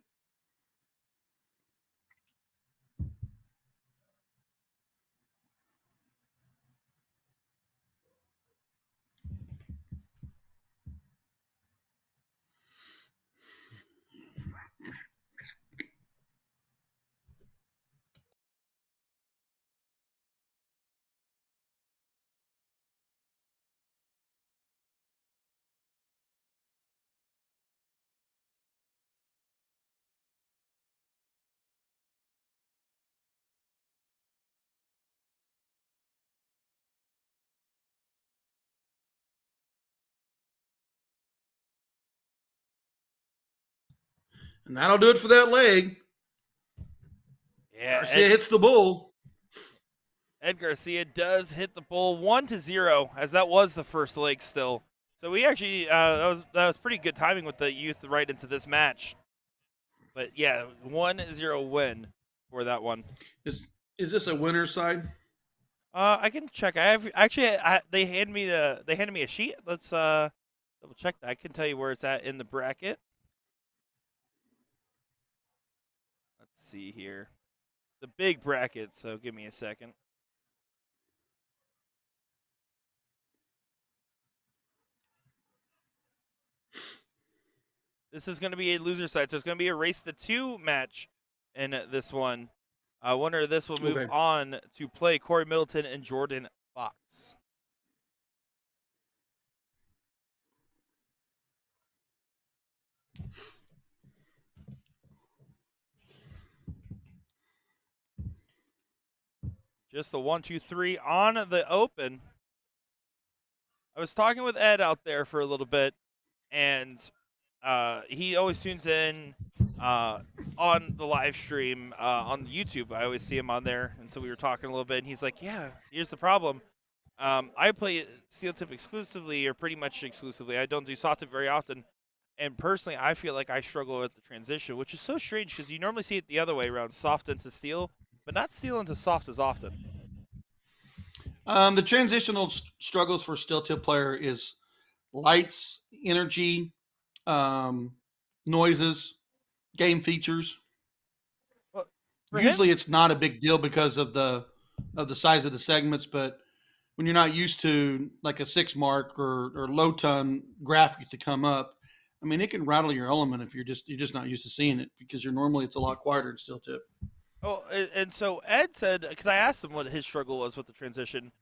And that'll do it for that leg. Yeah, Garcia hits the bull. Ed Garcia does hit the bull 1-0, as that was the first leg still. So we actually that was pretty good timing with the youth right into this match. But yeah, 1-0 win for that one. Is this a winner's side? I can check. I have actually they handed me a sheet. Let's double check that. I can tell you where it's at in the bracket. Let's see here. The big bracket, so give me a second. This is going to be a loser side, so it's going to be a race to 2 match in this one. Winner of this will move on to play Corey Middleton and Jordan Fox. Just the 1, 2, 3 on the open. I was talking with Ed out there for a little bit, and he always tunes in on the live stream on YouTube. I always see him on there, and so we were talking a little bit, and he's like, yeah, here's the problem. I play steel tip exclusively, or pretty much exclusively. I don't do soft tip very often. And personally, I feel like I struggle with the transition, which is so strange because you normally see it the other way around, soft into steel, but not steel into soft as often. The transitional struggles for steel tip player is lights, energy, noises, game features. Well, usually it's not a big deal because of the size of the segments, but when you're not used to like a 6 mark or low ton graphics to come up, I mean, it can rattle your element if you're just not used to seeing it because it's a lot quieter in steel tip. Oh, and so Ed said, because I asked him what his struggle was with the transition.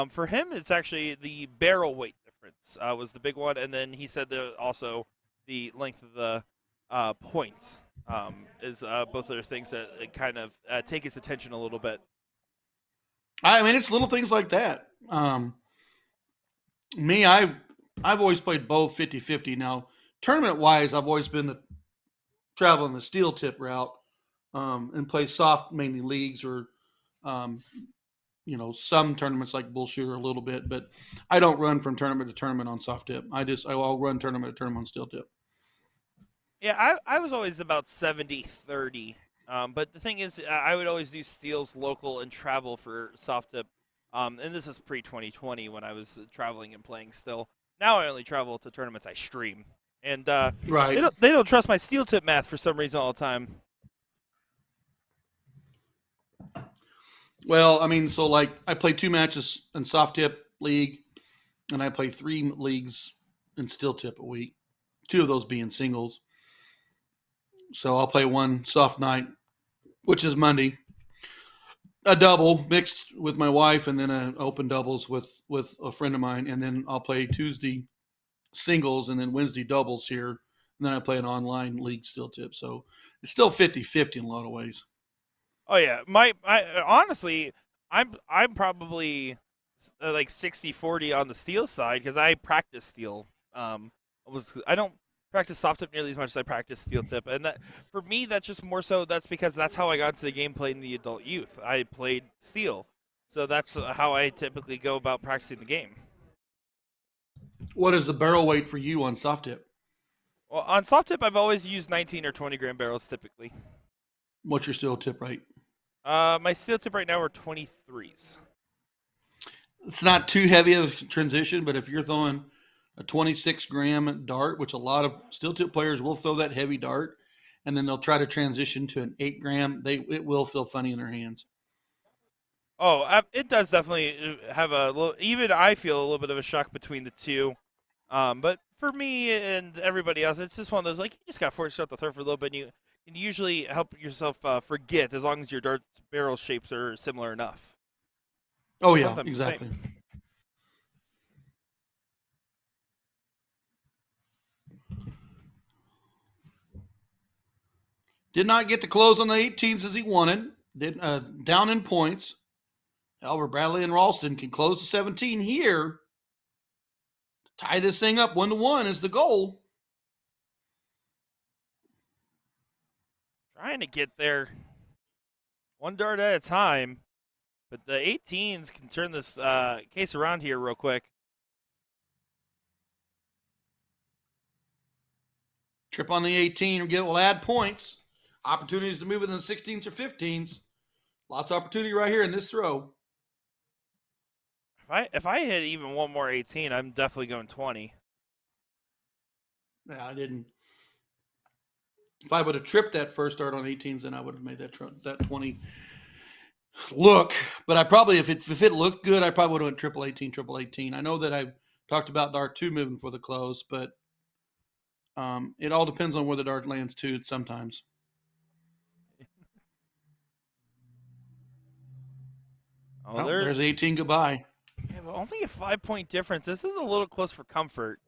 For him, it's actually the barrel weight difference was the big one, and then he said that also the length of the point is both other things that kind of take his attention a little bit. I mean, it's little things like that. Me, I've always played both 50-50. Now, tournament-wise, I've always been traveling the steel tip route and play soft mainly leagues or some tournaments like Bullshooter a little bit, but I don't run from tournament to tournament on soft tip. I'll run tournament to tournament on steel tip. Yeah, I was always about 70-30. But the thing is, I would always do steels local and travel for soft tip. And this is pre-2020 when I was traveling and playing still. Now I only travel to tournaments I stream. And right. They don't trust my steel tip math for some reason all the time. Well, I mean, so like I play 2 matches in soft tip league, and I play 3 leagues in steel tip a week. 2 of those being singles. So I'll play one soft night, which is Monday, a double mixed with my wife, and then a open doubles with a friend of mine, and then I'll play Tuesday singles and then Wednesday doubles here, and then I play an online league steel tip. So it's still 50-50 in a lot of ways. Oh yeah, my honestly, I'm probably like 60-40 on the steel side because I practice steel. I don't practice soft tip nearly as much as I practice steel tip, and that for me that's just more so that's because that's how I got into the game playing the adult youth. I played steel, so that's how I typically go about practicing the game. What is the barrel weight for you on soft tip? Well, on soft tip, I've always used 19 or 20 gram barrels typically. What's your steel tip rate? My steel tip right now are 23s. It's not too heavy of a transition, but if you're throwing a 26-gram dart, which a lot of steel tip players will throw that heavy dart, and then they'll try to transition to an 8 gram, it will feel funny in their hands. Oh, it does definitely have a little. Even I feel a little bit of a shock between the two. But for me and everybody else, it's just one of those like you just got to force yourself to throw for a little bit. And you can usually help yourself forget as long as your dart barrel shapes are similar enough. Oh yeah, Sometimes the exactly. same. Did not get the close on the 18s as he wanted. Did down in points. Albert Bradley and Ralston can close the 17 here. Tie this thing up 1-1 is the goal. Trying to get there one dart at a time, but the 18s can turn this case around here real quick. Trip on the 18 will add points. Opportunities to move in the 16s or 15s. Lots of opportunity right here in this throw. If I hit even one more 18, I'm definitely going 20. Yeah, I didn't. If I would have tripped that first start on 18s, then I would have made that 20 look. But I probably, if it looked good, I probably would have went triple 18, triple 18. I know that I've talked about dart 2 moving for the close, but it all depends on where the dart lands too sometimes. Oh, There's 18. Goodbye. yeah, but only a 5 point difference. This is a little close for comfort.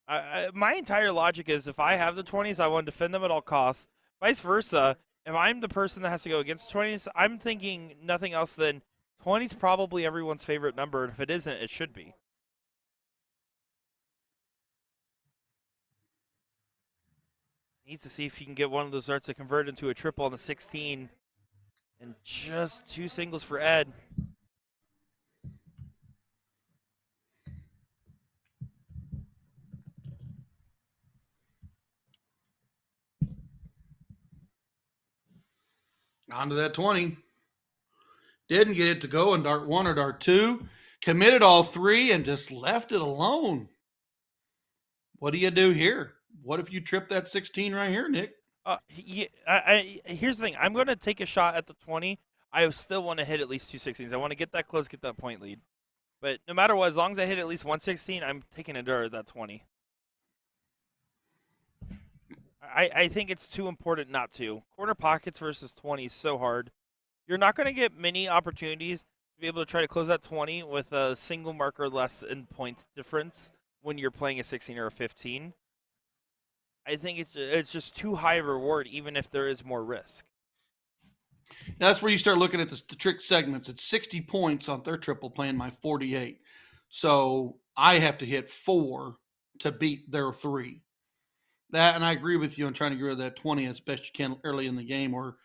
My entire logic is if I have the 20s, I want to defend them at all costs. Vice versa, if I'm the person that has to go against 20s, I'm thinking nothing else than 20s probably everyone's favorite number, and if it isn't, it should be. Needs to see if he can get one of those darts to convert into a triple on the 16, and just 2 singles for Ed. On to that 20. Didn't get it to go in dart 1 or dart 2. Committed all 3 and just left it alone. What do you do here? What if you trip that 16 right here, Nick? Here's the thing. I'm going to take a shot at the 20. I still want to hit at least 2 16s. I want to get that close, get that point lead. But no matter what, as long as I hit at least 116, I'm taking a dart at that 20. I think it's too important not to. Corner pockets versus 20 is so hard. You're not going to get many opportunities to be able to try to close that 20 with a single marker less in point difference when you're playing a 16 or a 15. I think it's just too high a reward, even if there is more risk. That's where you start looking at the trick segments. It's 60 points on their triple playing my 48. So I have to hit 4 to beat their 3. That, and I agree with you on trying to get rid of that 20 as best you can early in the game or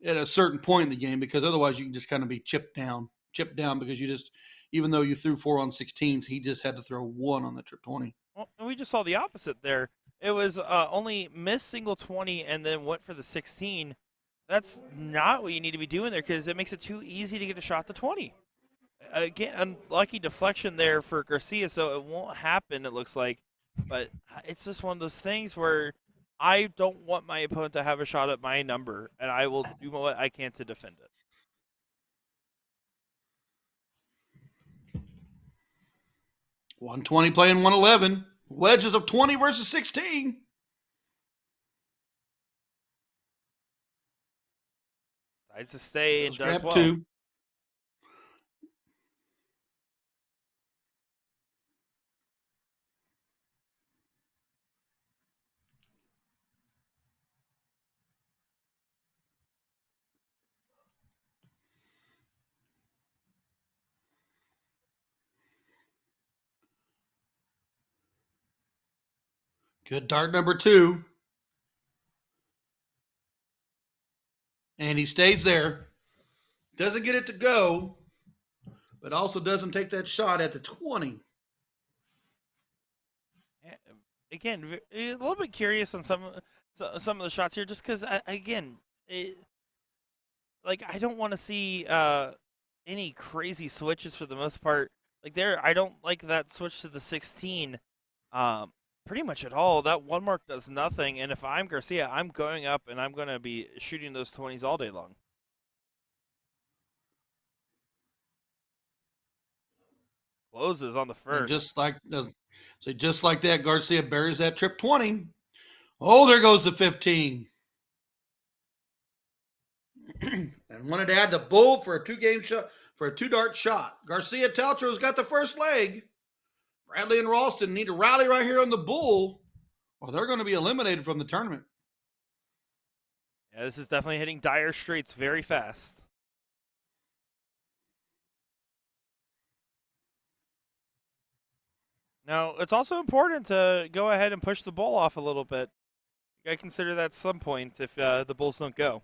at a certain point in the game, because otherwise you can just kind of be chipped down because you just, even though you threw 4 on 16s, he just had to throw 1 on the trip 20. Well, and we just saw the opposite there. It was only missed single 20 and then went for the 16. That's not what you need to be doing there because it makes it too easy to get a shot at the 20. Again, unlucky deflection there for Garcia, so it won't happen, it looks like. But it's just one of those things where I don't want my opponent to have a shot at my number, and I will do what I can to defend it. 120 playing 111. Wedges of 20 versus 16. Decides to stay and does Grab well. 2. Good dart number 2. And he stays there. Doesn't get it to go, but also doesn't take that shot at the 20. Again, a little bit curious on some of the shots here, just because again, like I don't want to see any crazy switches for the most part. Like I don't like that switch to the 16. Pretty much at all. That one mark does nothing, and if I'm Garcia, I'm going up and I'm going to be shooting those 20s all day long. Closes on the first. And just like that, Garcia buries that trip 20. Oh, there goes the 15. And wanted to add the bull for a 2-game shot, for a 2-dart shot. Garcia Taltro's got the first leg. Bradley and Ralston need to rally right here on the bull, or they're going to be eliminated from the tournament. Yeah, this is definitely hitting dire straits very fast. Now, it's also important to go ahead and push the ball off a little bit. You gotta consider that at some point if the Bulls don't go.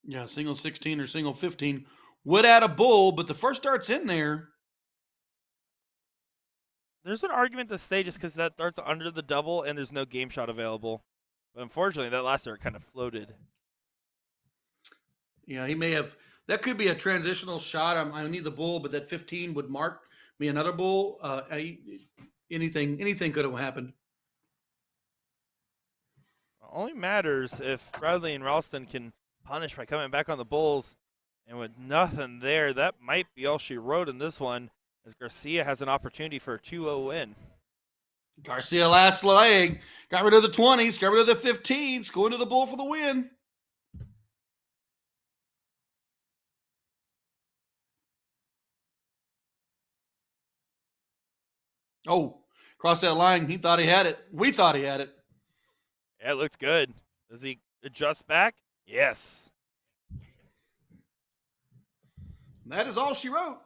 Yeah, single 16 or single 15 would add a bull, but the first dart's in there. There's an argument to stay just because that dart's under the double and there's no game shot available. But unfortunately, that last dart kind of floated. Yeah, he may have. That could be a transitional shot. I need the bull, but that 15 would mark me another bull. Anything could have happened. It only matters if Bradley and Ralston can punish by coming back on the Bulls. And with nothing there, that might be all she wrote in this one, as Garcia has an opportunity for a 2-0 win. Garcia last leg. Got rid of the 20s, got rid of the 15s, going to the bull for the win. Oh, crossed that line. He thought he had it. We thought he had it. Yeah, it looked good. Does he adjust back? Yes. That is all she wrote.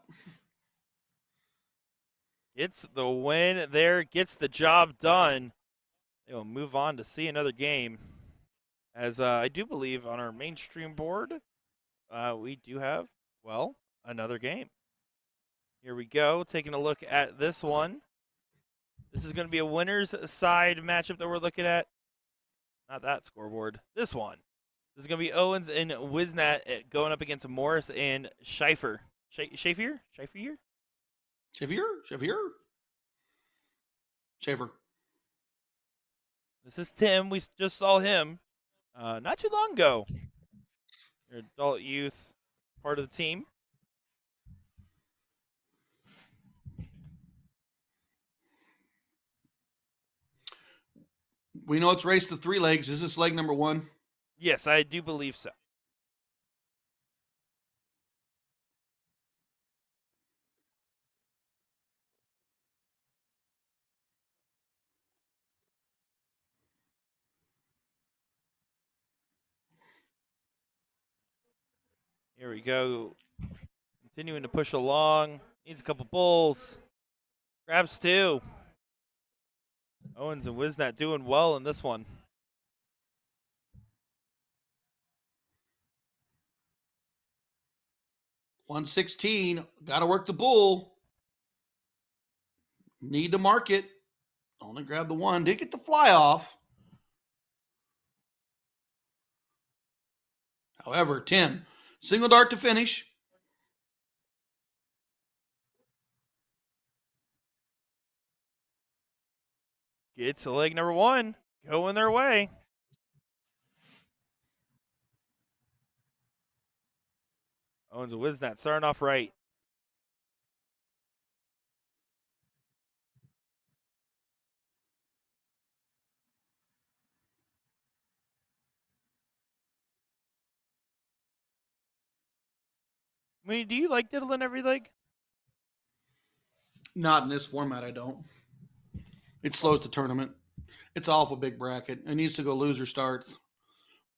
It's the win there, gets the job done. They will move on to see another game. As I do believe on our mainstream board, we do have, well, another game. Here we go, taking a look at this one. This is going to be a winner's side matchup that we're looking at. Not that scoreboard. This one. This is going to be Owens and Wisnat going up against Morris and Schaefer. Schaefer? This is Tim. We just saw him not too long ago. Your adult youth part of the team. We know it's race to 3 legs. Is this leg number 1? Yes, I do believe so. Here we go. Continuing to push along. Needs a couple bulls. Grabs 2. Owens and Wisnat doing well in this one. $116. Got to work the bull. Need to mark it. Only grab the 1. Did get the fly off. However, 10. Single dart to finish. Gets to leg number 1. Going their way. Owens and Wisnat starting off right. I mean, do you like diddling every leg? Not in this format, I don't. It slows the tournament. It's an awful big bracket. It needs to go loser starts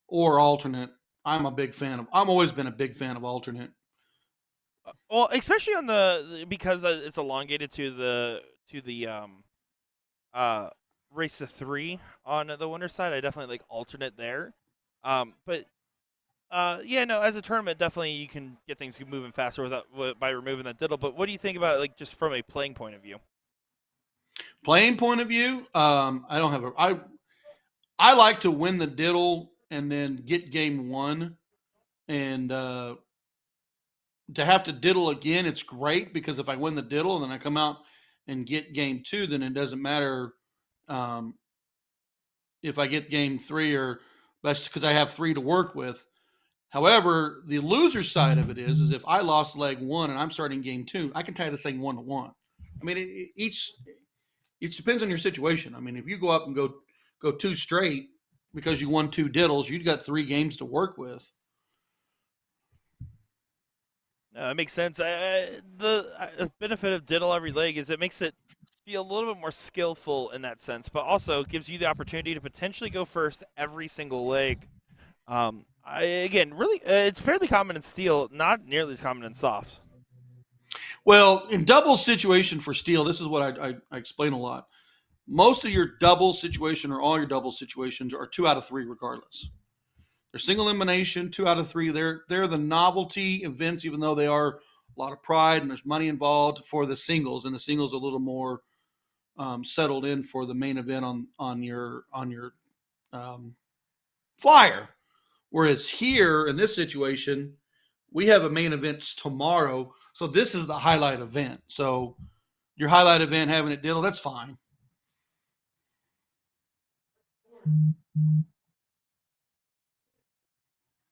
or alternate. I've always been a big fan of alternate. Well, especially on because it's elongated to the uh race to 3 on the winter side. I definitely like alternate there. But yeah, no, as a tournament, definitely you can get things moving faster by removing that diddle. But what do you think about like just from a playing point of view? Playing point of view, I don't have a. I like to win the diddle and then get game one, and to have to diddle again, it's great because if I win the diddle and then I come out and get game two, then it doesn't matter um, if I get game three or that's because I have three to work with. However, the loser side of it is if I lost leg one and I'm starting game two, I can tie this thing 1-1. I mean, it depends on your situation. I mean, if you go up and go two straight because you won two diddles, you've got 3 games to work with. It makes sense. The benefit of diddle every leg is it makes it feel a little bit more skillful in that sense, but also gives you the opportunity to potentially go first every single leg. Again, really, it's fairly common in steel, not nearly as common in soft. Well, in double situation for steel, this is what I explain a lot. Most of your double situation or all your double situations are 2 out of 3 regardless. They're single elimination, 2 out of 3. They're the novelty events, even though they are a lot of pride and there's money involved for the singles, and the singles are a little more settled in for the main event on your flyer. Whereas here in this situation, we have a main event tomorrow, so this is the highlight event. So your highlight event having it diddle, that's fine.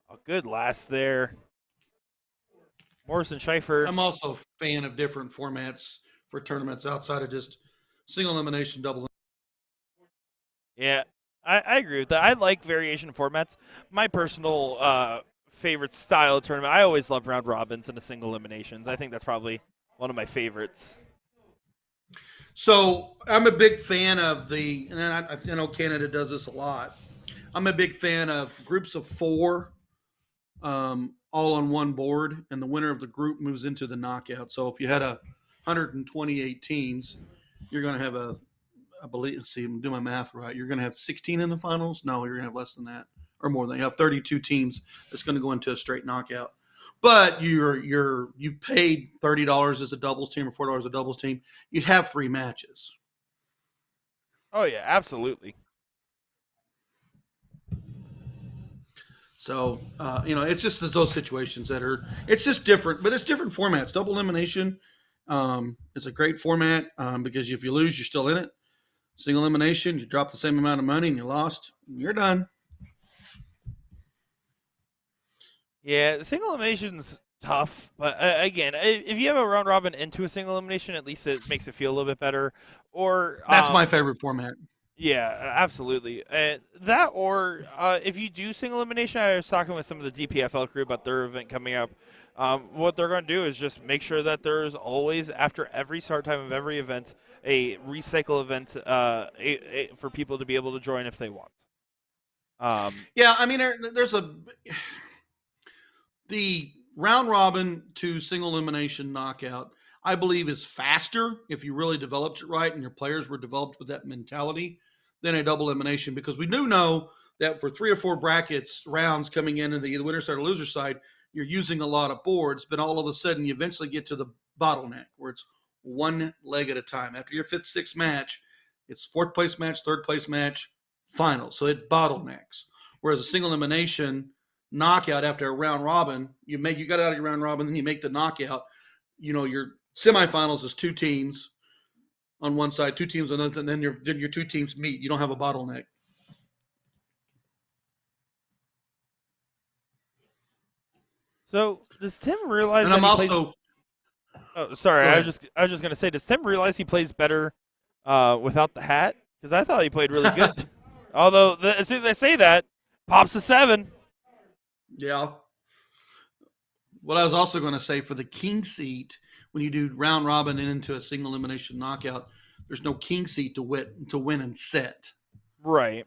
A good last there. Morrison Schaefer. I'm also a fan of different formats for tournaments outside of just single elimination, double. Yeah, I agree with that. I like variation formats. My personal favorite style of tournament, I always love round robins and the single eliminations. I think that's probably one of my favorites. So I'm a big fan of and I know Canada does this a lot. I'm a big fan of groups of 4, all on one board, and the winner of the group moves into the knockout. So if you had 128 teams, you're going to have I believe, let's see, I'm doing my math right. You're going to have 16 in the finals. No, you're going to have less than that or more than. You have 32 teams that's going to go into a straight knockout. But you've paid $30 as a doubles team or $4 as a doubles team. You have 3 matches. Oh yeah, absolutely. So it's just those situations it's just different, but it's different formats. Double elimination is a great format because if you lose, you're still in it. Single elimination, you drop the same amount of money and you lost, you're done. Yeah, the single elimination's tough, but again, if you have a round robin into a single elimination, at least it makes it feel a little bit better. Or That's my favorite format. Yeah, absolutely. That or if you do single elimination, I was talking with some of the DPFL crew about their event coming up. What they're going to do is just make sure that there's always, after every start time of every event, a recycle event for people to be able to join if they want. Yeah, I mean, there's the round robin to single elimination knockout, I believe, is faster if you really developed it right and your players were developed with that mentality than a double elimination, because we do know that for 3 or 4 brackets rounds coming in the either winner side or loser side, you're using a lot of boards, but all of a sudden you eventually get to the bottleneck where it's one leg at a time. After your 5th, 6th match, it's 4th place match, 3rd place match, final. So it bottlenecks. Whereas a single elimination knockout after a round robin, you got out of your round robin, then you make the knockout. Your semifinals is 2 teams on one side, 2 teams on the other, and then your 2 teams meet. You don't have a bottleneck. So does Tim realize? And that I'm also. Plays... Oh, sorry. I was just going to say, does Tim realize he plays better without the hat? Because I thought he played really good. Although as soon as I say that, pops a 7. Yeah. what I was also going to say for the king seat, when you do round robin and into a single elimination knockout, there's no king seat to win and set. Right.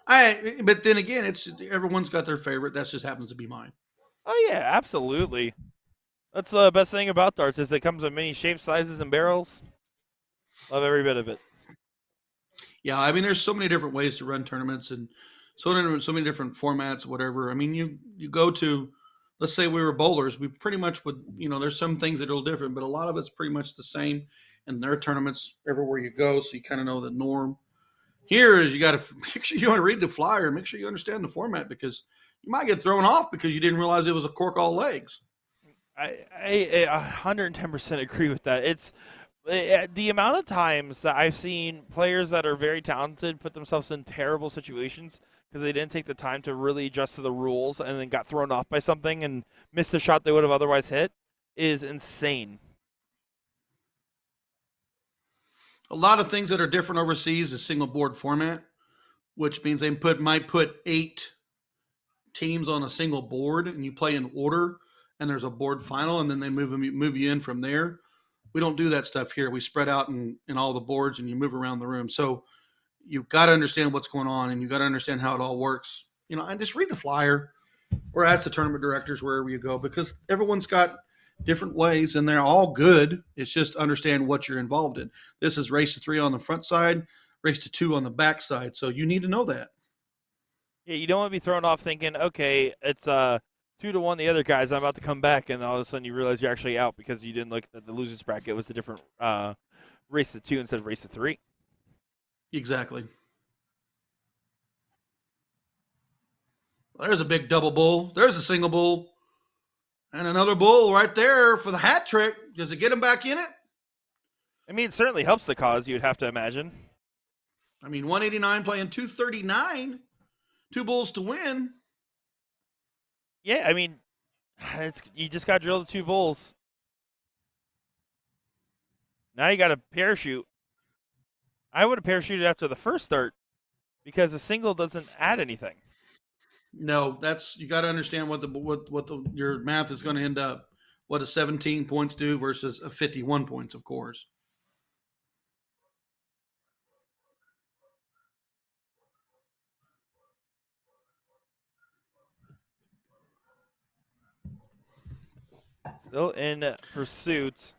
But then again, it's everyone's got their favorite. That just happens to be mine. Oh yeah, absolutely. That's the best thing about darts is it comes in many shapes, sizes, and barrels. Love every bit of it. Yeah, I mean, there's so many different ways to run tournaments and so many different formats, whatever. I mean, you go to, let's say we were bowlers, we pretty much would, there's some things that are a little different, but a lot of it's pretty much the same. And there are tournaments everywhere you go, so you kind of know the norm. Here is you got to make sure you want to read the flyer, make sure you understand the format because you might get thrown off because you didn't realize it was a cork all legs. I 110% agree with that. It's the amount of times that I've seen players that are very talented put themselves in terrible situations because they didn't take the time to really adjust to the rules and then got thrown off by something and missed the shot they would have otherwise hit is insane. A lot of things that are different overseas is single board format, which means they might put 8 teams on a single board and you play in order and there's a board final and then they move you in from there. We don't do that stuff here. We spread out in all the boards and you move around the room. So you've got to understand what's going on and you've got to understand how it all works. And just read the flyer or ask the tournament directors wherever you go because everyone's got different ways and they're all good. It's just understand what you're involved in. This is race to 3 on the front side, race to 2 on the back side. So you need to know that. Yeah, you don't want to be thrown off thinking, okay, it's 2-1 the other guys. I'm about to come back, and all of a sudden you realize you're actually out because you didn't look at the losers bracket. It was a different race to 2 instead of race to 3. Exactly. There's a big double bull. There's a single bull. And another bull right there for the hat trick. Does it get him back in it? I mean, it certainly helps the cause, you'd have to imagine. I mean, 189 playing 239. 2 bulls to win. Yeah, I mean, you just got drilled to 2 bulls. Now you got to parachute. I would have parachuted after the first start because a single doesn't add anything. No, you got to understand what your math is going to end up. What does 17 points do versus a 51 points, of course. Still in pursuit.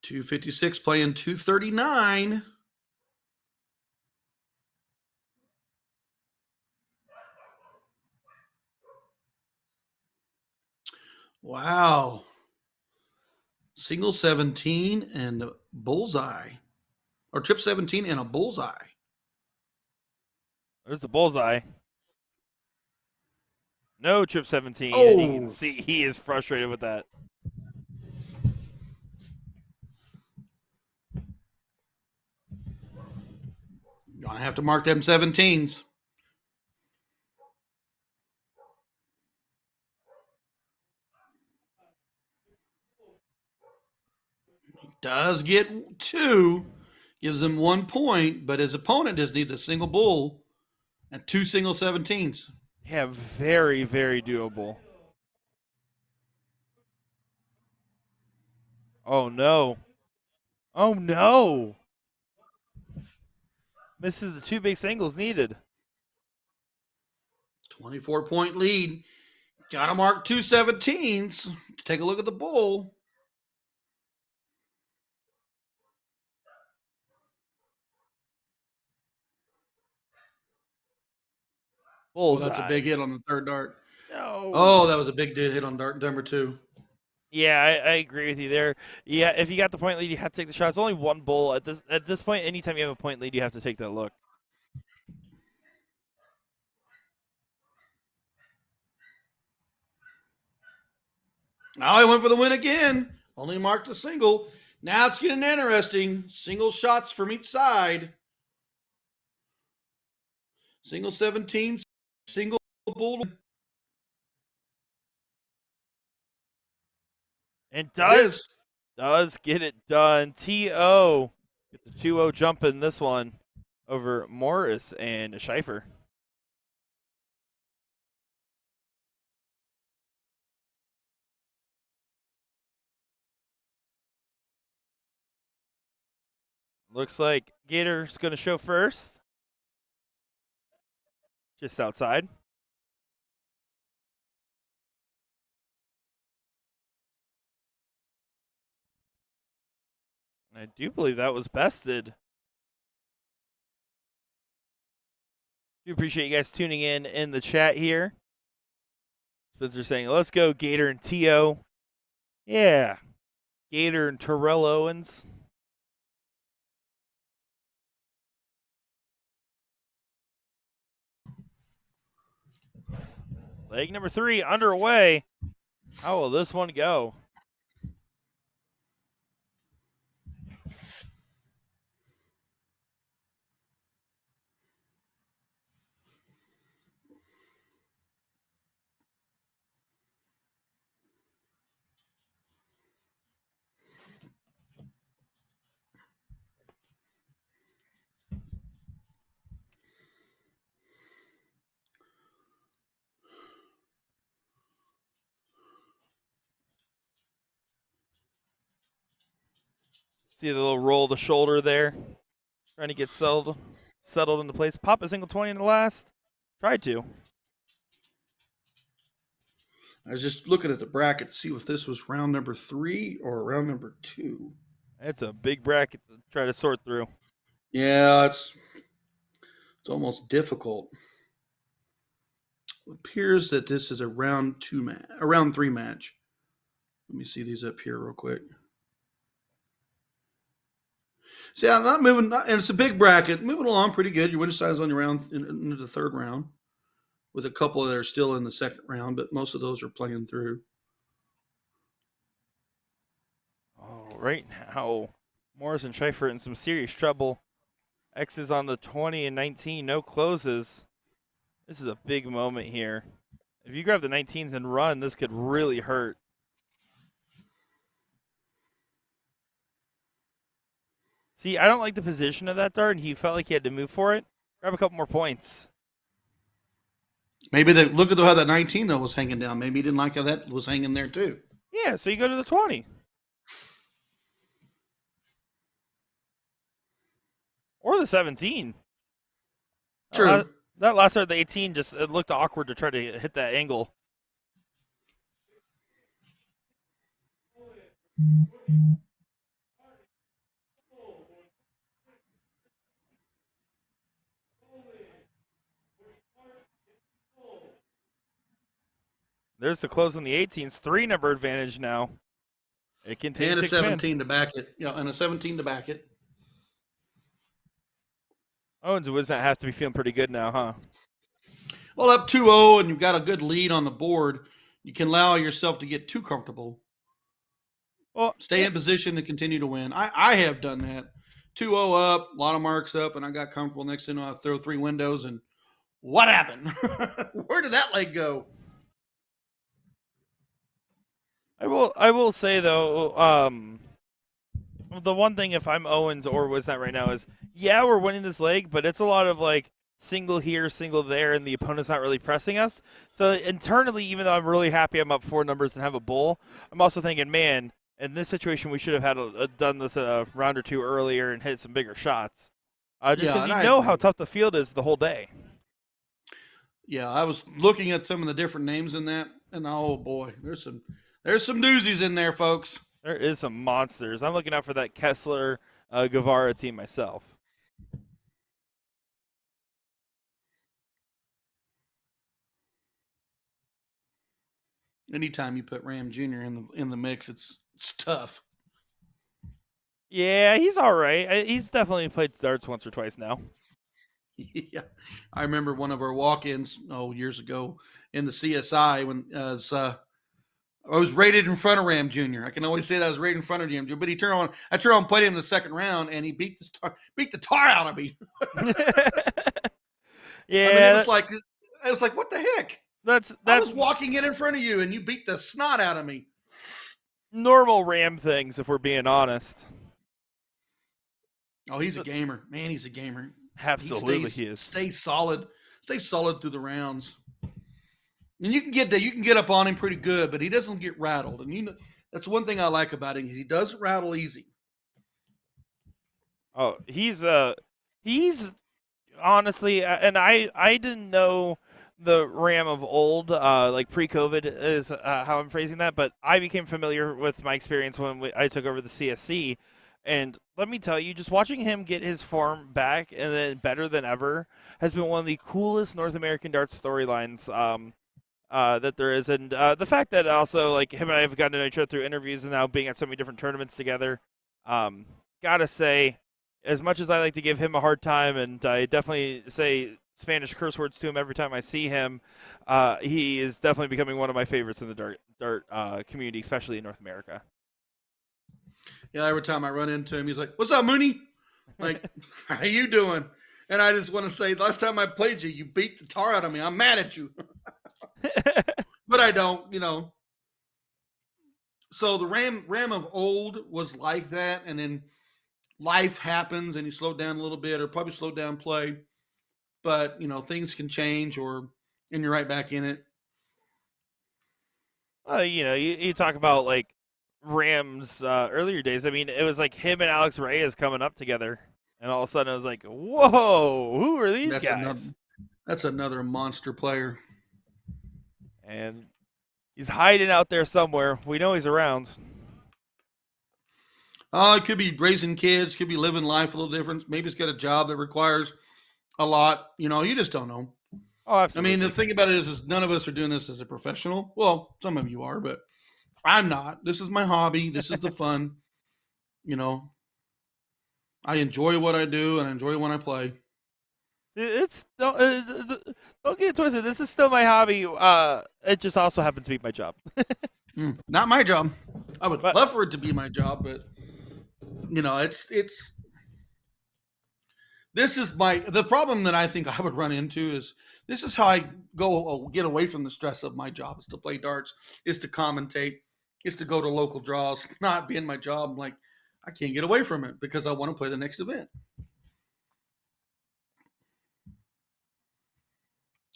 256 playing 239. Wow. Single 17 and bullseye. Or trip 17 and a bullseye. There's a bullseye. No trip 17. Oh. And you can see he is frustrated with that. You're going to have to mark them 17s. He does get 2. Gives him 1 point, but his opponent just needs a single bull and 2 single 17s. Yeah, very, very doable. Oh, no. Oh, no. Misses the 2 big singles needed. 24-point lead. Got to mark 2 17s. Take a look at the bull. Bullseye. Oh, that's a big hit on the third dart. No. Oh, that was a big hit on dart number 2. Yeah, I agree with you there. Yeah, if you got the point lead, you have to take the shot. It's only 1 bull at this point. Anytime you have a point lead, you have to take that look. Now he went for the win again. Only marked a single. Now it's getting interesting. Single shots from each side. Single 17, single bull. And does get it done. T.O. get the 2-0 jump in this one over Morris and Schaefer. Looks like Gator's going to show first. Just outside. I do believe that was bested. Do appreciate you guys tuning in the chat here. Spencer saying, let's go Gator and T.O. Yeah. Gator and Terrell Owens. Leg number 3 underway. How will this one go? See the little roll of the shoulder there. Trying to get settled into place. Pop a single 20 in the last. Tried to. I was just looking at the bracket to see if this was round number 3 or round number 2. It's a big bracket to try to sort through. Yeah, it's almost difficult. It appears that this is a round 3 match. Let me see these up here real quick. See, I'm not moving, and it's a big bracket. Moving along pretty good. Your winning side's on your round into the third round, with a couple that are still in the second round, but most of those are playing through. Oh, right now, Morris and Schaefer in some serious trouble. X is on the 20 and 19, no closes. This is a big moment here. If you grab the 19s and run, this could really hurt. See, I don't like the position of that dart, and he felt like he had to move for it. Grab a couple more points. Maybe look at how that 19 though was hanging down. Maybe he didn't like how that was hanging there too. Yeah, so you go to the 20. Or the 17. True. That last start, the 18, just it looked awkward to try to hit that angle. There's the close on the 18s. 3-number advantage now. It continues and a to expand. 17 to back it. Yeah, and a 17 to back it. Owens and Wisnat have to be feeling pretty good now, huh? Well, up 2-0 and you've got a good lead on the board, you can allow yourself to get too comfortable. Well, stay in position to continue to win. I have done that. 2-0 up, a lot of marks up, and I got comfortable. Next thing I throw 3 windows, and what happened? Where did that leg go? I will say though, the one thing if I'm Owens or Wisnat right now is, yeah, we're winning this leg, but it's a lot of like single here, single there, and the opponent's not really pressing us. So internally, even though I'm really happy I'm up 4 numbers and have a bull, I'm also thinking, man, in this situation, we should have had done this a round or 2 earlier and hit some bigger shots. Just because you know how tough the field is the whole day. Yeah, I was looking at some of the different names in that, and oh boy, there's some doozies in there, folks. There is some monsters. I'm looking out for that Kessler Guevara team myself. Anytime you put Ram Jr. in the mix, it's tough. Yeah, he's all right. He's definitely played darts once or twice now. Yeah, I remember one of our walk-ins years ago in the CSI when I was rated in front of Ram Jr. I can always say that I was rated in front of him, but I turned on, played him in the second round, and he beat the tar out of me. Yeah, I mean, it was like what the heck? That's I was walking in front of you, and you beat the snot out of me. Normal Ram things, if we're being honest. Oh, he's a gamer, man. He's a gamer. Absolutely, he is. Stay solid through the rounds. And you can get up on him pretty good, but he doesn't get rattled. And that's one thing I like about him. He doesn't rattle easy. Oh, he's honestly, and I didn't know the Ram of old, like pre-COVID is how I'm phrasing that, but I became familiar with my experience when I took over the CSC, and let me tell you, just watching him get his form back and then better than ever has been one of the coolest North American darts storylines. That there is, and the fact that also like him and I have gotten to know each other through interviews and now being at so many different tournaments together. Um, Gotta say, as much as I like to give him a hard time, and I definitely say Spanish curse words to him every time I see him, he is definitely becoming one of my favorites in the dart community, especially in North America. Yeah, every time I run into him, he's like, "What's up, Mooney? Like, how you doing?" And I just want to say, last time I played you, you beat the tar out of me. I'm mad at you, but I don't, So the Ram of old was like that, and then life happens, and he slowed down a little bit, or probably slowed down play. But things can change, and you're right back in it. You talk about like Rams earlier days. I mean, it was like him and Alex Reyes coming up together, and all of a sudden I was like, "Whoa, who are these guys?" That's another monster player. And he's hiding out there somewhere. We know he's around. It could be raising kids, could be living life a little different. Maybe he's got a job that requires a lot. You just don't know. Oh, absolutely. I mean, the thing about it is none of us are doing this as a professional. Well, some of you are, but I'm not. This is my hobby. This is the fun. You know, I enjoy what I do and I enjoy when I play. It's don't get it twisted. This is still my hobby. It just also happens to be my job. Not my job. I would But love for it to be my job, but it's this is the problem that I think I would run into is this is how I get away from the stress of my job is to play darts, is to commentate, is to go to local draws, not being my job. I'm like, I can't get away from it because I want to play the next event.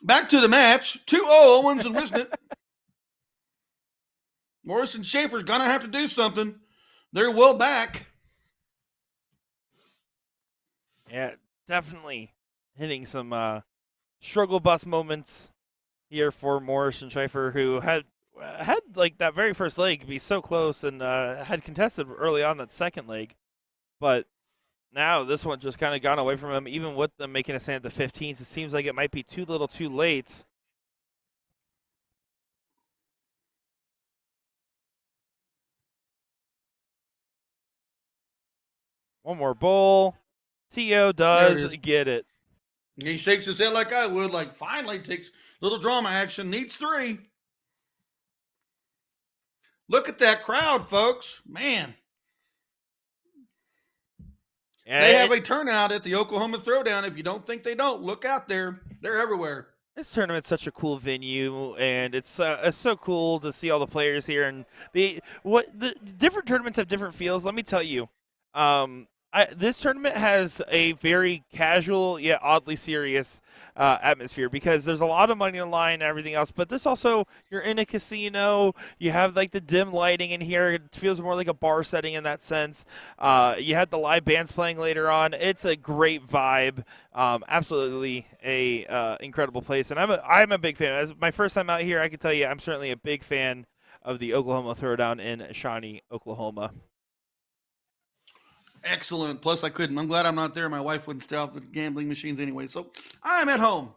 Back to the match. 2-0 Owens and Wisnett. Morrison Schaefer's gonna have to do something. They're well back. yeah, definitely hitting some struggle bus moments here for Morris and Schaefer, who had like that very first leg be so close and had contested early on that second leg, but now this one just kind of gone away from him. Even with them making a stand at the 15s, it seems like it might be too little, too late. One more bowl. T.O. does get it. He shakes his head like I would, like finally takes little drama action, needs 3. Look at that crowd, folks. Man. They have a turnout at the Oklahoma Throwdown. If you don't think they don't, look out there. They're everywhere. This tournament's such a cool venue, and it's so cool to see all the players here. And the different tournaments have different feels. Let me tell you, this tournament has a very casual yet oddly serious atmosphere because there's a lot of money on the line and everything else. But there's also, you're in a casino. You have like the dim lighting in here. It feels more like a bar setting in that sense. You had the live bands playing later on. It's a great vibe. Absolutely a incredible place, and I'm a big fan. As my first time out here, I can tell you I'm certainly a big fan of the Oklahoma Throwdown in Shawnee, Oklahoma. Excellent. Plus, I'm glad I'm not there. My wife wouldn't stay off the gambling machines anyway, so I'm at home.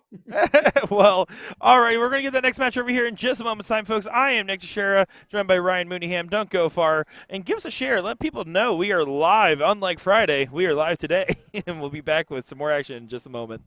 Well, all right, we're going to get that next match over here in just a moment's time, folks. I am Nick Teixeira, joined by Ryan Mooneyham. Don't go far, and give us a share. Let people know we are live. Unlike Friday, we are live today, and we'll be back with some more action in just a moment.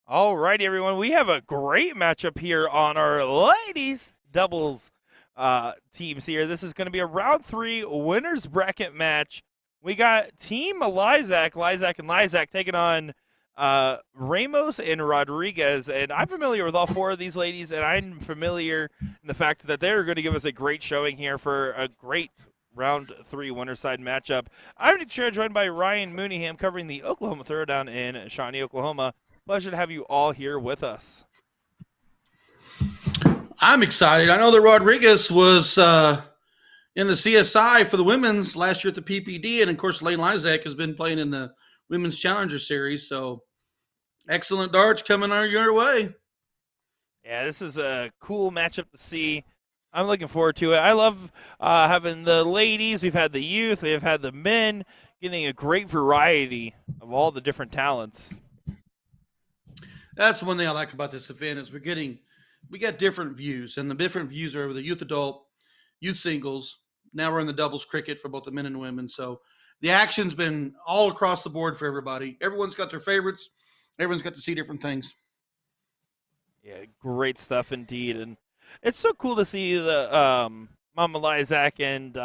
All righty, everyone. We have a great matchup here on our ladies doubles teams here. This is going to be a round 3 winners bracket match. We got Team Lysak and Lysak taking on Ramos and Rodriguez. And I'm familiar with all 4 of these ladies, and I'm familiar in the fact that they're going to give us a great showing here for a great round 3 winner side matchup. I'm Nick Chair, joined by Ryan Mooneyham, covering the Oklahoma Throwdown in Shawnee, Oklahoma. Pleasure to have you all here with us. I'm excited. I know that Rodriguez was in the CSI for the women's last year at the PPD, and of course, Lane Lysak has been playing in the Women's Challenger Series. So, excellent darts coming your way. Yeah, this is a cool matchup to see. I'm looking forward to it. I love having the ladies. We've had the youth. We've had the men. Getting a great variety of all the different talents. That's one thing I like about this event is we got different views, and the different views are the youth adult, youth singles. Now we're in the doubles cricket for both the men and women. So the action's been all across the board for everybody. Everyone's got their favorites. Everyone's got to see different things. Yeah, great stuff indeed. And it's so cool to see the Mama Lysak and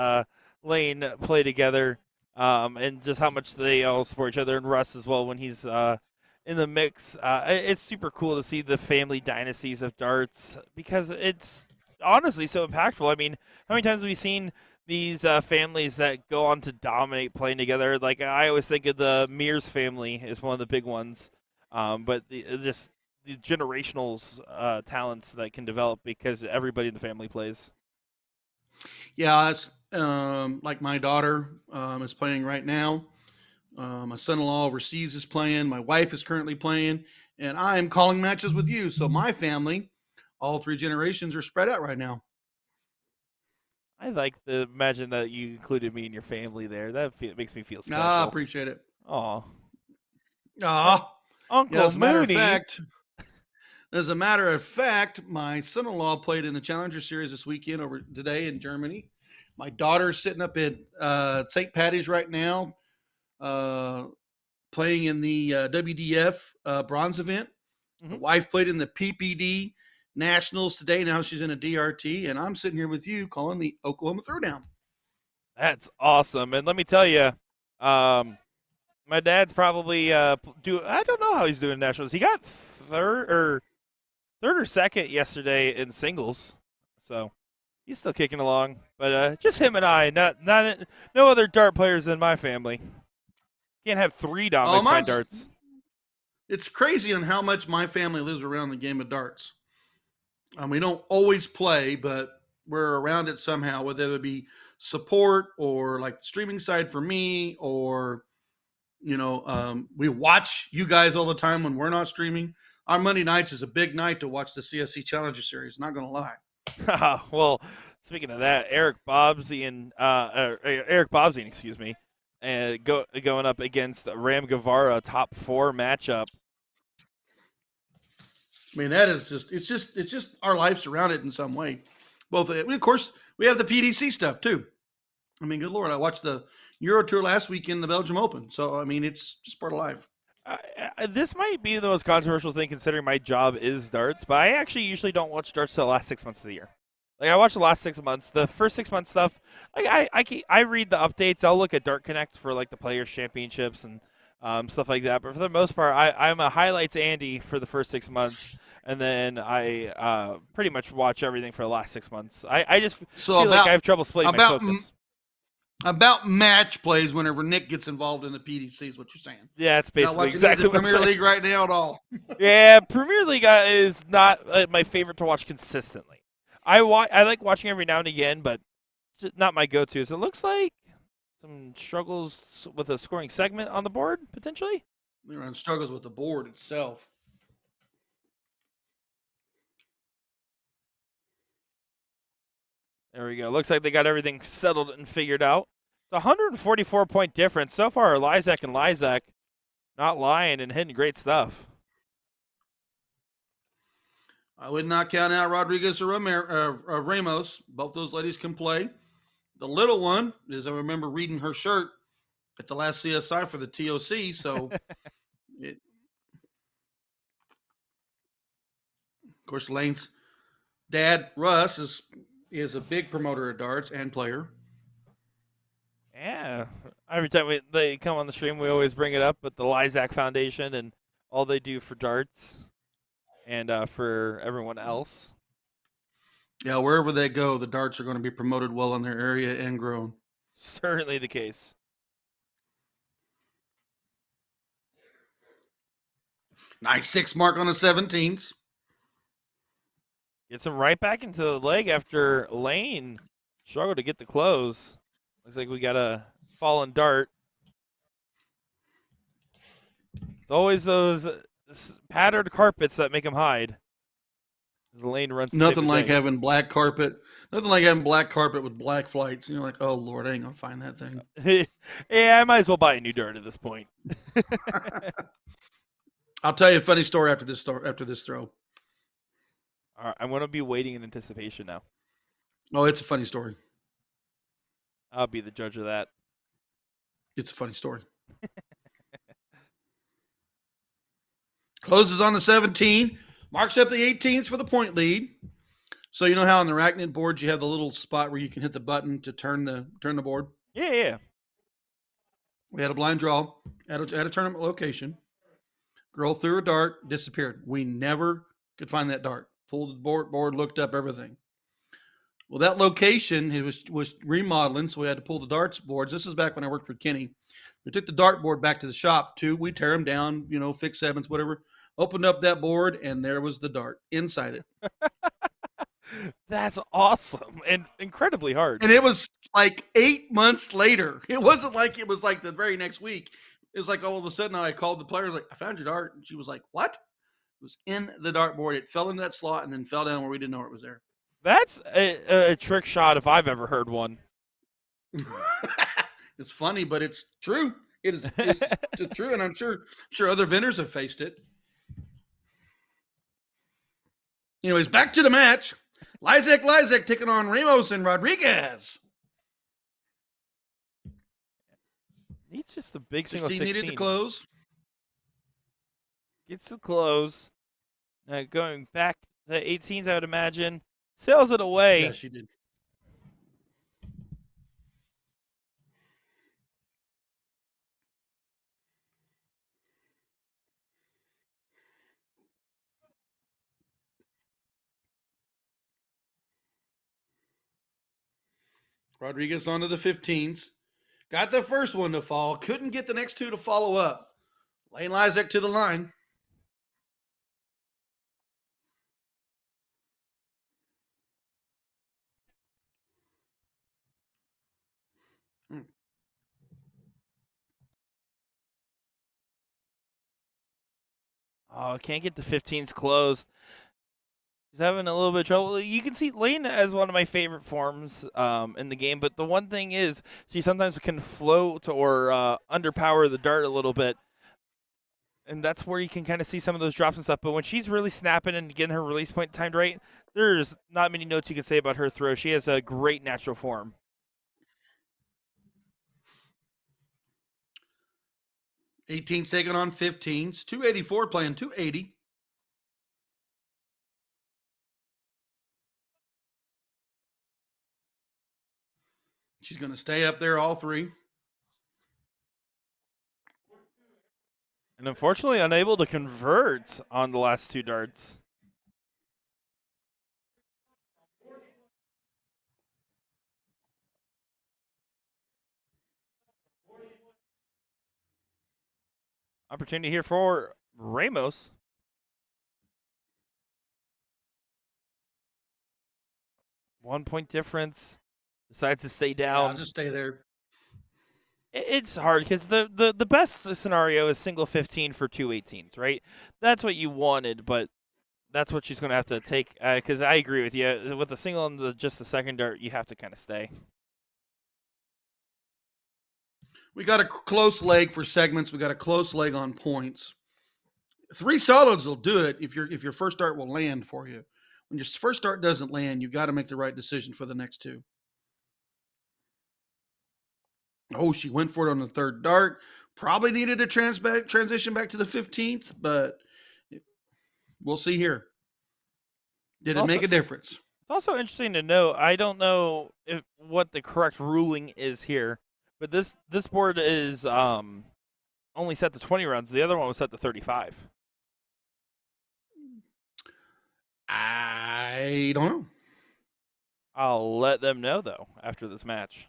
Lane play together, and just how much they all support each other, and Russ as well when he's in the mix. It's super cool to see the family dynasties of darts because it's honestly so impactful. I mean, how many times have we seen these families that go on to dominate playing together? Like, I always think of the Mears family is one of the big ones, but just the generational talents that can develop because everybody in the family plays. Yeah, that's like my daughter is playing right now. My son-in-law overseas is playing. My wife is currently playing, and I am calling matches with you. So my family, all 3 generations, are spread out right now. I like to imagine that you included me in your family there. That makes me feel special. I appreciate it. Aw. Uncle yeah, as a matter of fact, my son-in-law played in the Challenger Series this weekend over today in Germany. My daughter's sitting up at St. Patty's right now, playing in the WDF bronze event. Mm-hmm. The wife played in the PPD Nationals today. Now she's in a DRT, and I'm sitting here with you calling the Oklahoma Throwdown. That's awesome. And let me tell you, my dad's probably I don't know how he's doing in Nationals. He got third or second yesterday in singles, so he's still kicking along. But just him and I, no other dart players in my family. Can't have 3 dominant playing darts. It's crazy on how much my family lives around the game of darts. We don't always play, but we're around it somehow, whether it be support or like the streaming side for me, or, we watch you guys all the time when we're not streaming. Our Monday nights is a big night to watch the CSC Challenger Series, not going to lie. Well, speaking of that, Eric Bobzian, excuse me, and going up against Ram Guevara, top 4 matchup. I mean, that is it's just our life surrounded in some way. Both, of course, we have the PDC stuff too. I mean, good Lord, I watched the Euro Tour last weekend, the Belgium Open. So, I mean, it's just part of life. This might be the most controversial thing considering my job is darts, but I actually usually don't watch darts till the last 6 months of the year. Like, I watch the last 6 months. The first 6 months stuff, like I read the updates. I'll look at Dart Connect for like the Players Championships and stuff like that. But for the most part, I'm a highlights Andy for the first 6 months, and then I pretty much watch everything for the last 6 months. I just feel like I have trouble splitting my focus. About match plays whenever Nick gets involved in the PDC is what you're saying. Yeah, it's basically exactly what Premier League right now at all. Yeah, Premier League is not my favorite to watch consistently. I like watching every now and again, but it's not my go-to. So it looks like some struggles with a scoring segment on the board, potentially. They're on struggles with the board itself. There we go. Looks like they got everything settled and figured out. It's a 144-point difference. So far, Lysak and Lysak not lying and hitting great stuff. I would not count out Rodriguez or Ramos. Both those ladies can play. The little one is, I remember reading her shirt at the last CSI for the TOC. So Of course, Lane's dad, Russ, is a big promoter of darts and player. Yeah. Every time they come on the stream, we always bring it up with the Lysac Foundation and all they do for darts and for everyone else. Yeah, wherever they go, the darts are going to be promoted well in their area and grown. Certainly the case. Nice 6 mark on the 17s. Gets him right back into the leg after Lane struggled to get the close. Looks like we got a fallen dart. It's always those patterned carpets that make him hide. The Lane runs. Nothing like having black carpet. Nothing like having black carpet with black flights. And you're like, oh Lord, I ain't gonna find that thing. Yeah, I might as well buy a new dart at this point. I'll tell you a funny story after this throw. All right, I'm gonna be waiting in anticipation now. Oh, it's a funny story. I'll be the judge of that. It's a funny story. Closes on the 17. Marks up the 18s for the point lead. So you know how on the arachnid boards you have the little spot where you can hit the button to turn the board? Yeah. We had a blind draw at a tournament location. Girl threw a dart, disappeared. We never could find that dart. Pulled the board, looked up everything. Well, that location it was remodeling, so we had to pull the darts boards. This is back when I worked for Kenny. We took the dart board back to the shop too. We tear them down, fix sevens, whatever. Opened up that board, and there was the dart inside it. That's awesome and incredibly hard. And it was like 8 months later. It wasn't like it was like the very next week. It was like all of a sudden I called the player, like, I found your dart. And she was like, what? It was in the dartboard. It fell into that slot and then fell down where we didn't know it was there. That's a trick shot if I've ever heard one. It's funny, but it's true. It's true, and I'm sure other vendors have faced it. Anyways, back to the match. Lysac taking on Ramos and Rodriguez. He's just the big single 16. Needed to close. Gets the close. Now going back to 18s, I would imagine. Sails it away. Yeah, she did. Rodriguez onto the 15s. Got the first one to fall. Couldn't get the next two to follow up. Lane Lysac to the line. Oh, can't get the 15s closed. He's having a little bit of trouble. You can see Lane as one of my favorite forms in the game, but the one thing is she sometimes can float or underpower the dart a little bit, and that's where you can kind of see some of those drops and stuff. But when she's really snapping and getting her release point timed right, there's not many notes you can say about her throw. She has a great natural form. '18s taking on 15s. 284 playing 280. She's going to stay up there, all three. And unfortunately, unable to convert on the last two darts. Opportunity here for Ramos. 1 point difference. Decides to stay down. Yeah, I'll just stay there. It's hard because the best scenario is single 15 for 2 18s, right? That's what you wanted, but that's what she's going to have to take. Because I agree with you. With the single and just the second dart, you have to kind of stay. We got a close leg for segments. We got a close leg on points. 3 solids will do it if your first dart will land for you. When your first dart doesn't land, you got to make the right decision for the next two. Oh, she went for it on the third dart. Probably needed to transition back to the 15th, but we'll see here. Did it Also, make a difference? it's also interesting to know. I don't know what the correct ruling is here, but this board is only set to 20 runs. The other one was set to 35. I don't know. I'll let them know though after this match.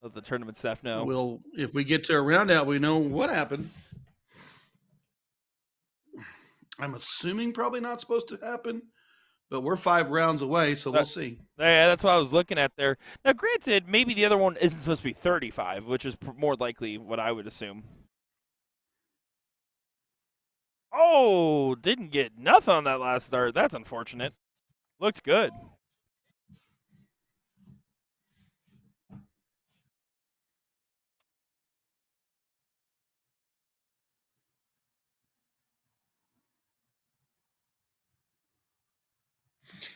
Let the tournament staff know. If we get to a round out, we know what happened. I'm assuming probably not supposed to happen, but we're 5 rounds away, so we'll see. Yeah, that's what I was looking at there. Now, granted, maybe the other one isn't supposed to be 35, which is more likely what I would assume. Oh, didn't get nothing on that last start. That's unfortunate. Looked good.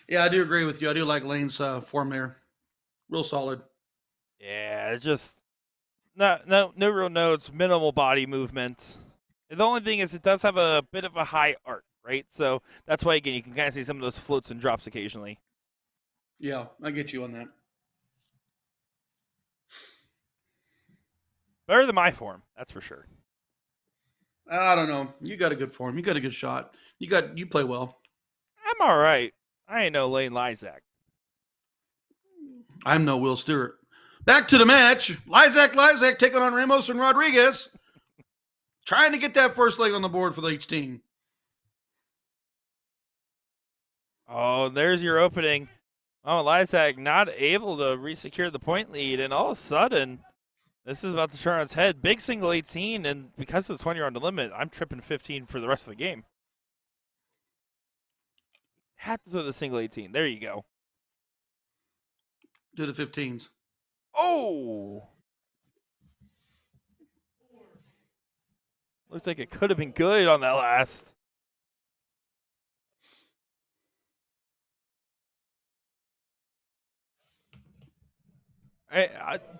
Yeah, I do agree with you. I do like Lane's form there. Real solid. Yeah, it's just no real notes, minimal body movement. The only thing is it does have a bit of a high arc, right? So that's why again you can kind of see some of those floats and drops occasionally. Yeah, I get you on that. Better than my form, that's for sure. I don't know. You got a good form. You got a good shot. You play well. I'm all right. I ain't no Lane Lysak. I'm no Will Stewart. Back to the match. Lysak taking on Ramos and Rodriguez. Trying to get that first leg on the board for each team. Oh, there's your opening. Oh, Lysak not able to re-secure the point lead, and all of a sudden, this is about to turn on its head. Big single 18, and because of the 20 round limit, I'm tripping 15 for the rest of the game. Had to throw the single 18. There you go. Do the 15s. Oh! Looks like it could have been good on that last.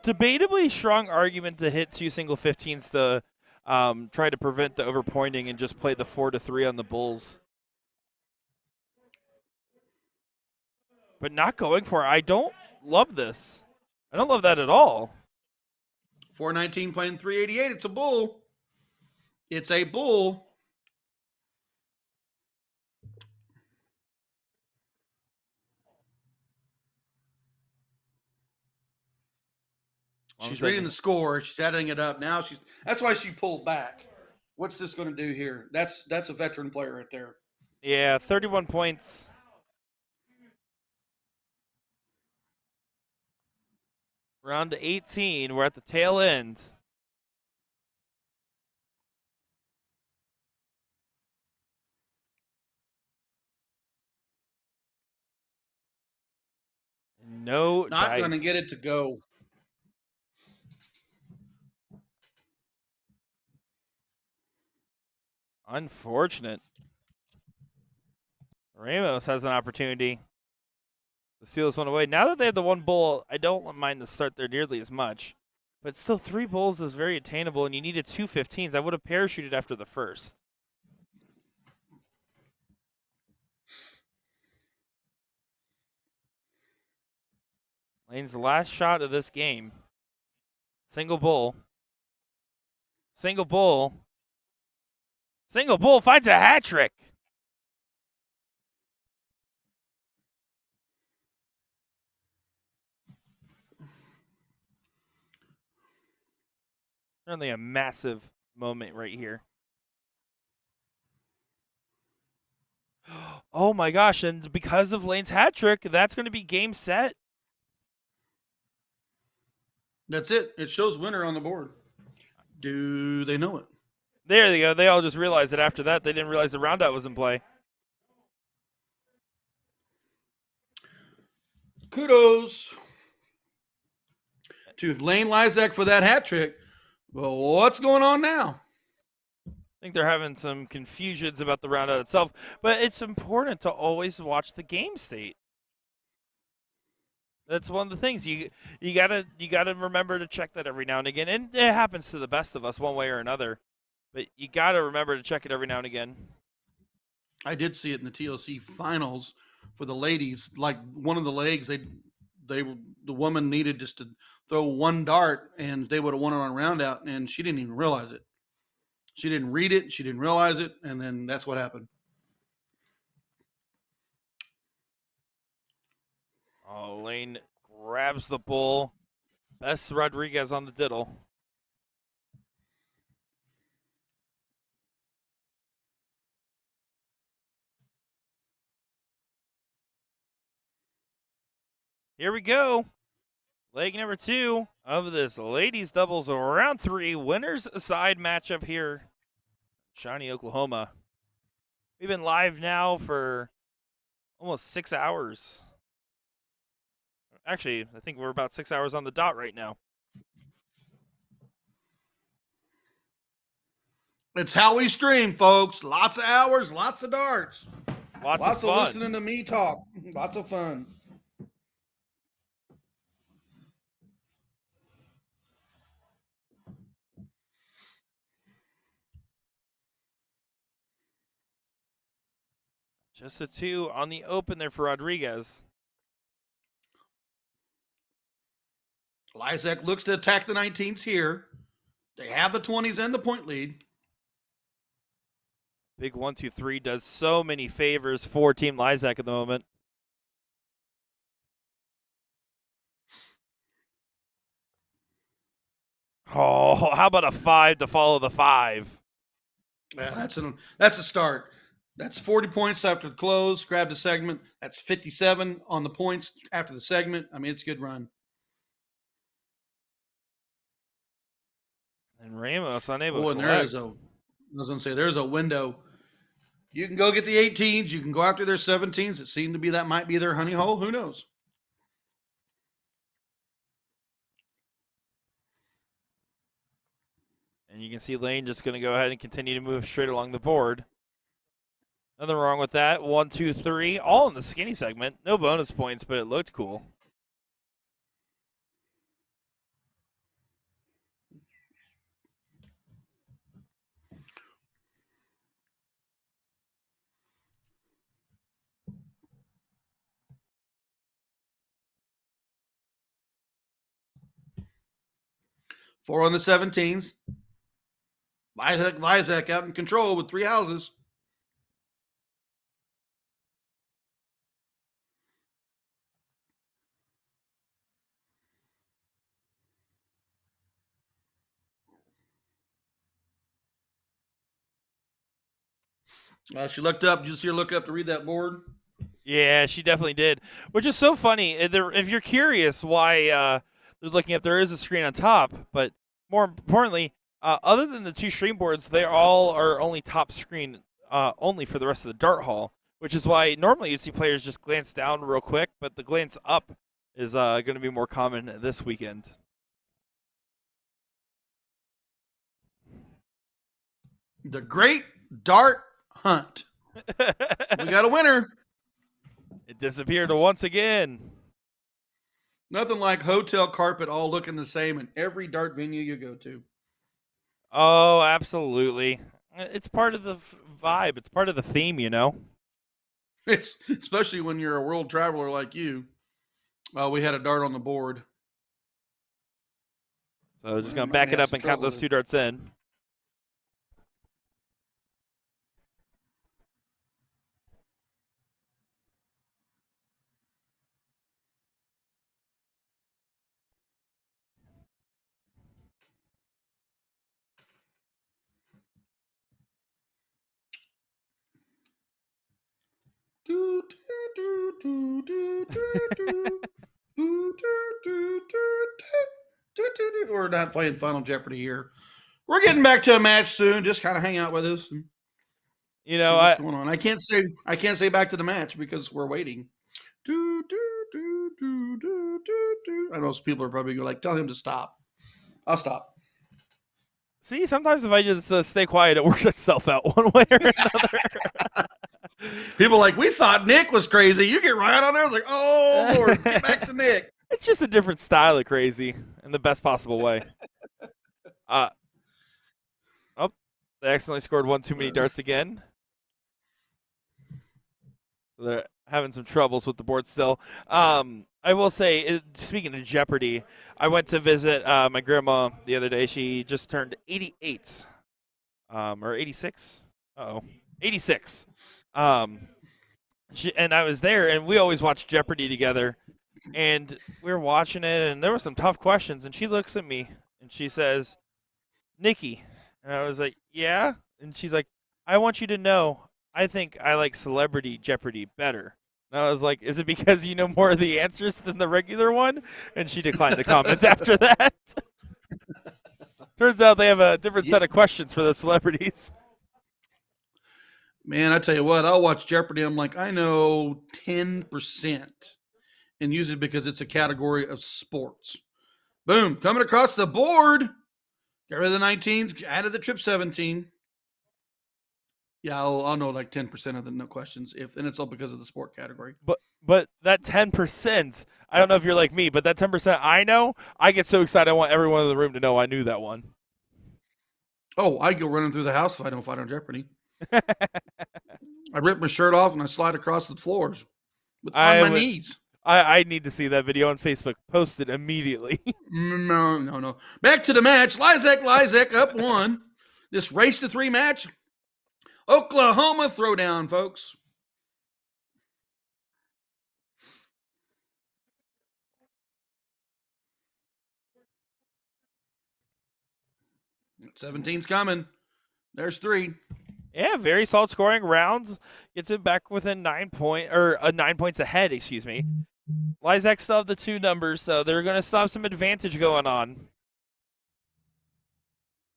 Debatably strong argument to hit 2 single 15s to try to prevent the overpointing and just play the 4-3 on the Bulls. But not going for it. I don't love this. I don't love that at all. 419 playing 388. It's a bull. It's a bull. She's reading the score. She's adding it up. Now that's why she pulled back. What's this going to do here? That's a veteran player right there. Yeah, 31 points. Round 18. We're at the tail end. No, not going to get it to go. Unfortunate. Ramos has an opportunity to steal this one away. Now that they have the one bull, I don't mind the start there nearly as much. But still, 3 bulls is very attainable, and you needed 2 15s. I would have parachuted after the first. Lane's last shot of this game. Single bull. Single bull. Single bull finds a hat trick. Certainly a massive moment right here. Oh my gosh, and because of Lane's hat trick, that's going to be game set. That's it. It shows winner on the board. Do they know it? There they go. They all just realized it after that. They didn't realize the roundout was in play. Kudos to Lane Lysak for that hat trick. Well, what's going on now? I think they're having some confusions about the roundout itself, but it's important to always watch the game state. That's one of the things you gotta remember to check that every now and again, and it happens to the best of us one way or another. But you gotta remember to check it every now and again. I did see it in the TLC finals for the ladies. Like one of the legs, the woman needed just to throw one dart, and they would have won it on round out, and she didn't even realize it. She didn't read it, she didn't realize it, and then that's what happened. Oh, Lane grabs the bull. Best Rodriguez on the diddle. Here we go. Leg number 2 of this ladies doubles round 3 winners aside matchup here. Shawnee, Oklahoma. We've been live now for almost 6 hours. Actually, I think we're about 6 hours on the dot right now. It's how we stream, folks. Lots of hours, lots of darts. Lots of fun. Listening to me talk. Lots of fun. Just a 2 on the open there for Rodriguez. Lysak looks to attack the 19s here. They have the 20s and the point lead. Big 1-2-3 does so many favors for Team Lysak at the moment. Oh, how about a 5 to follow the 5? Yeah, that's a start. That's 40 points after the close. Grab the segment. That's 57 on the points after the segment. I mean, it's a good run. And Ramos unable to and collect. I was going to say, there's a window. You can go get the 18s. You can go after their 17s. It seemed to be that might be their honey hole. Who knows? And you can see Lane just going to go ahead and continue to move straight along the board. Nothing wrong with that. 1, 2, 3, all in the skinny segment. No bonus points, but it looked cool. Four on the 17s. Lysak out in control with 3 houses. She looked up. Did you see her look up to read that board? Yeah, she definitely did. Which is so funny. If you're curious why they're looking up, there is a screen on top. But more importantly, other than the 2 stream boards, they all are only top screen only for the rest of the dart hall. Which is why normally you'd see players just glance down real quick, but the glance up is going to be more common this weekend. The Great Dart Hunt. We got a winner. It disappeared once again. Nothing like hotel carpet all looking the same in every dart venue you go to. Oh, absolutely. It's part of the vibe. It's part of the theme, you know? It's especially when you're a world traveler like you. We had a dart on the board. So just going to back it up and count those 2 darts in. We're not playing Final Jeopardy here. We're getting back to a match soon. Just kind of hang out with us. You know, what's going on. I can't say back to the match because we're waiting. I know some people are probably going like, tell him to stop. I'll stop. See, sometimes if I just stay quiet, it works itself out one way or another. People are like, we thought Nick was crazy. You get right on there. I was like, oh, Lord, get back to Nick. It's just a different style of crazy in the best possible way. Oh, they accidentally scored 1 too many darts again. So they're having some troubles with the board still. I will say, speaking of Jeopardy, I went to visit my grandma the other day. She just turned 88, or 86. Uh-oh, 86. Um, and I was there, and we always watch Jeopardy together. And we were watching it, and there were some tough questions. And she looks at me, and she says, "Nikki," and I was like, "Yeah," and she's like, "I want you to know, I think I like Celebrity Jeopardy better." And I was like, "Is it because you know more of the answers than the regular one?" And she declined to comment after that. Turns out they have a different set of questions for the celebrities. Man, I tell you what, I'll watch Jeopardy. I'm like, I know 10%, and usually because it's a category of sports. Boom, coming across the board. Get rid of the 19s, added the trip 17. Yeah, I'll know like 10% of the questions, and it's all because of the sport category. But that 10%, I don't know if you're like me, but that 10% I know, I get so excited I want everyone in the room to know I knew that one. Oh, I go running through the house if I don't fight on Jeopardy. I rip my shirt off and I slide across the floors on my knees. I need to see that video on Facebook. Post it immediately. No. Back to the match. Lizak up 1. This race to 3 match. Oklahoma Throwdown, folks. '17's coming. There's 3. Yeah, very solid scoring rounds. Gets it back within 9 points ahead. Excuse me. Lizak still have the 2 numbers, so they're going to still have some advantage going on.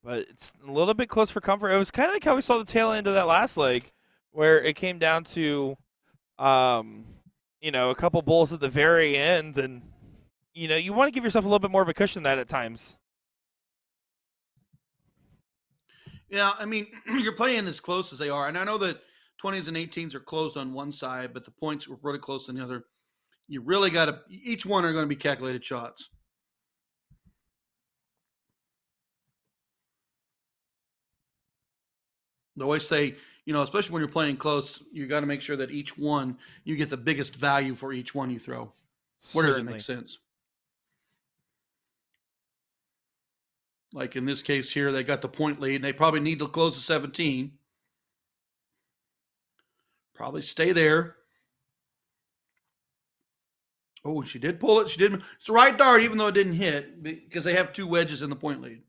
But it's a little bit close for comfort. It was kind of like how we saw the tail end of that last leg, where it came down to, a couple bowls at the very end, and you want to give yourself a little bit more of a cushion than that at times. Yeah, I mean, you're playing as close as they are, and I know that 20s and 18s are closed on one side, but the points were really close on the other. You really got to, each one are going to be calculated shots. They always say, especially when you're playing close, you got to make sure that each one, you get the biggest value for each one you throw. Where does it make sense? Like in this case here, they got the point lead, and they probably need to close the 17. Probably stay there. Oh, she did pull it. She did. It's the right dart, even though it didn't hit, because they have 2 wedges in the point lead.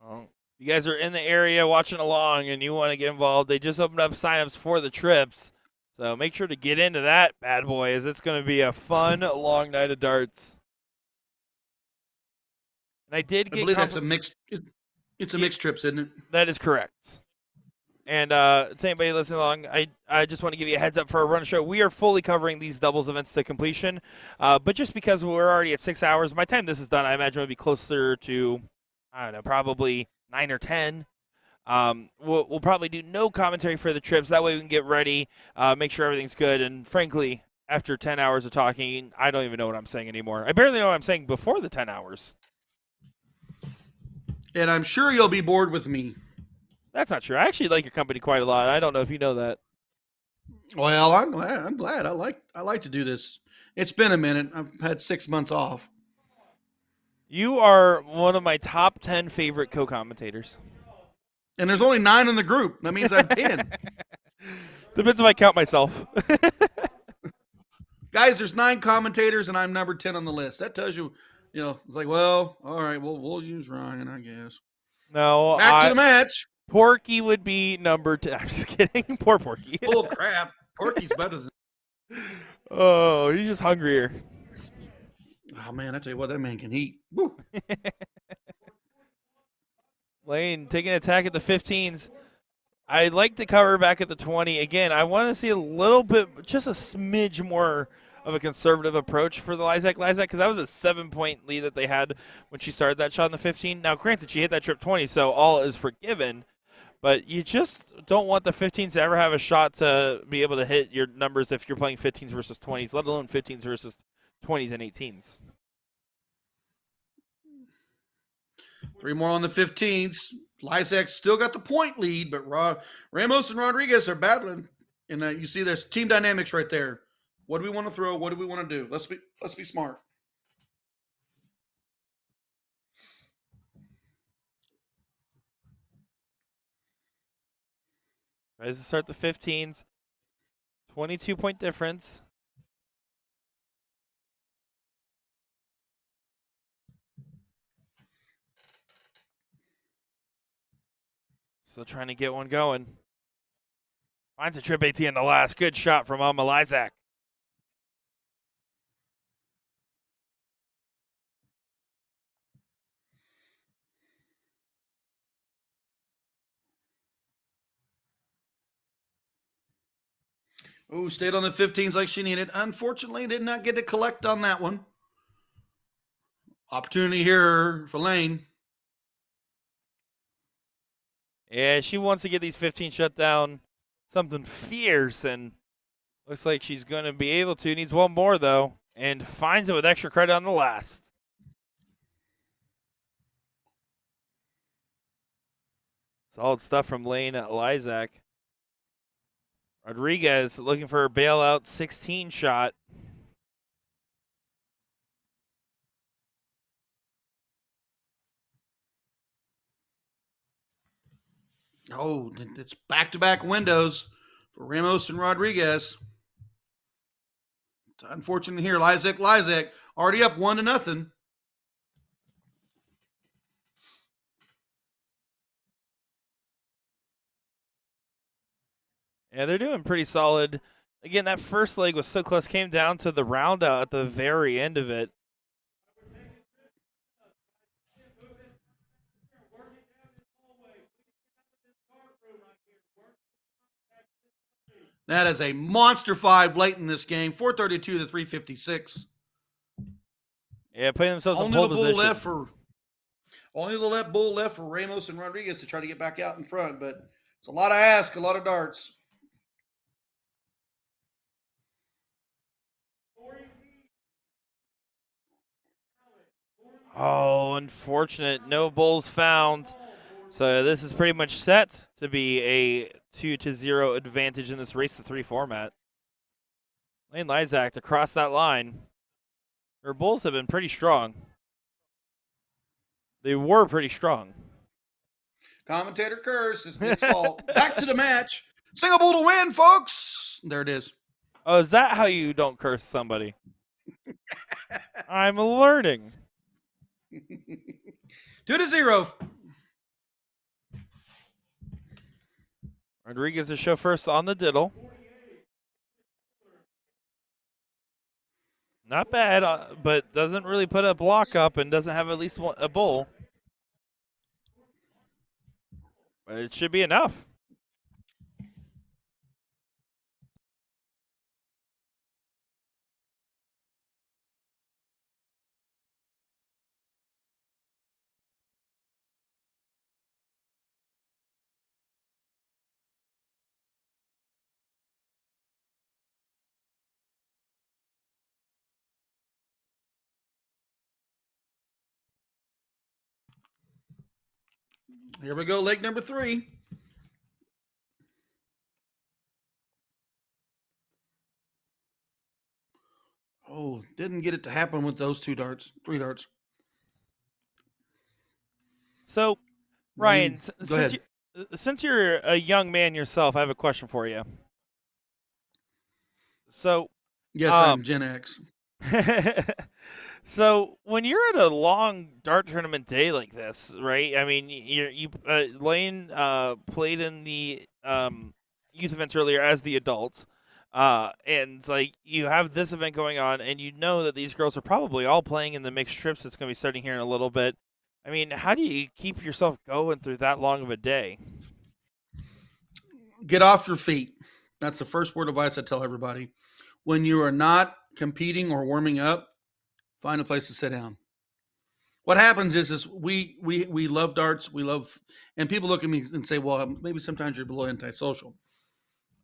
Oh, you guys are in the area watching along and you want to get involved, they just opened up signups for the trips. So make sure to get into that bad boy, as it's going to be a fun, long night of darts. And I believe that's a mixed. It's a mixed trips, isn't it? That is correct. And to anybody listening along, I just want to give you a heads up for our run show. We are fully covering these doubles events to completion. But just because we're already at 6 hours, by the time this is done, I imagine it'll be closer to, I don't know, probably 9 or 10. We'll probably do no commentary for the trips. That way we can get ready, make sure everything's good. And frankly, after 10 hours of talking, I don't even know what I'm saying anymore. I barely know what I'm saying before the 10 hours. And I'm sure you'll be bored with me. That's not true. I actually like your company quite a lot. I don't know if you know that. Well, I'm glad. I like to do this. It's been a minute. I've had 6 months off. You are one of my top 10 favorite co-commentators. And there's only 9 in the group. That means I'm 10. Depends if I count myself. Guys, there's 9 commentators, and I'm number 10 on the list. That tells you, it's like, well, all right, we'll use Ryan, I guess. No, back to the match. Porky would be number 10. I'm just kidding. Poor Porky. Bull crap. Porky's better than. Oh, he's just hungrier. Oh man, I tell you what, that man can eat. Woo. Lane taking an attack at the 15s. I'd like to cover back at the 20. Again, I want to see a little bit, just a smidge more of a conservative approach for the Lizak, because that was a 7-point lead that they had when she started that shot in the 15. Now, granted, she hit that trip 20, so all is forgiven. But you just don't want the 15s to ever have a shot to be able to hit your numbers if you're playing 15s versus 20s, let alone 15s versus 20s and 18s. 3 more on the 15s. Lysak still got the point lead, but Ramos and Rodriguez are battling. And you see there's team dynamics right there. What do we want to throw? What do we want to do? Let's be smart. Tries to start the 15s. 22-point difference. Still trying to get one going. Finds a trip AT in the last. Good shot from Lysak. Oh, stayed on the 15s like she needed. Unfortunately, did not get to collect on that one. Opportunity here for Lane. Yeah, she wants to get these 15 shut down. Something fierce, and looks like she's going to be able to. Needs one more, though, and finds it with extra credit on the last. Solid stuff from Lane Lysak. Rodriguez looking for a bailout 16 shot. Oh, it's back-to-back windows for Ramos and Rodriguez. It's unfortunate here. Lysak already up 1-0. Yeah, they're doing pretty solid. Again, that first leg was so close. Came down to the round out at the very end of it. That is a monster 5 late in this game. 432 to 356. Yeah, putting themselves Only in pole the bull position. only the bull left for Ramos and Rodriguez to try to get back out in front, but it's a lot of ask, a lot of darts. Oh, unfortunate. No bulls found. So this is pretty much set to be a 2-0 advantage in this race to 3 format. Lane Lysak across that line. Her bulls have been pretty strong. They were pretty strong. Commentator curse. It's Nick's fault. Back to the match. Single bull to win, folks. There it is. Oh, is that how you don't curse somebody? I'm learning. 2-0. Rodriguez is show first on the diddle. Not bad, but doesn't really put a block up and doesn't have at least a bull. But it should be enough. Here we go, leg number 3. Oh, didn't get it to happen with those 3 darts. So, Ryan, Go ahead. Since you're a young man yourself, I have a question for you. So, Yes, I'm Gen X. so when you're at a long dart tournament day like this, right? I mean, Lane played in the youth events earlier as the adult, and like you have this event going on, and you know that these girls are probably all playing in the mixed trips that's going to be starting here in a little bit. I mean, how do you keep yourself going through that long of a day? Get off your feet. That's the first word of advice I tell everybody. When you are not competing or warming up, find a place to sit down. what happens is we love darts. We love, and people look at me and say, well, maybe sometimes you're a little antisocial.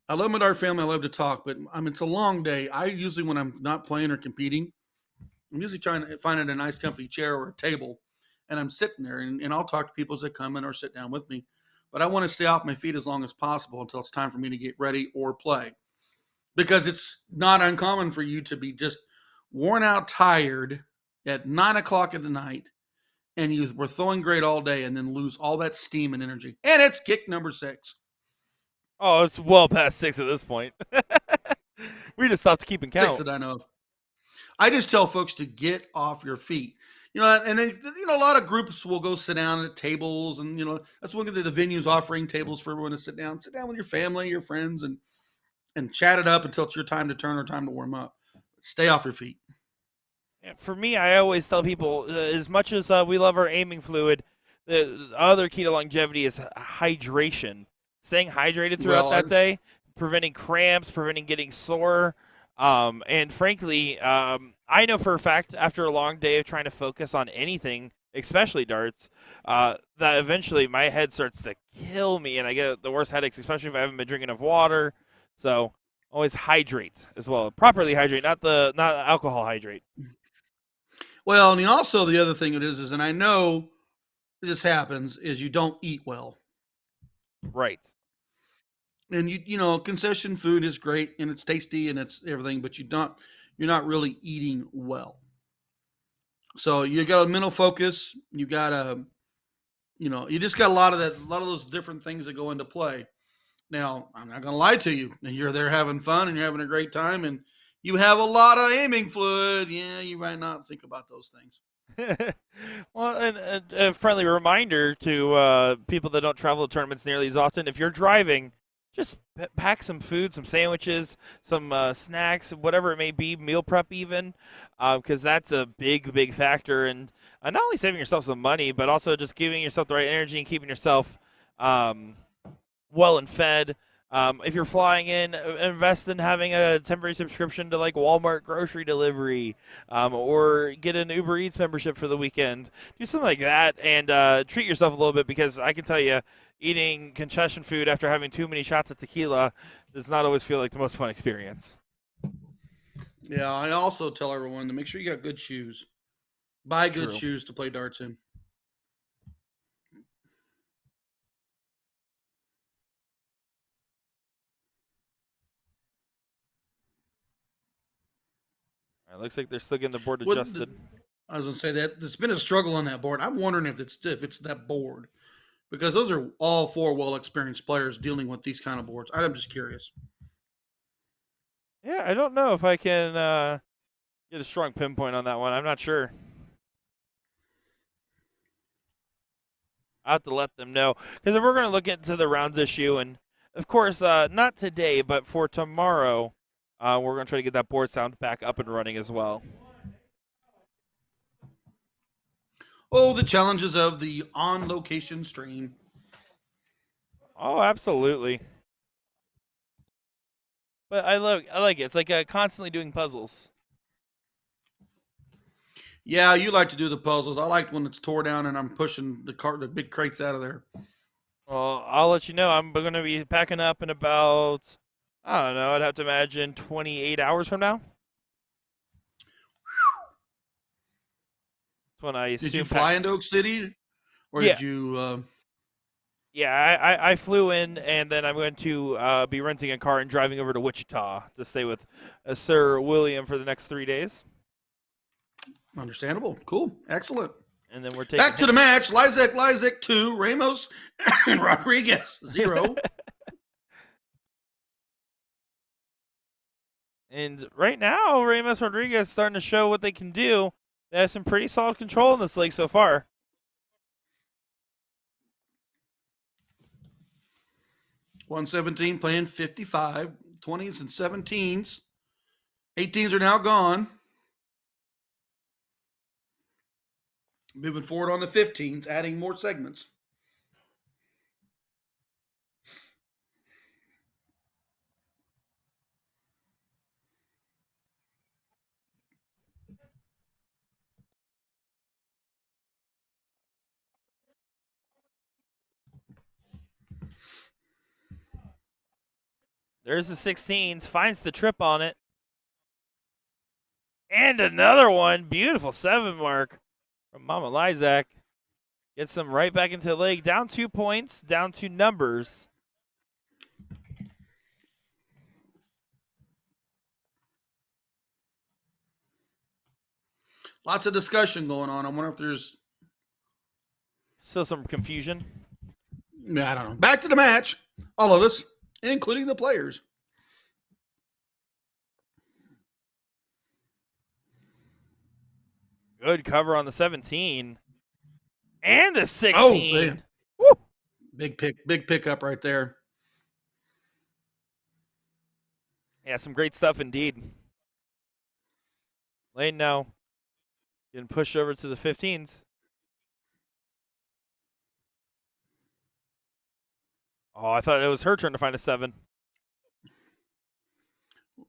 I love my dart family. I love to talk, but I mean, it's a long day. I usually, when I'm not playing or competing, I'm usually trying to find a nice comfy chair or a table, and I'm sitting there, and I'll talk to people as they come in or sit down with me. But I want to stay off my feet as long as possible until it's time for me to get ready or play, because it's not uncommon for you to be just worn out, tired at 9 o'clock at the night, and you were throwing great all day, and then lose all that steam and energy. And it's kick number 6. Oh, it's well past 6 at this point. We just stopped keeping 6 count. that I know of. I just tell folks to get off your feet. And then, a lot of groups will go sit down at tables, and that's one of the venues offering tables for everyone to sit down. Sit down with your family, your friends, and chat it up until it's your time to turn or time to warm up. Stay off your feet. For me, I always tell people, as much as we love our aiming fluid, the other key to longevity is hydration. Staying hydrated throughout Well, that day, preventing cramps, preventing getting sore. And frankly, I know for a fact after a long day of trying to focus on anything, especially darts, that eventually my head starts to kill me and I get the worst headaches, especially if I haven't been drinking enough water. So always hydrate as well. Properly hydrate, not alcohol hydrate. well, and also the other thing it is, and I know this happens, is you don't eat well. Right. And concession food is great and it's tasty and it's everything, but you're not really eating well. So you got a mental focus. You got a you just got a lot of those different things that go into play. Now, I'm not going to lie to you. You're there having fun and you're having a great time and you have a lot of aiming fluid. Yeah, you might not think about those things. Well, and a friendly reminder to people that don't travel to tournaments nearly as often: if you're driving, just pack some food, some sandwiches, some snacks, whatever it may be, meal prep even, because that's a big factor in not only saving yourself some money, but also just giving yourself the right energy and keeping yourself um, well and fed. If you're flying in, invest in having a temporary subscription to like Walmart grocery delivery, or get an Uber Eats membership for the weekend. Do something like that and treat yourself a little bit, because I can tell you, eating concession food after having too many shots of tequila does not always feel like the most fun experience. Yeah, I also tell everyone to make sure you got good shoes. Buy good True. shoes to play darts in. All right, looks like they're still getting the board Well, adjusted. I was gonna say that there's been a struggle on that board. I'm wondering if it's that board, because those are all four well experienced players dealing with these kind of boards. I'm just curious. Yeah, I don't know if I can get a strong pinpoint on that one. I'm not sure. I have to let them know, because if we're going to look into the rounds issue, and of course, not today, but for tomorrow, we're going to try to get that board sound back up and running as well. Oh, the challenges of the on location stream. Oh, absolutely. But I like it. It's like constantly doing puzzles. Yeah, you like to do the puzzles. I like when it's tore down and I'm pushing the big crates out of there. Well, I'll let you know. I'm going to be packing up in about, I don't know, I'd have to imagine 28 hours from now. That's when I Did you assume fly pack. into Oak City, or Yeah, did you? yeah. I flew in, and then I'm going to be renting a car and driving over to Wichita to stay with Sir William for the next 3 days, Understandable. Cool. Excellent. and then we're taking Back to him. the match. Lizek 2, Ramos and Rodriguez 0. And right now, Ramos Rodriguez is starting to show what they can do. They have some pretty solid control in this league so far. 117 playing 55, 20s and 17s. 18s are now gone. Moving forward on the 15s, adding more segments. There's the 16s. Finds the trip on it. And another one. Beautiful 7 mark from Mama Lizak. Gets them right back into the league. Down 2 points. Down 2 numbers. Lots of discussion going on. I wonder if there's Still some confusion. I don't know. Back to the match. All of us, including the players. Good cover on the 17. And the 16. Woo! Big pickup right there. Yeah, some great stuff indeed. Lane now getting pushed over to the 15s. Oh, I thought it was her turn to find a 7.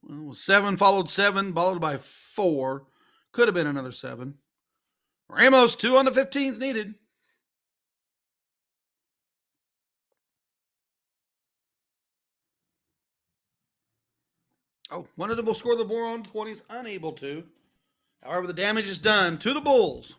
Well, 7 followed by 4. Could have been another 7. Ramos 2 on the 15s needed. Oh, one of them will score the more on 20s, unable to. However, the damage is done to the Bulls.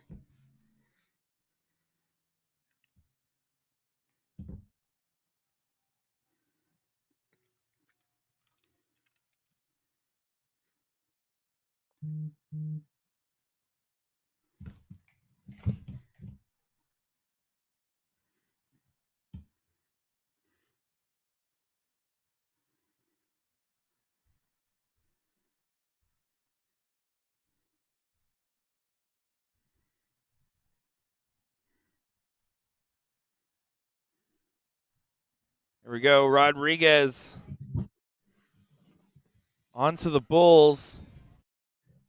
Here we go. Rodriguez onto the Bulls.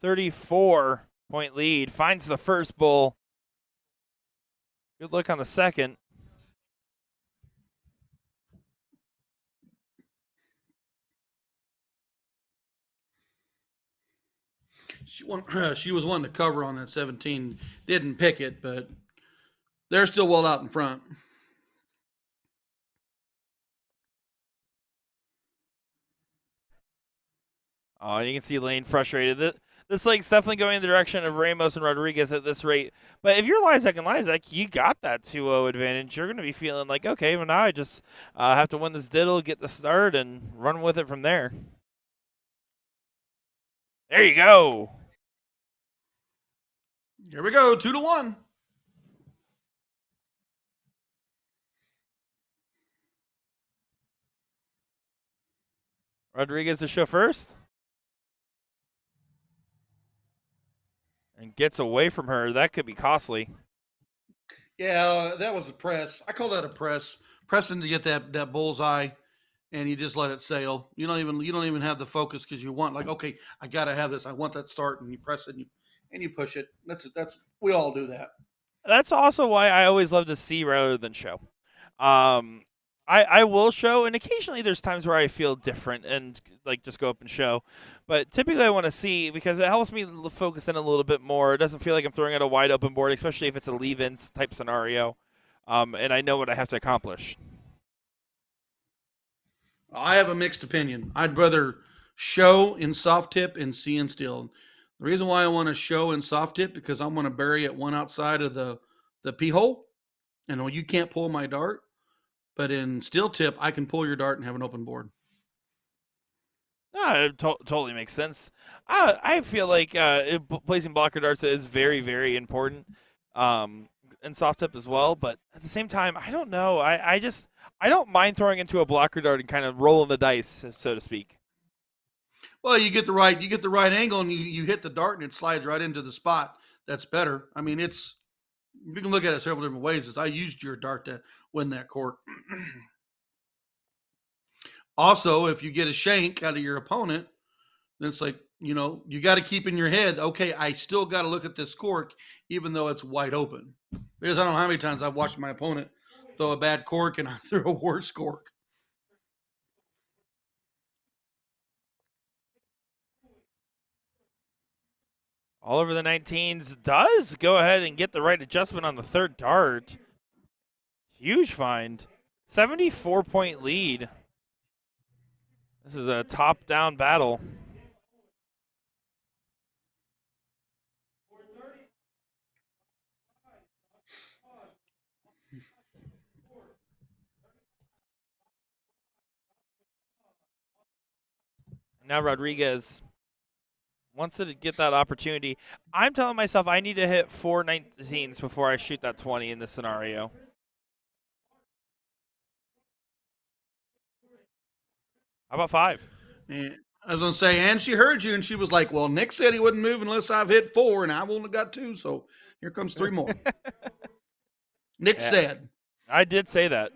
34-point lead. Finds the first Bull. Good look on the second. She was one to cover on that 17. Didn't pick it, but they're still well out in front. Oh, and you can see Lane frustrated. This league's definitely going in the direction of Ramos and Rodriguez at this rate. But if you're Lizak and Lizak, you got that 2-0 advantage. You're going to be feeling like, okay, well, now I just have to win this diddle, get the start, and run with it from there. There you go. Here we go, 2-1. Rodriguez to show first. And gets away from her. That could be costly. Yeah, that was a press. I call that a press. Pressing to get that bullseye, and you just let it sail. You don't even have the focus because you want, like, okay, I gotta have this. I want that start, and you press it and you push it. That's we all do that. That's also why I always love to see rather than show. I will show, and occasionally there's times where I feel different and like just go up and show. But typically I want to see because it helps me focus in a little bit more. It doesn't feel like I'm throwing at a wide open board, especially if it's a leave-in type scenario, and I know what I have to accomplish. I have a mixed opinion. I'd rather show in soft tip and see in steel. The reason why I want to show in soft tip because I'm going to bury it one outside of the pea hole, and you can't pull my dart. But in steel tip, I can pull your dart and have an open board. No, it totally makes sense. I feel like placing blocker darts is very, very important in soft tip as well. But at the same time, I don't know. I don't mind throwing into a blocker dart and kind of rolling the dice, so to speak. Well, you get the right angle and you hit the dart and it slides right into the spot. That's better. I mean, you can look at it several different ways. As I used your dart to win that court. Also, if you get a shank out of your opponent, then it's like, you got to keep in your head, okay, I still got to look at this cork, even though it's wide open. Because I don't know how many times I've watched my opponent throw a bad cork and I threw a worse cork. All over the 19s does go ahead and get the right adjustment on the third dart. Huge find. 74-point lead. This is a top-down battle. Now Rodriguez wants to get that opportunity. I'm telling myself I need to hit 419s before I shoot that 20 in this scenario. How about 5? And I was gonna say, and she heard you, and she was like, "Well, Nick said he wouldn't move unless I've hit 4, and I've only got 2, so here comes 3 more." Nick Yeah, said. I did say that.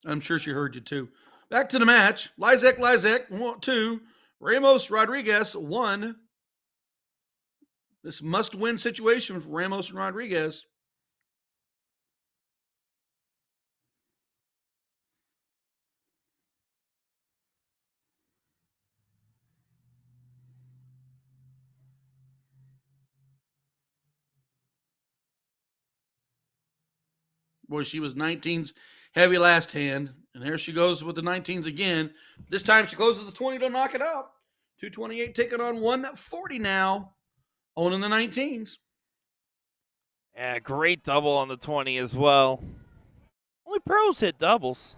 I'm sure she heard you too. Back to the match. Lizak, 2. Ramos Rodriguez, 1. This must-win situation for Ramos and Rodriguez. Boy, she was 19s heavy last hand, and there she goes with the 19s again. This time she closes the 20 to knock it out. 228 taking on 140 now, owning the 19s. Yeah, great double on the 20 as well. Only pros hit doubles.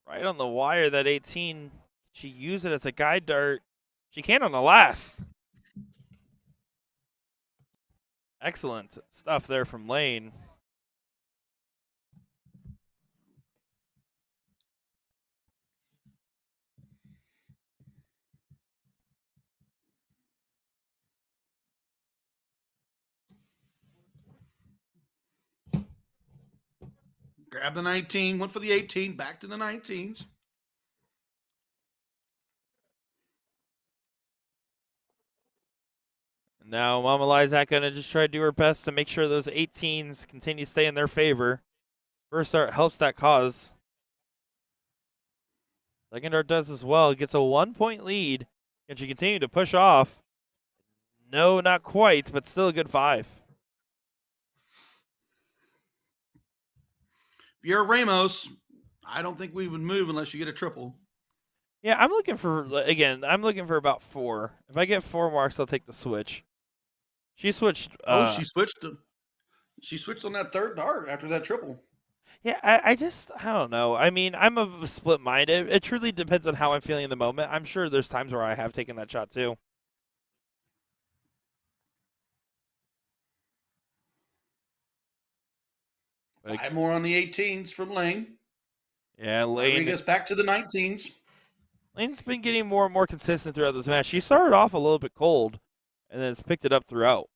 Right on the wire, that 18. She used it as a guide dart. She can on the last. Excellent stuff there from Lane. Grab the 19, went for the 18, back to the 19s. Now, Mama Lizak going to just try to do her best to make sure those 18s continue to stay in their favor. First start helps that cause. Second dart does as well. It gets a 1-point lead. Can she continue to push off? No, not quite, but still a good 5. If you're Ramos, I don't think we would move unless you get a triple. Yeah, I'm looking for, again, I'm looking for about 4. If I get 4 marks, I'll take the switch. She switched. Oh, she switched. She switched on that third dart after that triple. Yeah, I don't know. I mean, I'm of a split mind. It truly depends on how I'm feeling in the moment. I'm sure there's times where I have taken that shot too. Like, 5 more on the 18s from Lane. yeah, Rodriguez back to the 19s. Lane's been getting more and more consistent throughout this match. She started off a little bit cold, and then has picked it up throughout.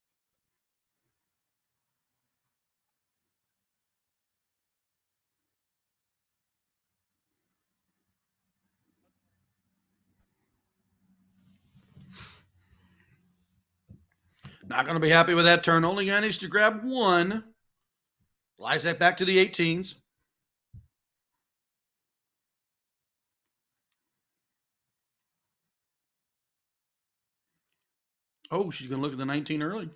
Not going to be happy with that turn. Only managed to grab 1. Lizak back to the 18s. Oh, she's going to look at the 19 early.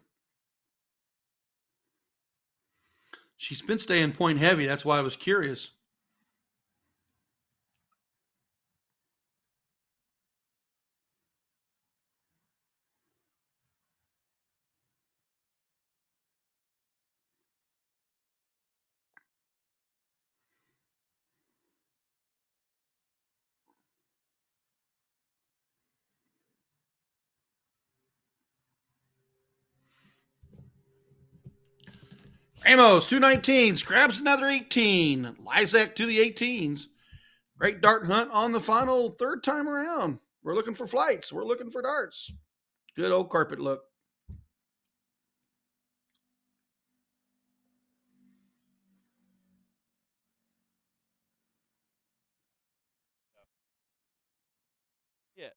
She's been staying point heavy. That's why I was curious. Ramos, 219s, grabs another 18. Lizak to the 18s. Great dart hunt on the final third time around. We're looking for flights. We're looking for darts. Good old carpet look. Yeah.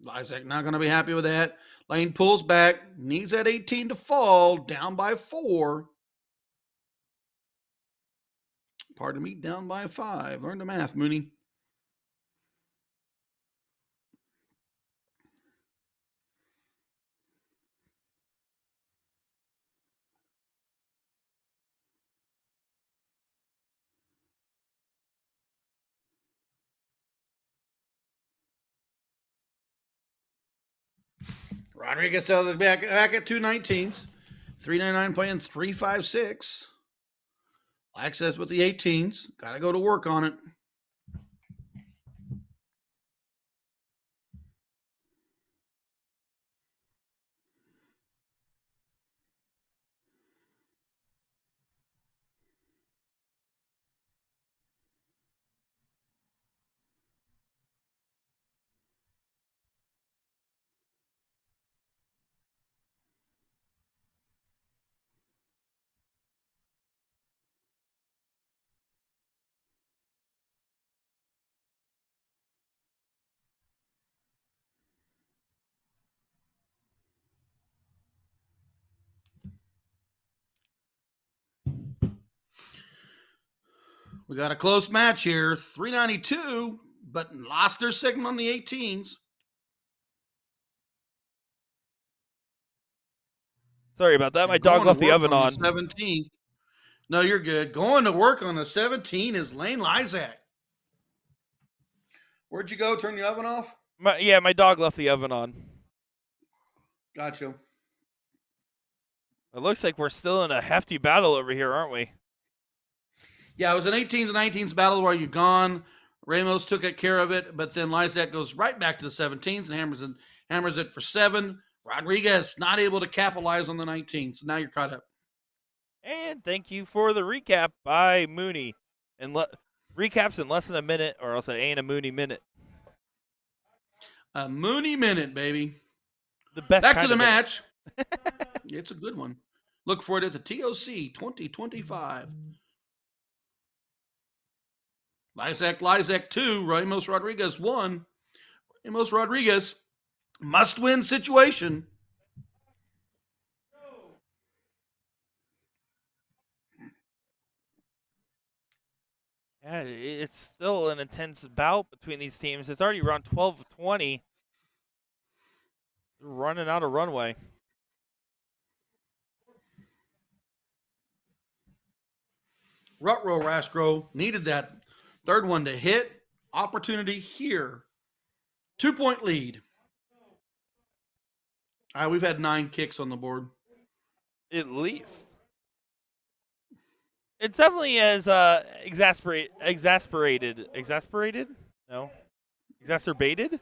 Lizak not going to be happy with that. Lane pulls back, needs that 18 to fall, down by 4. Pardon me, down by 5. Learn the math, Mooney. Rodriguez back at 219s. 399 playing 356. Access with the 18s. Got to go to work on it. We got a close match here. 392, but lost their segment on the 18s. Sorry about that. My And dog going to left the work oven on on. the 17. No, you're good. Going to work on the 17 is Lane Lizak. Where'd you go? Turn the oven off? My dog left the oven on. Gotcha. It looks like we're still in a hefty battle over here, aren't we? Yeah, it was an 18s and 19s battle where you're gone. Ramos took care of it, but then Lizak goes right back to the 17s and hammers it for 7. Rodriguez not able to capitalize on the 19s. So now you're caught up. And thank you for the recap by Mooney. And recaps in less than a minute, or else it ain't a Mooney minute. A Mooney minute, baby. The best. Back to the match. It's a good one. Look for it at the TOC 2025. Lizak 2, Ramos Rodriguez 1. Ramos Rodriguez, must-win situation. Yeah, it's still an intense bout between these teams. It's already around 12:20. They're running out of runway. Rutro Rascro needed that third one to hit. Opportunity here. 2-point lead. We've had 9 kicks on the board. At least. It definitely is exasperated. No, exacerbated.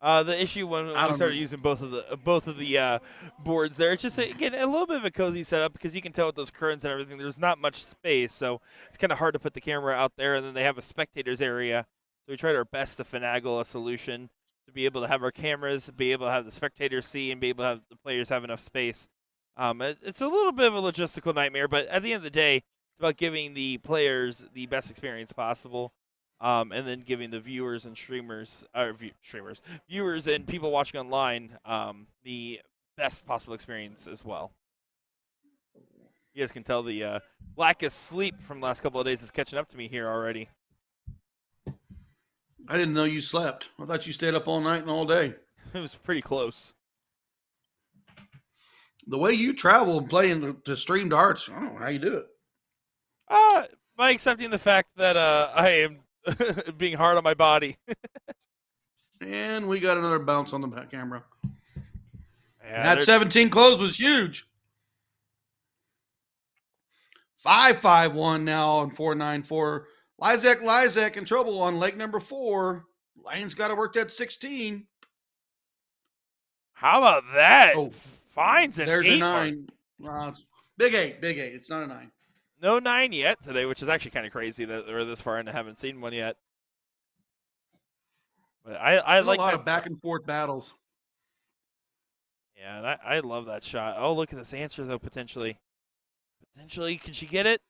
The issue when we started using both of the boards there, it's just again a little bit of a cozy setup because you can tell with those curtains and everything, there's not much space, so it's kind of hard to put the camera out there. And then they have a spectators area, so we tried our best to finagle a solution to be able to have our cameras, be able to have the spectators see, and be able to have the players have enough space. It's a little bit of a logistical nightmare, but at the end of the day, it's about giving the players the best experience possible. And then giving the viewers and viewers and people watching online the best possible experience as well. You guys can tell the lack of sleep from the last couple of days is catching up to me here already. I didn't know you slept. I thought you stayed up all night and all day. It was pretty close. The way you travel and play to stream darts, I don't know how you do it. By accepting the fact that I am being hard on my body. And we got another bounce on the back camera. Yeah, that 17 close was huge. 5-5-1 now on 4-9-4. Lizak in trouble on leg number 4. Lane's got to work that 16. How about that? Oh, finds an there's 8 a 9. Big 8. It's not a 9. No 9 yet today, which is actually kind of crazy that we're this far and I haven't seen one yet. But I like a lot of back and forth battles. Yeah, and I love that shot. Oh, look at this answer though. Potentially, can she get it?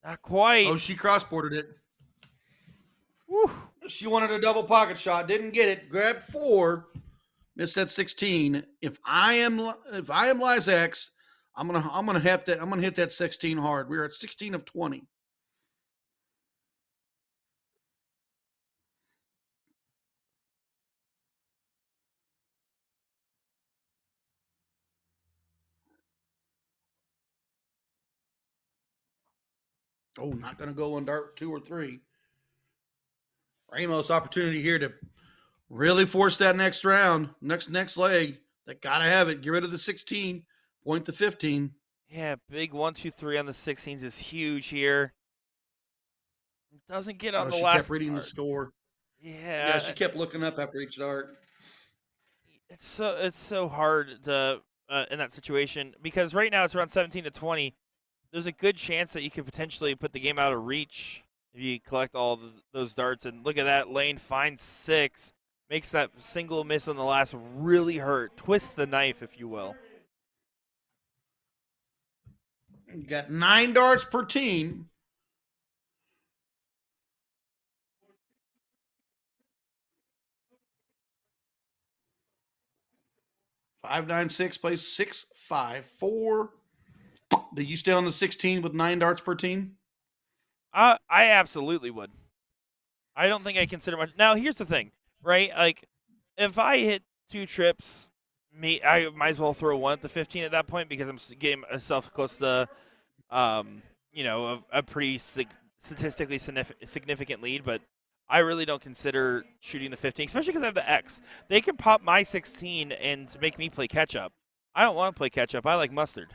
Not quite. Oh, she cross-bordered it. Woo. She wanted a double pocket shot, didn't get it. Grabbed 4, missed that 16. If I am Lizak, I'm gonna hit that 16 hard. We're at 16 of 20. Oh, not gonna go on dart 2 or 3. Ramos opportunity here to Really force that next round, next leg. They gotta have it. Get rid of the 16, point to 15. Yeah, big 1-2-3 on the 16s is huge here. Doesn't get on the She kept last reading the dart. score. Yeah, Yeah, she kept looking up after each dart. it's so hard to in that situation because right now it's around 17-20. There's a good chance that you could potentially put the game out of reach if you collect all those darts. And look at that, Lane finds 6, makes that single miss on the last really hurt, twists the knife, if you will. You got 9 darts per team. Five, 9, 6 plays 6, 5, 4. Do you stay on the 16 with 9 darts per team? I absolutely would. I don't think I consider much. Now, here's the thing, right? Like, if I hit 2 trips, I might as well throw 1 at the 15 at that point because I'm getting myself close to, a pretty statistically significant lead. But I really don't consider shooting the 15, especially because I have the X. They can pop my 16 and make me play catch up. I don't want to play catch up. I like mustard.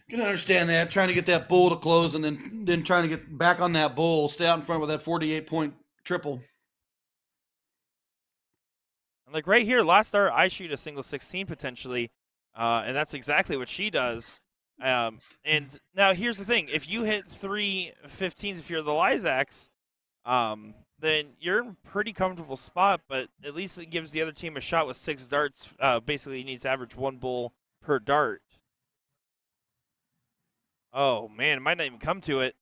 Can understand that. Trying to get that bull to close and then trying to get back on that bull, stay out in front with that 48-point triple. And like right here, last start, I shoot a single 16 potentially, and that's exactly what she does. And now here's the thing: if you hit 3 15s, if you're the Lysacs, then you're in a pretty comfortable spot. But at least it gives the other team a shot with 6 darts. Basically, you need to average 1 bull per dart. Oh man, it might not even come to it.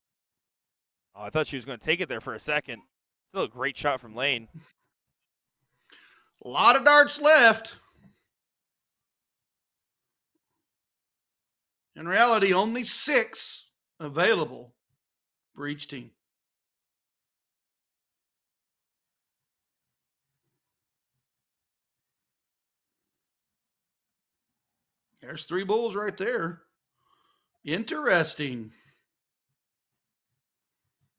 Oh, I thought she was going to take it there for a second. Still a great shot from Lane. A lot of darts left. In reality, only 6 available for each team. There's 3 bulls right there. Interesting.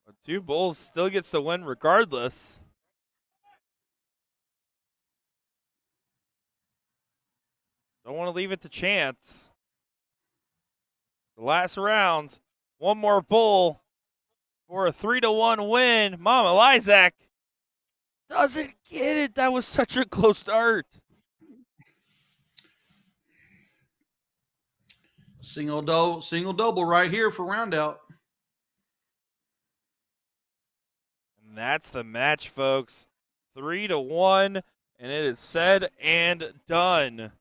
But 2 bulls still gets the win regardless. Don't want to leave it to chance. The last round, 1 more bull for a 3-1 win. Mama Lysac doesn't get it. That was such a close start. Single double right here for round out. And that's the match, folks. 3-1, and it is said and done.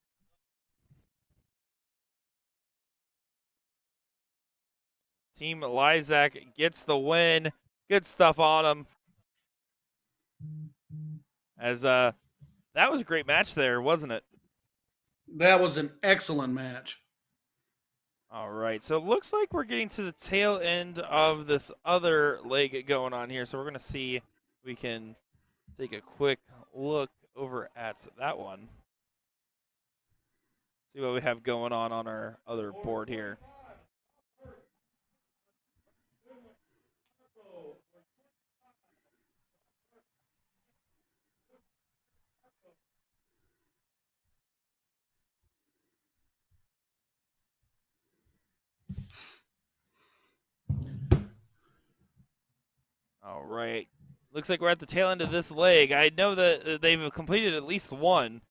Team Lysac gets the win. Good stuff on them. As that was a great match there, wasn't it? That was an excellent match. All right, so it looks like we're getting to the tail end of this other leg going on here. So we're going to see if we can take a quick look over at that one. See what we have going on our other board here. All right. Looks like we're at the tail end of this leg. I know that they've completed at least one.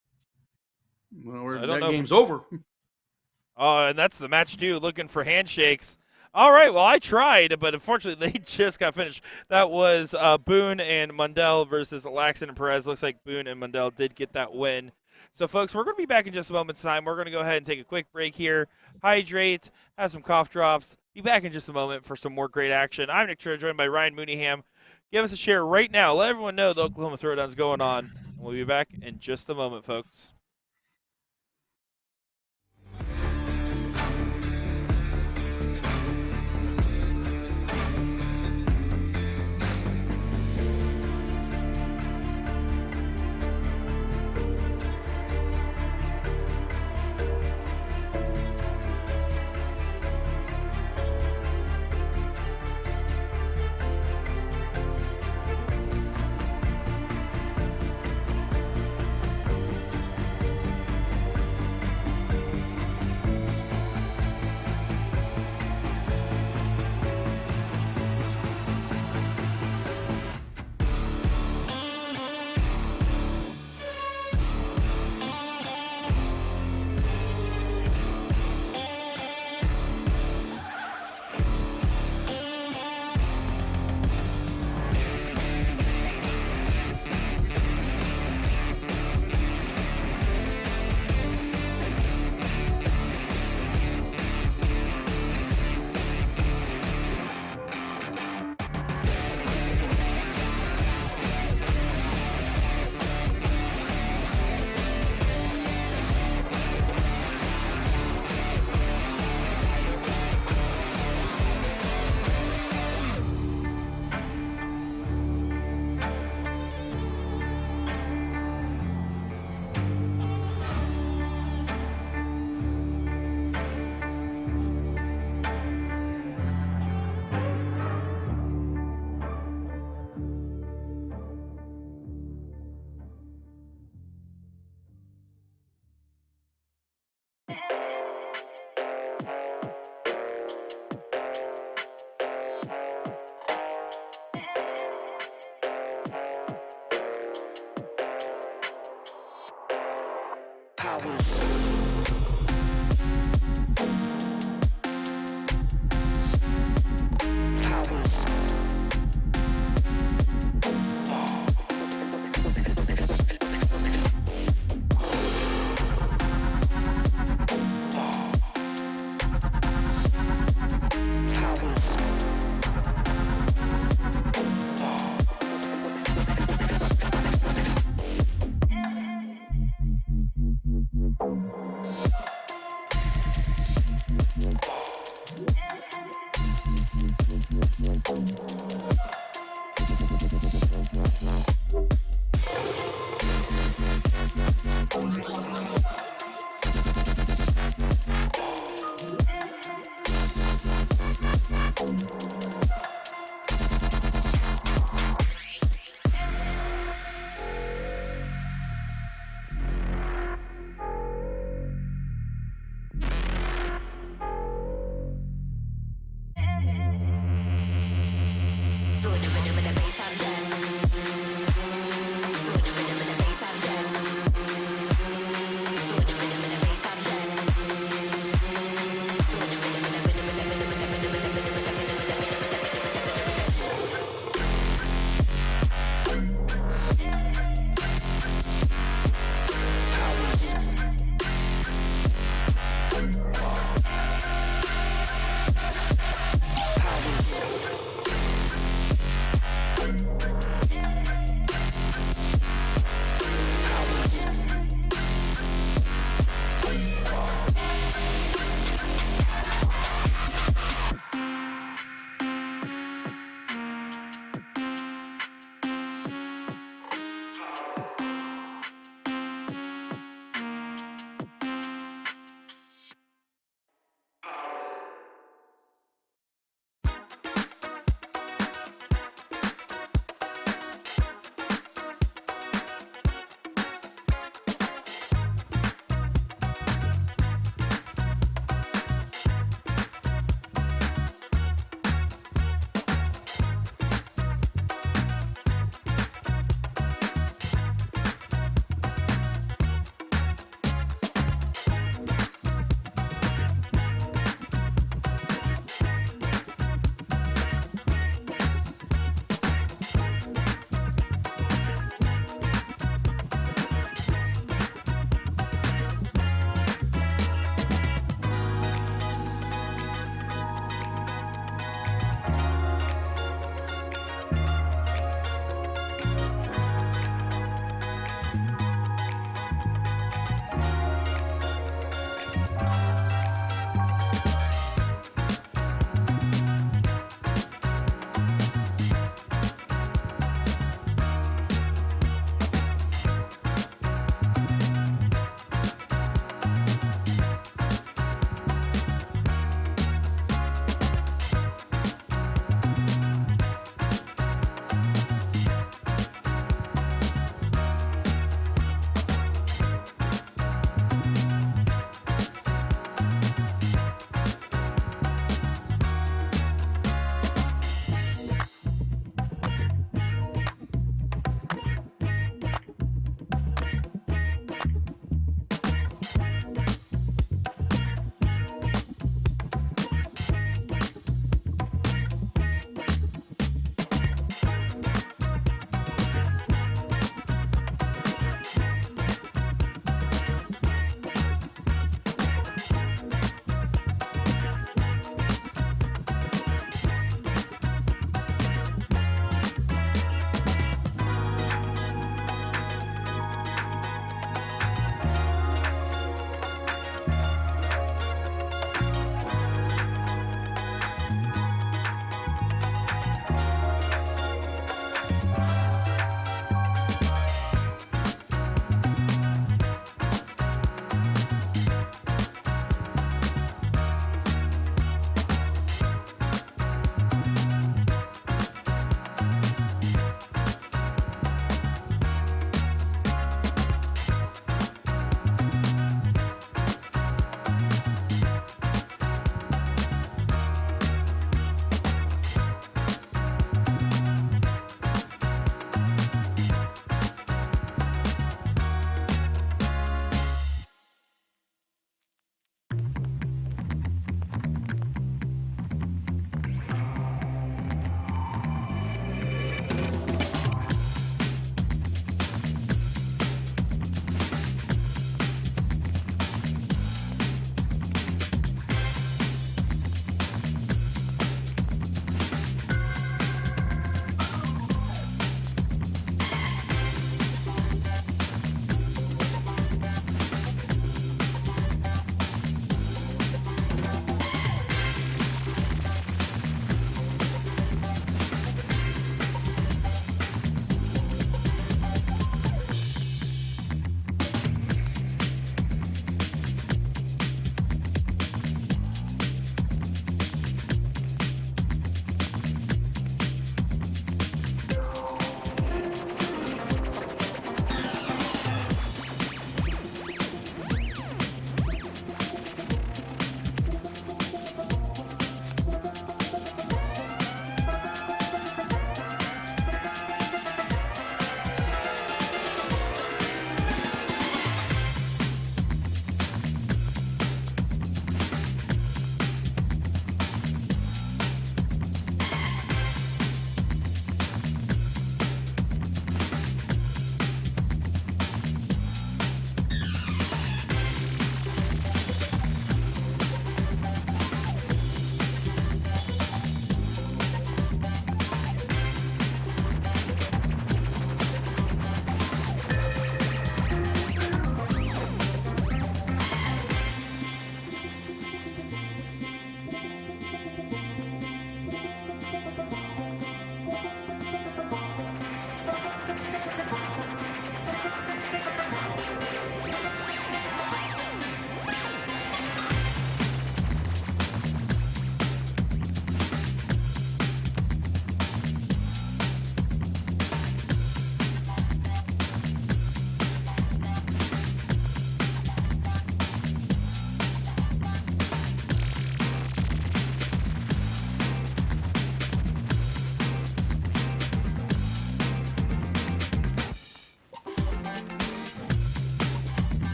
Well, that game's over. Oh, and that's the match too, looking for handshakes. All right, well, I tried, but unfortunately they just got finished. That was Boone and Mundell versus Laxton and Perez. Looks like Boone and Mundell did get that win. So, folks, we're going to be back in just a moment's time. We're going to go ahead and take a quick break here, hydrate, have some cough drops. Be back in just a moment for some more great action. I'm Nick Trey, joined by Ryan Mooneyham. Give us a share right now. Let everyone know the Oklahoma Throwdown's going on. And we'll be back in just a moment, folks. Powers.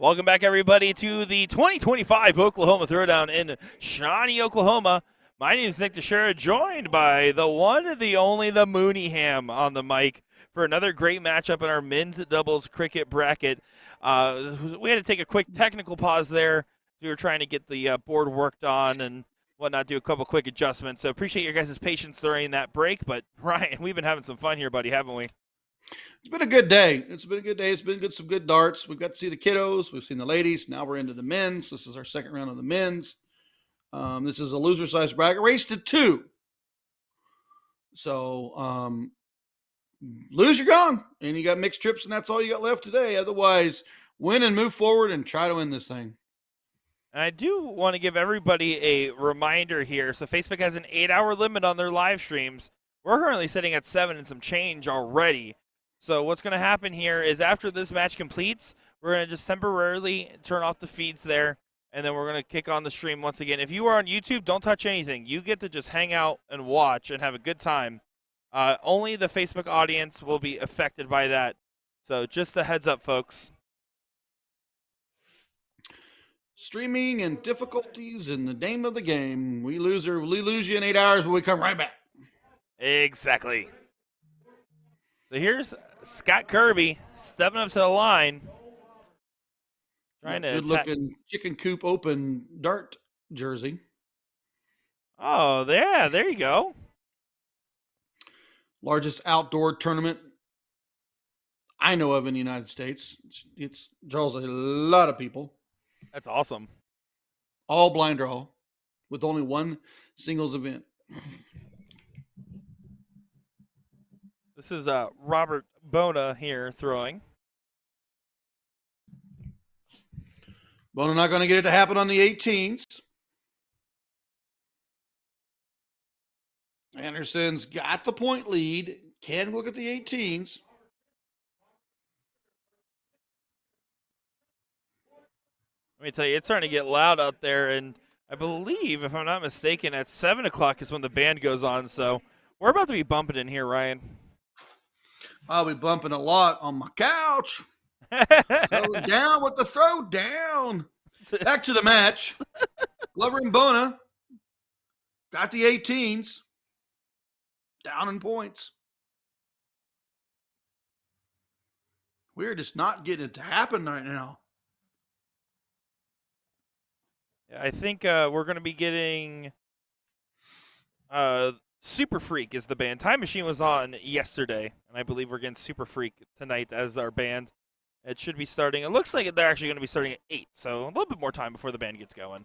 Welcome back, everybody, to the 2025 Oklahoma Throwdown in Shawnee, Oklahoma. My name is Nick Teixeira, joined by the one, the only, the Mooneyham on the mic for another great matchup in our men's doubles cricket bracket. We had to take a quick technical pause there. We were trying to get the board worked on and whatnot, do a couple quick adjustments. So appreciate your guys' patience during that break. But, Ryan, we've been having some fun here, buddy, haven't we? It's been a good day. It's been some good darts. We've got to see the kiddos. We've seen the ladies. Now we're into the men's. This is our second round of the men's. This is a loser-sized bracket. Race to 2. So lose, you're gone. And you got mixed trips, and that's all you got left today. Otherwise, win and move forward and try to win this thing. I do want to give everybody a reminder here. So Facebook has an 8-hour limit on their live streams. We're currently sitting at 7 and some change already. So what's going to happen here is after this match completes, we're going to just temporarily turn off the feeds there, and then we're going to kick on the stream once again. If you are on YouTube, don't touch anything. You get to just hang out and watch and have a good time. Only the Facebook audience will be affected by that. So just a heads up, folks. Streaming and difficulties in the name of the game. We lose you in 8 hours, but we come right back. Exactly. So here's Scott Kirby stepping up to the line. Trying to good-looking chicken coop open dart jersey. Oh, yeah, there you go. Largest outdoor tournament I know of in the United States. It draws a lot of people. That's awesome. All blind draw with only one singles event. This is Robert Bona here throwing. Bona not going to get it to happen on the 18s. Anderson's got the point lead. Can look at the 18s. Let me tell you, it's starting to get loud out there, and I believe, if I'm not mistaken, at 7 o'clock is when the band goes on, so we're about to be bumping in here, Ryan. I'll be bumping a lot on my couch. Throwing down with the throwdown. Back to the match. Glover and Bona got the 18s. Down in points. We're just not getting it to happen right now. I think we're going to be getting Super Freak is the band. Time Machine was on yesterday, and I believe we're getting Super Freak tonight as our band. It should be starting. It looks like they're actually going to be starting at 8, so a little bit more time before the band gets going.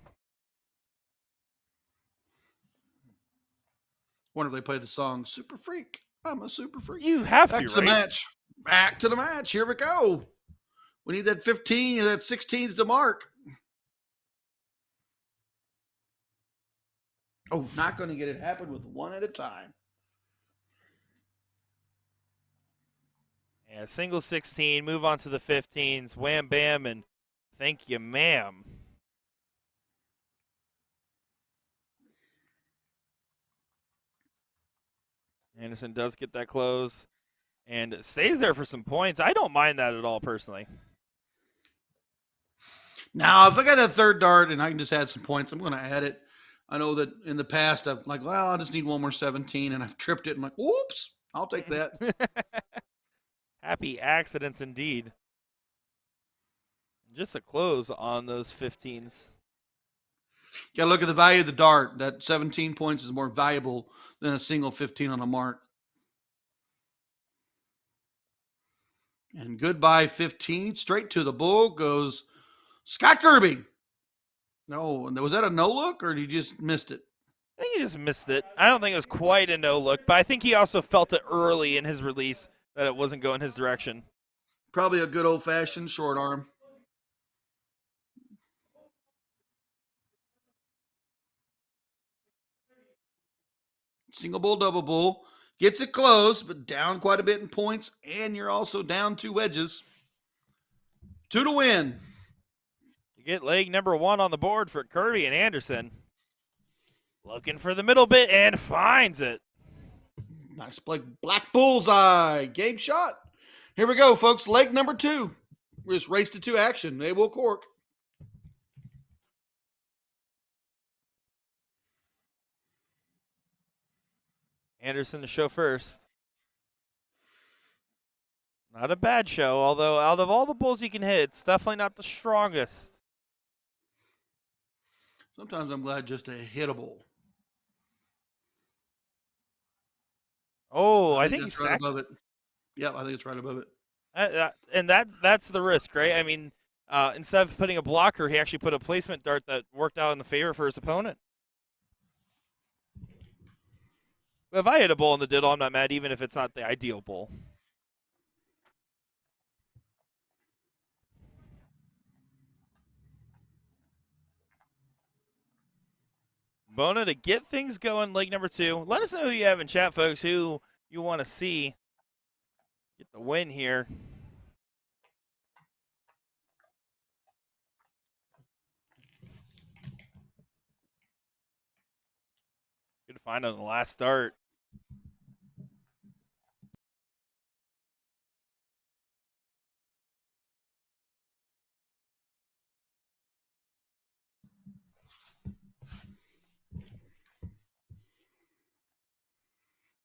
Wonder if they play the song Super Freak. I'm a super freak. You have Back to, to right? the match. Back to the match. Here we go. We need that 15 and that 16s to mark. Oh, not going to get it happen with one at a time. Yeah, single 16, move on to the 15s, wham, bam, and thank you, ma'am. Anderson does get that close and stays there for some points. I don't mind that at all, personally. Now, if I got that third dart and I can just add some points, I'm going to add it. I know that in the past, I've like, well, I just need one more 17, and I've tripped it. I'm like, whoops, I'll take that. Happy accidents indeed. Just a close on those 15s. You got to look at the value of the dart. That 17 points is more valuable than a single 15 on a mark. And goodbye 15. Straight to the bull goes Scott Kirby. No, was that a no look or you just missed it? I think he just missed it. I don't think it was quite a no look, but I think he also felt it early in his release that it wasn't going his direction. Probably a good old-fashioned short arm. Single bull, double bull. Gets it close, but down quite a bit in points, and you're also down 2 wedges. 2 to win. You get leg number 1 on the board for Kirby and Anderson. Looking for the middle bit and finds it. Nice black bullseye. Game shot. Here we go, folks. Leg number 2. just race to 2 action. They will cork. Anderson to show first. Not a bad show, although out of all the bulls you can hit, it's definitely not the strongest. Sometimes I'm glad just to hit a bull. Oh, I think he's right stacked. above it. Yep, I think it's right above it. And that's the risk, right? I mean, instead of putting a blocker, he actually put a placement dart that worked out in the favor for his opponent. But if I hit a bull in the diddle, I'm not mad, even if it's not the ideal bull. Bona to get things going, leg number 2. Let us know who you have in chat, folks, who you want to see get the win here. Good to find on the last start.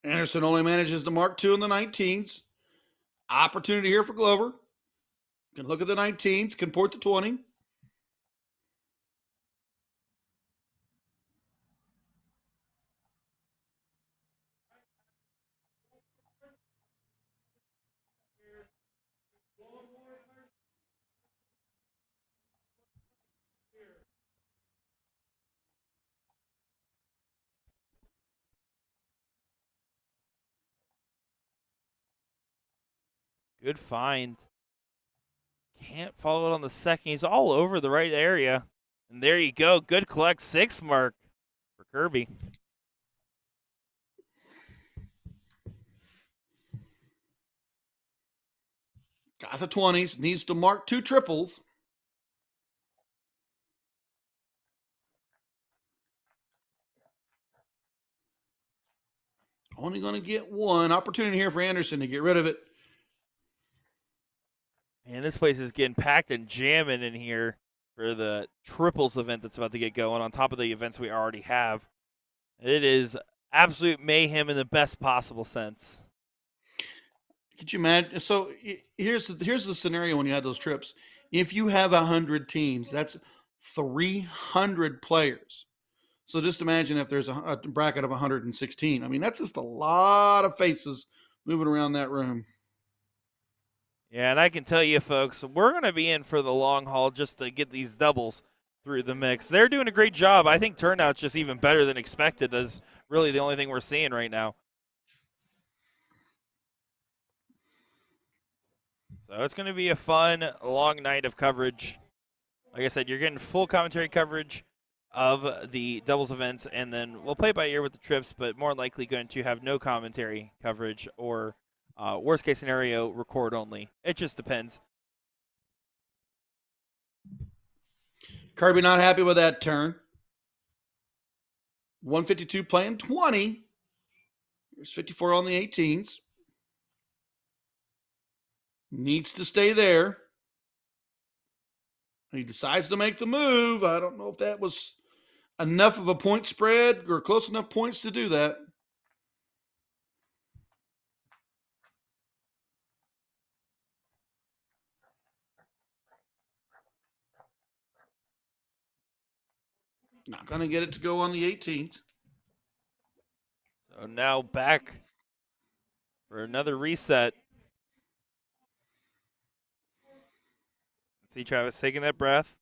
Anderson only manages to mark 2 in the 19s. Opportunity here for Glover. Can look at the 19s, can port the 20. Good find. Can't follow it on the second. He's all over the right area. And there you go. Good collect 6 mark for Kirby. Got the 20s, needs to mark 2 triples. Only going to get 1. Opportunity here for Anderson to get rid of it. Man, this place is getting packed and jamming in here for the triples event that's about to get going on top of the events we already have. It is absolute mayhem in the best possible sense. Could you imagine? So here's the scenario when you had those trips. If you have 100 teams, that's 300 players. So just imagine if there's a bracket of 116. I mean, that's just a lot of faces moving around that room. Yeah, and I can tell you, folks, we're going to be in for the long haul just to get these doubles through the mix. They're doing a great job. I think turnout's just even better than expected. That's really the only thing we're seeing right now. So it's going to be a fun, long night of coverage. Like I said, you're getting full commentary coverage of the doubles events, and then we'll play by ear with the trips, but more likely going to have no commentary coverage or worst case scenario, record only. It just depends. Kirby not happy with that turn. 152 playing 20. There's 54 on the 18s. Needs to stay there. He decides to make the move. I don't know if that was enough of a point spread or close enough points to do that. Not going to get it to go on the 18th. So now back for another reset. See Travis taking that breath,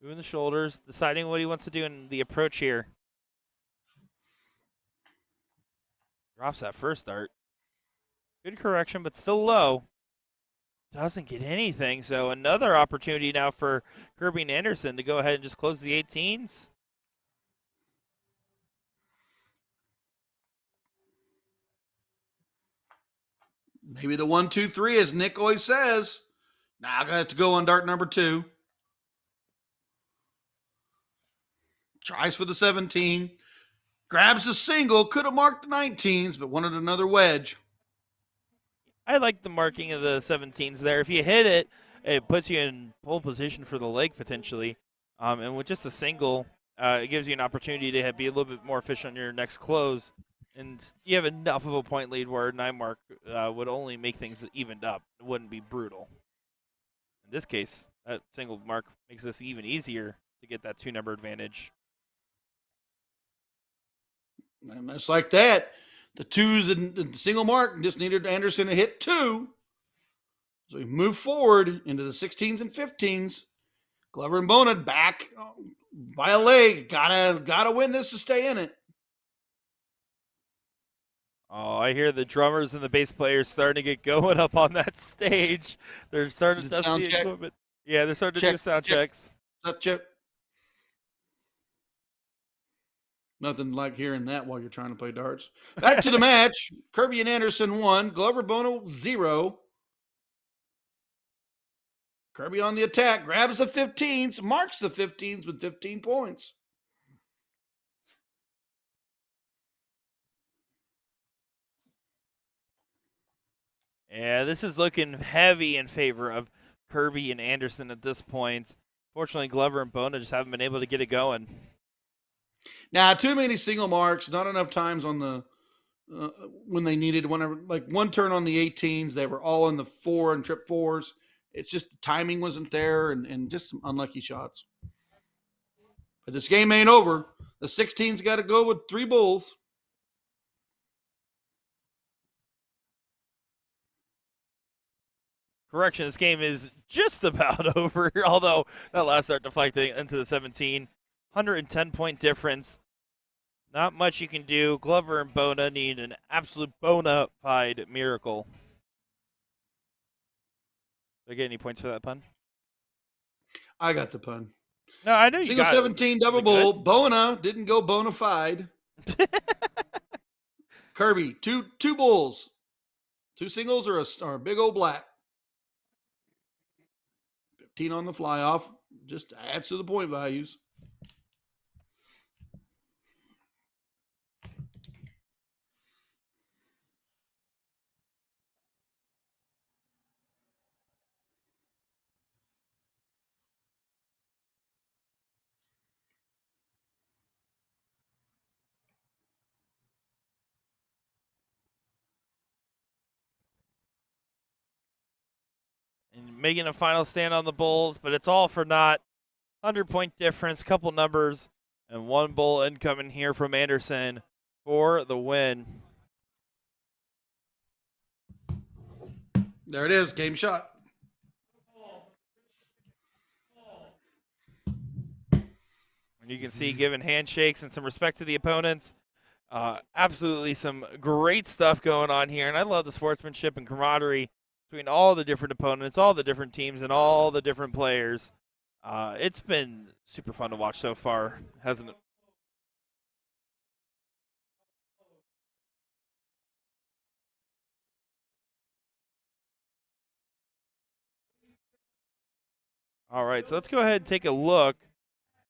moving the shoulders, deciding what he wants to do in the approach here. Drops that first dart. Good correction, but still low. Doesn't get anything, so another opportunity now for Kirby and Anderson to go ahead and just close the 18s. Maybe the 1, 2, 3, as Nick always says. Now I got to go on dart number 2. Tries for the 17. Grabs a single. Could have marked the 19s, but wanted another wedge. I like the marking of the 17s there. If you hit it, it puts you in pole position for the leg potentially. And with just a single, it gives you an opportunity to be a little bit more efficient on your next close. And you have enough of a point lead where a 9 mark would only make things evened up. It wouldn't be brutal. In this case, that single mark makes this even easier to get that 2-number advantage. And it's like that. The single mark just needed Anderson to hit 2. So we move forward into the 16s and 15s. Glover and Bona back by a leg. Gotta win this to stay in it. Oh, I hear the drummers and the bass players starting to get going up on that stage. They're starting to test the equipment. Yeah, they're starting to do sound checks. Check. Nothing like hearing that while you're trying to play darts. Back to the match. Kirby and Anderson 1. Glover Bono 0. Kirby on the attack. Grabs the 15s. Marks the 15s with 15 points. Yeah, this is looking heavy in favor of Kirby and Anderson at this point. Fortunately, Glover and Bona just haven't been able to get it going. Now, too many single marks, not enough times on the when they needed. Whenever, like one turn on the 18s, they were all in the 4 and trip 4s. It's just the timing wasn't there and just some unlucky shots. But this game ain't over. The 16s got to go with 3 bulls. Correction, this game is just about over, although that last start deflecting into the 17. 110-point difference. Not much you can do. Glover and Bona need an absolute bona fide miracle. Did I get any points for that pun? I got the pun. No, I know you Single got 17 it. double bull. Bona didn't go bona fide. Kirby, two bulls. 2 singles or a big old black. 15 on the fly off. Just adds to the point values. And making a final stand on the bulls, but it's all for naught. 100-point difference, couple numbers, and 1 bull incoming here from Anderson for the win. There it is, game shot. And you can see giving handshakes and some respect to the opponents. Absolutely some great stuff going on here, and I love the sportsmanship and camaraderie between all the different opponents, all the different teams, and all the different players. It's been super fun to watch so far, hasn't it? All right, so let's go ahead and take a look.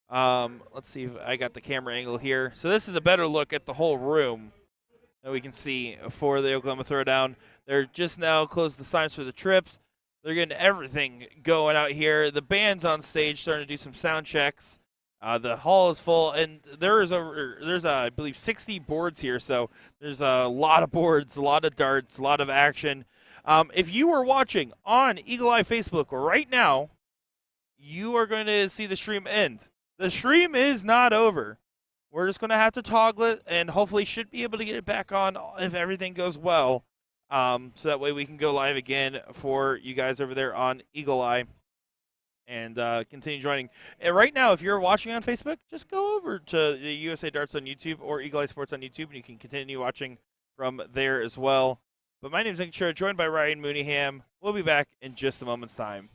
Let's see if I got the camera angle here. So this is a better look at the whole room that we can see for the Oklahoma Throwdown. They're just now closed the signs for the trips. They're getting everything going out here. The band's on stage starting to do some sound checks. The hall is full, and there's I believe 60 boards here, so there's a lot of boards, a lot of darts, a lot of action. If you were watching on Eagle Eye Facebook right now, you are going to see the stream end. The stream is not over. We're just going to have to toggle it, and hopefully should be able to get it back on if everything goes well. So that way we can go live again for you guys over there on Eagle Eye and continue joining. And right now, if you're watching on Facebook, just go over to the USA Darts on YouTube or Eagle Eye Sports on YouTube, and you can continue watching from there as well. But my name is Nick Chera, joined by Ryan Mooneyham. We'll be back in just a moment's time.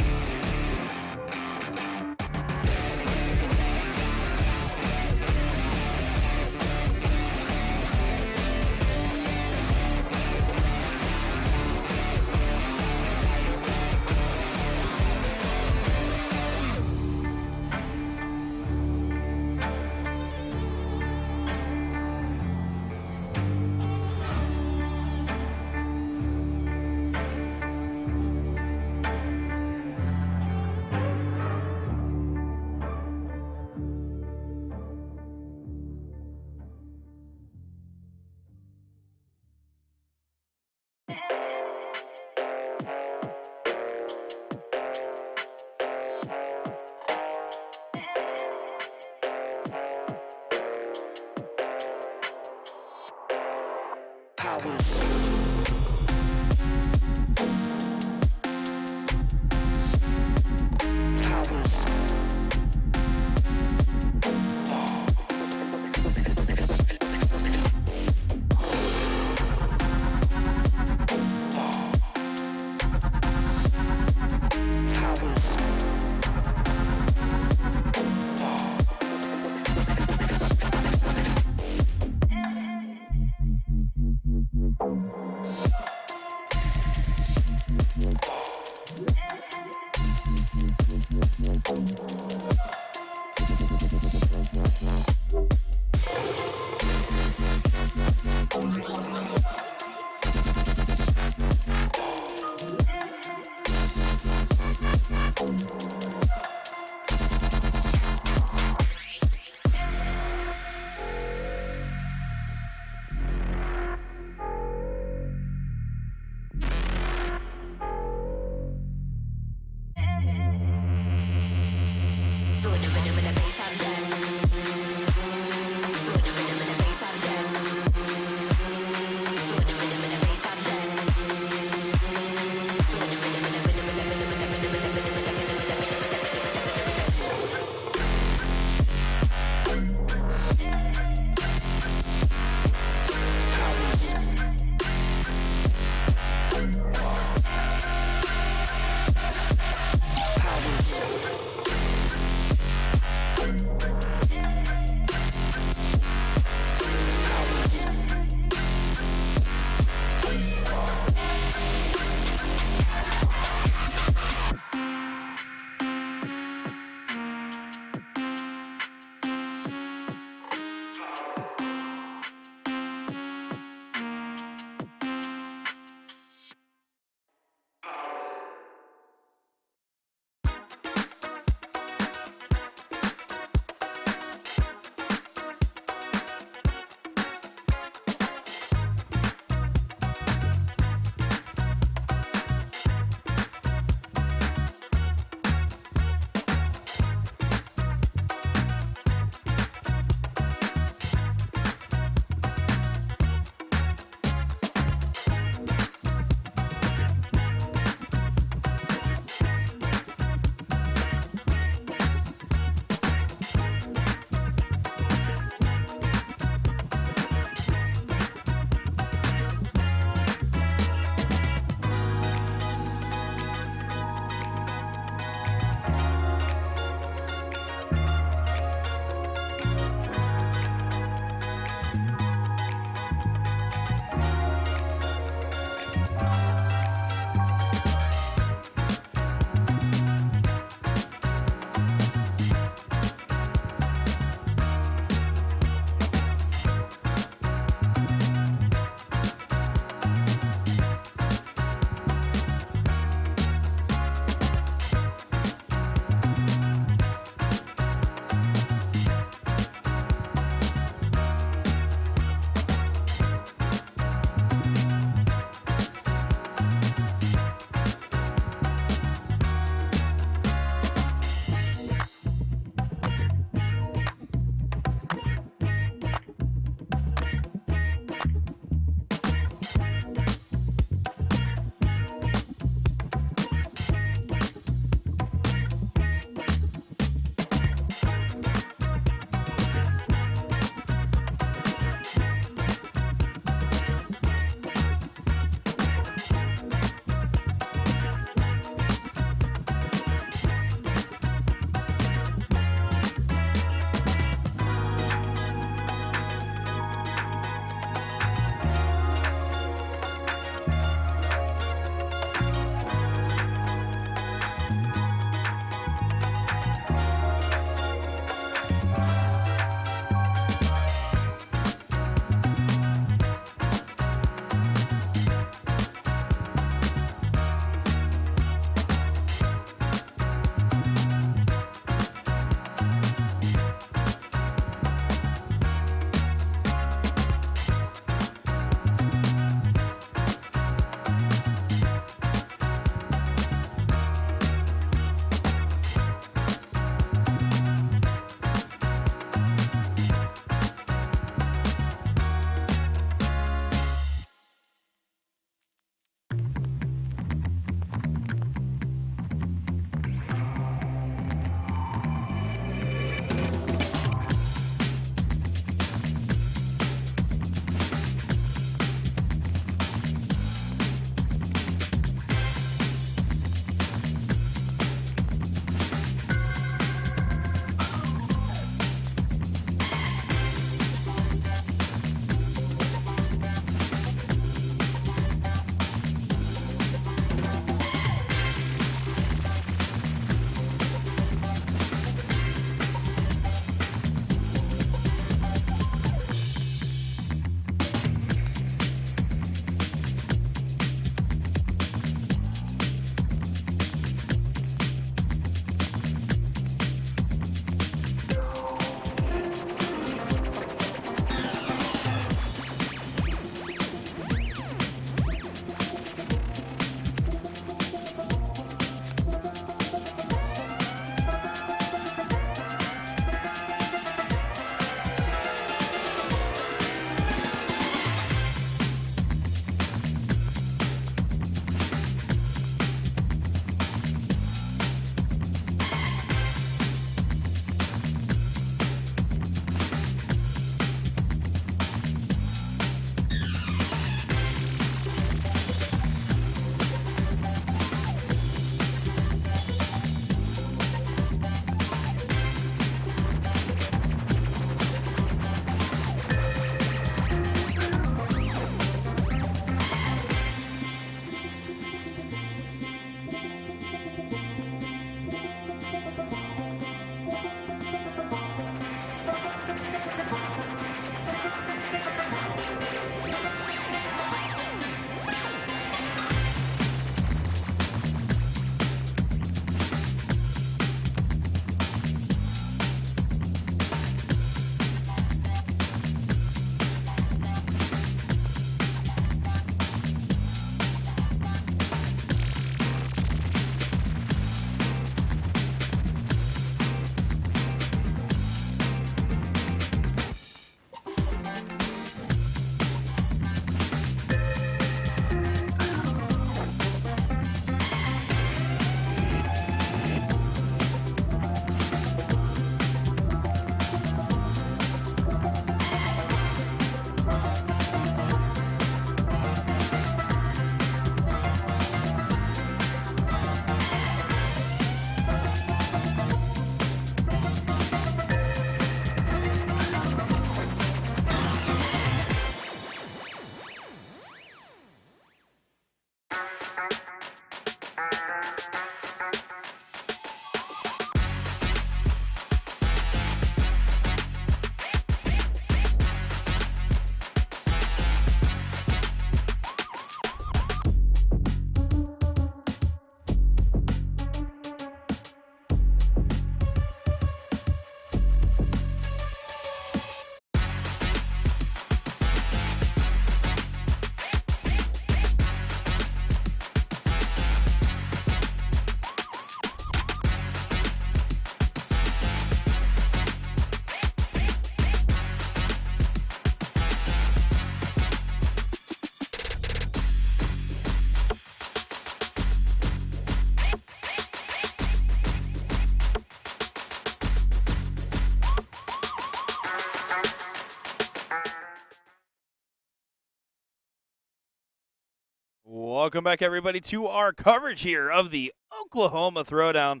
Welcome back, everybody, to our coverage here of the Oklahoma Throwdown.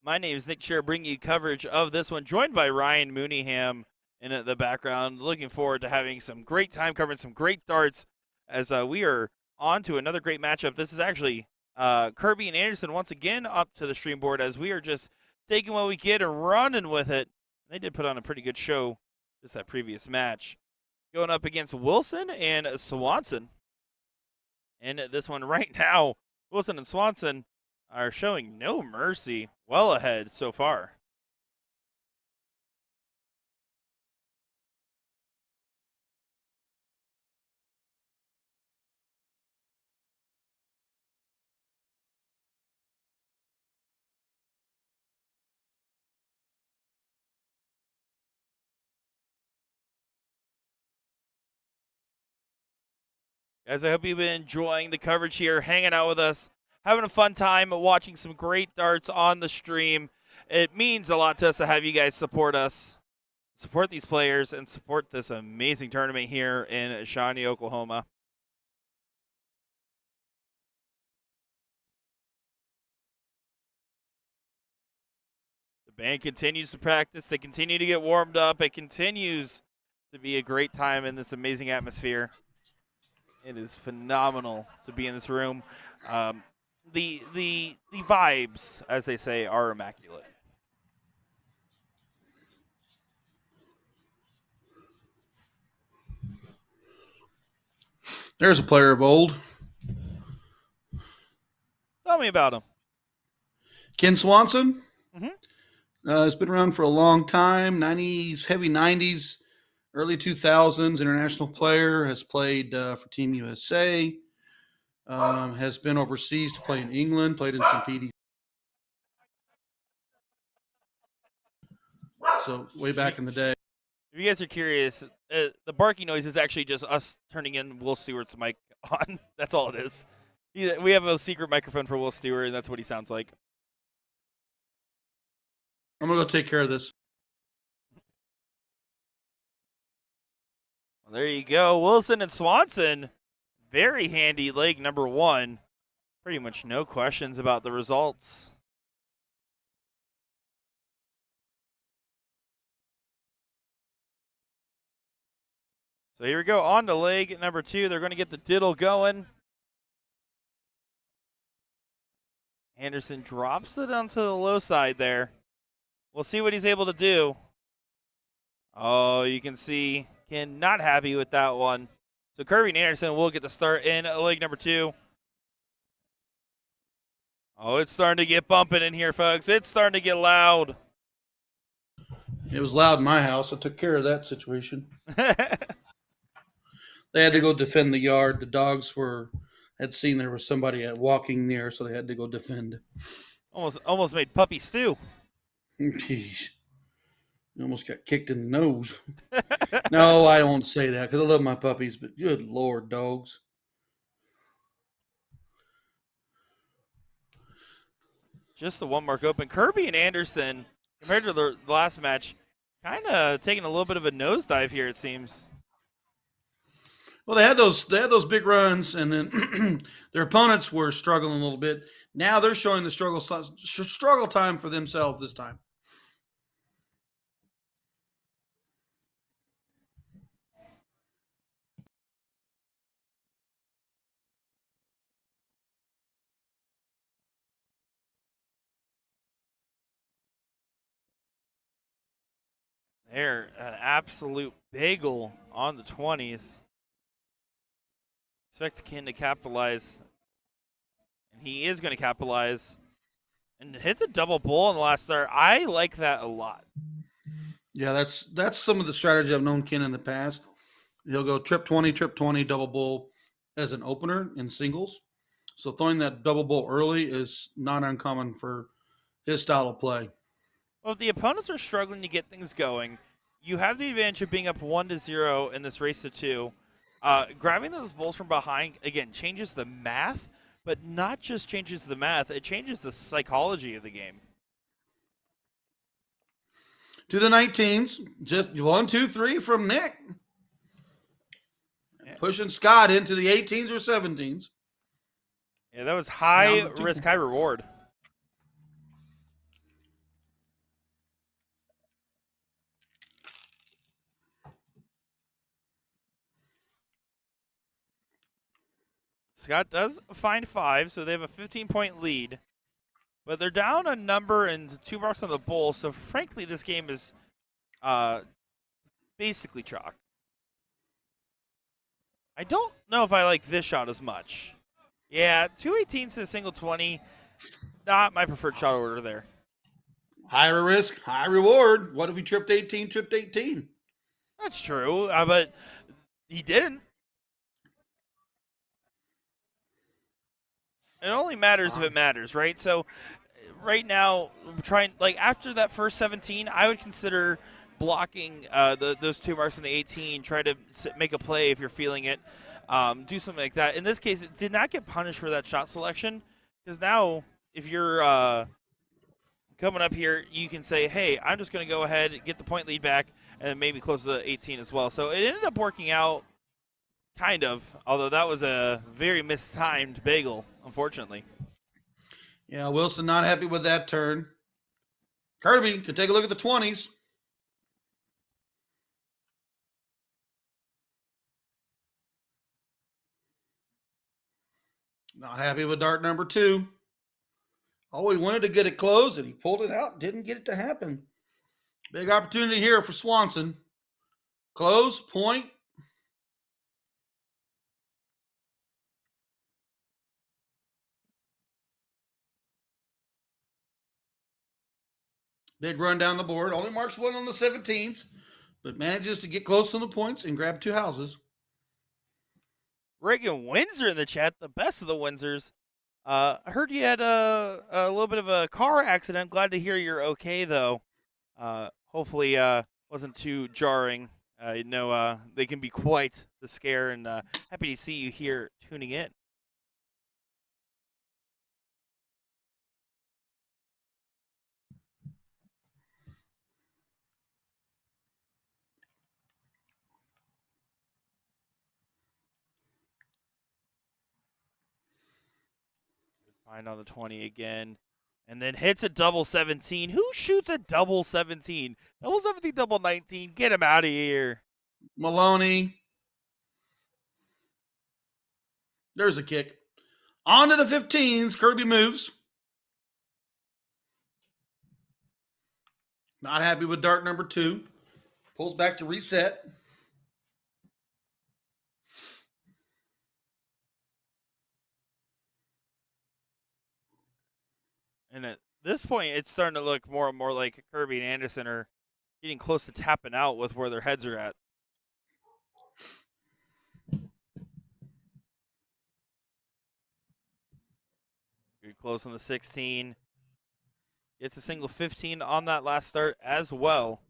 My name is Nick Scher, bringing you coverage of this one, joined by Ryan Mooneyham in the background. Looking forward to having some great time covering some great darts as we are on to another great matchup. This is actually Kirby and Anderson once again up to the stream board as we are just taking what we get and running with it. They did put on a pretty good show just that previous match. Going up against Wilson and Swanson. And this one right now, Wilson and Swanson are showing no mercy, well ahead so far. Guys, I hope you've been enjoying the coverage here, hanging out with us, having a fun time watching some great darts on the stream. It means a lot to us to have you guys support us, support these players, and support this amazing tournament here in Shawnee, Oklahoma. The band continues to practice. They continue to get warmed up. It continues to be a great time in this amazing atmosphere. It is phenomenal to be in this room. The vibes, as they say, are immaculate. There's a player of old. Tell me about him. Ken Swanson. Mm-hmm. He's been around for a long time. 90s, heavy 90s, early 2000s. International player. Has played for Team USA. Has been overseas to play in England. Played in some PD. So way back in the day. If you guys are curious, the barking noise is actually just us turning in Will Stewart's mic on. That's all it is. We have a secret microphone for Will Stewart, and that's what he sounds like. I'm going to go take care of this. Well, there you go. Wilson and Swanson. Very handy leg number one. Pretty much no questions about the results. So here we go, on to leg number two. They're going to get the diddle going. Anderson drops it onto the low side there. We'll see what he's able to do. Oh, you can see Ken not happy with that one. So Kirby and Anderson will get the start in leg number two. Oh, it's starting to get bumping in here, folks. It's starting to get loud. It was loud in my house. I took care of that situation. They had to go defend the yard. The dogs had seen there was somebody walking near, so they had to go defend. Almost made puppy stew. Jeez. You almost got kicked in the nose. No, I don't say that because I love my puppies, but good Lord, dogs. Just the one mark open. Kirby and Anderson, compared to the last match, kind of taking a little bit of a nosedive here, it seems. Well, they had those big runs, and then their opponents were struggling a little bit. Now they're showing the struggle time for themselves this time. They're an absolute bagel on the 20s. Expect Ken to capitalize, and he is going to capitalize. And hits a double bull in the last start. I like that a lot. Yeah, that's some of the strategy I've known Ken in the past. He'll go trip 20, double bull as an opener in singles. So throwing that double bull early is not uncommon for his style of play. Well, if the opponents are struggling to get things going, you have the advantage of being up 1-0 in this race to 2. Grabbing those bulls from behind, again, changes the math, but not just changes the math, it changes the psychology of the game. To the 19s, just 1, 2, 3 from Nick. Yeah. Pushing Scott into the 18s or 17s. Yeah, that was Down high to 2 risk, high reward. Scott does find 5, so they have a 15-point lead. But they're down a number and 2 marks on the bowl, so frankly, this game is basically chalk. I don't know if I like this shot as much. Yeah, 218s to a single 20. Not my preferred shot order there. Higher risk, high reward. What if he tripped 18, tripped 18? That's true, but he didn't. It only matters if it matters, right? So right now, trying like after that first 17, I would consider blocking those 2 marks in the 18. Try to make a play if you're feeling it. Do something like that. In this case, it did not get punished for that shot selection because now if you're coming up here, you can say, hey, I'm just going to go ahead and get the point lead back and maybe close to the 18 as well. So it ended up working out kind of, although that was a very mistimed bagel, unfortunately. Yeah, Wilson not happy with that turn. Kirby can take a look at the 20s. Not happy with dart number 2. Oh, he wanted to get it closed, and he pulled it out. Didn't get it to happen. Big opportunity here for Swanson. Close, point. Big run down the board. Only marks 1 on the 17s, but manages to get close to the points and grab 2 houses. Reagan Windsor in the chat, the best of the Windsors. I heard you had a little bit of a car accident. Glad to hear you're okay, though. Hopefully, wasn't too jarring. I know they can be quite the scare, and happy to see you here tuning in. Find on the 20 again. And then hits a double 17. Who shoots a double 17? Double 17, double 19. Get him out of here. Maloney. There's a kick. On to the 15s. Kirby moves. Not happy with dart number 2. Pulls back to reset. And at this point, it's starting to look more and more like Kirby and Anderson are getting close to tapping out with where their heads are at. Good close on the 16. Gets a single 15 on that last start as well.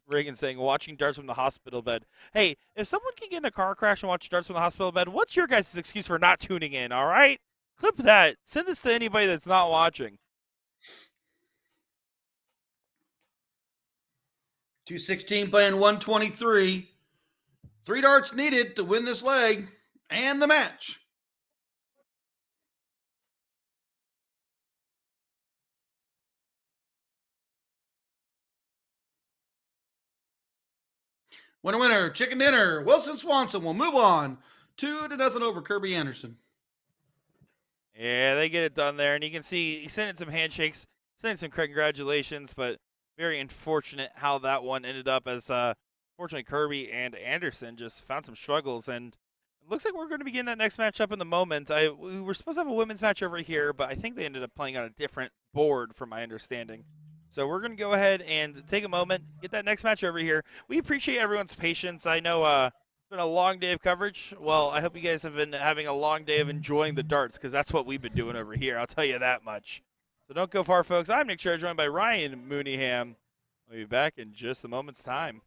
Reagan saying, watching darts from the hospital bed. Hey, if someone can get in a car crash and watch darts from the hospital bed, what's your guys' excuse for not tuning in, all right? Clip that. Send this to anybody that's not watching. 216 playing 123. 3 darts needed to win this leg and the match. Winner, chicken dinner. Wilson Swanson will move on 2-0 over Kirby Anderson. Yeah, they get it done there, and you can see he sent in some handshakes, sent in some congratulations, but very unfortunate how that one ended up as, fortunately, Kirby and Anderson just found some struggles, and it looks like we're going to begin that next matchup in the moment. We were supposed to have a women's match over here, but I think they ended up playing on a different board, from my understanding. So we're going to go ahead and take a moment, get that next match over here. We appreciate everyone's patience. I know it's been a long day of coverage. Well, I hope you guys have been having a long day of enjoying the darts, because that's what we've been doing over here. I'll tell you that much. So don't go far, folks. I'm Nick Scherr, joined by Ryan Mooneyham. We'll be back in just a moment's time.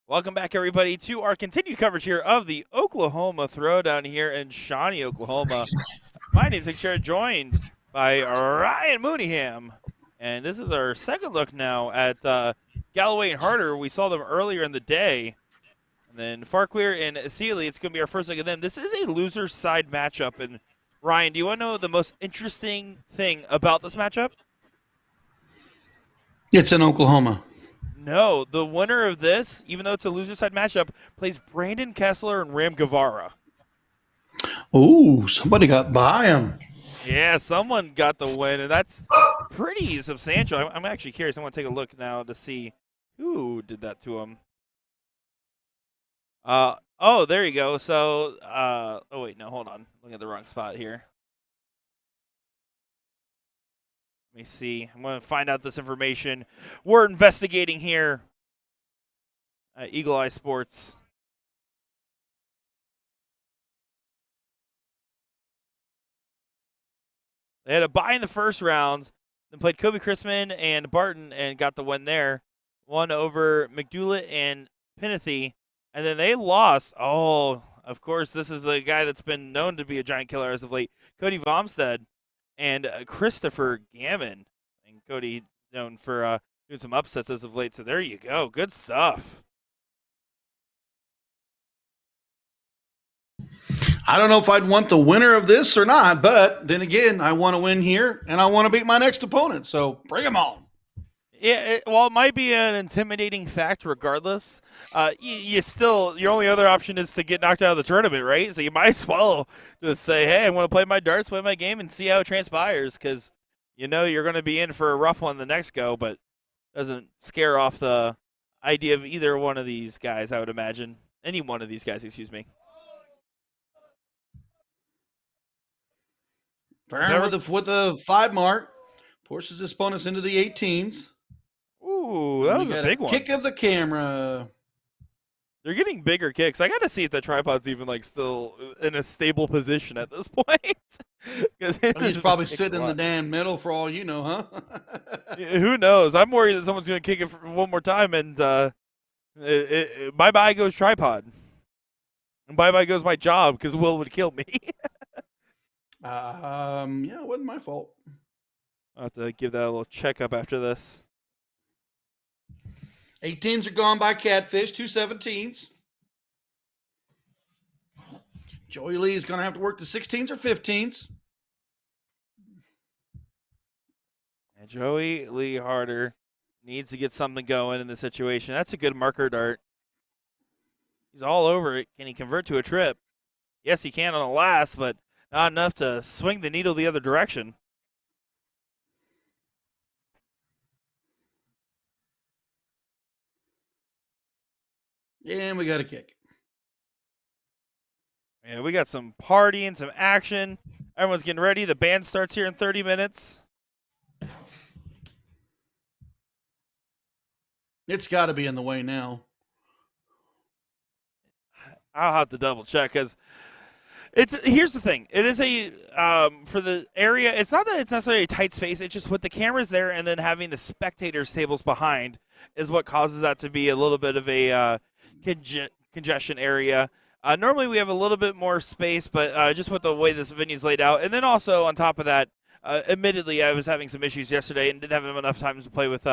Welcome back, everybody, to our continued coverage here of the Oklahoma Throwdown here in Shawnee, Oklahoma. My name's Nick Sherrod, joined by Ryan Mooneyham. And this is our second look now at Galloway and Harder. We saw them earlier in the day. And then Farquhar and Sealy, it's going to be our first look at them. This is a loser side matchup. And Ryan, do you want to know the most interesting thing about this matchup? It's in Oklahoma. No, the winner of this, even though it's a loser side matchup, plays Brandon Kessler and Ram Guevara. Ooh, somebody got by him. Yeah, someone got the win, and that's pretty substantial. I'm actually curious. I want to take a look now to see who did that to him. Oh, there you go. So, oh wait, no, hold on. Looking at the wrong spot here. Let me see. I'm going to find out this information. We're investigating here at Eagle Eye Sports. They had a bye in the first round, then played Kobe Chrisman and Barton and got the win there. Won over McDoulet and Penethy, and then they lost. Oh, of course, this is a guy that's been known to be a giant killer as of late, Cody Vomstead and Christopher Gammon. And Cody known for doing some upsets as of late, so there you go. Good stuff. I don't know if I'd want the winner of this or not, but then again, I want to win here and I want to beat my next opponent. So bring them on. Yeah, well, it might be an intimidating fact regardless. You still, your only other option is to get knocked out of the tournament, right? So you might as well just say, hey, I want to play my darts, play my game, and see how it transpires because you know you're going to be in for a rough one the next go, but doesn't scare off the idea of either one of these guys, I would imagine. Any one of these guys, excuse me. Baron with the 5 mark pushes his opponents into the 18s. Ooh, that was a big one. Kick of the camera. They're getting bigger kicks. I got to see if the tripod's even like still in a stable position at this point. He's probably sitting in the damn middle for all you know, huh? Who knows? I'm worried that someone's going to kick it one more time and bye-bye goes tripod. And bye-bye goes my job because Will would kill me. Yeah, it wasn't my fault. I'll have to give that a little checkup after this. 18s are gone by Catfish, 2 17s. Joey Lee is going to have to work the 16s or 15s. And Joey Lee Harder needs to get something going in the situation. That's a good marker dart. He's all over it. Can he convert to a trip? Yes, he can on the last, but not enough to swing the needle the other direction. And we got a kick. Yeah, we got some partying, some action. Everyone's getting ready. The band starts here in 30 minutes. It's got to be in the way now. I'll have to double check because here's the thing. It is a for the area. It's not that it's necessarily a tight space. It's just with the cameras there and then having the spectators tables behind is what causes that to be a little bit of a congestion area. Normally we have a little bit more space, but just with the way this venue's laid out, and then also on top of that, admittedly, I was having some issues yesterday and didn't have enough time to play with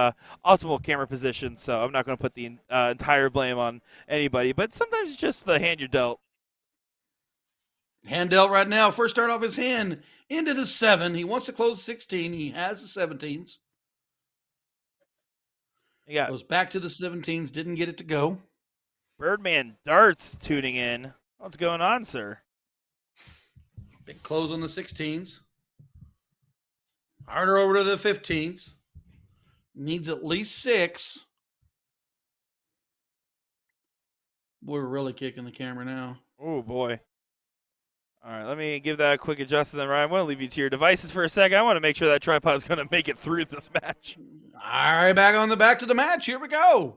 optimal camera position, so I'm not going to put the entire blame on anybody. But sometimes it's just the hand you're dealt. Hand dealt right now. First start off his hand into the 7. He wants to close 16. He has the 17s. Yeah, goes back to the 17s. Didn't get it to go. Birdman Darts tuning in. What's going on, sir? Big close on the 16s. Harder over to the 15s. Needs at least 6. We're really kicking the camera now. Oh, boy. All right, let me give that a quick adjustment then, Ryan. I want to leave you to your devices for a second. I want to make sure that tripod's going to make it through this match. All right, back to the match. Here we go.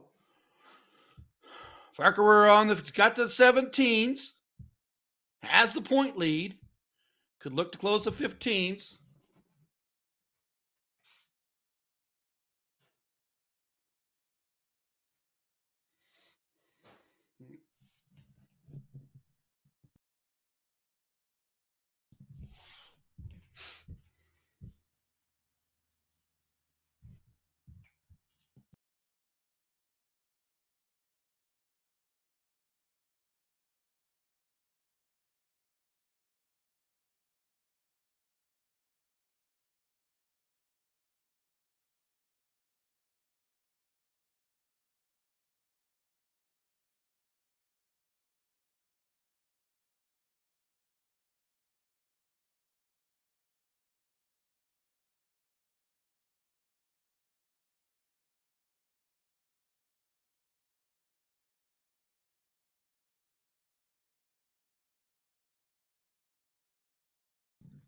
Farquhar got the 17s. Has the point lead. Could look to close the 15s.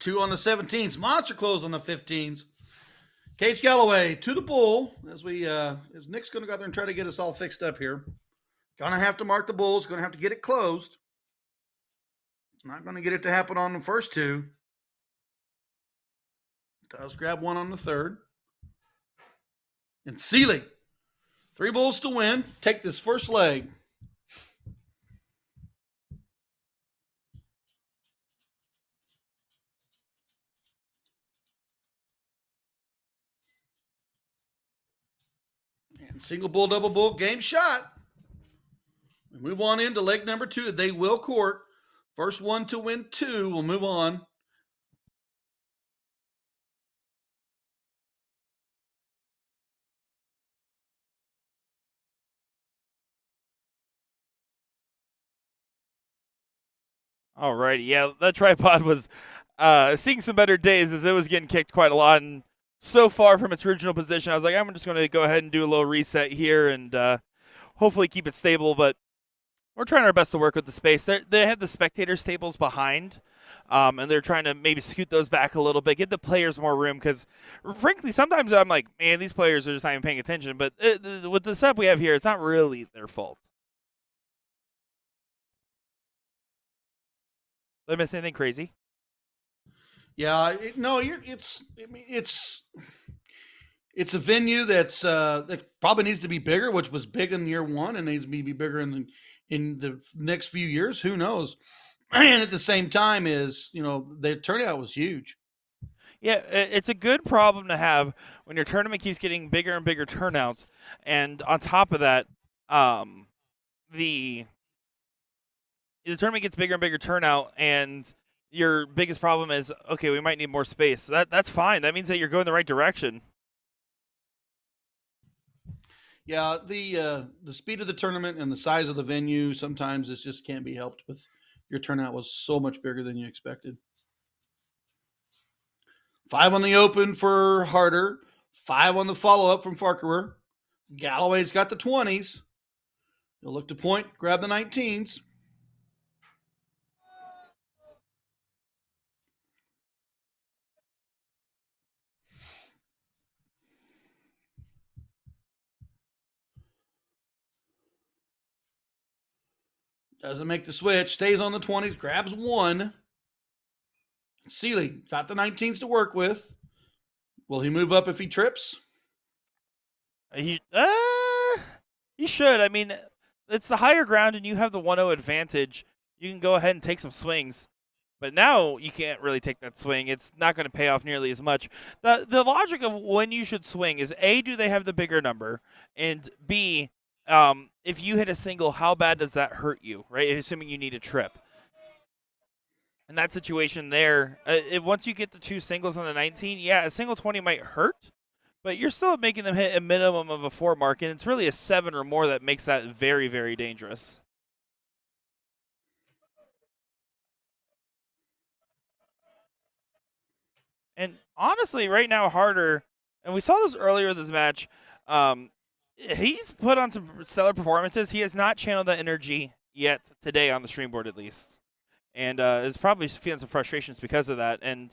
2 on the 17s. Monster close on the 15s. Cage Galloway to the bull as Nick's going to go out there and try to get us all fixed up here. Going to have to mark the bulls. Going to have to get it closed. Not going to get it to happen on the first two. Does grab one on the third. And Seeley, 3 bulls to win. Take this first leg. And single bull, double bull, game shot. We move on into leg number 2. They will court. First one to win 2 will move on. All righty. Yeah, that tripod was seeing some better days as it was getting kicked quite a lot. And so far from its original position, I was like, I'm just going to go ahead and do a little reset here and hopefully keep it stable. But we're trying our best to work with the space. They have the spectator stables behind, and they're trying to maybe scoot those back a little bit, get the players more room. Because, frankly, sometimes I'm like, man, these players are just not even paying attention. But with the setup we have here, it's not really their fault. Did I miss anything crazy? Yeah, it's a venue that probably needs to be bigger, which was big in year 1 and needs to be bigger in the next few years. Who knows? And at the same time, the turnout was huge. Yeah, it's a good problem to have when your tournament keeps getting bigger and bigger turnouts, and on top of that, the tournament gets bigger and bigger turnout, and your biggest problem is, okay, we might need more space. That's fine. That means that you're going the right direction. Yeah, the speed of the tournament and the size of the venue sometimes it just can't be helped with. Your turnout was so much bigger than you expected. 5 on the open for Harder, 5 on the follow up from Farquhar. Galloway's got the 20s. He'll look to point, grab the 19s. Doesn't make the switch. Stays on the 20s. Grabs 1. Seeley got the 19s to work with. Will he move up if he trips? He should. I mean, it's the higher ground, and you have the 1-0 advantage. You can go ahead and take some swings. But now you can't really take that swing. It's not going to pay off nearly as much. The logic of when you should swing is, A, do they have the bigger number? And B, if you hit a single, how bad does that hurt you, right? Assuming you need a trip. In that situation there, once you get the 2 singles on the 19, yeah, a single 20 might hurt, but you're still making them hit a minimum of a 4 mark, and it's really a 7 or more that makes that very, very dangerous. And honestly, right now, Harder, and we saw this earlier in this match, he's put on some stellar performances. He has not channeled that energy yet today on the stream board, at least. And is probably feeling some frustrations because of that. And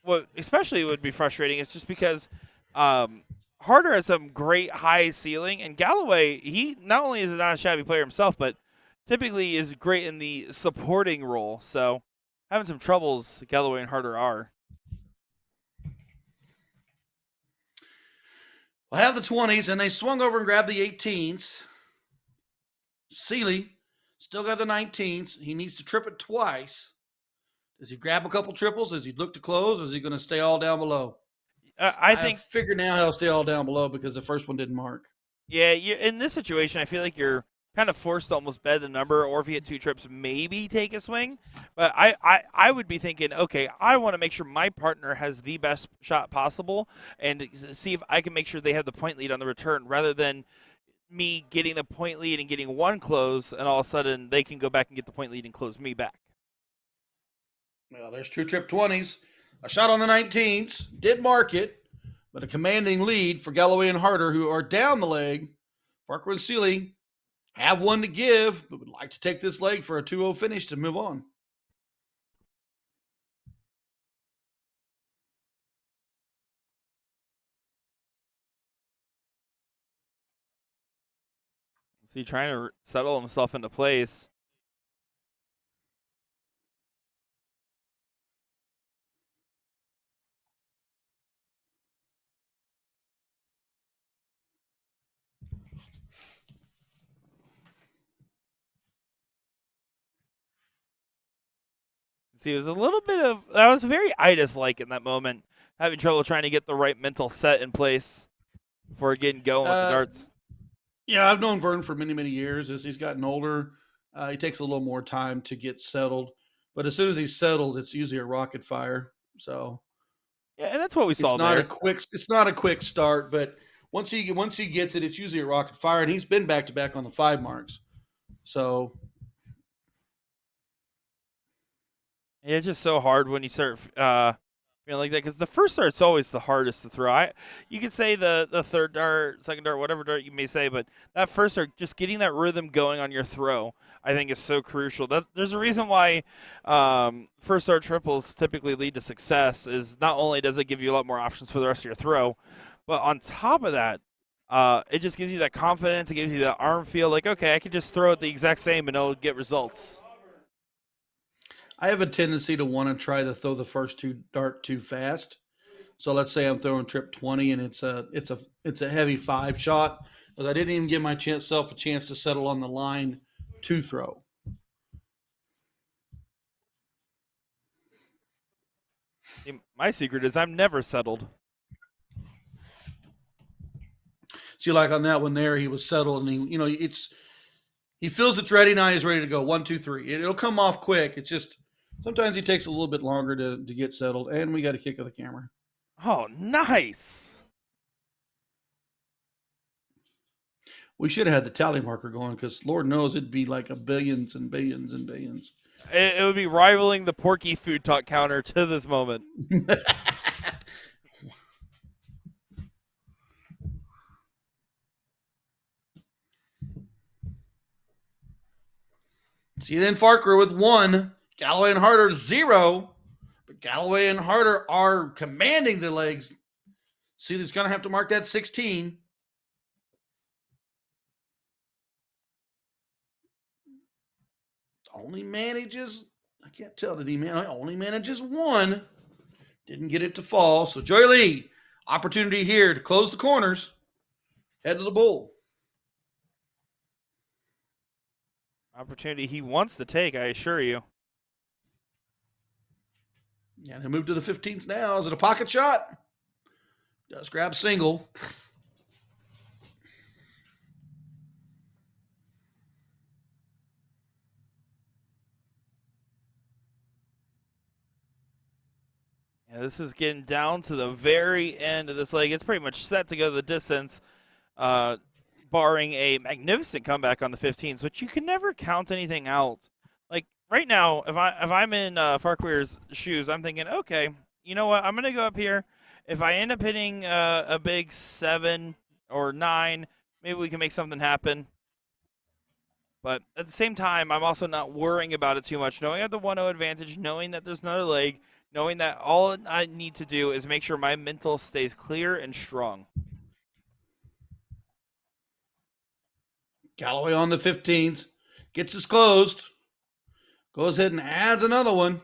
what especially would be frustrating is just because Harder has some great high ceiling, and Galloway, he not only is not a shabby player himself, but typically is great in the supporting role. So having some troubles, Galloway and Harder are. Well, have the 20s, and they swung over and grabbed the 18s. Seeley still got the 19s. He needs to trip it twice. Does he grab a couple triples? Does he look to close? Or is he going to stay all down below? I think figure now he'll stay all down below because the first one didn't mark. Yeah, in this situation, I feel like you're kind of forced to almost bet the number, or if you hit 2 trips, maybe take a swing. But I would be thinking, okay, I want to make sure my partner has the best shot possible and see if I can make sure they have the point lead on the return rather than me getting the point lead and getting 1 close, and all of a sudden they can go back and get the point lead and close me back. Well, there's 2 trip 20s. A shot on the 19s. Did mark it, but a commanding lead for Galloway and Harder, who are down the leg. Parker and Seeley have 1 to give, but would like to take this leg for a 2-0 finish to move on. See, trying to settle himself into place. See, it was a little bit of that was very itis-like in that moment, having trouble trying to get the right mental set in place before getting going with the darts. Yeah, I've known Vern for many, many years. As he's gotten older, he takes a little more time to get settled. But as soon as he's settled, it's usually a rocket fire. So Yeah, and that's what we saw it's not there. it's not a quick start, but once he gets it, it's usually a rocket fire, and he's been back to back on the 5 marks. So It's just so hard when you start feeling like that because the first dart's always the hardest to throw. You could say the third dart, second dart, whatever dart you may say, but that first dart, just getting that rhythm going on your throw, I think is so crucial. There's a reason why first dart triples typically lead to success. Is not only does it give you a lot more options for the rest of your throw, but on top of that, it just gives you that confidence. It gives you that arm feel like, okay, I can just throw it the exact same and it'll get results. I have a tendency to want to try to throw the first 2 dart too fast. So let's say I'm throwing trip 20 and it's a heavy 5 shot, because I didn't even give myself a chance to settle on the line to throw. My secret is I'm never settled. See, like on that one there, he was settled, and he feels it's ready now. He's ready to go. 1, 2, 3. It'll come off quick. It's just sometimes he takes a little bit longer to get settled, and we got a kick of the camera. Oh, nice. We should have had the tally marker going, because Lord knows it'd be like a billions and billions and billions. It would be rivaling the Porky food talk counter to this moment. See then Farquhar with 1, Galloway and Harder 0, but Galloway and Harder are commanding the legs. See, he's going to have to mark that 16. Only manages, I can't tell, did he only manages 1. Didn't get it to fall. So Joy Lee, opportunity here to close the corners. Head to the bull. Opportunity he wants to take, I assure you. Yeah, they move to the 15s now. Is it a pocket shot? Does grab single. Yeah, this is getting down to the very end of this leg. It's pretty much set to go the distance, barring a magnificent comeback on the 15s, which you can never count anything out. Like right now, if I'm in Farquhar's shoes, I'm thinking, okay, you know what? I'm gonna go up here. If I end up hitting a big 7 or 9, maybe we can make something happen. But at the same time, I'm also not worrying about it too much, knowing I have the 1-0 advantage, knowing that there's another leg, knowing that all I need to do is make sure my mental stays clear and strong. Galloway on the 15s. Gets us closed. Goes ahead and adds another one.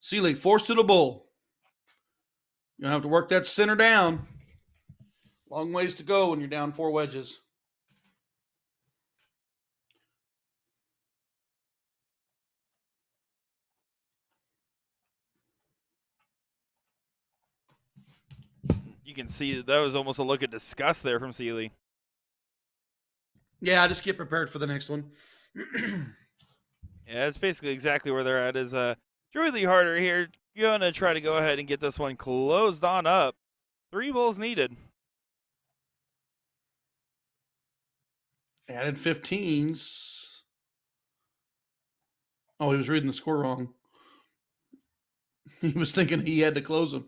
Seeley forced to the bull. You're going to have to work that center down. Long ways to go when you're down 4 wedges. You can see that was almost a look of disgust there from Seeley. Yeah, just get prepared for the next one. Yeah, that's basically exactly where they're at. Is Joey Lee Harder here gonna try to go ahead and get this one closed on up. 3 bulls needed. Added 15s. Oh, he was reading the score wrong. He was thinking he had to close them.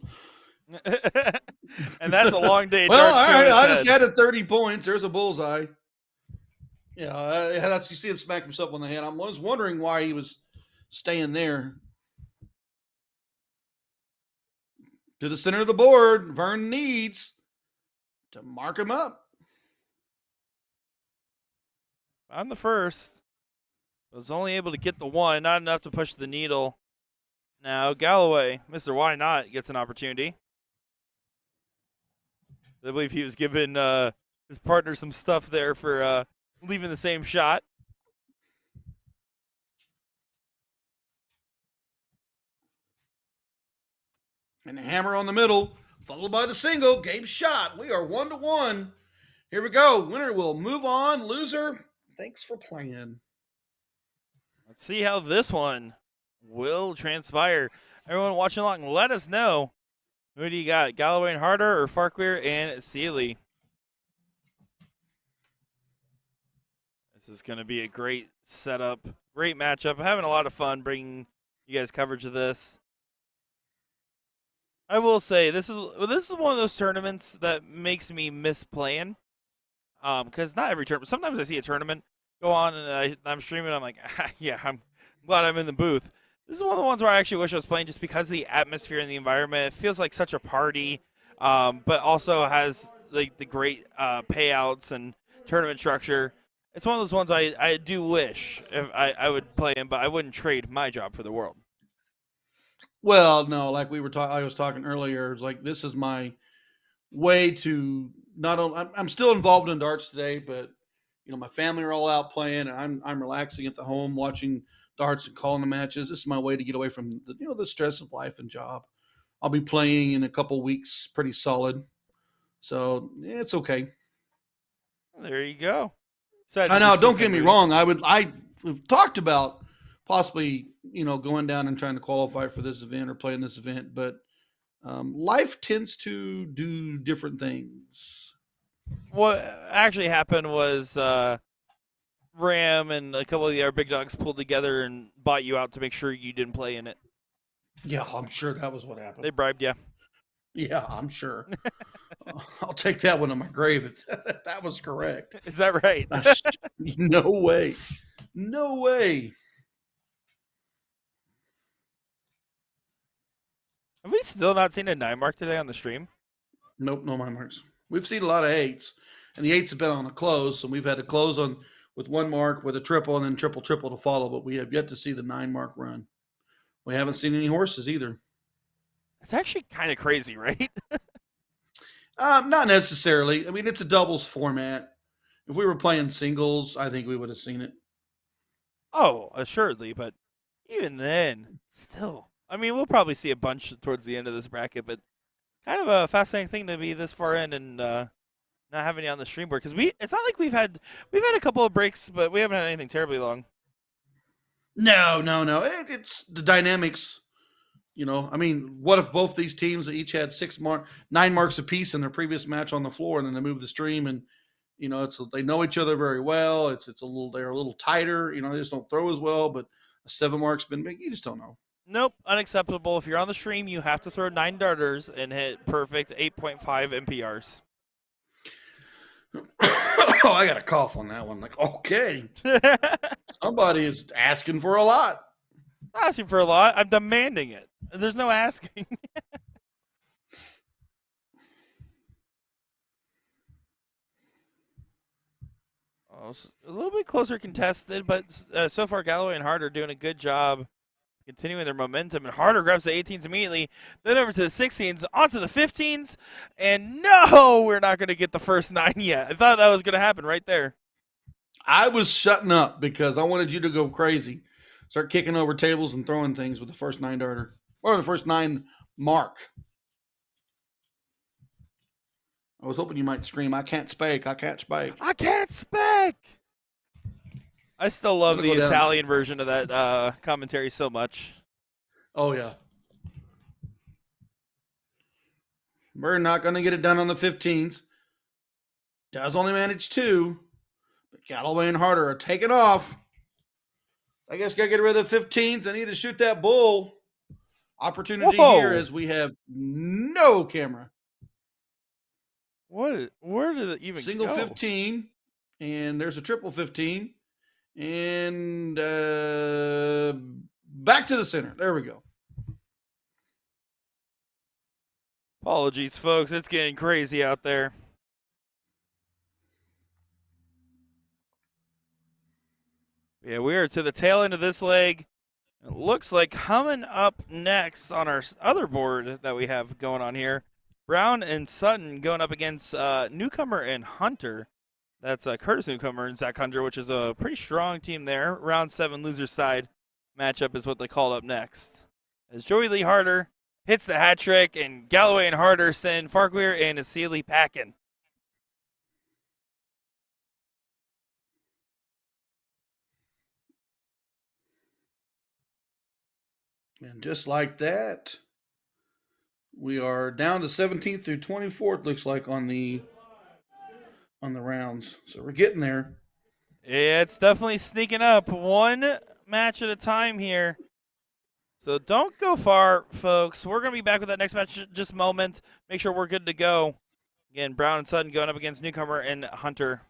And that's a long day. Well, all right, I just added 30 points. There's a bullseye. Yeah, that's, you see him smack himself on the head. I was wondering why he was staying there. To the center of the board, Vern needs to mark him up. on the first. Was only able to get the one, not enough to push the needle. Now Galloway, Mr. Why Not, gets an opportunity. I believe he was giving his partner some stuff there for leaving the same shot. And the hammer on the middle, followed by the single. Game shot. We are 1-1. Here we go. Winner will move on. Loser, thanks for playing. Let's see how this one will transpire. Everyone watching along, let us know. Who do you got, Galloway and Harder or Farquhar and Seeley? This is going to be a great setup, great matchup. I'm having a lot of fun bringing you guys coverage of this. I will say this is one of those tournaments that makes me miss playing. Because not every tournament. Sometimes I see a tournament go on and I'm streaming. I'm like, yeah, I'm glad I'm in the booth. This is one of the ones where I actually wish I was playing just because of the atmosphere and the environment. It feels like such a party, but also has like the great payouts and tournament structure. It's one of those ones I do wish if I would play in, but I wouldn't trade my job for the world. Well, no, like I was talking earlier. It's like this is my way to not only I'm still involved in darts today, but my family are all out playing, and I'm relaxing at the home watching darts and calling the matches. This is my way to get away from the stress of life and job. I'll be playing in a couple weeks, pretty solid, so it's okay. There you go. I know. Don't get me wrong. We've talked about possibly going down and trying to qualify for this event or play in this event, but life tends to do different things. What actually happened was Ram and a couple of the other big dogs pulled together and bought you out to make sure you didn't play in it. Yeah, I'm sure that was what happened. They bribed you. Yeah, I'm sure. I'll take that one to my grave if that was correct. Is that right? No way. No way. Have we still not seen a 9 mark today on the stream? Nope, no 9 marks. We've seen a lot of 8s, and the 8s have been on a close, so we've had to close on with 1 mark, with a triple, and then triple to follow, but we have yet to see the 9 mark run. We haven't seen any horses either. It's actually kind of crazy, right? Not necessarily. I mean, it's a doubles format. If we were playing singles, I think we would have seen it. Oh, assuredly, but even then, still. I mean, we'll probably see a bunch towards the end of this bracket, but kind of a fascinating thing to be this far in and not having you on the stream board, because it's not like we've had a couple of breaks, but we haven't had anything terribly long. No. It's the dynamics. I mean, what if both these teams each had 9 marks apiece in their previous match on the floor, and then they move the stream, and they know each other very well. They're a little tighter. They just don't throw as well. But a 7 mark's been big. You just don't know. Nope, unacceptable. If you're on the stream, you have to throw 9 darters and hit perfect 8.5 MPRs. Oh, I got a cough on that one. Like, okay, somebody is asking for a lot. Not asking for a lot. I'm demanding it. There's no asking. A little bit closer contested, but so far Galloway and Hart are doing a good job continuing their momentum. And Harder grabs the 18s immediately, then over to the 16s, onto the 15s, and no, we're not going to get the first 9 yet. I thought that was going to happen right there. I was shutting up because I wanted you to go crazy. Start kicking over tables and throwing things with the first 9 darter. Or the first 9 mark. I was hoping you might scream, I can't spake, I can't spake. I can't spake! I still love the Italian version of that commentary so much. Oh, yeah. We're not going to get it done on the 15s. Does only manage 2. But Galloway and Harder are taking off. I guess got to get rid of the 15s. I need to shoot that bull. Opportunity here as we have no camera. What? Where did it even Single go? 15, and there's a triple 15, and back to the center. There we go. Apologies, folks. It's getting crazy out there. Yeah, we are to the tail end of this leg. It looks like coming up next on our other board that we have going on here, Brown and Sutton going up against Newcomer and Hunter. That's Curtis Newcomer and Zach Hunter, which is a pretty strong team there. Round 7 loser side matchup is what they called up next. As Joey Lee Harder hits the hat trick, and Galloway and Harder send Farquhar and Asili packing. And just like that, we are down to 17th through 24th. Looks like on the rounds. So we're getting there. Yeah, it's definitely sneaking up one match at a time here. So don't go far, folks. We're going to be back with that next match in just a moment. Make sure we're good to go. Again, Brown and Sutton going up against Newcomer and Hunter.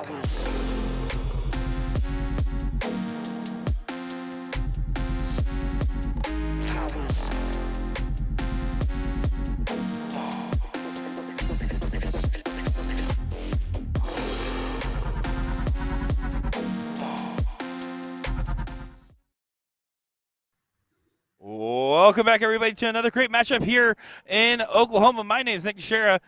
Welcome back, everybody, to another great matchup here in Oklahoma. My name is Nick Teixeira,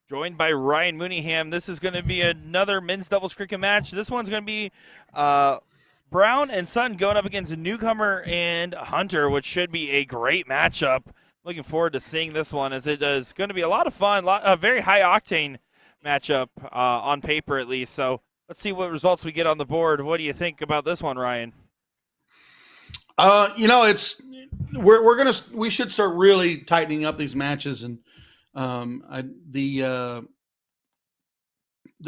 joined by Ryan Mooneyham. This is going to be another men's doubles cricket match. This one's going to be Brown and Sutton going up against Newcomer and Hunter, which should be a great matchup. Looking forward to seeing this one, as it is going to be a lot of fun, a very high-octane matchup on paper, at least. So let's see what results we get on the board. What do you think about this one, Ryan? We should start really tightening up these matches, and the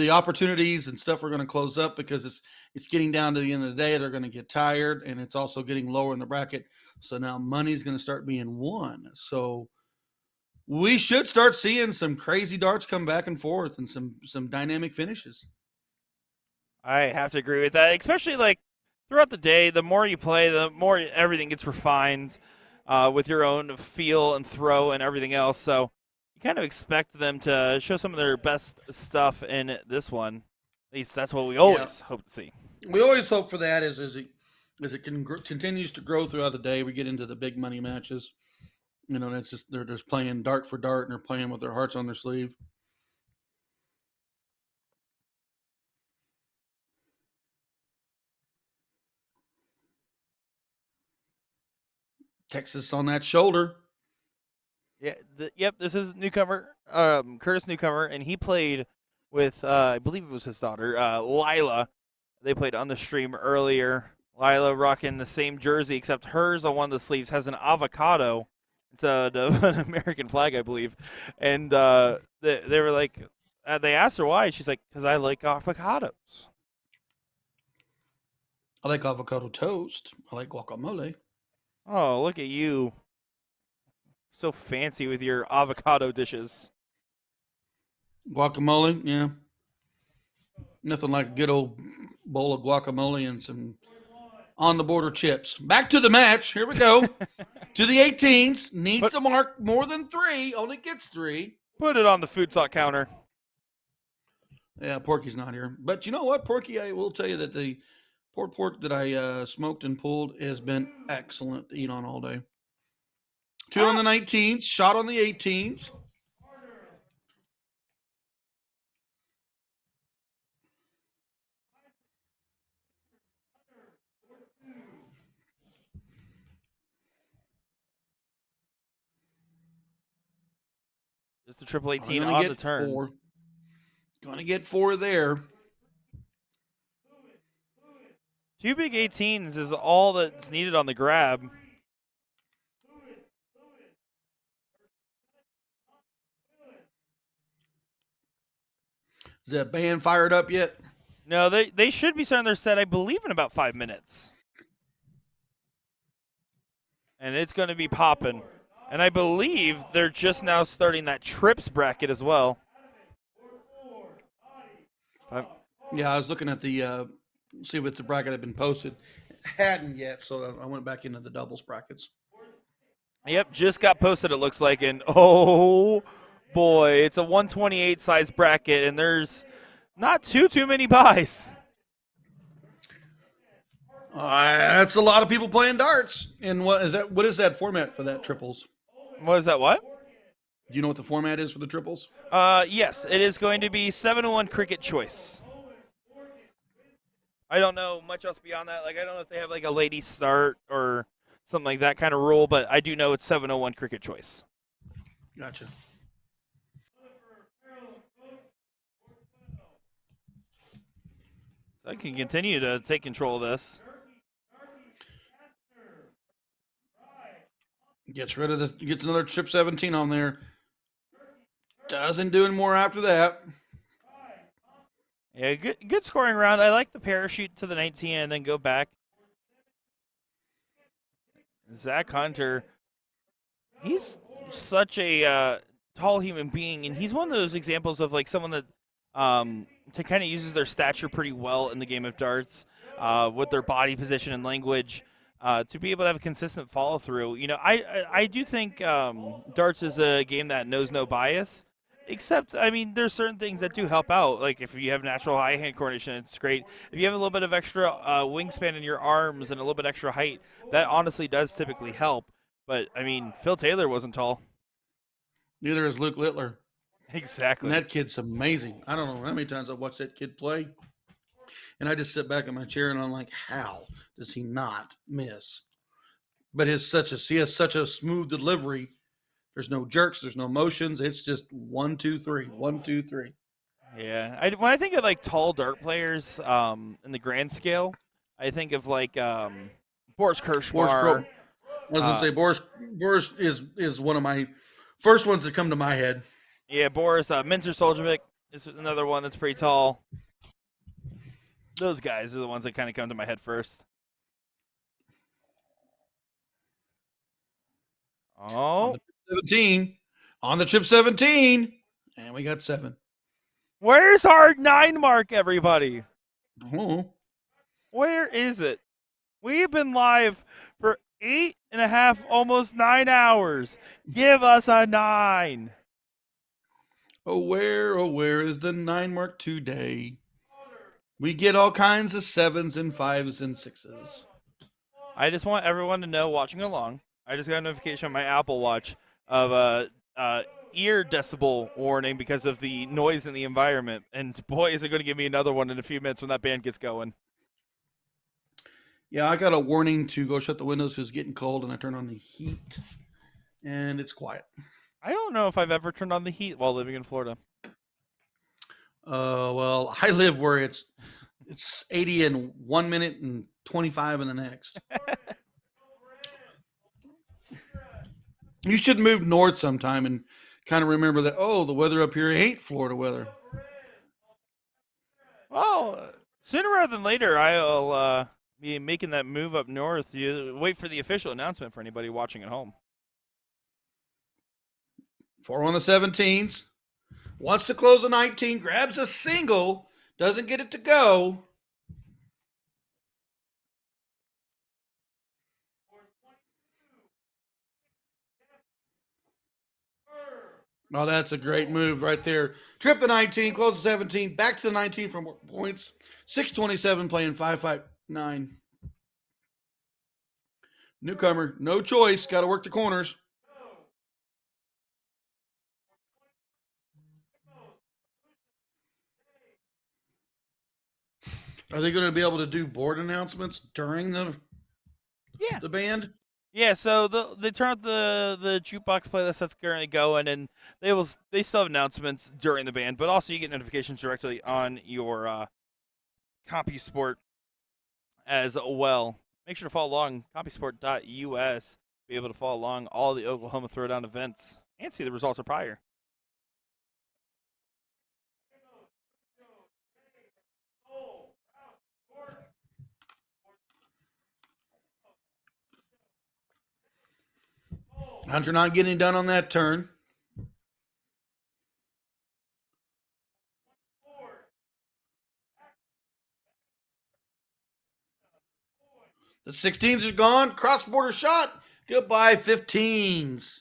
opportunities and stuff are going to close up, because it's getting down to the end of the day. They're going to get tired, and it's also getting lower in the bracket. So now money's going to start being won. So we should start seeing some crazy darts come back and forth, and some dynamic finishes. I have to agree with that, especially like throughout the day. The more you play, the more everything gets refined with your own feel and throw and everything else. So you kind of expect them to show some of their best stuff in this one. At least that's what we always hope to see. We always hope for that as it continues to grow throughout the day. We get into the big money matches. You know, that's just they're just playing dart for dart, and they're playing with their hearts on their sleeve. Texas on that shoulder. Yeah, this is Newcomer, Curtis Newcomer, and he played with, I believe it was his daughter, Lila. They played on the stream earlier. Lila rocking the same jersey, except hers on one of the sleeves has an avocado. It's an American flag, I believe. And they were like, they asked her why. She's like, because I like avocados. I like avocado toast. I like guacamole. Oh, look at you. So fancy with your avocado dishes. Guacamole, yeah. Nothing like a good old bowl of guacamole and some on-the-border chips. Back to the match. Here we go. To the 18s. Needs to mark more than 3. Only gets 3. Put it on the food talk counter. Yeah, Porky's not here. But you know what, Porky? I will tell you that the pulled pork that I smoked and pulled has been excellent to eat on all day. 2 on the 19s, shot on the 18s. Just a triple 18 on the turn. 4. Gonna get 4 there. 2 big 18s is all that's needed on the grab. Is that band fired up yet? No, they should be starting their set, I believe, in about 5 minutes. And it's going to be popping. And I believe they're just now starting that trips bracket as well. Yeah, I was looking at the see if the bracket had been posted. It hadn't yet, so I went back into the doubles brackets. Yep, just got posted, it looks like. And oh boy, it's a 128 size bracket, and there's not too many buys. That's a lot of people playing darts. And what is that format for that triples? What is that, what? Do you know what the format is for the triples? Yes, it is going to be 7-1 cricket choice. I don't know much else beyond that. Like, I don't know if they have like a lady start or something like that kind of rule, but I do know it's 7-1 cricket choice. Gotcha. So I can continue to take control of this. Gets another chip 17 on there. Doesn't do any more after that. Yeah, good scoring round. I like the parachute to the 19 and then go back. Zach Hunter, he's such a tall human being, and he's one of those examples of like someone that kind of uses their stature pretty well in the game of darts, with their body position and language, to be able to have a consistent follow through. I do think darts is a game that knows no bias. Except, I mean, there's certain things that do help out. Like if you have natural high hand coordination, it's great. If you have a little bit of extra wingspan in your arms and a little bit extra height, that honestly does typically help. But I mean, Phil Taylor wasn't tall. Neither is Luke Littler. And Exactly. that kid's amazing. I don't know how many times I've watched that kid play. And I just sit back in my chair and I'm like, how does he not miss? But he has such a smooth delivery. There's no jerks, there's no motions. It's just 1, 2, 3, 1, 2, 3. Yeah, when I think of like tall dart players, in the grand scale, I think of like Boris Boris Kirschmar. Crow. I was gonna Uh, say Boris is one of my first ones that come to my head. yeah, Boris Minzer Soljovic is another one that's pretty tall. Those guys are the ones that kind of come to my head first. On Oh, the 17. On the chip 17. And we got 7. where's our 9 mark, everybody? Oh. Where is it? We've been live for 8.5, almost 9 hours. Give us a 9. Oh, where is the 9 mark today? We get all kinds of 7s and 5s and 6s. I just want everyone to know, watching along, I just got a notification on my Apple Watch of a ear decibel warning because of the noise in the environment. And boy, is it going to give me another one in a few minutes when that band gets going. Yeah, I got a warning to go shut the windows because it's getting cold, and I turn on the heat, and it's quiet. I don't know if I've ever turned on the heat while living in Florida. Well, I live where it's 80 in 1 minute and 25 in the next. You should move north sometime and kind of remember that. Oh, the weather up here ain't Florida weather. Well, sooner rather than later, I'll be making that move up north. You wait for the official announcement for anybody watching at home. 4 on the 17s. Wants to close the 19, grabs a single, doesn't get it to go. Oh, that's a great move right there. Trip the 19, close the 17, back to the 19 for more points. 6:27 playing 5-5-9. Newcomer, no choice, got to work the corners. Are they going to be able to do board announcements during Yeah. the band? Yeah, so they turn out the jukebox playlist that's currently going, and they still have announcements during the band, but also you get notifications directly on your CompuSport as well. Make sure to follow along CompuSport.us, be able to follow along all the Oklahoma Throwdown events and see the results of prior. Hunter not getting done on that turn. The 16s are gone. Cross border shot. Goodbye, 15s.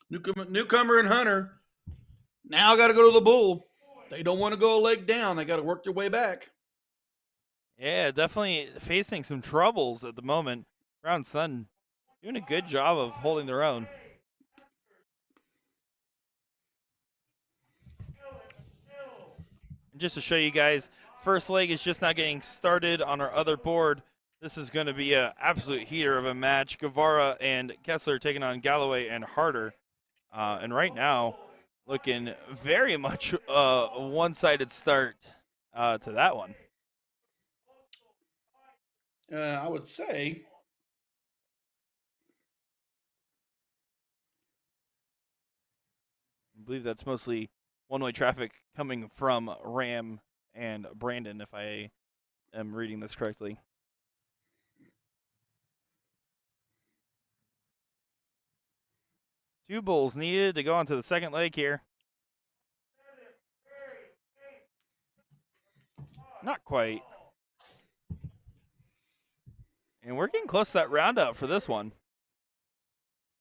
Newcomer and Hunter now got to go to the bull. They don't want to go a leg down. They got to work their way back. Yeah, definitely facing some troubles at the moment. Brown Sun doing a good job of holding their own. And just to show you guys, first leg is just not getting started on our other board. This is going to be an absolute heater of a match. Guevara and Kessler taking on Galloway and Harder. And right now, looking very much a one-sided start to that one. I would say I believe that's mostly one-way traffic coming from Ram and Brandon, if I am reading this correctly. Two bulls needed to go on to the second leg here. Not quite. And we're getting close to that roundout for this one.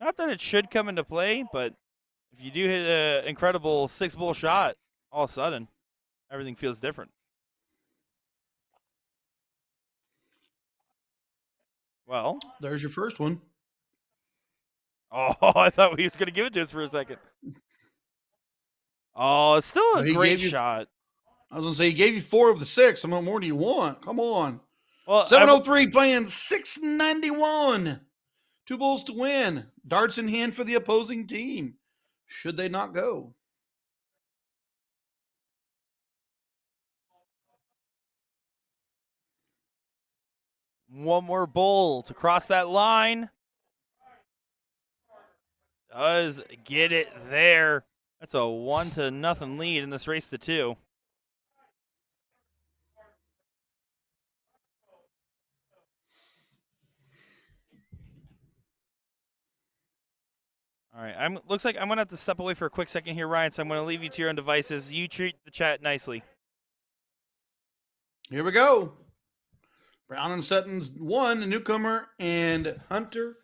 Not that it should come into play, but if you do hit an incredible 6-bull shot, all of a sudden, everything feels different. Well, There's your first one. oh, I thought he was going to give it to us for a second. Oh, it's still No, a he great gave you. shot. I was gonna say he gave you 4 of the 6. How much more do you want? Come on. Well, 703 playing 691. 2 bulls to win. Darts in hand for the opposing team. Should they not go? one more bull to cross that line. Does get it there. That's a 1-0 lead in this race to 2. All right, looks like I'm gonna have to step away for a quick second here, Ryan. So I'm gonna leave you to your own devices. You treat the chat nicely. Here we go. Brown and Sutton's 1, newcomer, and Hunter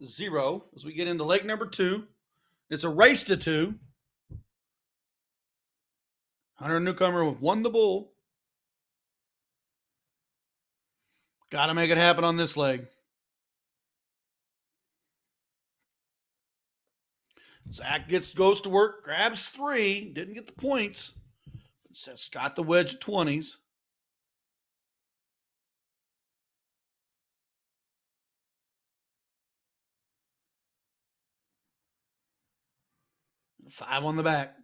0. As we get into leg number 2, it's a race to 2. Hunter and newcomer won the bull. Got to make it happen on this leg. Zach goes to work, grabs 3, didn't get the points. Just got the wedge at 20s. Five on the back.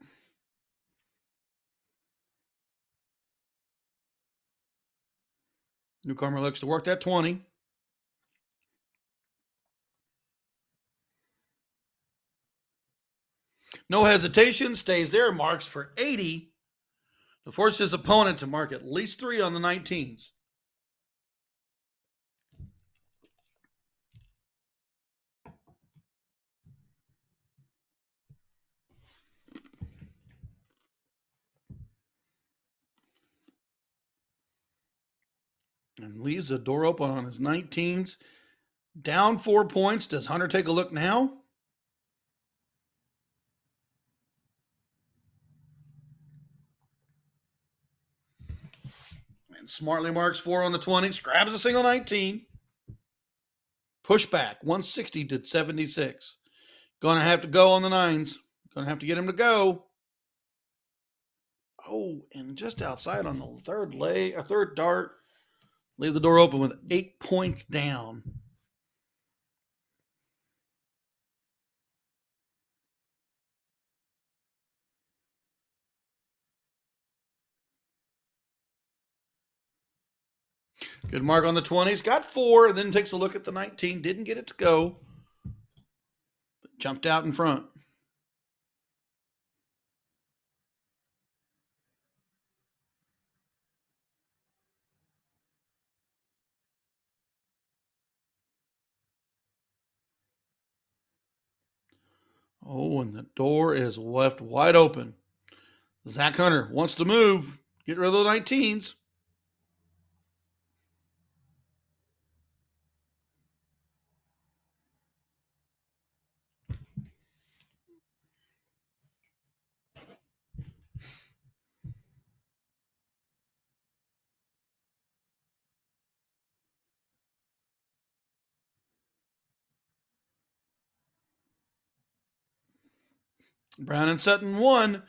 Newcomer looks to work that 20. No hesitation, stays there, marks for 80 to force his opponent to mark at least 3 on the 19s. And leaves the door open on his 19s. Down 4 points. Does Hunter take a look now? And smartly marks 4 on the 20s. Grabs a single 19. Push back. 160 to 76. Gonna have to go on the 9s. Gonna have to get him to go. Oh, and just outside on the third dart. Leave the door open with 8 points down. Good mark on the 20s. Got 4, then takes a look at the 19. Didn't get it to go. But jumped out in front. Oh, and the door is left wide open. Zach Hunter wants to move. Get rid of the 19s. Brown and Sutton 1.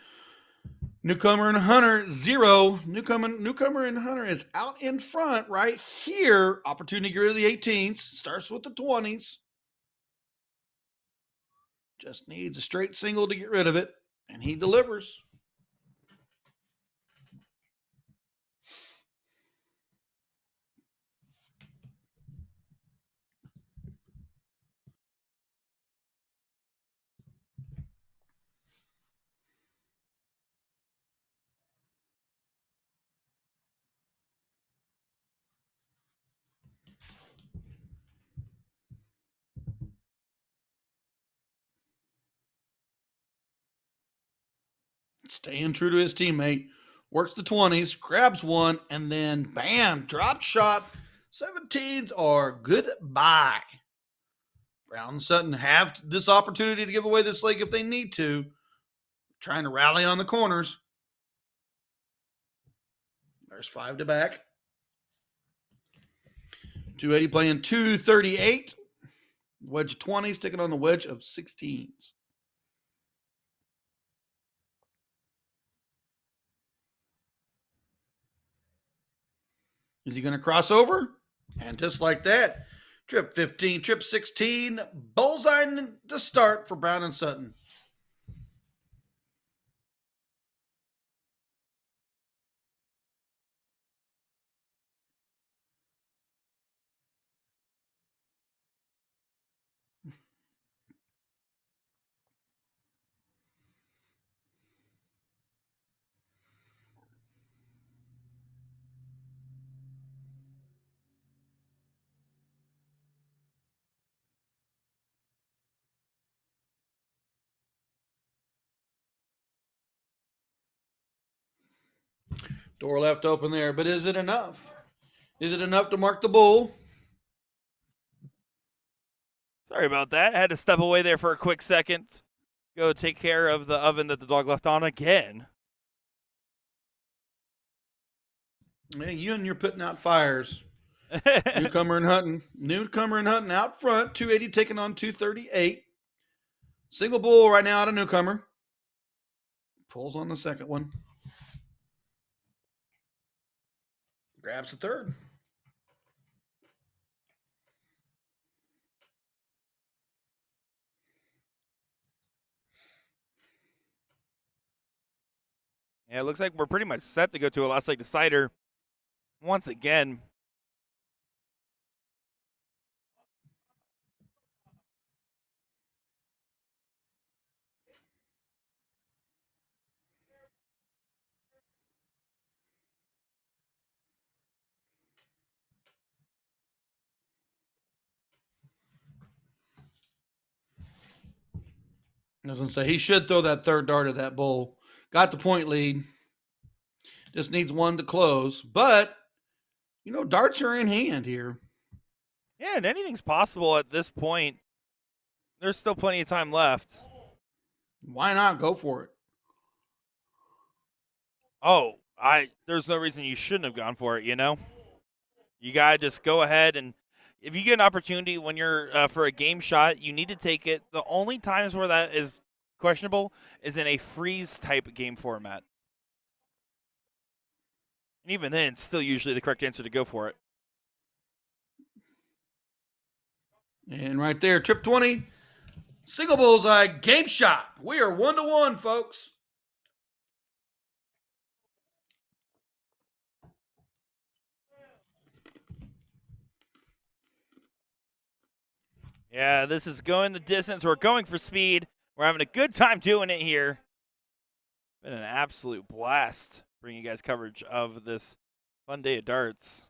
Newcomer and Hunter 0. Newcomer and Hunter is out in front right here. Opportunity to get rid of the 18s. Starts with the 20s. Just needs a straight single to get rid of it. And he delivers. Staying true to his teammate. works the 20s, grabs one, and then bam, drop shot. 17s are goodbye. Brown and Sutton have this opportunity to give away this leg if they need to. Trying to rally on the corners. There's 5 to back. 280 playing 238. Wedge of 20s, sticking on the wedge of 16s. Is he going to cross over? And just like that, trip 15, trip 16, bullseye to start for Brown and Sutton. Door left open there, but is it enough? Is it enough to mark the bull? Sorry about that. I had to step away there for a quick second. Go take care of the oven that the dog left on again. Man, you and you're putting out fires. Newcomer and Hutton out front. 280 taking on 238. Single bull right now out of Newcomer. Pulls on the second one. Grabs the third. Yeah, it looks like we're pretty much set to go to a last leg decider once again. Doesn't say he should throw that third dart at that bull. Got the point lead. Just needs one to close. But, darts are in hand here. Yeah, and anything's possible at this point. There's still plenty of time left. Why not go for it? Oh, there's no reason you shouldn't have gone for it, You got to just go ahead, and if you get an opportunity when you're for a game shot, you need to take it. The only times where that is questionable is in a freeze type game format. And even then, it's still usually the correct answer to go for it. And right there, trip 20, single bullseye, game shot. We are 1-1, folks. Yeah, this is going the distance. We're going for speed. We're having a good time doing it here. Been an absolute blast bringing you guys coverage of this fun day of darts.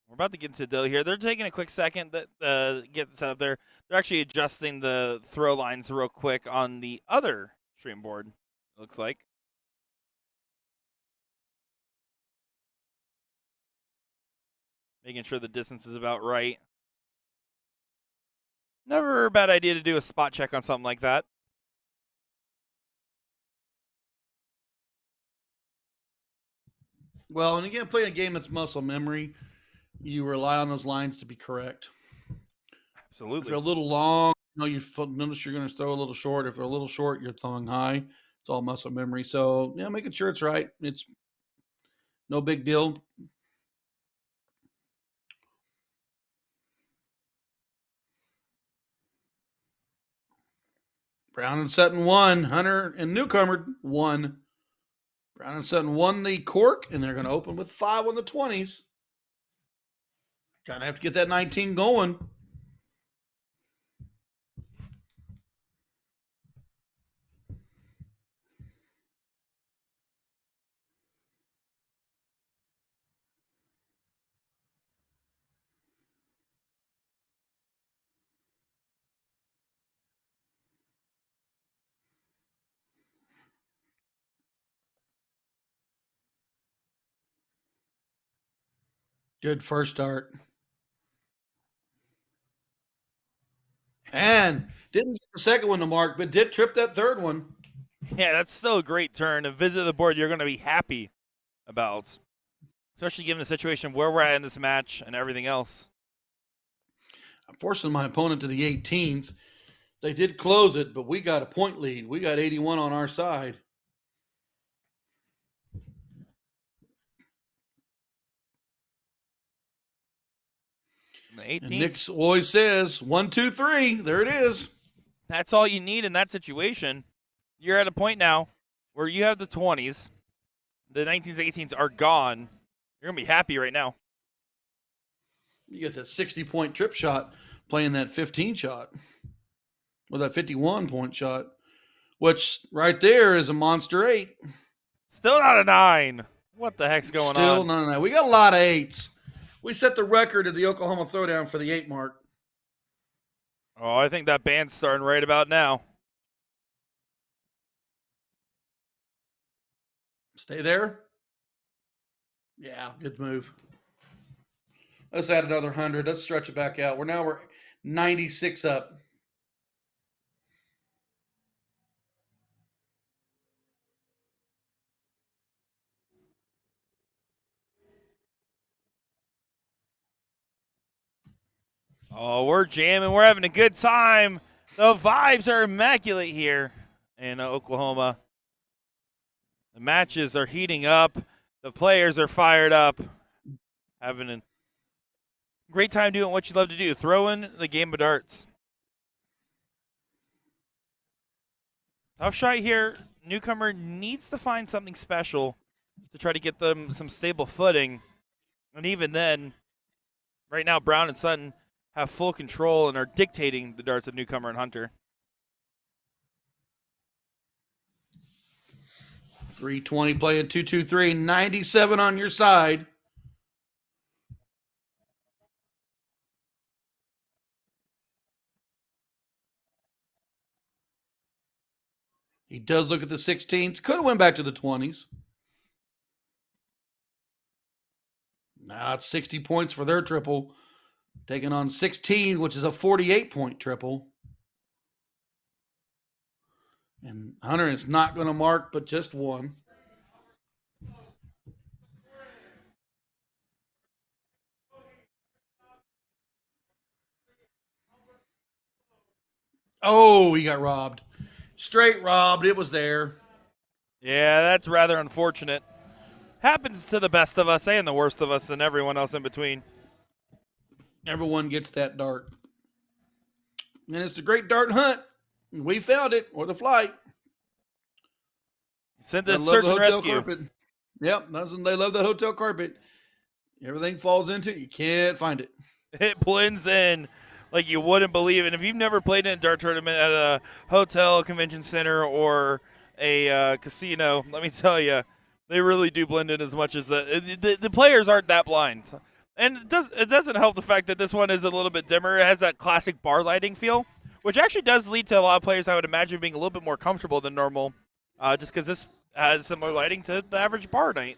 We're about to get into the deal here. They're taking a quick second to get set up there. They're actually adjusting the throw lines real quick on the other stream board, it looks like. Making sure the distance is about right. Never a bad idea to do a spot check on something like that. Well, and again, playing a game that's muscle memory, you rely on those lines to be correct. Absolutely. If they're a little long, you notice you're going to throw a little short. If they're a little short, you're throwing high. It's all muscle memory. So, making sure it's right. It's no big deal. Brown and Sutton won. Hunter and Newcomer won. Brown and Sutton won the cork, and they're going to open with 5 on the 20s. Kind of have to get that 19 going. Good first start. And didn't get the second one to mark, but did trip that third one. Yeah, that's still a great turn. A visit to the board you're going to be happy about, especially given the situation where we're at in this match and everything else. I'm forcing my opponent to the 18s. They did close it, but we got a point lead. We got 81 on our side. And Nick always says 1, 2, 3. There it is. That's all you need in that situation. You're at a point now where you have the 20s. The 19s, 18s are gone. You're going to be happy right now. You get that 60-point trip shot playing that 15 shot. Or that 51-point shot, which right there is a monster 8. Still not a 9. What the heck's going on? Still none of that. We got a lot of 8s. We set the record at the Oklahoma Throwdown for the 8 mark. Oh, I think that band's starting right about now. Stay there. Yeah, good move. Let's add another 100. Let's stretch it back out. We're 96 up. Oh, we're jamming. We're having a good time. The vibes are immaculate here in Oklahoma. The matches are heating up. The players are fired up. Having a great time doing what you love to do, throwing the game of darts. Tough shot here. Newcomer needs to find something special to try to get them some stable footing. And even then, right now, Brown and Sutton have full control and are dictating the darts of Newcomer and Hunter. 320 playing 2-2-3, 97 on your side. He does look at the 16s. Could have went back to the 20s. Now it's 60 points for their triple. Taking on 16, which is a 48-point triple. And Hunter is not going to mark, but just 1. Oh, he got robbed. Straight robbed. It was there. Yeah, that's rather unfortunate. Happens to the best of us and the worst of us and everyone else in between. Everyone gets that dart. And it's a great dart hunt. We found it, or the flight. Sent this search and rescue. Carpet. Yep, they love that hotel carpet. Everything falls into it. You can't find it. It blends in like you wouldn't believe. And if you've never played in a dart tournament at a hotel, convention center, or a casino, let me tell you, they really do blend in as much as the players aren't that blind. And it doesn't help the fact that this one is a little bit dimmer. It has that classic bar lighting feel, which actually does lead to a lot of players, I would imagine, being a little bit more comfortable than normal, just because this has similar lighting to the average bar night.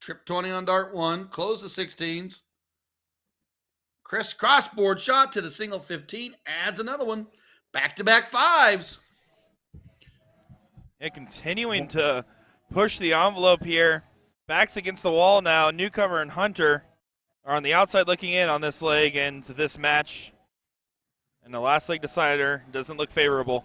Trip 20 on dart 1. Close the 16s. Chris crossboard shot to the single 15. Adds another one. Back-to-back 5s. And continuing to push the envelope here. Backs against the wall now. Newcomer and Hunter are on the outside looking in on this leg and to this match. And the last leg decider doesn't look favorable.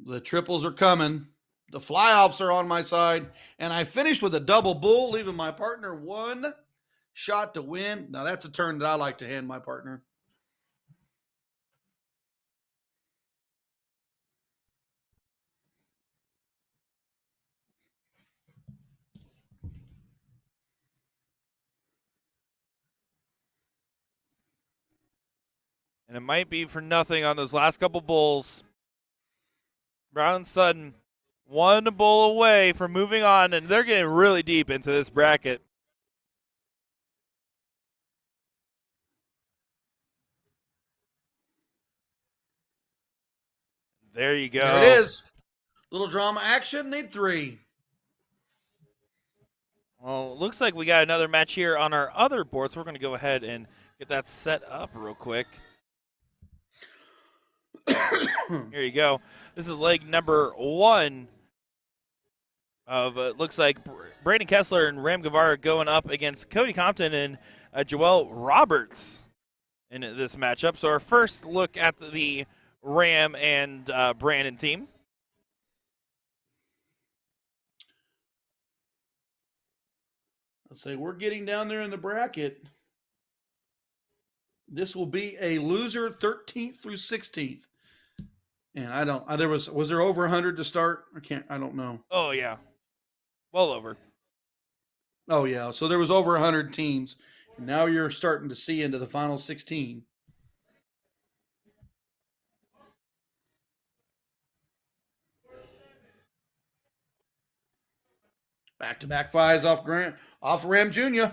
The triples are coming. The fly-offs are on my side. And I finished with a double bull, leaving my partner 1 shot to win. Now, that's a turn that I like to hand my partner. And it might be for nothing on those last couple bulls. Brown and Sutton, 1 bull away from moving on, and they're getting really deep into this bracket. There you go. There it is. Little drama action, need 3. Well, looks like we got another match here on our other board, so we're going to go ahead and get that set up real quick. Here you go. This is leg number 1 of looks like Braden Kessler and Ram Guevara going up against Cody Compton and Joel Roberts in this matchup. So our first look at the Ram and Brandon team. Let's say we're getting down there in the bracket. This will be a loser 13th through 16th. And I don't. There was there over 100 to start? I don't know. Oh yeah, well over. Oh yeah, so there was over 100 teams, and now you're starting to see into the final 16. Back-to-back fives off Ram Jr.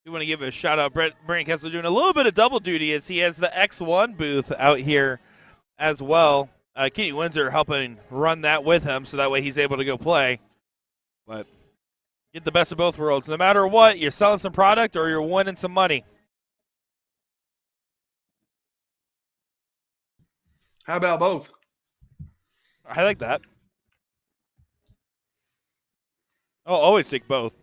We want to give a shout out, Brandon Kessler doing a little bit of double duty as he has the X1 booth out here as well. Kenny Windsor helping run that with him, so that way he's able to go play. But get the best of both worlds. No matter what, you're selling some product or you're winning some money. How about both? I like that. Oh, always take both.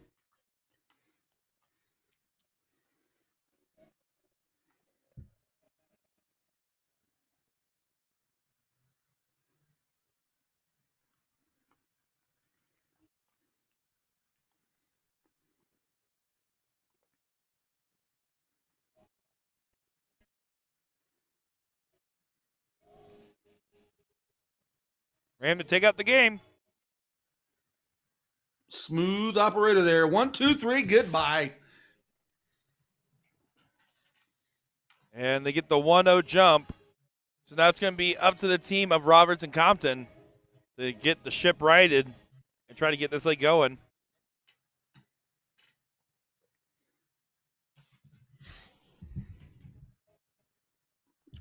Ram to take out the game. Smooth operator there. 1, 2, 3, goodbye. And they get the 1-0 jump. So now it's going to be up to the team of Roberts and Compton to get the ship righted and try to get this leg going.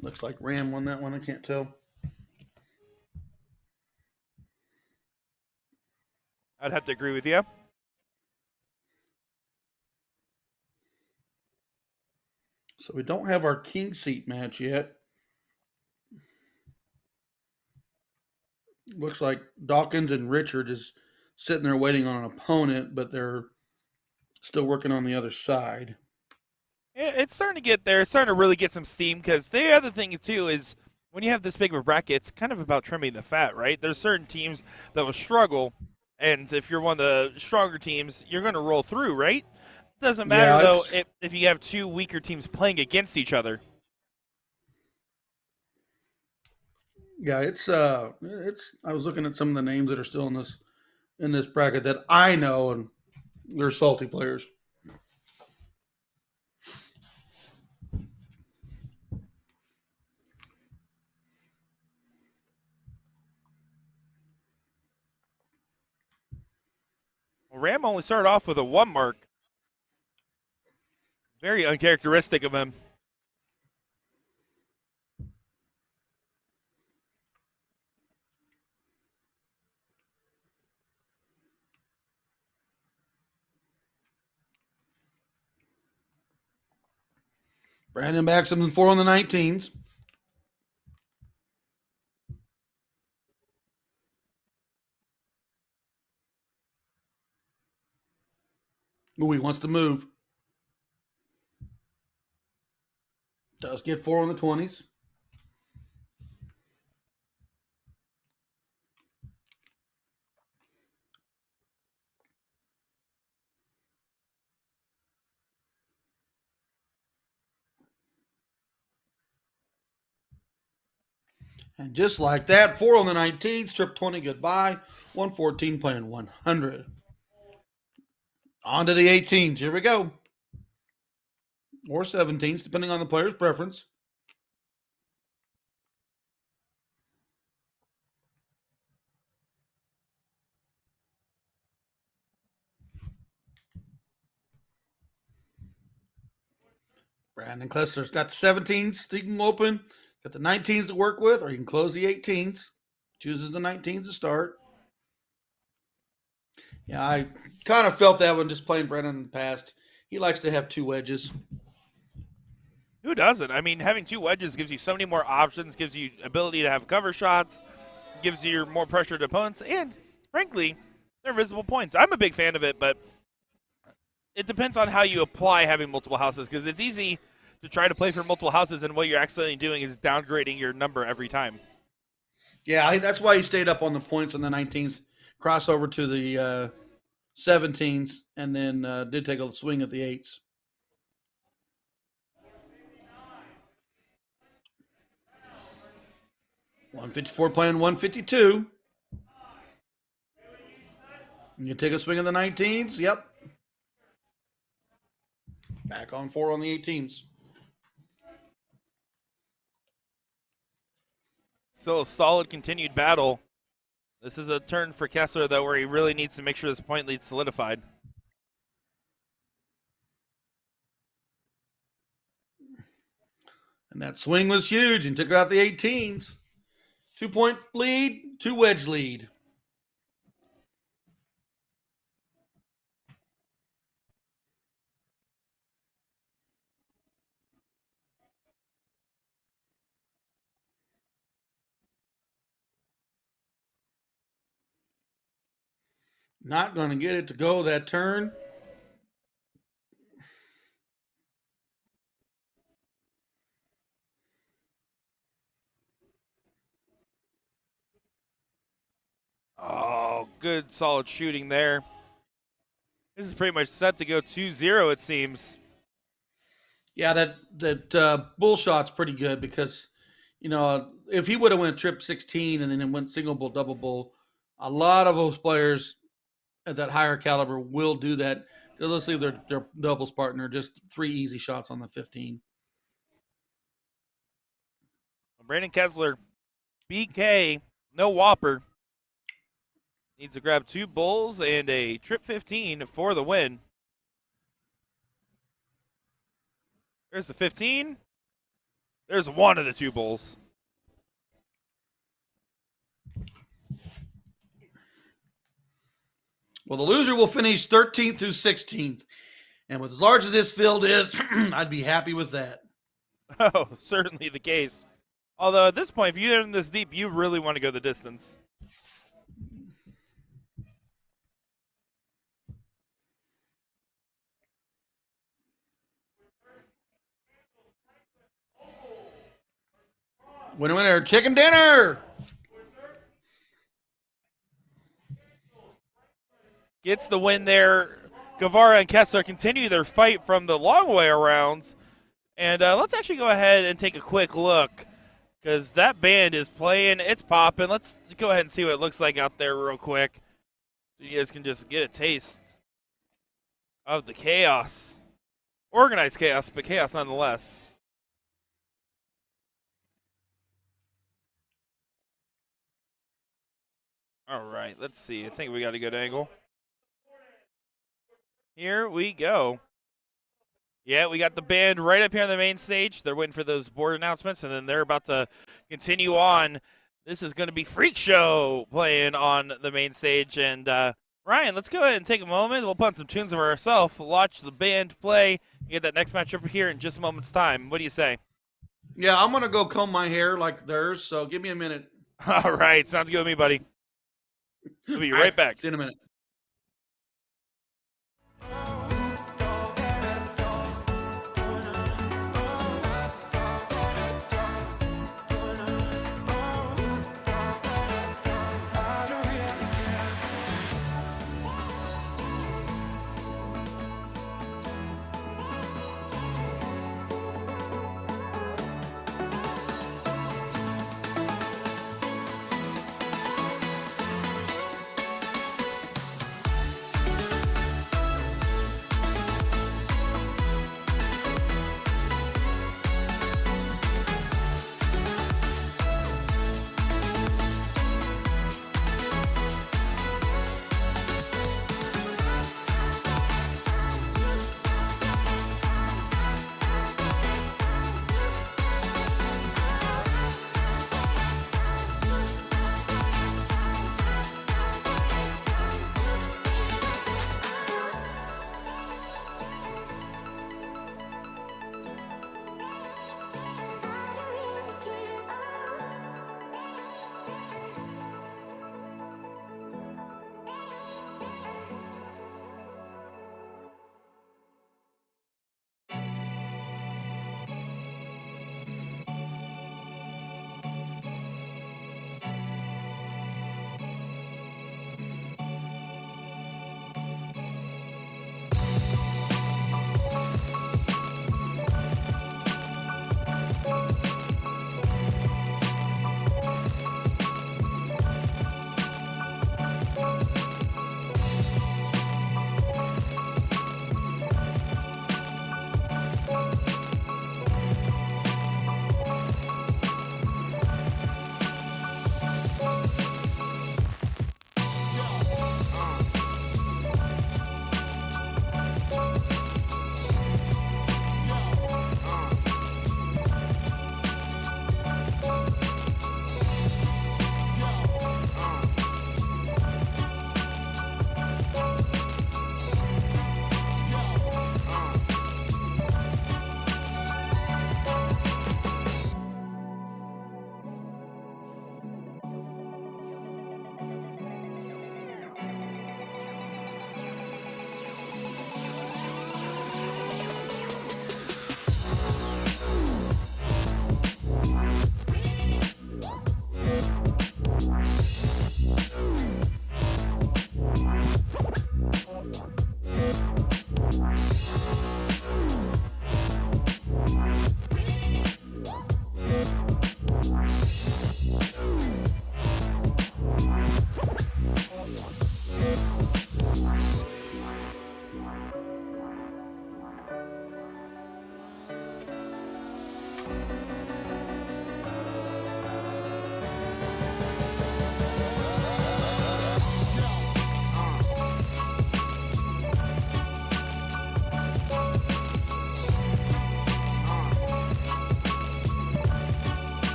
Looks like Ram won that one. I can't tell. I'd have to agree with you. So we don't have our king seat match yet. Looks like Dawkins and Richard is sitting there waiting on an opponent, but they're still working on the other side. It's starting to get there. It's starting to really get some steam because the other thing, too, is when you have this big of a bracket, it's kind of about trimming the fat, right? There's certain teams that will struggle, and if you're one of the stronger teams, you're going to roll through, right? Doesn't matter, though, if you have two weaker teams playing against each other. Yeah, it's I was looking at some of the names that are still in this bracket that I know, and they're salty players. Well, Ram only started off with a 1 mark. Very uncharacteristic of him. Brandon backs him in 4 on the 19s. Ooh, he wants to move. Does get 4 on the 20s. And just like that, 4 on the 19th, strip 20, goodbye. 114 playing 100. On to the 18s. Here we go. Or 17s, depending on the player's preference. Brandon Klessler's got the 17s he can open, got the 19s to work with, or you can close the 18s. Chooses the 19s to start. Yeah, I kind of felt that when just playing Brandon in the past. He likes to have two wedges. Who doesn't? I mean, having two wedges gives you so many more options, gives you ability to have cover shots, gives you more pressure to opponents, and frankly, they're invisible points. I'm a big fan of it, but it depends on how you apply having multiple houses, because it's easy to try to play for multiple houses, and what you're accidentally doing is downgrading your number every time. Yeah, that's why he stayed up on the points on the 19s, cross over to the 17s, and then did take a swing at the 8s. $154 playing $152. You take a swing at the 19s. Yep. Back on 4 on the 18s. Still a solid continued battle. This is a turn for Kessler, though, where he really needs to make sure this point lead's solidified. And that swing was huge and took out the 18s. 2-point lead, 2 wedge lead. Not going to get it to go that turn. Oh, good solid shooting there. This is pretty much set to go 2-0, it seems. Yeah, that bull shot's pretty good because, if he would have went trip 16 and then went single bull, double bull, a lot of those players at that higher caliber will do that. Let's leave their doubles partner just 3 easy shots on the 15. Brandon Kessler, BK, no whopper. Needs to grab 2 bulls and a trip 15 for the win. There's the 15. There's one of the 2 bulls. Well, the loser will finish 13th through 16th. And with as large as this field is, I'd be happy with that. Oh, certainly the case. Although at this point, if you're in this deep, you really want to go the distance. Winner, chicken dinner. Gets the win there. Guevara and Kessler continue their fight from the long way around. And let's actually go ahead and take a quick look, because that band is playing. It's popping. Let's go ahead and see what it looks like out there real quick, so you guys can just get a taste of the chaos. Organized chaos, but chaos nonetheless. All right, let's see. I think we got a good angle. Here we go. Yeah, we got the band right up here on the main stage. They're waiting for those board announcements, and then they're about to continue on. This is going to be Freak Show playing on the main stage. And Ryan, let's go ahead and take a moment. We'll put on some tunes of ourselves, watch the band play, get that next matchup here in just a moment's time. What do you say? Yeah, I'm going to go comb my hair like theirs, so give me a minute. All right, sounds good with me, buddy. We'll be right back. See you in a minute.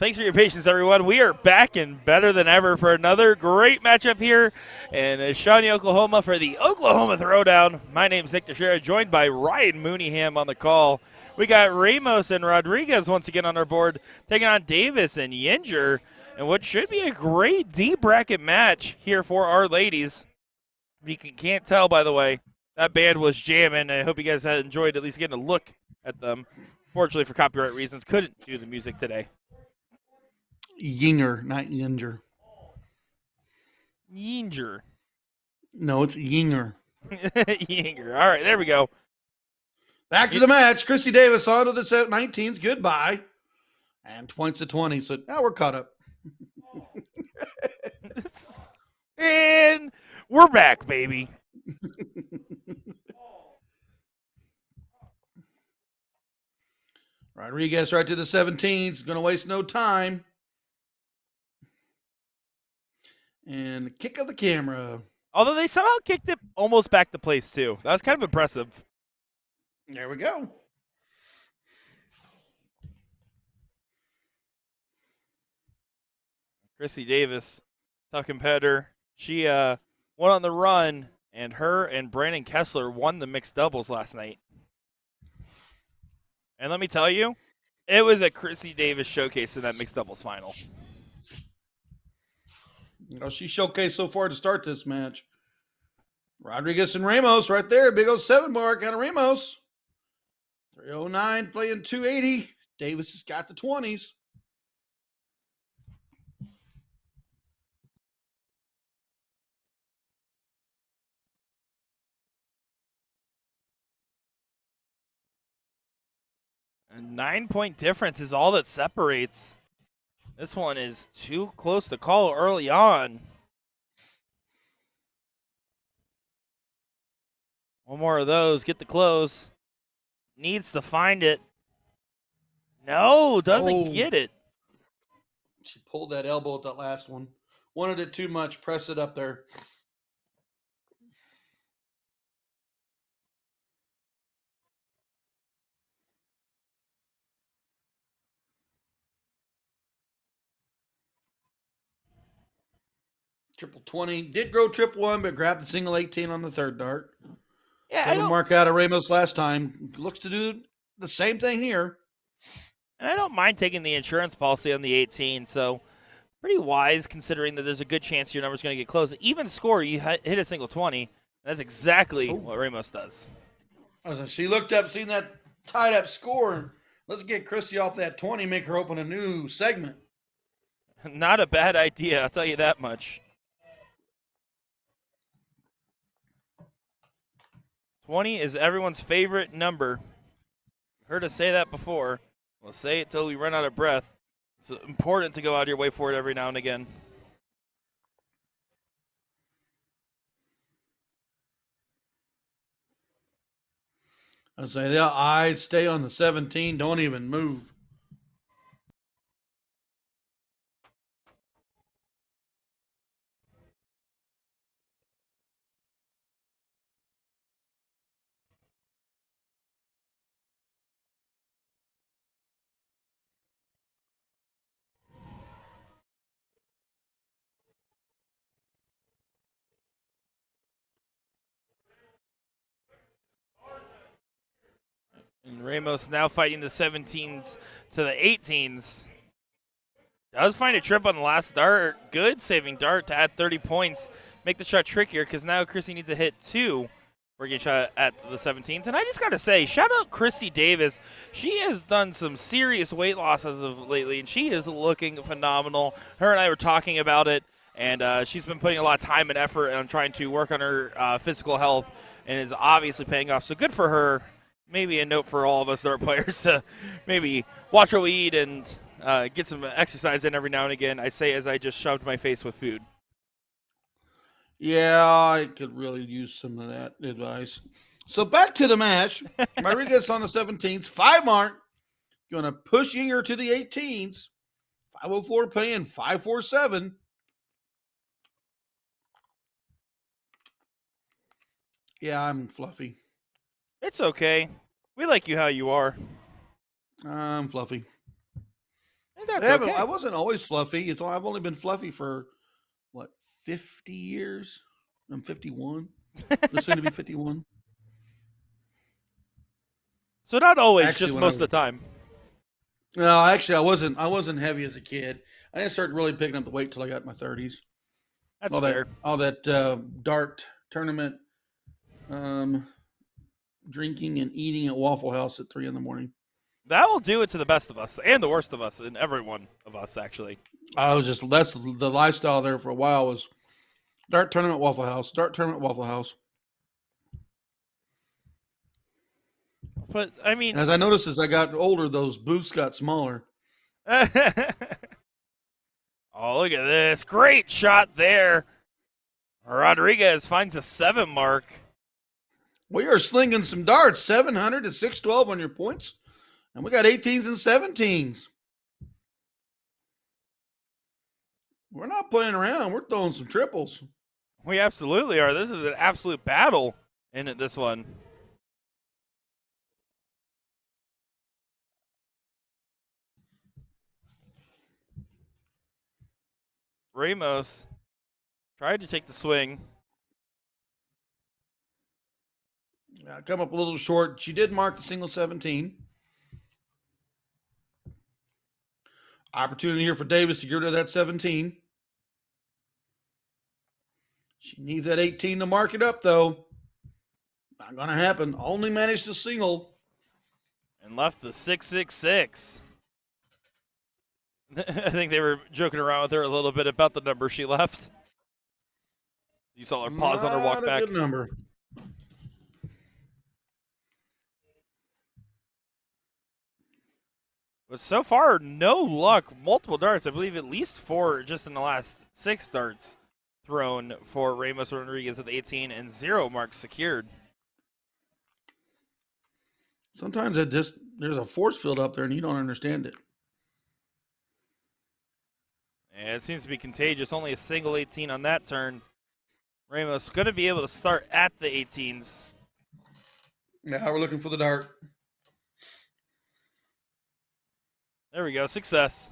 thanks for your patience, everyone. We are back and better than ever for another great matchup here in Shawnee, Oklahoma for the Oklahoma Throwdown. My name's Nick Teixeira, joined by Ryan Mooneyham on the call. We got Ramos and Rodriguez once again on our board, taking on Davis and Yinger, and what should be a great deep bracket match here for our ladies. You can't tell, by the way, that band was jamming. I hope you guys had enjoyed at least getting a look at them. Fortunately, for copyright reasons, couldn't do the music today. Yinger, not Yinger. Yinger. No, it's Yinger. Yinger. All right, there we go. Back to the match. Chrissy Davis on to the 19s. Goodbye. And points to 20. So now we're caught up. And we're back, baby. Rodriguez right to the 17s. Going to waste no time. And the kick of the camera. Although they somehow kicked it almost back to place, too. That was kind of impressive. There we go. Chrissy Davis, tough competitor. She went on the run, and her and Brandon Kessler won the mixed doubles last night. And let me tell you, it was a Chrissy Davis showcase in that mixed doubles final. Well, she showcased so far to start this match. Rodriguez and Ramos right there. Big 07 mark out of Ramos. 309 playing 280. Davis has got the 20s. A 9-point difference is all that separates. This one is too close to call early on. One more of those. Get the close. Needs to find it. No, doesn't get it. She pulled that elbow at that last one. Wanted it too much. Press it up there. Triple 20. Did go triple 1, but grabbed the single 18 on the third dart. Yeah, I don't mark out of Ramos last time. Looks to do the same thing here. And I don't mind taking the insurance policy on the 18, so pretty wise considering that there's a good chance your number's going to get close. Even score, you hit a single 20. That's exactly what Ramos does. She looked up, seen that tied up score, and let's get Chrissy off that 20, make her open a new segment. Not a bad idea, I'll tell you that much. 20 is everyone's favorite number. Heard us say that before. We'll say it till we run out of breath. It's important to go out of your way for it every now and again. I say the eyes stay on the 17, don't even move. And Ramos now fighting the 17s to the 18s. Does find a trip on the last dart. Good saving dart to add 30 points. Make the shot trickier because now Chrissy needs to hit 2 for getting shot at the 17s. And I just got to say, shout out Chrissy Davis. She has done some serious weight loss as of lately, and she is looking phenomenal. Her and I were talking about it, and she's been putting a lot of time and effort on trying to work on her physical health, and is obviously paying off. So good for her. Maybe a note for all of us dart players to maybe watch what we eat and get some exercise in every now and again. I say as I just shoved my face with food. Yeah, I could really use some of that advice. So back to the match. Rodriguez on the 17s. 5 mark. Going to push Yinger to the 18s. 504 paying 547. Yeah, I'm fluffy. It's okay. We like you how you are. I'm fluffy. And That's okay. I wasn't always fluffy. I've only been fluffy for what 50 years. I'm 51. I'm soon to be 51. So not always, Actually, just when I most was of the time. no, actually, I wasn't heavy as a kid. I didn't start really picking up the weight till I got in my 30s. That's fair. All that dart tournament, um, drinking and eating at Waffle House at 3 in the morning. That will do it to the best of us and the worst of us and every one of us, actually. That's the lifestyle there for a while was dart tournament Waffle House, dart tournament Waffle House. But, I mean... And as I noticed as I got older, those booths got smaller. Oh, look at this. Great shot there. Rodriguez finds a 7 mark. We are slinging some darts, 700 to 612 on your points. And we got 18s and 17s. We're not playing around. We're throwing some triples. We absolutely are. This is an absolute battle in it, this one. Ramos tried to take the swing. Come up a little short. She did mark the single 17. Opportunity here for Davis to get rid of that 17. She needs that 18 to mark it up, though. Not going to happen. Only managed to single. And left the 666. I think they were joking around with her a little bit about the number she left. You saw her pause on her walk back. Good number. But so far, no luck. Multiple darts. I believe at least 4 just in the last 6 darts thrown for Ramos Rodriguez at the 18 and 0 marks secured. Sometimes there's a force field up there and you don't understand it. And it seems to be contagious. Only a single 18 on that turn. Ramos going to be able to start at the 18s. Now we're looking for the dart. There we go. Success.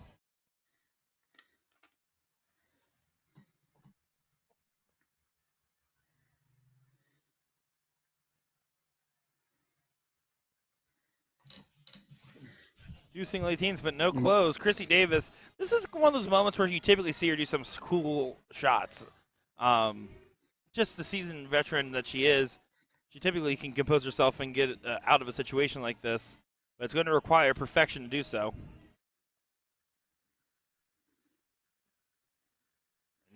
Two single 18s, but no close. Chrissy Davis, this is one of those moments where you typically see her do some cool shots. Just the seasoned veteran that she is, she typically can compose herself and get out of a situation like this, but it's going to require perfection to do so.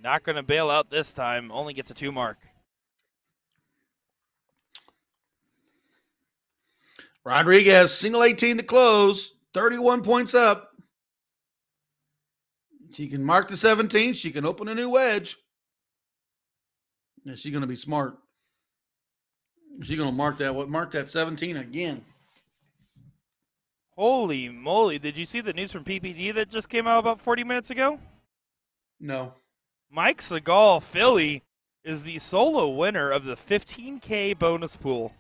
Not going to bail out this time, only gets a 2 mark. Rodriguez, single 18 to close, 31 points up. She can mark the 17. She can open a new wedge. And she's going to be smart. She's going to mark that 17 again. Holy moly. Did you see the news from PPD that just came out about 40 minutes ago? No. Mike Segal, Philly, is the solo winner of the 15K bonus pool.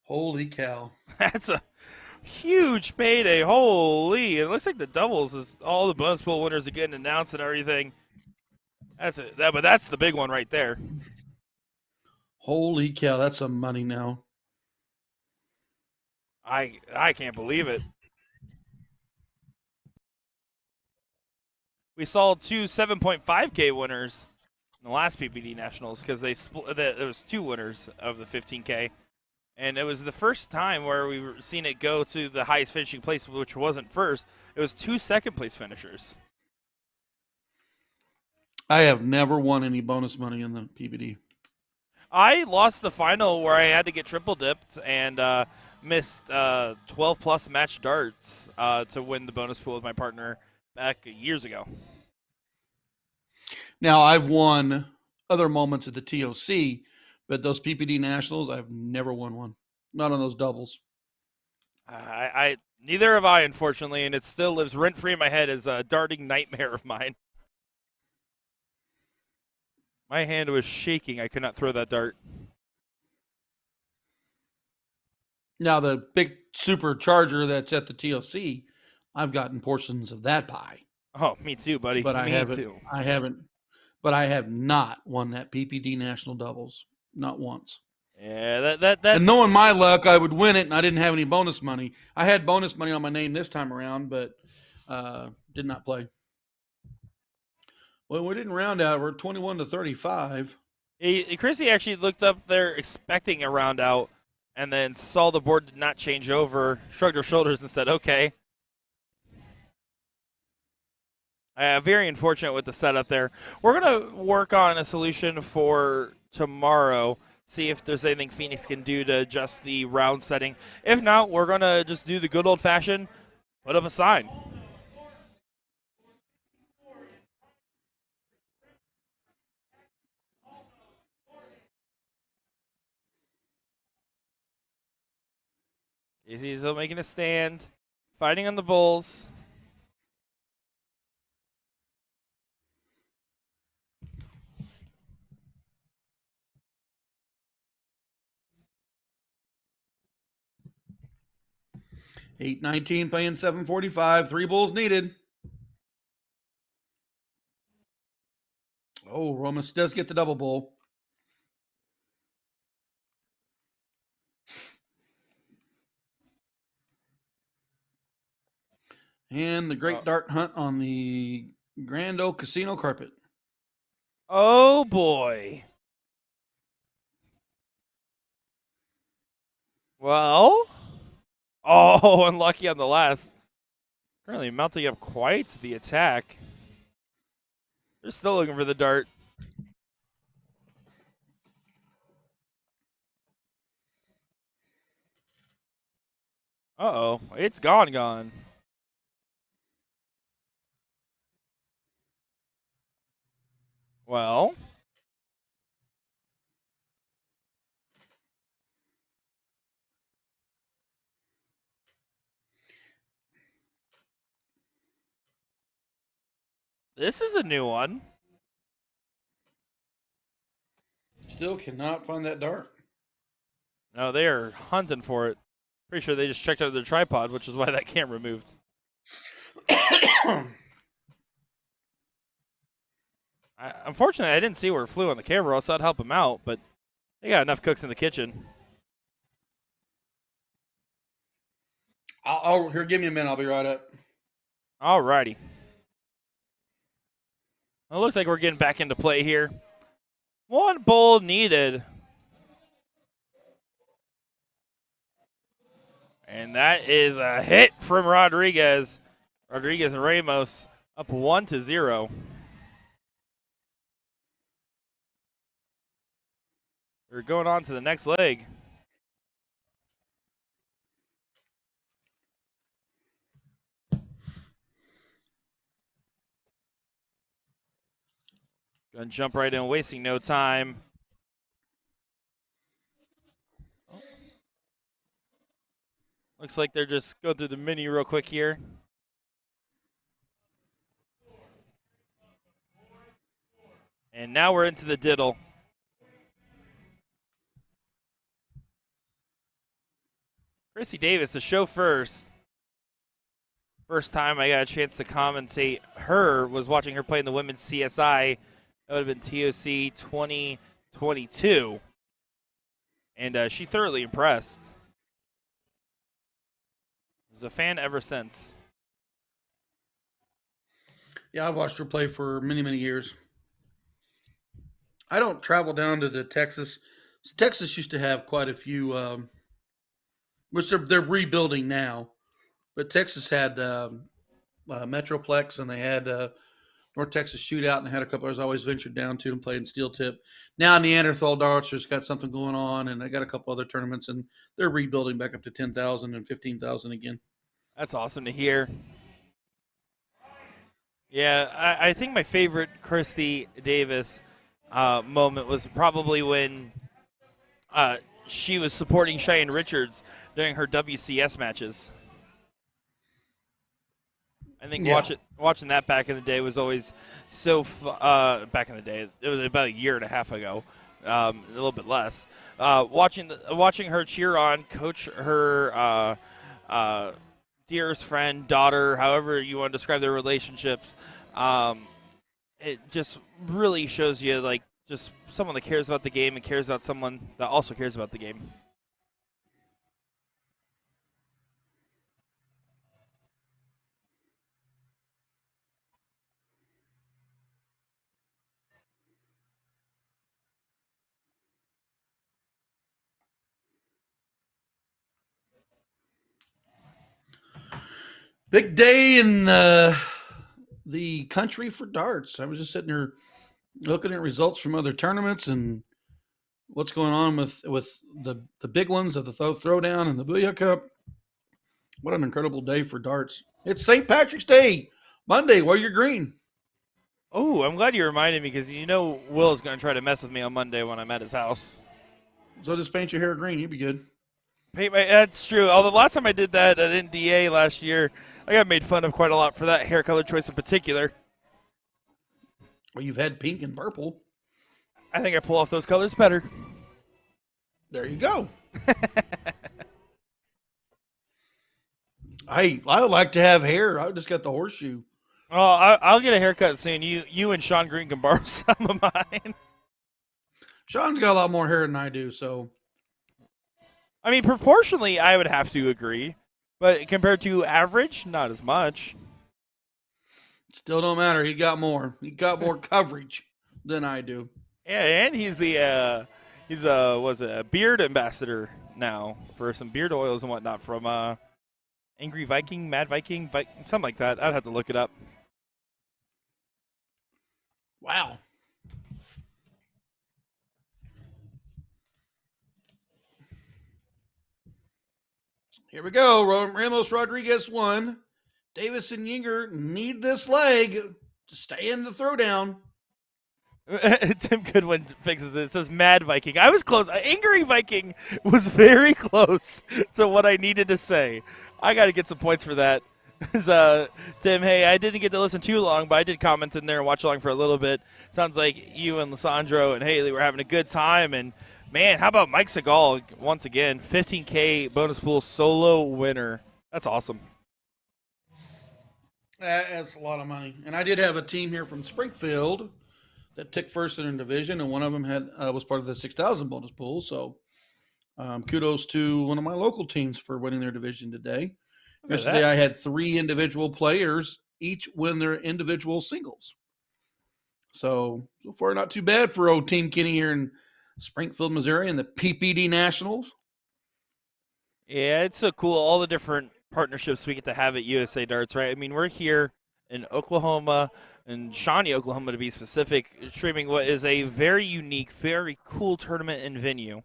Holy cow. That's a huge payday. Holy. It looks like the doubles is all the bonus pool winners are getting announced and everything. But that's the big one right there. Holy cow, that's some money now. I can't believe it. We saw 2 7.5K winners in the last PPD Nationals because there was 2 winners of the 15K. And it was the first time where we were seeing it go to the highest finishing place, which wasn't first. It was 2 second-place finishers. I have never won any bonus money in the PPD. I lost the final where I had to get triple dipped and missed 12-plus match darts to win the bonus pool with my partner back years ago. Now, I've won other moments at the TOC, but those PPD Nationals, I've never won one. Not on those doubles. Neither have I, unfortunately, and it still lives rent-free in my head as a darting nightmare of mine. My hand was shaking. I could not throw that dart. Now, the big supercharger that's at the TOC, I've gotten portions of that pie, Oh, me too, buddy. but Me too. but I have not won that PPD national doubles, not once. Yeah, And knowing my luck, I would win it, and I didn't have any bonus money. I had bonus money on my name this time around, but did not play. Well, we didn't round out. We're 21 to 35. Chrissy actually looked up there expecting a round out, and then saw the board did not change over, shrugged her shoulders, and said, "Okay." Very unfortunate with the setup there. We're gonna work on a solution for tomorrow. See if there's anything Phoenix can do to adjust the round setting. If not, we're gonna just do the good old fashioned, put up a sign. He's still making a stand, fighting on the bulls. $8.19 paying $7.45. 3 bulls needed. Oh, Romas does get the double bull. And the great dart hunt on the Grand Oak Casino carpet. Oh, boy. Well. Oh, unlucky on the last. Currently mounting up quite the attack. They're still looking for the dart. Uh-oh. It's gone. Well. This is a new one. Still cannot find that dart. No, they are hunting for it. Pretty sure they just checked out their tripod, which is why that camera moved. Unfortunately, I didn't see where it flew on the camera, else I'd help them out, but they got enough cooks in the kitchen. Here, give me a minute. I'll be right up. All righty. It looks like we're getting back into play here. 1 bull needed. And that is a hit from Rodriguez. Rodriguez and Ramos up 1-0. We're going on to the next leg. Gonna jump right in, wasting no time. Looks like they're just going through the menu real quick here. And now we're into the diddle. Chrissy Davis, the show first. First time I got a chance to commentate her was watching her play in the women's CSI. That would have been TOC 2022. And she thoroughly impressed. Was a fan ever since. Yeah, I've watched her play for many, many years. I don't travel down to the Texas. Texas used to have quite a few, which they're rebuilding now. But Texas had Metroplex, and they had North Texas Shootout, and they had a couple others I always ventured down to and played in Steel Tip. Now Neanderthal Darts has got something going on, and they got a couple other tournaments, and they're rebuilding back up to 10,000 and 15,000 again. That's awesome to hear. Yeah, I think my favorite Christy Davis moment was probably when she was supporting Cheyenne Richards during her WCS matches. I think watching that back in the day was always so back in the day. It was about a year and a half ago, a little bit less. Watching her cheer on, coach her dearest friend, daughter, however you want to describe their relationships. Um, it just really shows you like just someone that cares about the game and cares about someone that also cares about the game. Big day in the country for darts. I was just sitting there looking at results from other tournaments and what's going on with the big ones of the Throwdown and the Booyah Cup. What an incredible day for darts. It's St. Patrick's Day, Monday. Wear your green. Oh, I'm glad you reminded me because you know Will is going to try to mess with me on Monday when I'm at his house. So just paint your hair green. You'll be good. That's true. Although last time I did that at NDA last year, I got made fun of quite a lot for that hair color choice in particular. Well, you've had pink and purple. I think I pull off those colors better. There you go. I would like to have hair. I just got the horseshoe. Well, I'll get a haircut soon. You and Sean Green can borrow some of mine. Sean's got a lot more hair than I do, so. I mean, proportionally, I would have to agree. But compared to average, not as much. Still don't matter. He got more. He got more coverage than I do. Yeah, and he's a beard ambassador now for some beard oils and whatnot from Angry Viking, Mad Viking, something like that. I'd have to look it up. Wow. Here we go. Ramos Rodriguez won. Davis and Yinger need this leg to stay in the throwdown. Tim Goodwin fixes it. It says Mad Viking. I was close. Angry Viking was very close to what I needed to say. I got to get some points for that. Tim, hey, I didn't get to listen too long, but I did comment in there and watch along for a little bit. Sounds like you and Lissandro and Haley were having a good time. And, man, how about Mike Segal once again? 15K bonus pool solo winner. That's awesome. That's a lot of money. And I did have a team here from Springfield that took first in their division, and one of them was part of the 6,000 bonus pool. So kudos to one of my local teams for winning their division today. Yesterday I had 3 individual players each win their individual singles. So far not too bad for old Team Kenny here in Springfield, Missouri in the PPD Nationals. Yeah, it's so cool, all the different partnerships we get to have at USA Darts, right? I mean, we're here in Oklahoma, in Shawnee, Oklahoma to be specific, streaming what is a very unique, very cool tournament and venue.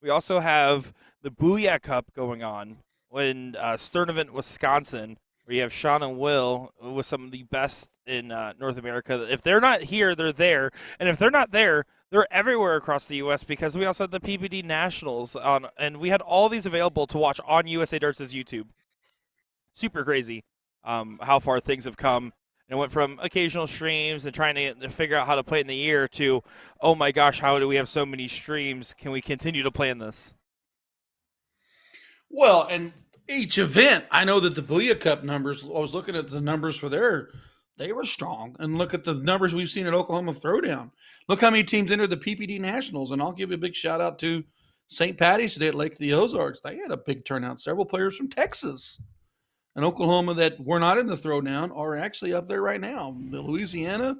We also have the Booyah Cup going on in Sturtevant, Wisconsin, where you have Sean and Will with some of the best in North America. If they're not here, they're there. And if they're not there, they're everywhere across the U.S. because we also had the PPD Nationals on, and we had all these available to watch on USA Darts' YouTube. Super crazy how far things have come. And it went from occasional streams and trying to figure out how to play in the year to, oh my gosh, how do we have so many streams? Can we continue to play in this? Well, and each event, I know that the Booyah Cup numbers, I was looking at the numbers for they were strong. And look at the numbers we've seen at Oklahoma Throwdown. Look how many teams entered the PPD Nationals. And I'll give a big shout out to St. Patty's today at Lake of the Ozarks. They had a big turnout. Several players from Texas and Oklahoma that were not in the Throwdown are actually up there right now. Louisiana,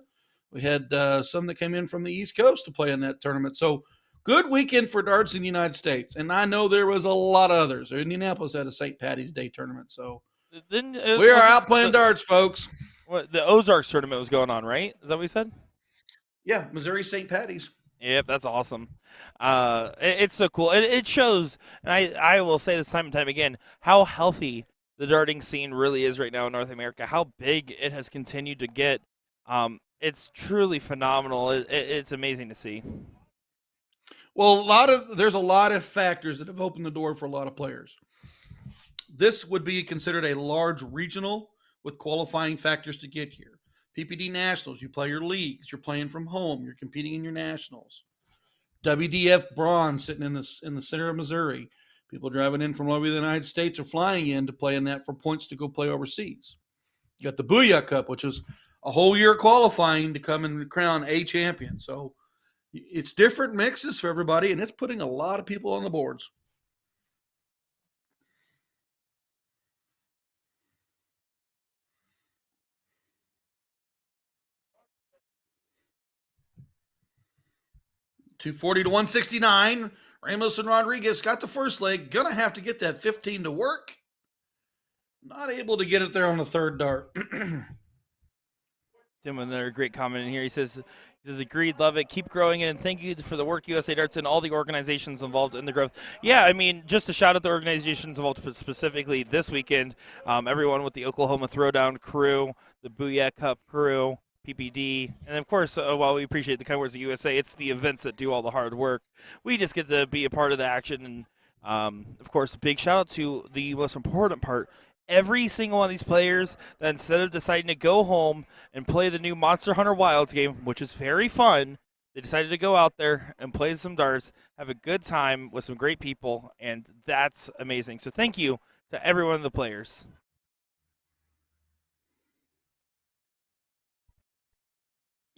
we had some that came in from the East Coast to play in that tournament. So good weekend for darts in the United States. And I know there was a lot of others. Indianapolis had a St. Patty's Day tournament. So then we are out playing darts, folks. The Ozarks tournament was going on, right? Is that what you said? Yeah, Missouri St. Patty's. Yep, that's awesome. It's so cool. It shows, and I will say this time and time again, how healthy the darting scene really is right now in North America, how big it has continued to get. It's truly phenomenal. It's amazing to see. Well, there's a lot of factors that have opened the door for a lot of players. This would be considered a large regional with qualifying factors to get here. PPD Nationals, you play your leagues, you're playing from home, you're competing in your nationals. WDF Bronze sitting in the center of Missouri. People driving in from all over the United States are flying in to play in that for points to go play overseas. You got the Booyah Cup, which is a whole year qualifying to come and crown a champion. So it's different mixes for everybody, and it's putting a lot of people on the boards. $240 to $169. Ramos and Rodriguez got the first leg. Gonna have to get that 15 to work. Not able to get it there on the third dart. Tim, another great comment in here. He says, agreed, love it. Keep growing it, and thank you for the work, USA Darts, and all the organizations involved in the growth. Yeah, I mean, just to shout out the organizations involved specifically this weekend, everyone with the Oklahoma Throwdown crew, the Booyah Cup crew, PPD, and of course, while we appreciate the kind words of USA, it's the events that do all the hard work. We just get to be a part of the action, and of course, a big shout out to the most important part. Every single one of these players that instead of deciding to go home and play the new Monster Hunter Wilds game, which is very fun, they decided to go out there and play some darts, have a good time with some great people, and that's amazing. So thank you to every one of the players.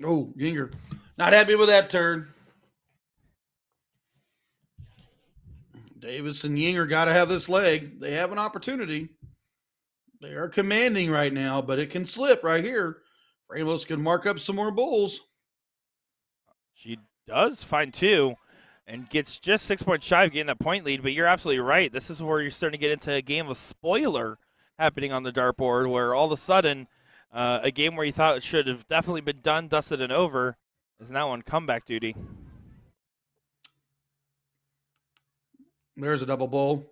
Oh, Yinger. Not happy with that turn. Davis and Yinger got to have this leg. They have an opportunity. They are commanding right now, but it can slip right here. Ramos can mark up some more bulls. She does find two and gets just 6 points shy of getting that point lead, but you're absolutely right. This is where you're starting to get into a game of spoiler happening on the dartboard, where all of a sudden a game where you thought it should have definitely been done, dusted, and over is now on comeback duty. There's a double bull.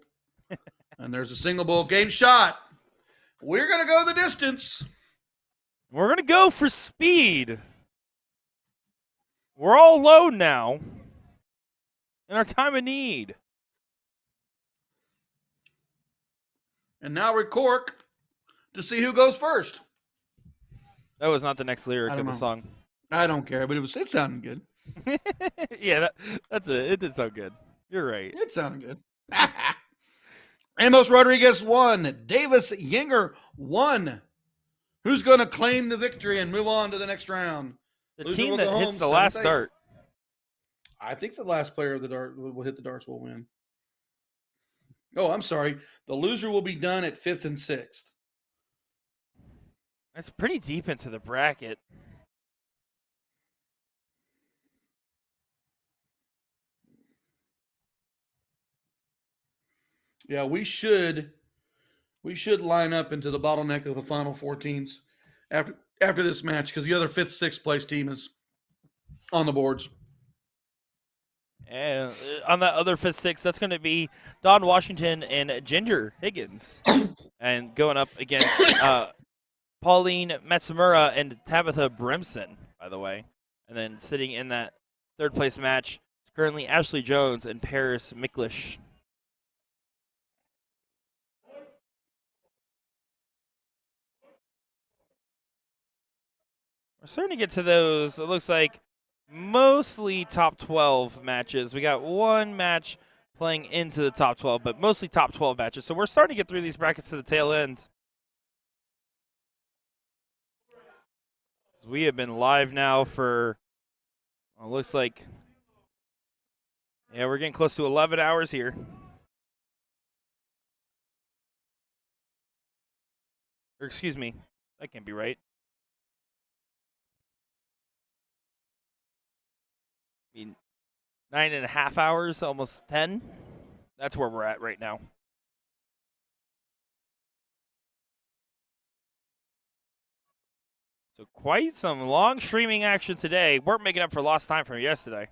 And there's a single bull. Game shot. We're going to go the distance. We're going to go for speed. We're all low now in our time of need. And now we cork to see who goes first. That was not the next lyric of the song. I don't care, but it sounded good. Yeah, that's it. It did sound good. You're right. It sounded good. Ramos Rodriguez won. Davis Yinger won. Who's going to claim the victory and move on to the next round? The team that hits the last dart. I think the last player of the dart will hit the darts will win. Oh, I'm sorry. The loser will be done at 5th and 6th. That's pretty deep into the bracket. Yeah, we should line up into the bottleneck of the final 4 teams after this match, because the other 5th, 6th place team is on the boards. And on that other 5th, 6th, that's going to be Don Washington and Ginger Higgins, and going up against Pauline Matsumura and Tabitha Brimson, by the way. And then sitting in that 3rd place match is currently Ashley Jones and Paris Miklish. We're starting to get to those, it looks like, mostly top 12 matches. We got one match playing into the top 12, but mostly top 12 matches. So we're starting to get through these brackets to the tail end. So we have been live now for, well, looks like, yeah, we're getting close to 11 hours here. Or excuse me, that can't be right. 9.5 hours, almost 10. That's where we're at right now. So quite some long streaming action today. We're making up for lost time from yesterday.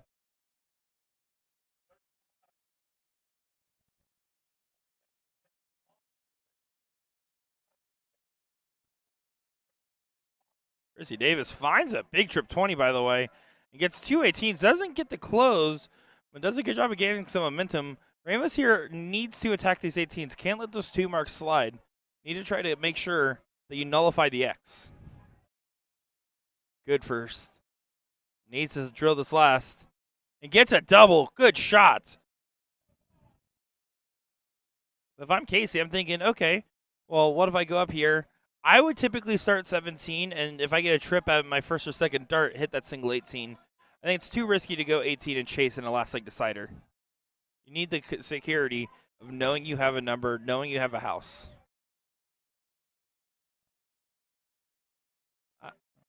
Chrissy Davis finds a big trip 20, by the way. He gets 2 18s, doesn't get the close, but does a good job of gaining some momentum. Ramos here needs to attack these 18s. Can't let those 2 marks slide. Need to try to make sure that you nullify the X. Good first. Needs to drill this last. And gets a double. Good shot. If I'm Casey, I'm thinking, okay, well, what if I go up here? I would typically start 17, and if I get a trip at my first or second dart, hit that single 18. I think it's too risky to go 18 and chase in a last leg decider. You need the security of knowing you have a number, knowing you have a house.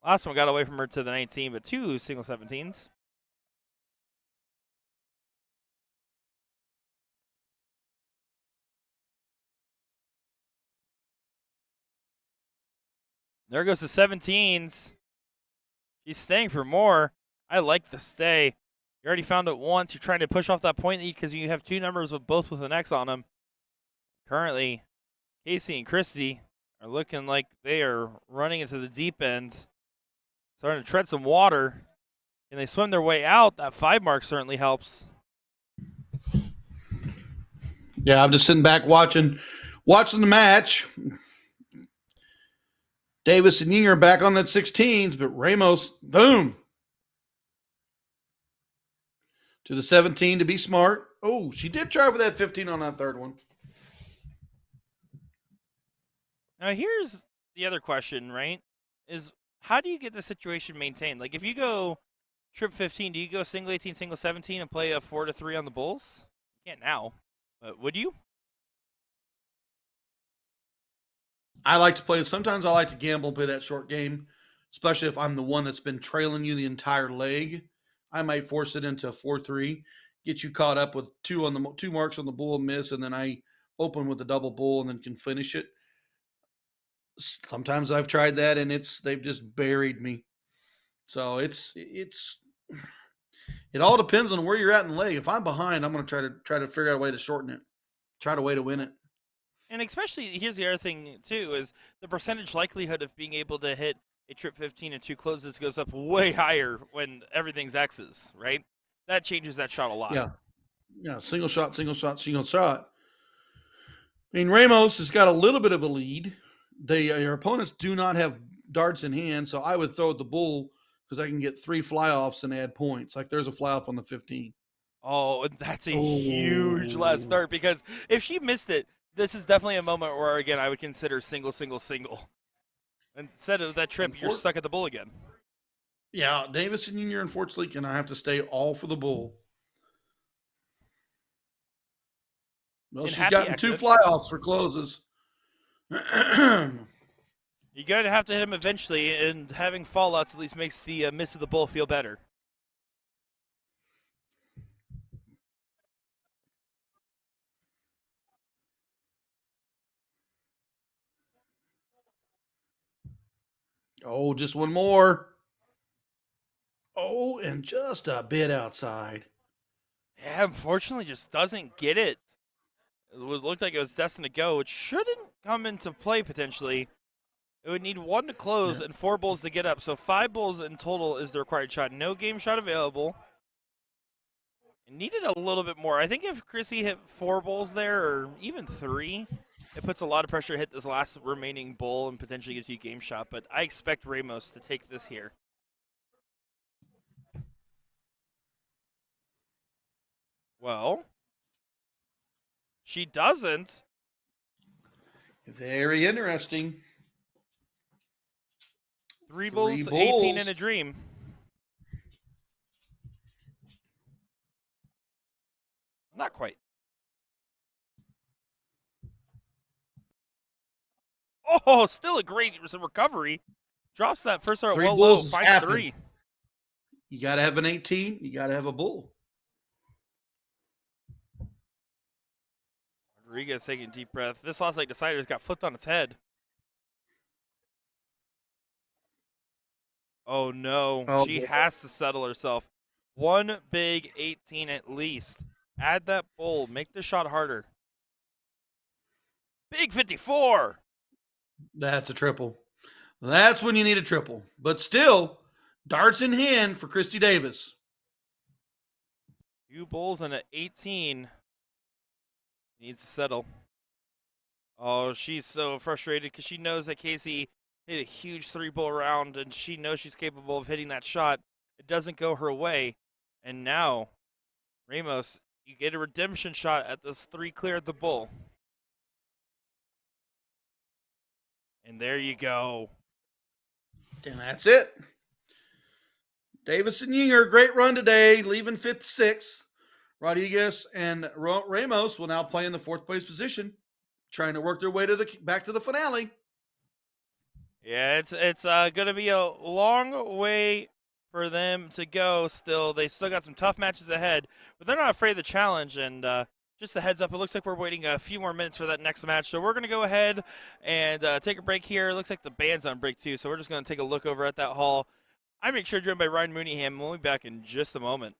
Last one got away from her to the 19, but two single 17s. There goes the 17s. She's staying for more. I like the stay. You already found it once. You're trying to push off that point because you have two numbers with both with an X on them. Currently, Casey and Christy are looking like they are running into the deep end, starting to tread some water. And they swim their way out. That 5 mark certainly helps. Yeah, I'm just sitting back watching the match. Davis and Ying are back on that 16s, but Ramos, boom, to the 17 to be smart. Oh, she did try for that 15 on that third one. Now, here's the other question, right? Is how do you get the situation maintained? Like, if you go trip 15, do you go single 18, single 17, and play a 4-3 on the Bulls? You can't now, but would you? I like to play. Sometimes I like to gamble and play that short game, especially if I'm the one that's been trailing you the entire leg. I might force it into a 4-3, get you caught up with two marks on the bull and miss, and then I open with a double bull and then can finish it. Sometimes I've tried that and they've just buried me. So it all depends on where you're at in the leg. If I'm behind, I'm going to try to figure out a way to shorten it, try a way to win it. And especially, here's the other thing, too, is the percentage likelihood of being able to hit a trip 15 and 2 closes goes up way higher when everything's X's, right? That changes that shot a lot. Yeah. Yeah, single shot, single shot, single shot. I mean, Ramos has got a little bit of a lead. Your opponents do not have darts in hand, so I would throw at the bull because I can get 3 fly-offs and add points. Like there's a fly-off on the 15. Oh, that's a huge last start because if she missed it, this is definitely a moment where, again, I would consider single, single, single. Instead of that trip, you're stuck at the bull again. Yeah, Davis and Junior, unfortunately, can I have to stay all for the bull. Well, And she's gotten 2 fly-offs for closes. You're going to have to hit him eventually, and having fallouts at least makes the miss of the bull feel better. Oh, just one more. Oh, and just a bit outside. Yeah, unfortunately, just doesn't get it. It looked like it was destined to go. It shouldn't come into play potentially. It would need 1 to close and 4 bulls to get up. So 5 bulls in total is the required shot. No game shot available. It needed a little bit more. I think if Chrissy hit 4 bulls there, or even 3, it puts a lot of pressure to hit this last remaining bull and potentially gives you a game shot. But I expect Ramos to take this here. Well, she doesn't. Very interesting. 3 bulls, 18 in a dream. Not quite. Oh, still a great recovery. Drops that first start well low, finds 3. You got to have an 18. You got to have a bull. Rodriguez taking a deep breath. This last leg decider's got flipped on its head. Oh, no. Oh, she has to settle herself. 1 big 18 at least. Add that bull. Make the shot harder. Big 54. That's a triple. That's when you need a triple. But still, darts in hand for Christy Davis. 2 bulls and an 18. Needs to settle. Oh, she's so frustrated because she knows that Casey hit a huge 3-bull round, and she knows she's capable of hitting that shot. It doesn't go her way. And now, Ramos, you get a redemption shot at this 3 clear at the bull. And there you go. And that's it. Davis and Yinger, great run today, leaving fifth, sixth. Rodriguez and Ramos will now play in the fourth place position, trying to work their way back to the finale. Yeah, it's going to be a long way for them to go still. They still got some tough matches ahead, but they're not afraid of the challenge. And just a heads up, it looks like we're waiting a few more minutes for that next match. So we're going to go ahead and take a break here. It looks like the band's on break too, so we're just going to take a look over at that hall. I'm Rick Sure, joined by Ryan Mooneyham. We'll be back in just a moment.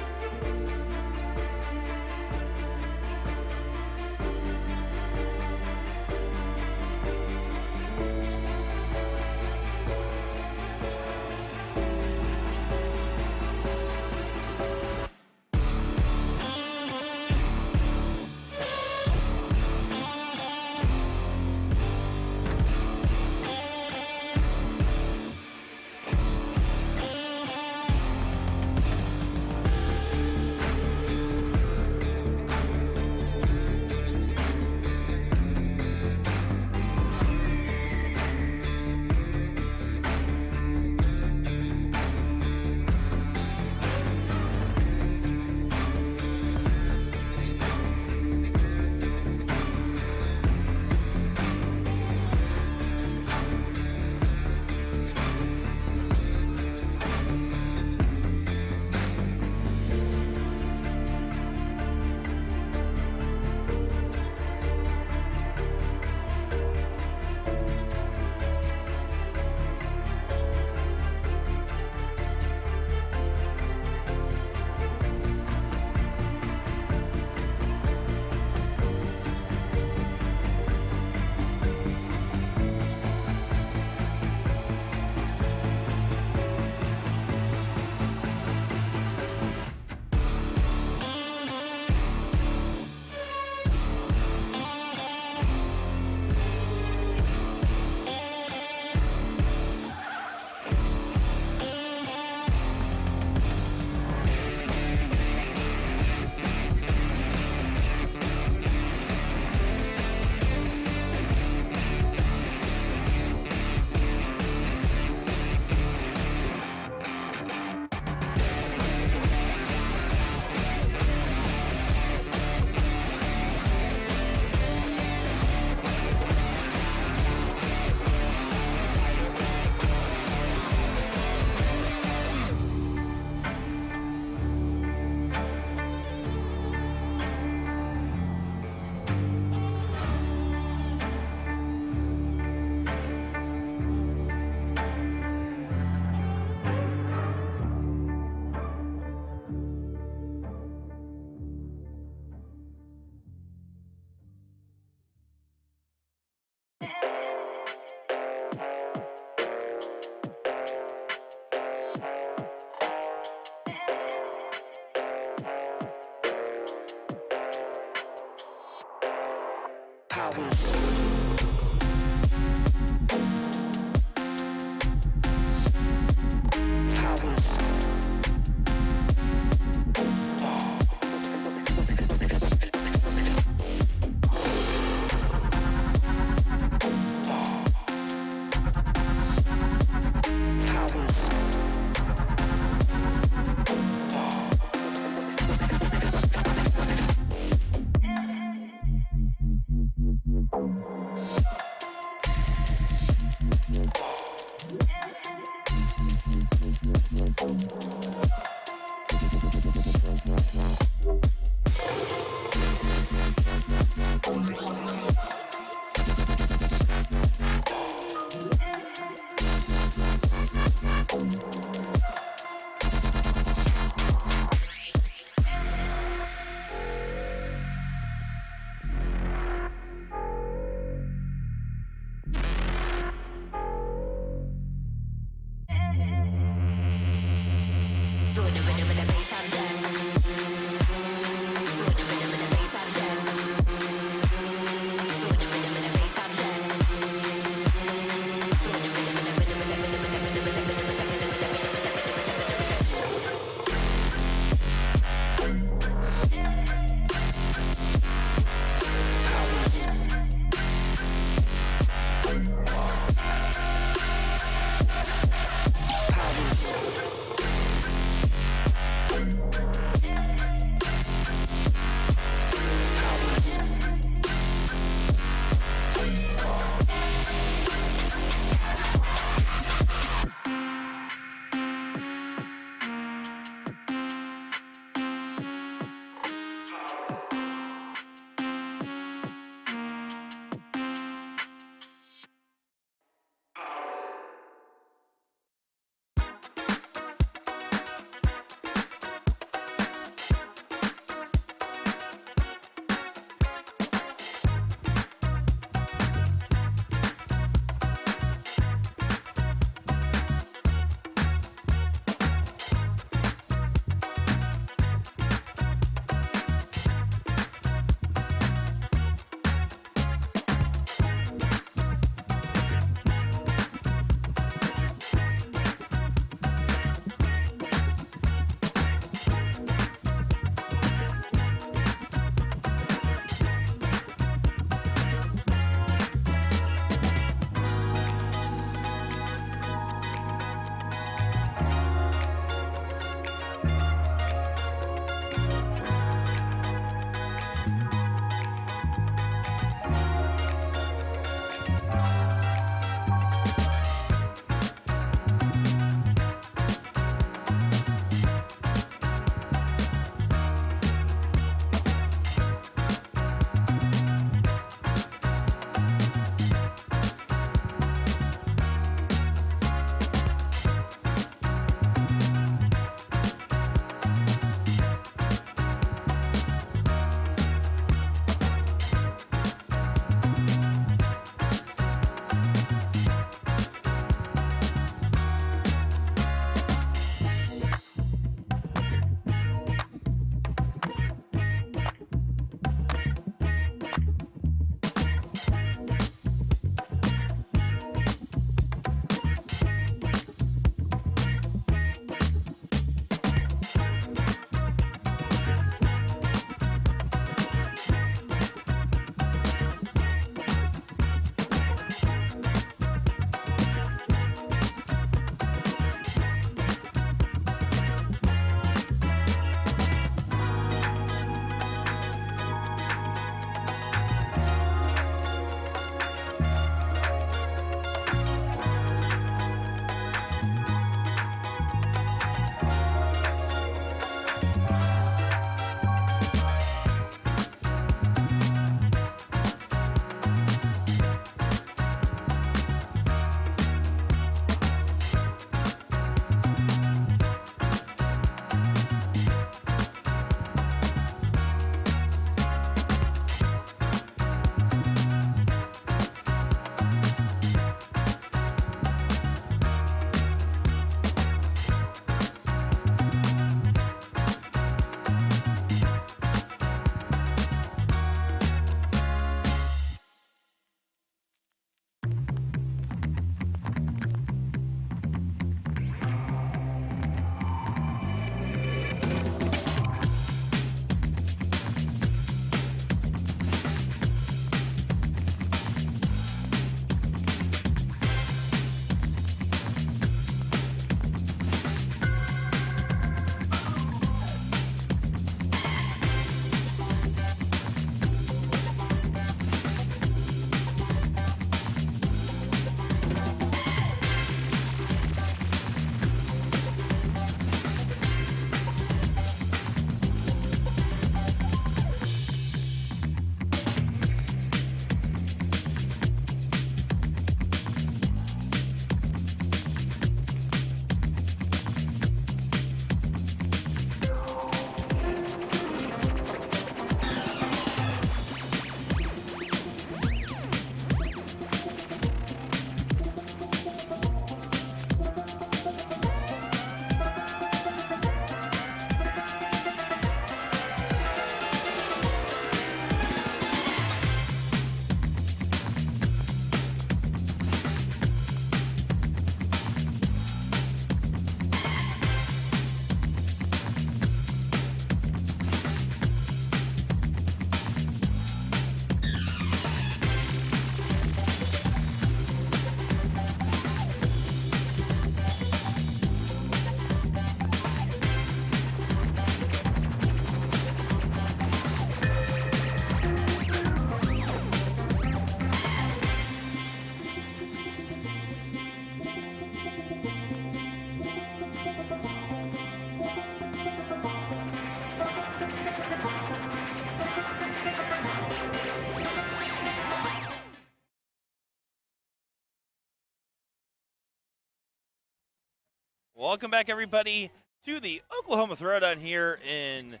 Welcome back, everybody, to the Oklahoma Throwdown here in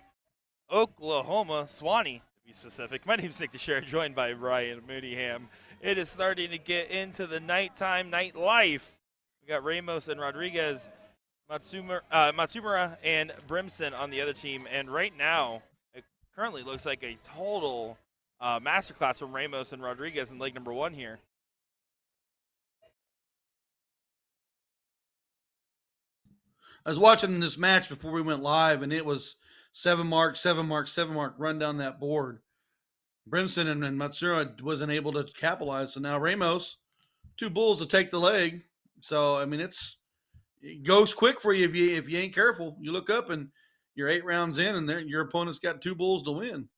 Oklahoma, Shawnee, to be specific. My name is Nick Teixeira, joined by Ryan Mooneyham. It is starting to get into the nighttime nightlife. We got Ramos and Rodriguez, Matsumura and Brimson on the other team, and right now it currently looks like a total masterclass from Ramos and Rodriguez in leg number 1 here. I was watching this match before we went live, and it was 7 mark, 7 mark, 7 mark, run down that board. Brimson and Matsura wasn't able to capitalize, so now Ramos, 2 bulls to take the leg. So I mean, it goes quick for you if you ain't careful. You look up and you're 8 rounds in, and your opponent's got 2 bulls to win.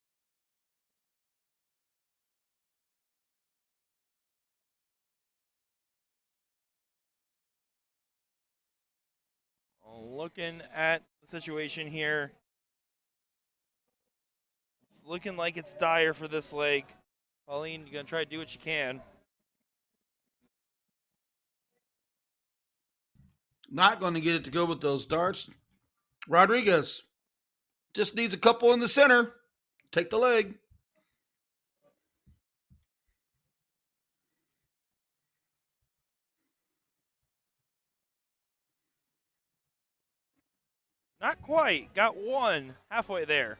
Looking at the situation here, it's looking like it's dire for this leg. Pauline, you're going to try to do what you can. Not going to get it to go with those darts. Rodriguez just needs a couple in the center. Take the leg. Not quite. Got one halfway there.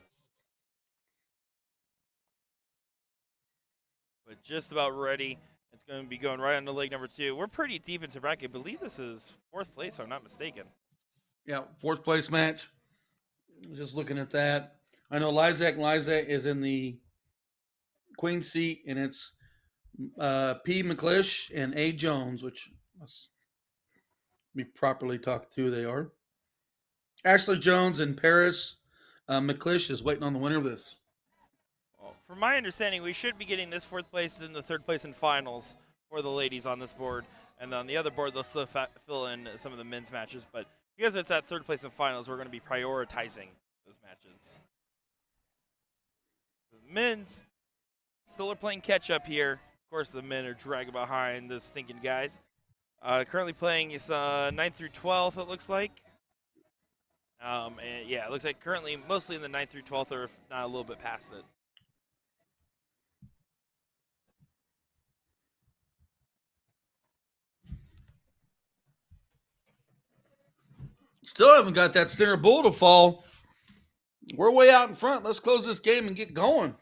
But just about ready. It's going to be going right on to leg number 2. We're pretty deep into bracket. I believe this is 4th place, if I'm not mistaken. Yeah, 4th place match. Just looking at that. I know Lizak is in the queen seat, and it's P. McClish and A. Jones, which must be properly talked to. They are. Ashley Jones and Paris McClish is waiting on the winner of this. Well, from my understanding, we should be getting this 4th place and the 3rd place in finals for the ladies on this board. And on the other board, they'll still fill in some of the men's matches. But because it's at 3rd place in finals, we're going to be prioritizing those matches. The men's still are playing catch up here. Of course, the men are dragging behind those stinking guys. Currently playing is 9th through 12th, it looks like. And yeah, it looks like currently mostly in the 9th through 12th, or if not a little bit past it. Still haven't got that center bull to fall. We're way out in front. Let's close this game and get going.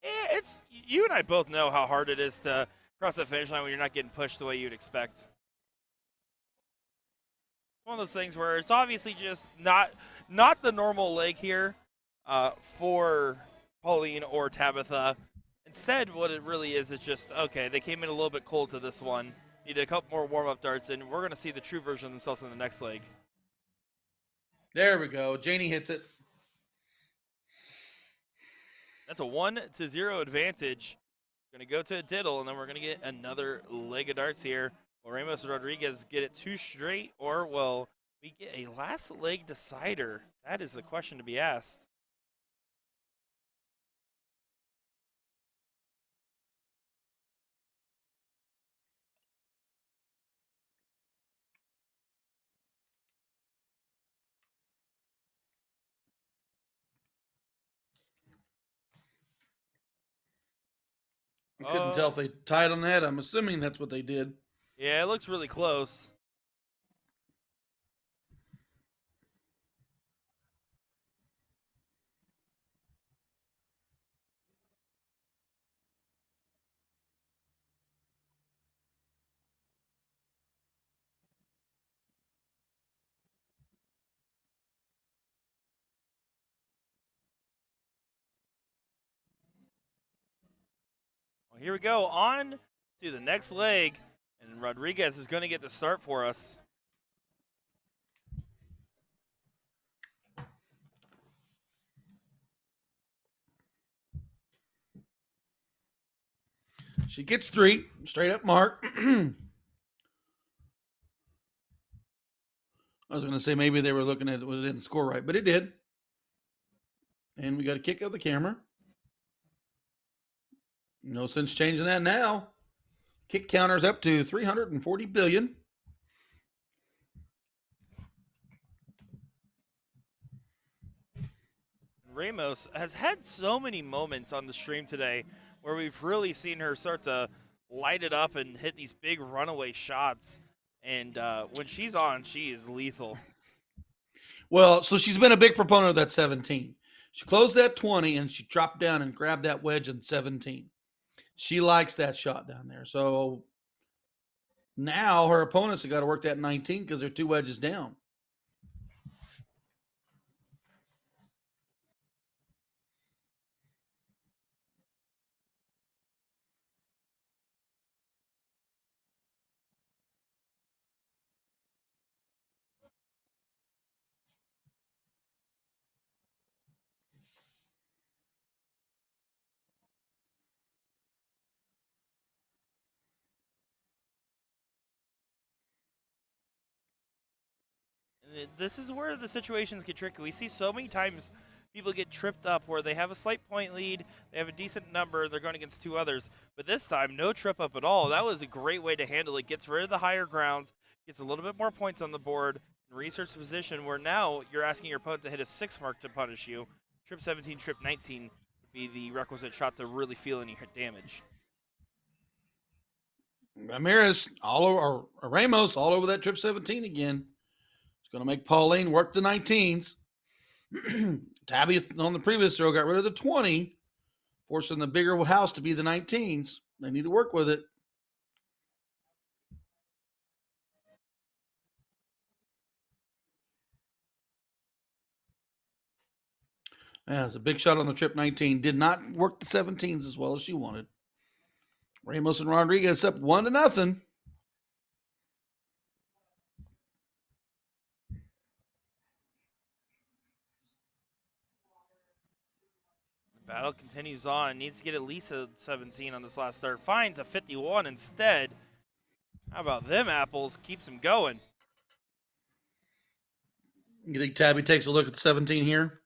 Yeah, it's you and I both know how hard it is to cross the finish line when you're not getting pushed the way you'd expect. It's one of those things where it's obviously just not the normal leg here for Pauline or Tabitha. Instead, what it really is just, okay, they came in a little bit cold to this one. Needed a couple more warm-up darts, and we're going to see the true version of themselves in the next leg. There we go. Janie hits it. That's a 1-0 advantage. Going to go to a diddle, and then we're going to get another leg of darts here. Will Ramos and Rodriguez get it 2 straight, or will we get a last leg decider? That is the question to be asked. I couldn't tell if they tied on that. I'm assuming that's what they did. Yeah, it looks really close. Well, here we go. On to the next leg, and Rodriguez is going to get the start for us. She gets 3, straight up mark. I was going to say maybe they were looking at it, it didn't score right, but it did. And we got a kick of the camera. No sense changing that now. Kick counters up to 340 billion. Ramos has had so many moments on the stream today where we've really seen her start to light it up and hit these big runaway shots. And when she's on, she is lethal. Well, so she's been a big proponent of that 17. She closed that 20 and she dropped down and grabbed that wedge in 17. She likes that shot down there. So now her opponents have got to work that 19 because they're 2 wedges down. This is where the situations get tricky. We see so many times people get tripped up where they have a slight point lead, they have a decent number, they're going against 2 others. But this time, no trip up at all. That was a great way to handle it. Gets rid of the higher grounds, gets a little bit more points on the board, and research the position where now you're asking your opponent to hit a 6 mark to punish you. Trip 17, trip 19 would be the requisite shot to really feel any damage. Ramirez all over, or Ramos all over that trip 17 again. It's going to make Pauline work the 19s. Tabby on the previous throw got rid of the 20, forcing the bigger house to be the 19s. They need to work with it. Yeah, it's a big shot on the trip 19. Did not work the 17s as well as she wanted. Ramos and Rodriguez up 1-0. Battle continues on. Needs to get at least a 17 on this last start. Finds a 51 instead. How about them apples? Keeps him going. You think Tabby takes a look at the 17 here?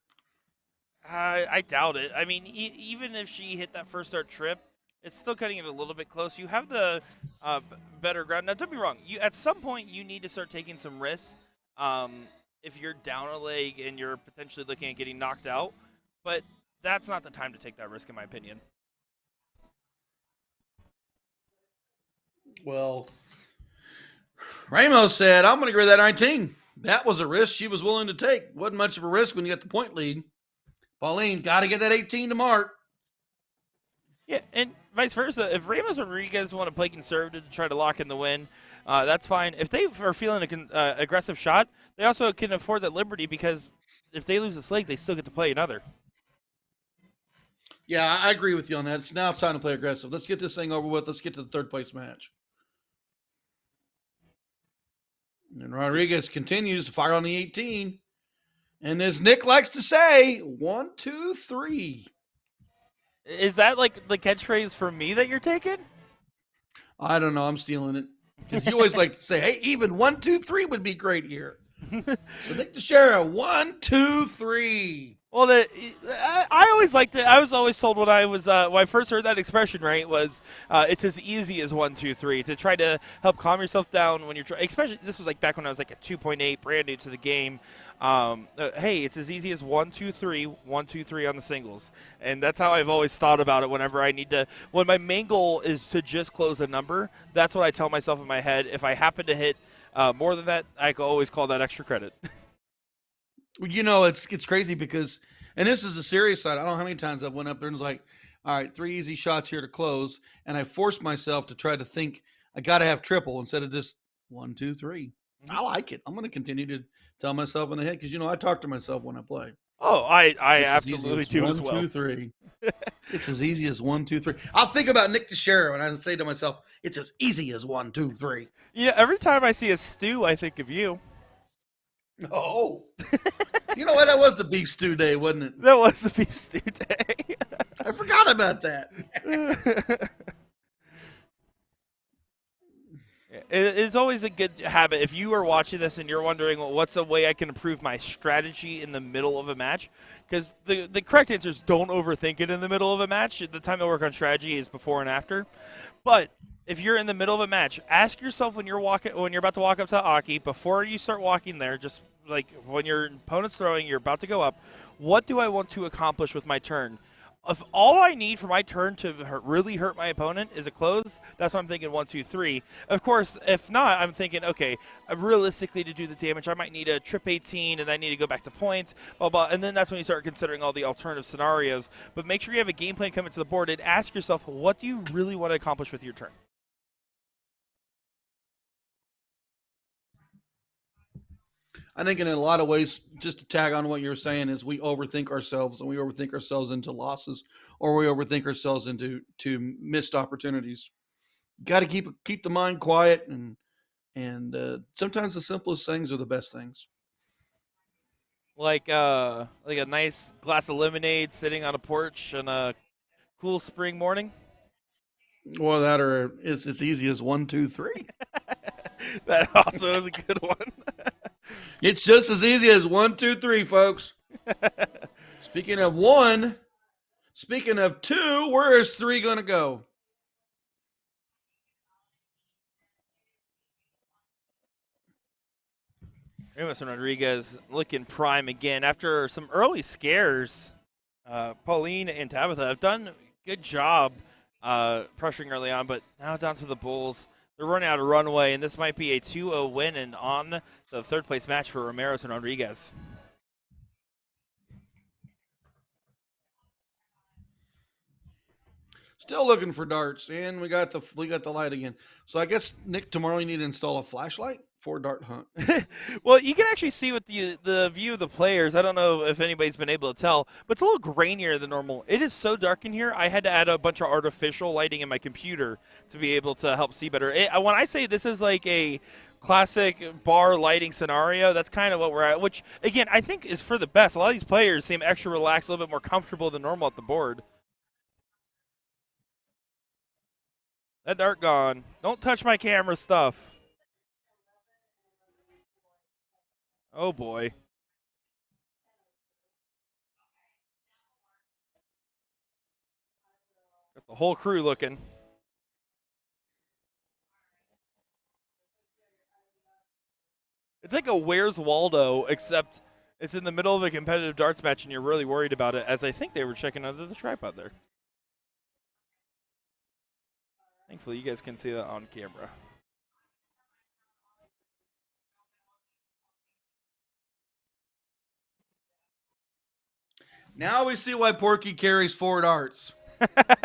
I doubt it. I mean, even if she hit that first start trip, it's still cutting it a little bit close. You have the better ground. Now, don't be wrong. You at some point you need to start taking some risks. If you're down a leg and you're potentially looking at getting knocked out, but that's not the time to take that risk, in my opinion. Well, Ramos said, I'm going to get rid of that 19. That was a risk she was willing to take. Wasn't much of a risk when you got the point lead. Pauline, got to get that 18 to mark. Yeah, and vice versa. If Ramos and Rodriguez want to play conservative to try to lock in the win, that's fine. If they are feeling an aggressive shot, they also can afford that liberty because if they lose this leg, they still get to play another. Yeah, I agree with you on that. Now it's time to play aggressive. Let's get this thing over with. Let's get to the third place match. And Rodriguez continues to fire on the 18. And as Nick likes to say, 1, 2, 3. Is that like the catchphrase for me that you're taking? I don't know. I'm stealing it. Because you always like to say, hey, even 1, 2, 3 would be great here. So Nick Teixeira, 1, 2, 3. Well, I always liked it. I was always told when I first heard that expression, right, was it's as easy as 1, 2, 3 to try to help calm yourself down when you're especially this was like back when I was like at 2.8, brand new to the game. Hey, it's as easy as 1, 2, 3, 1, 2, 3 on the singles, and that's how I've always thought about it. Whenever I need to, when my main goal is to just close a number, that's what I tell myself in my head. If I happen to hit more than that, I can always call that extra credit. You know, it's crazy because, and this is the serious side. I don't know how many times I've went up there and was like, all right, 3 easy shots here to close. And I forced myself to try to think I got to have triple instead of just 1, 2, 3. I like it. I'm going to continue to tell myself in the head because, you know, I talk to myself when I play. Oh, I absolutely do as well. 1, 2, 3. It's as easy as 1, 2, 3. I'll think about Nick Teixeira and I say to myself, it's as easy as 1, 2, 3. You know, every time I see a stew, I think of you. Oh, you know what? That was the beef stew day, wasn't it? That was the beef stew day. I forgot about that. It's always a good habit. If you are watching this and you're wondering, well, what's a way I can improve my strategy in the middle of a match? Because the correct answer is don't overthink it in the middle of a match. The time to work on strategy is before and after. But if you're in the middle of a match, ask yourself when you're about to walk up to Aki, before you start walking there, just like when your opponent's throwing, you're about to go up. What do I want to accomplish with my turn? If all I need for my turn to really hurt my opponent is a close, that's what I'm thinking 1, 2, 3. Of course, if not, I'm thinking, okay, realistically to do the damage, I might need a trip 18 and I need to go back to points, blah, blah. And then that's when you start considering all the alternative scenarios. But make sure you have a game plan coming to the board and ask yourself, what do you really want to accomplish with your turn? I think in a lot of ways, just to tag on what you're saying, is we overthink ourselves, and we overthink ourselves into losses, or we overthink ourselves into missed opportunities. Got to keep the mind quiet, and sometimes the simplest things are the best things. Like a nice glass of lemonade sitting on a porch on a cool spring morning. Or that, or it's as easy as 1, 2, 3. That also is a good one. It's just as easy as 1, 2, 3, folks. Speaking of 1, speaking of 2, where is 3 going to go? Emerson Rodriguez looking prime again after some early scares. Pauline and Tabitha have done a good job pressuring early on, but now down to the Bulls. They're running out of runway, and this might be a 2-0 win and on the third place match for Ramirez and Rodriguez. Still looking for darts, and we got the light again. So I guess, Nick, tomorrow you need to install a flashlight for dart hunt. Well, you can actually see with the view of the players. I don't know if anybody's been able to tell, but it's a little grainier than normal. It is so dark in here, I had to add a bunch of artificial lighting in my computer to be able to help see better. When I say this is like a classic bar lighting scenario, that's kind of what we're at, which, again, I think is for the best. A lot of these players seem extra relaxed, a little bit more comfortable than normal at the board. That dart gone. Don't touch my camera stuff. Oh, boy. Got the whole crew looking. It's like a Where's Waldo, except it's in the middle of a competitive darts match and you're really worried about it, as I think they were checking under the tripod there. Thankfully, you guys can see that on camera. Now we see why Porky carries 4 darts.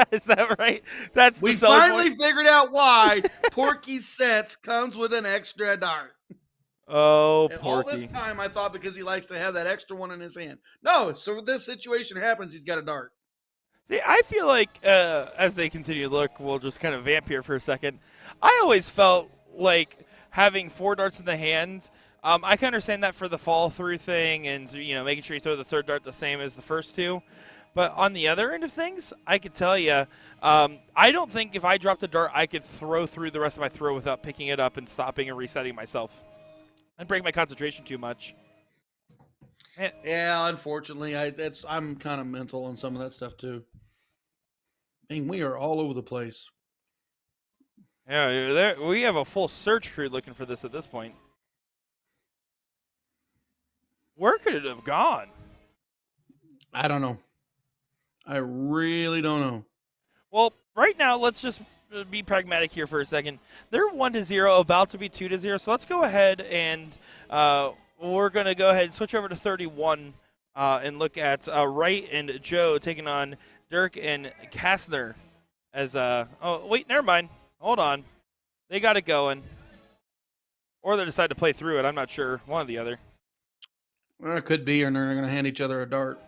Is that right? That's we finally figured out why Porky's sets comes with an extra dart. Oh, and Porky. All this time I thought because he likes to have that extra one in his hand. No, so this situation happens, he's got a dart. See, I feel like as they continue to look, we'll just kind of vamp here for a second. I always felt like having 4 darts in the hand, I can understand that for the fall through thing and making sure you throw the third dart the same as the first 2. But on the other end of things, I could tell you, I don't think if I dropped a dart, I could throw through the rest of my throw without picking it up and stopping and resetting myself. I'd break my concentration too much. Yeah, unfortunately, I'm kind of mental on some of that stuff too. I mean, we are all over the place. Yeah, we have a full search crew looking for this at this point. Where could it have gone? I don't know. I really don't know. Well, right now, let's just be pragmatic here for a second. They're 1-0, about to be 2-0. So let's go ahead and we're going to go ahead and switch over to 31 and look at Wright and Joe taking on Dirk and Kastner. As oh wait, never mind. Hold on, they got it going, or they decide to play through it. I'm not sure. One or the other. Well, it could be, or they're going to hand each other a dart.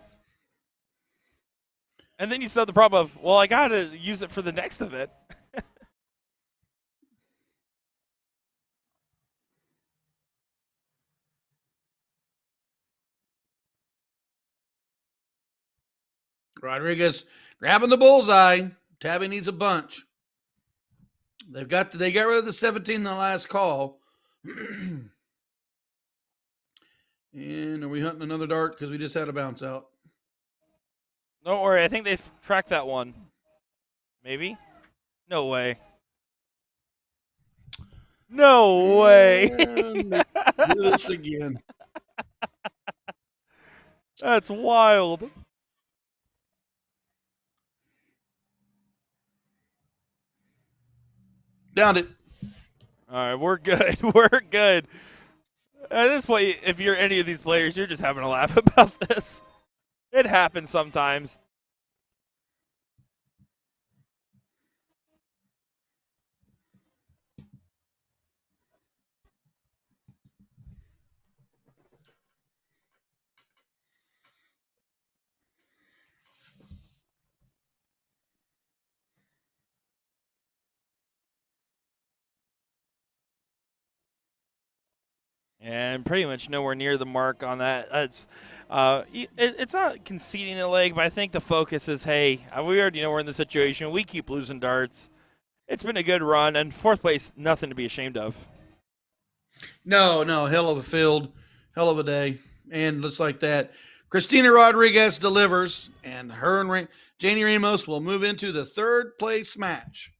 And then you still have the problem of, well, I got to use it for the next event. Rodriguez grabbing the bullseye. Tabby needs a bunch. They got rid of the 17 in the last call. And are we hunting another dart because we just had a bounce out? Don't worry, I think they've tracked that one. Maybe? No way. No way. Do this again. That's wild. Downed it. All right, we're good. We're good. At this point, if you're any of these players, you're just having a laugh about this. It happens sometimes. And pretty much nowhere near the mark on that. It's not conceding the leg, but I think the focus is, hey, we already know we're in the situation. We keep losing darts. It's been a good run, and fourth place, nothing to be ashamed of. No, hell of a field, hell of a day, and looks like that. Christina Rodriguez delivers, and her and Janie Ramos will move into the third place match.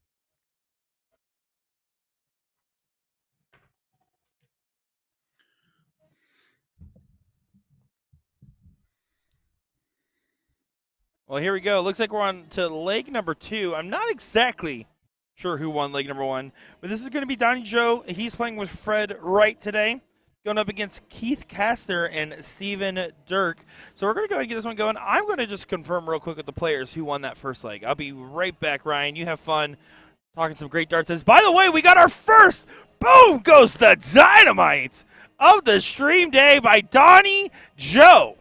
Well, here we go. Looks like we're on to leg number 2. I'm not exactly sure who won leg number 1, but this is going to be Donnie Joe. He's playing with Fred Wright today, going up against Keith Kastner and Steven Dirk. So we're going to go ahead and get this one going. I'm going to just confirm real quick with the players who won that first leg. I'll be right back, Ryan. You have fun talking some great darts. By the way, we got our first, boom goes the dynamite of the stream day by Donnie Joe.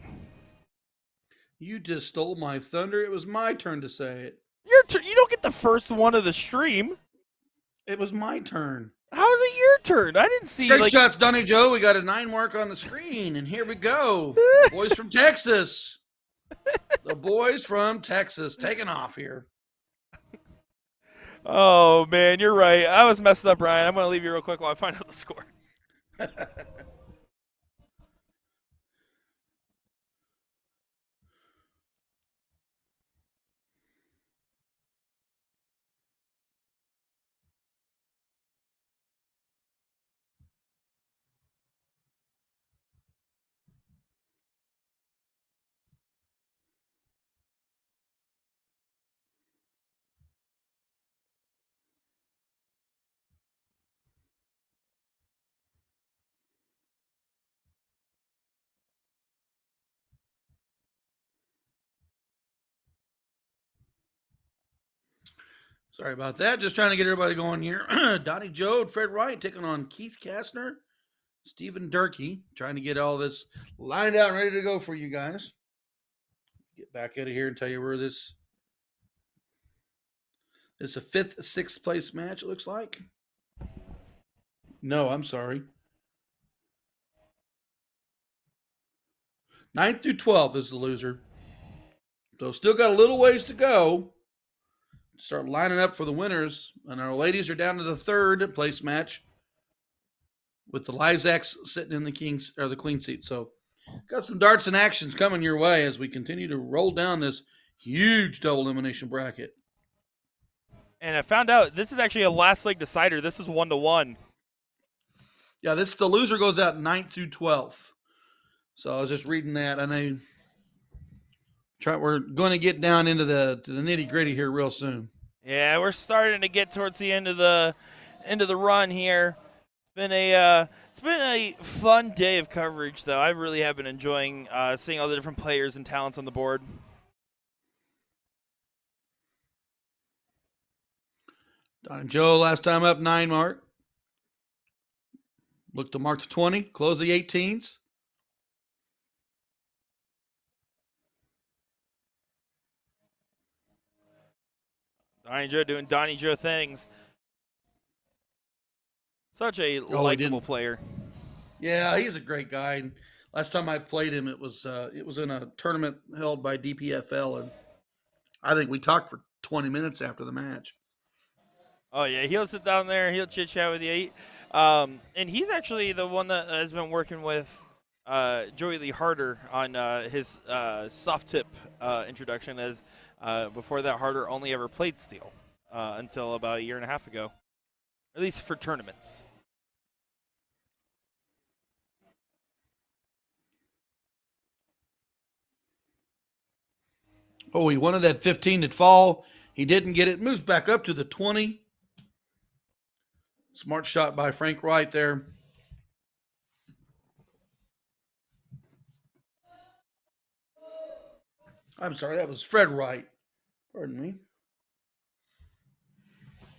You just stole my thunder. It was my turn to say it. You don't get the first one of the stream. It was my turn. How is it your turn? I didn't see. Great shots, Donnie Joe. We got a 9 mark on the screen, and here we go. Boys from Texas. The boys from Texas taking off here. Oh, man, you're right. I was messed up, Ryan. I'm going to leave you real quick while I find out the score. Sorry about that. Just trying to get everybody going here. Donnie Joe and Fred Wright taking on Keith Kastner, Stephen Durkee, trying to get all this lined out and ready to go for you guys. Get back out of here and tell you where this is a 5th, 6th place match, it looks like. No, I'm sorry. 9th through 12th is the loser. So still got a little ways to go. Start lining up for the winners. And our ladies are down to the 3rd place match with the Lysacs sitting in the king's or the queen seat. So got some darts and actions coming your way as we continue to roll down this huge double elimination bracket. And I found out this is actually a last leg decider. This is 1-1. Yeah, the loser goes out 9th through 12th. So I was just reading that. And we're going to get down into the nitty gritty here real soon. Yeah, we're starting to get towards the end of the run here. It's been a fun day of coverage, though. I really have been enjoying seeing all the different players and talents on the board. Don and Joe last time up 9 mark. Look to mark the 20, close the 18s. Donnie Joe doing Donnie Joe things. Such a likable player. Yeah, he's a great guy. And last time I played him, it was in a tournament held by DPFL, and I think we talked for 20 minutes after the match. Oh yeah, he'll sit down there, he'll chit chat with you, and he's actually the one that has been working with Joey Lee Harder on his soft tip introduction. As before that, Harder only ever played steel until about a year and a half ago, at least for tournaments. Oh, he wanted that 15 to fall. He didn't get it. Moves back up to the 20. Smart shot by Frank Wright there. I'm sorry, that was Fred Wright. Pardon me.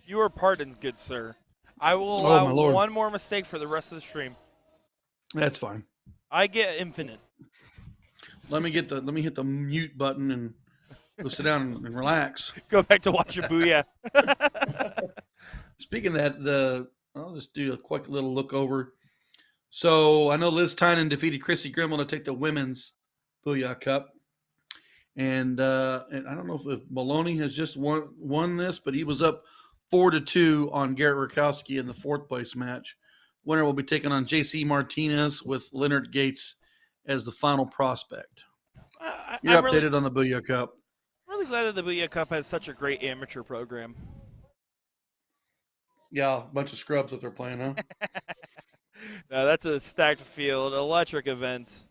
You are pardoned, good sir. I will Oh, allow my Lord. one more mistake for the rest of the stream. That's fine. I get infinite. Let me hit the mute button and go sit down and relax. Go back to watching Booyah. Speaking of that, I'll just do a quick little look over. So I know Liz Tynan defeated Chrissy Grimble to take the women's Booyah Cup. And I don't know if Maloney has just won this, but he was up 4-2 on Garrett Rakowski in the fourth place match. Winner will be taken on J.C. Martinez with Leonard Gates as the final prospect. You're I'm updated on the Booyah Cup. really glad that the Booyah Cup has such a great amateur program. Yeah, a bunch of scrubs that they're playing, huh? No, that's a stacked field. Electric events.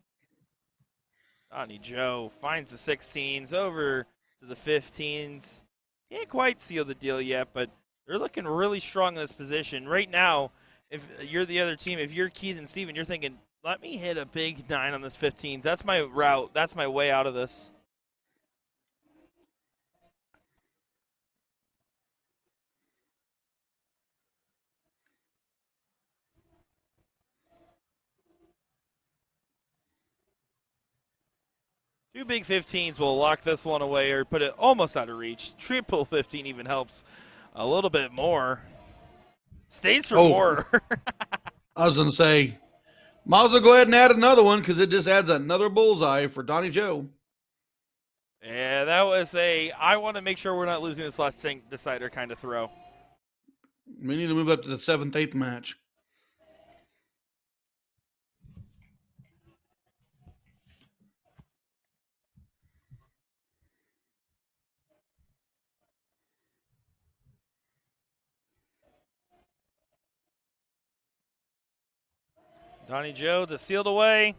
Donnie Joe finds the 16s over to the 15s. Can't quite seal the deal yet, but they're looking really strong in this position. Right now, if you're the other team, if you're Keith and Steven, you're thinking, let me hit a big 9 on this 15s. That's my route. That's my way out of this. Two big 15s will lock this one away or put it almost out of reach. Triple 15 even helps a little bit more. Stays for more. I was going to say, might as well go ahead and add another one because it just adds another bullseye for Donnie Joe. Yeah, that was I want to make sure we're not losing this last decider kind of throw. We need to move up to the 7th, 8th match. Donnie Joe to seal it away.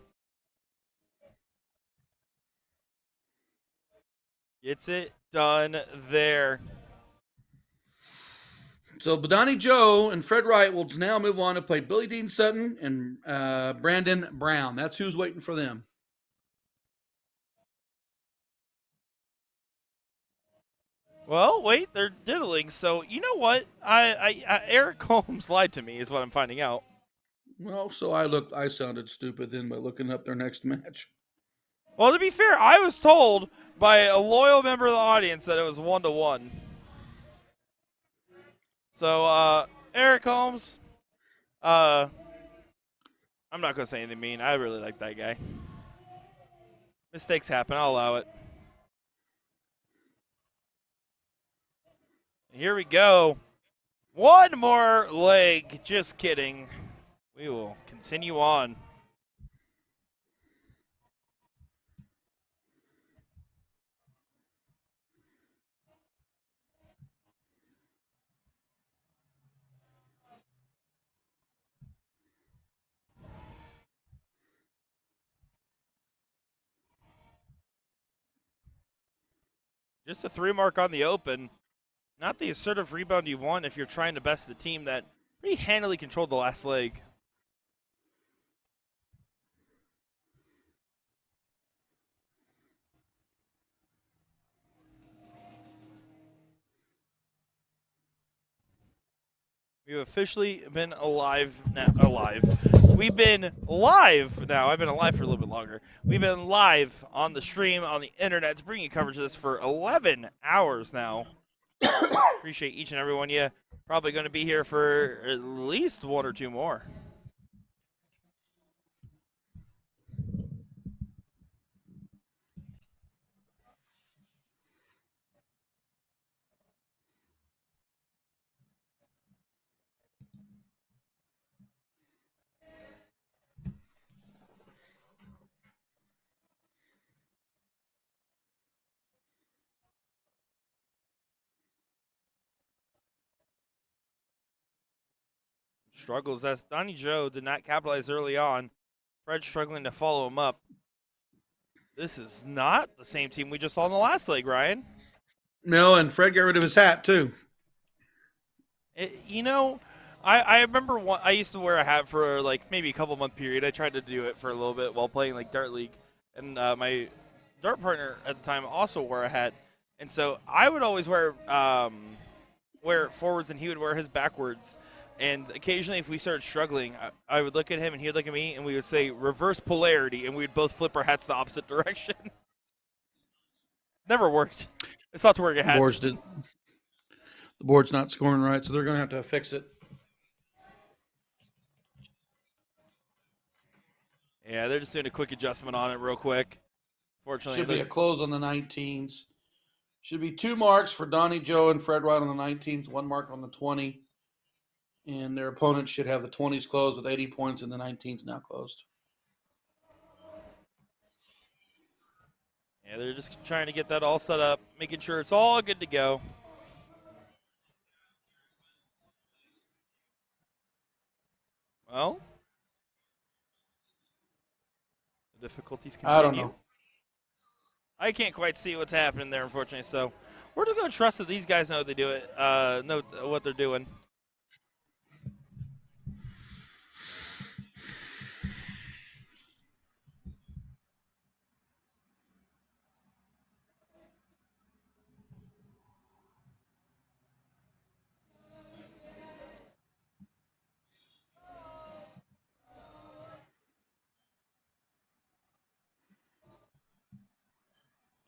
Gets it done there. So Donnie Joe and Fred Wright will now move on to play Billy Dean Sutton and Brandon Brown. That's who's waiting for them. Well, wait, they're diddling. So you know what? Eric Holmes lied to me, is what I'm finding out. Well, so I sounded stupid then by looking up their next match. Well, to be fair, I was told by a loyal member of the audience that it was 1-1. So, Eric Holmes, I'm not going to say anything mean. I really like that guy. Mistakes happen. I'll allow it. Here we go. One more leg. Just kidding. We will continue on. Just a 3 mark on the open. Not the assertive rebound you want if you're trying to best the team that pretty handily controlled the last leg. We've officially been alive now. We've been live now. I've been alive for a little bit longer. We've been live on the stream, on the internet, bringing coverage of this for 11 hours now. Appreciate each and every one of you. Probably going to be here for at least 1 or 2 more. Struggles as Donnie Joe did not capitalize early on. Fred struggling to follow him up. This is not the same team we just saw in the last leg, Ryan. No, and Fred got rid of his hat too. You know, I remember I used to wear a hat for like maybe a couple month period. I tried to do it for a little bit while playing like Dart League, and my dart partner at the time also wore a hat, and so I would always wear it forwards, and he would wear his backwards. And occasionally, if we started struggling, I would look at him, and he would look at me, and we would say reverse polarity, and we would both flip our hats the opposite direction. Never worked. It's not to wear a hat. The board's not scoring right, so they're going to have to fix it. Yeah, they're just doing a quick adjustment on it real quick. Fortunately, should be a close on the 19s. Should be 2 marks for Donnie Joe and Fred White on the 19s, 1 mark on the 20. And their opponents should have the 20s closed with 80 points and the 19s now closed. Yeah, they're just trying to get that all set up, making sure it's all good to go. Well, the difficulties continue. I don't know. I can't quite see what's happening there, unfortunately. So we're just going to trust that these guys know know what they're doing.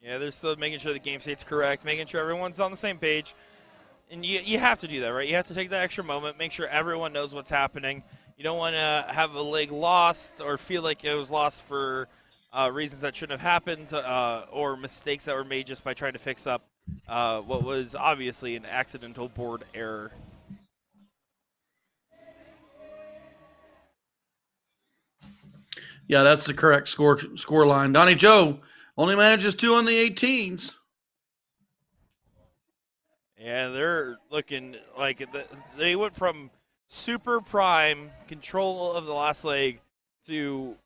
Yeah, they're still making sure the game state's correct, making sure everyone's on the same page. And you have to do that, right? You have to take that extra moment, make sure everyone knows what's happening. You don't want to have a leg lost or feel like it was lost for reasons that shouldn't have happened or mistakes that were made just by trying to fix up what was obviously an accidental board error. Yeah, that's the correct score line. Donnie Joe only manages 2 on the 18s. Yeah, they're looking like they went from super prime control of the last leg to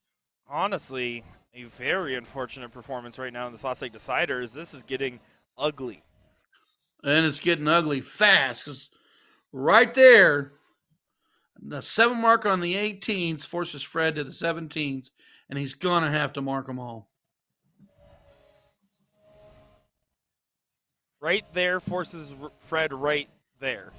honestly a very unfortunate performance right now in this last leg deciders. This is getting ugly. And it's getting ugly fast because right there, the 7 mark on the 18s forces Fred to the 17s, and he's going to have to mark them all. Right there forces Fred right there.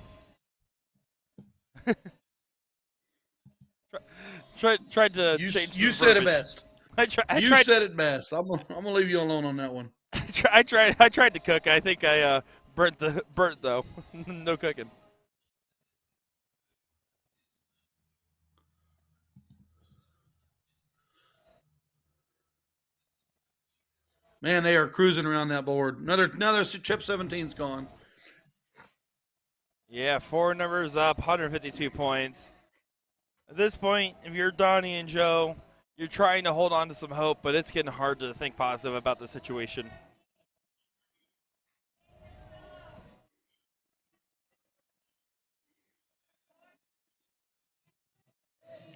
Tried to change. You said it best. I tried, said it best. I'm gonna leave you alone on that one. I tried to cook. I think I burnt though. No cooking. Man, they are cruising around that board. Another chip 17's gone. Yeah, 4 numbers up, 152 points. At this point, if you're Donnie and Joe, you're trying to hold on to some hope, but it's getting hard to think positive about the situation.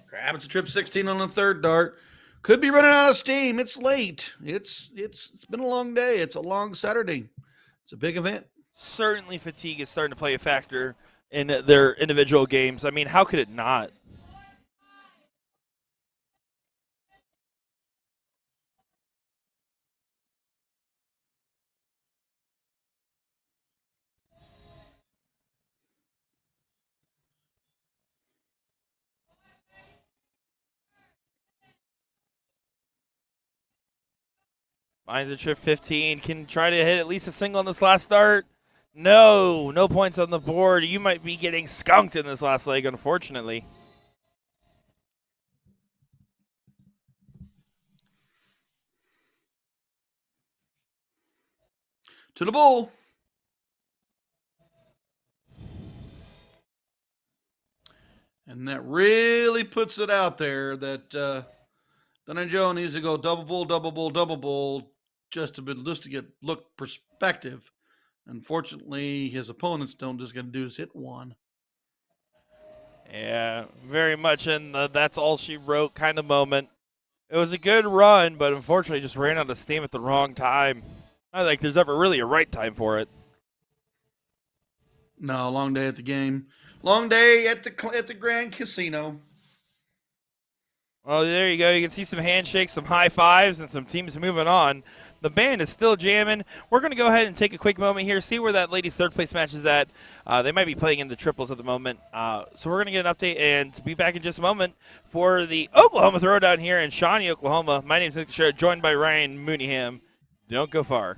Grabs a trip 16 on the 3rd dart. Could be running out of steam. It's late. It's been a long day. It's a long Saturday. It's a big event. Certainly fatigue is starting to play a factor in their individual games. I mean, how could it not? Finds a trip 15. Can try to hit at least a single on this last start. No points on the board. You might be getting skunked in this last leg, unfortunately. To the bull. And that really puts it out there that Donnie Joe needs to go double bull, just to get look perspective. Unfortunately, his opponents don't just going to do is hit 1. Yeah, very much in the that's all she wrote kind of moment. It was a good run, but unfortunately just ran out of steam at the wrong time. Not like there's ever really a right time for it. No, long day at the game. Long day at the Grand Casino. Well, there you go. You can see some handshakes, some high fives, and some teams moving on. The band is still jamming. We're going to go ahead and take a quick moment here, see where that ladies' third place match is at. They might be playing in the triples at the moment. So we're going to get an update and be back in just a moment for the Oklahoma Throwdown here in Shawnee, Oklahoma. My name is Nick Shea, joined by Ryan Mooneyham. Don't go far.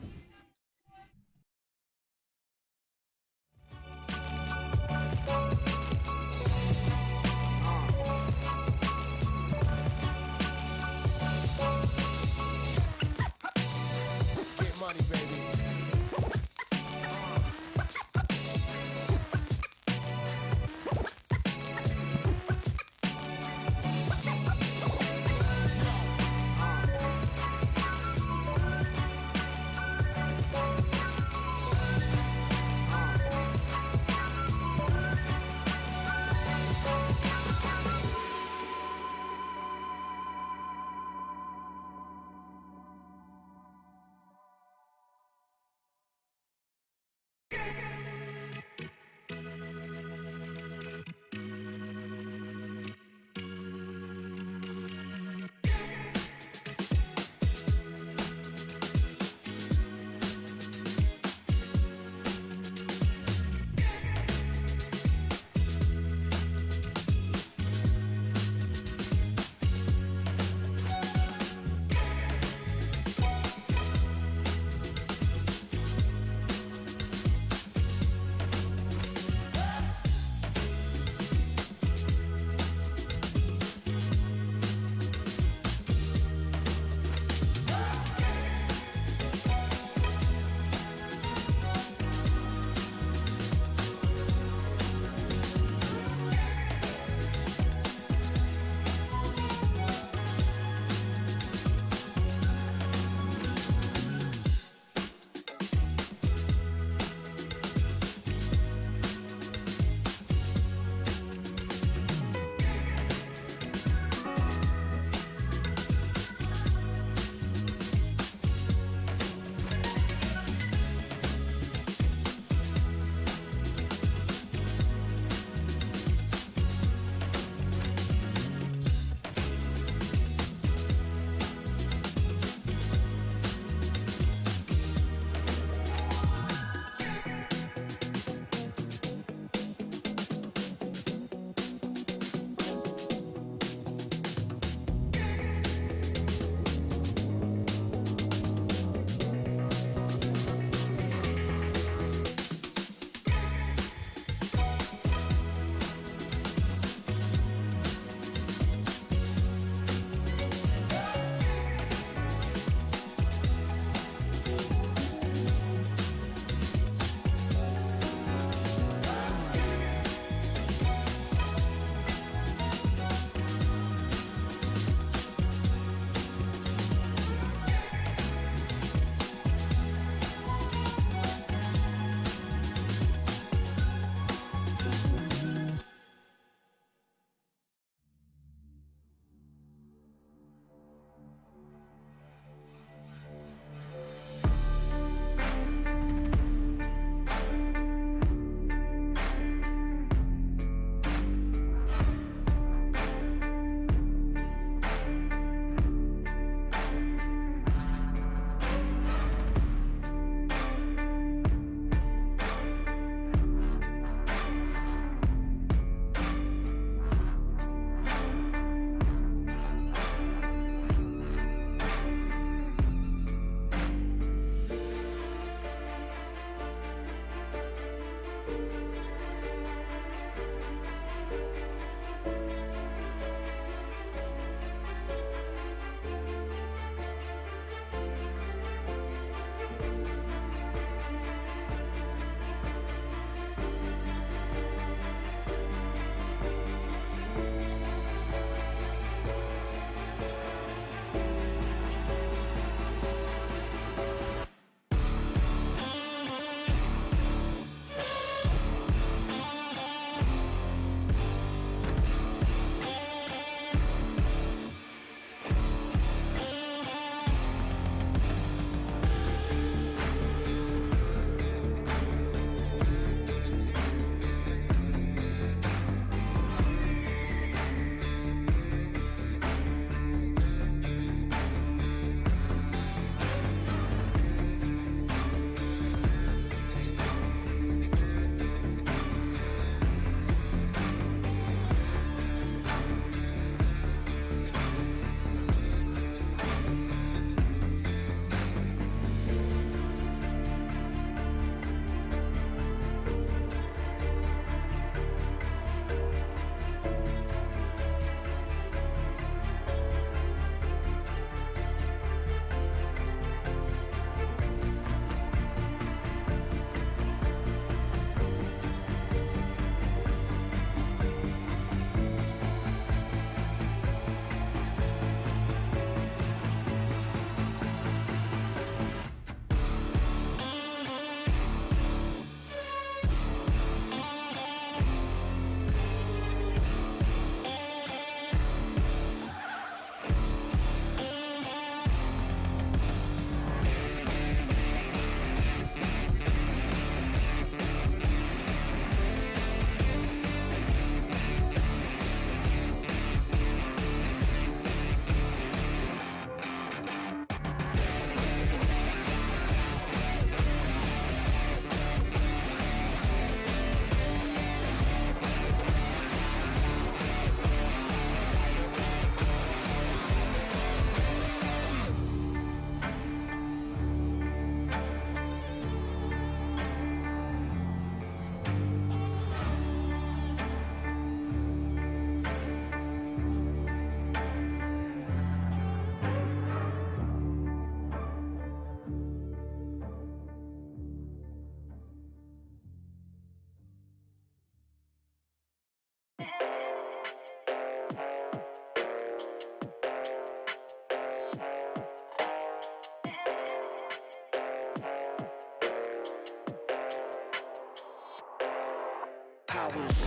Powers.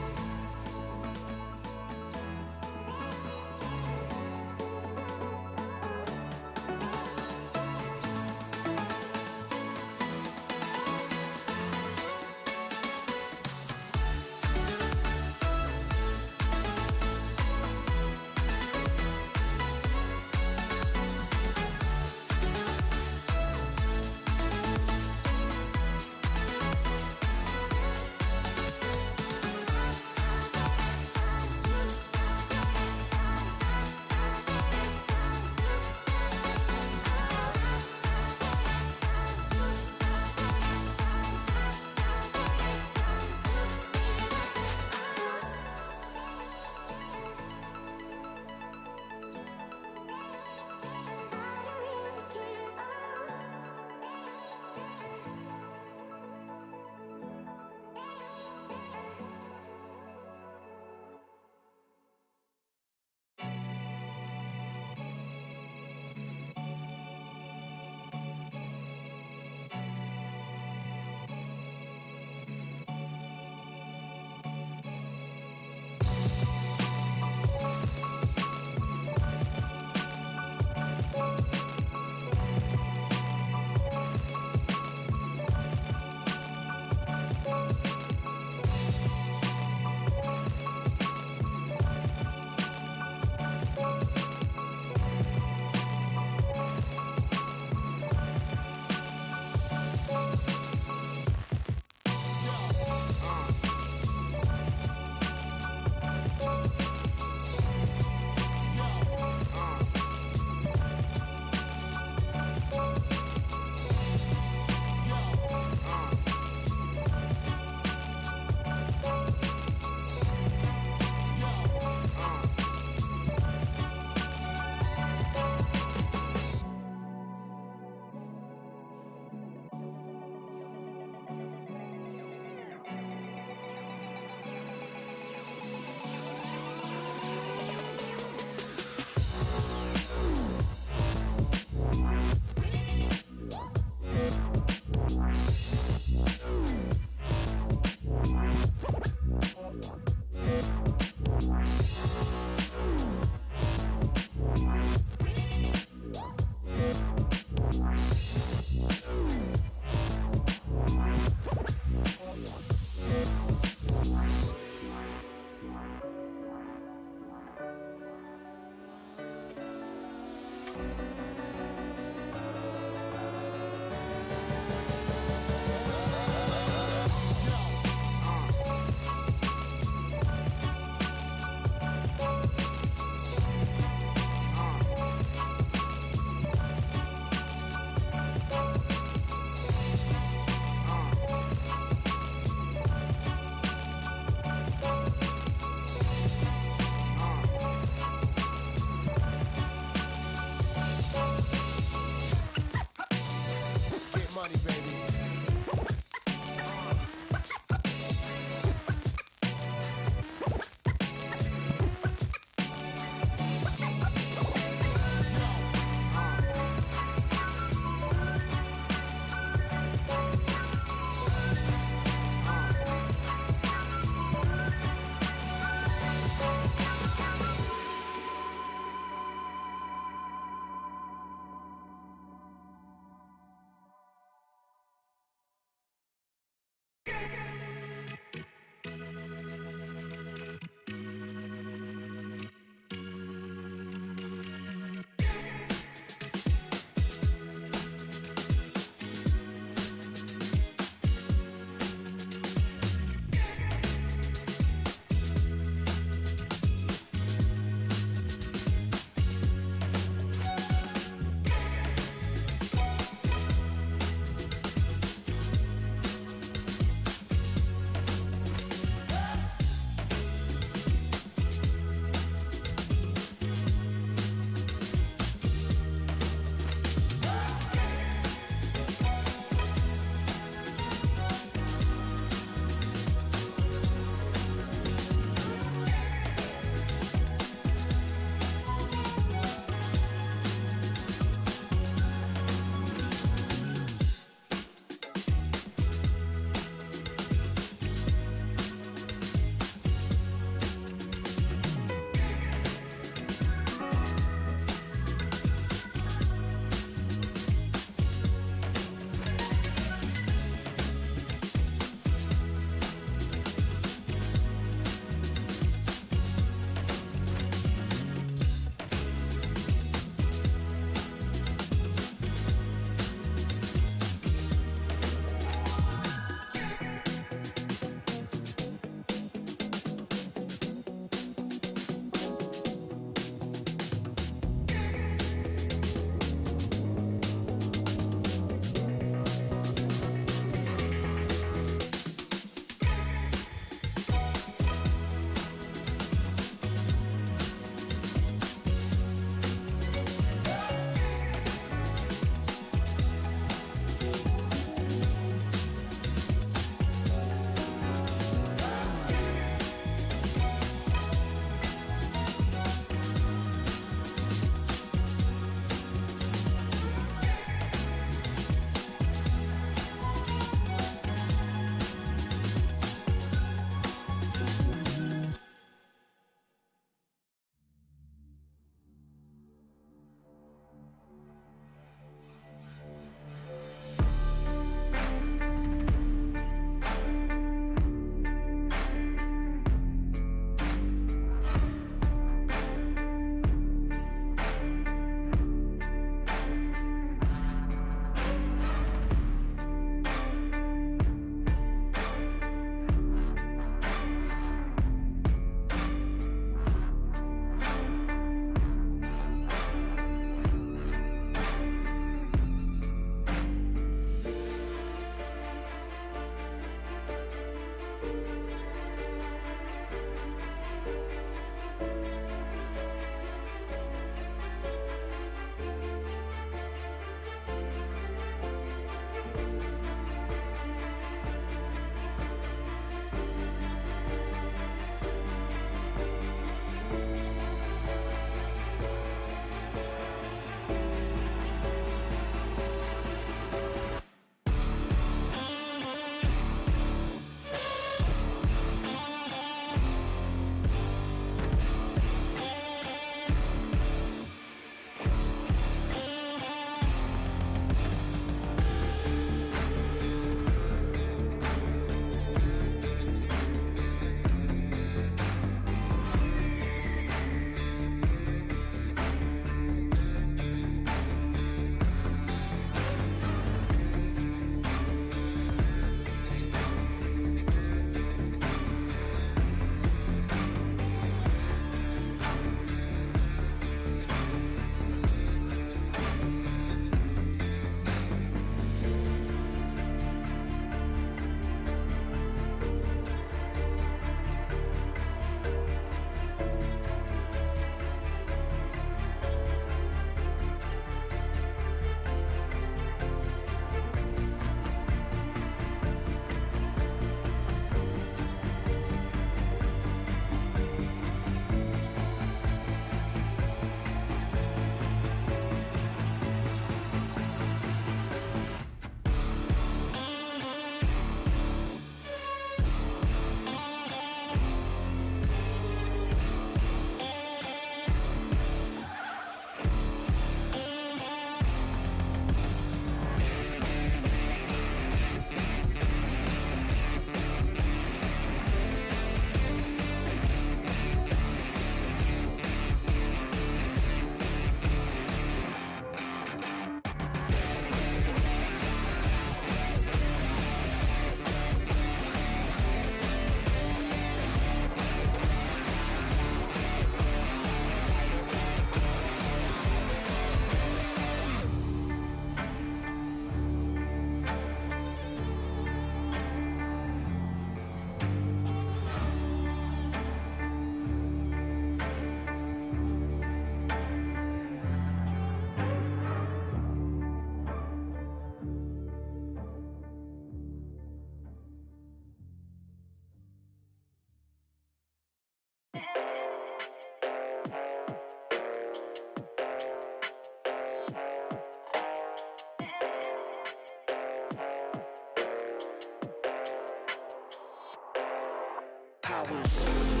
flowers.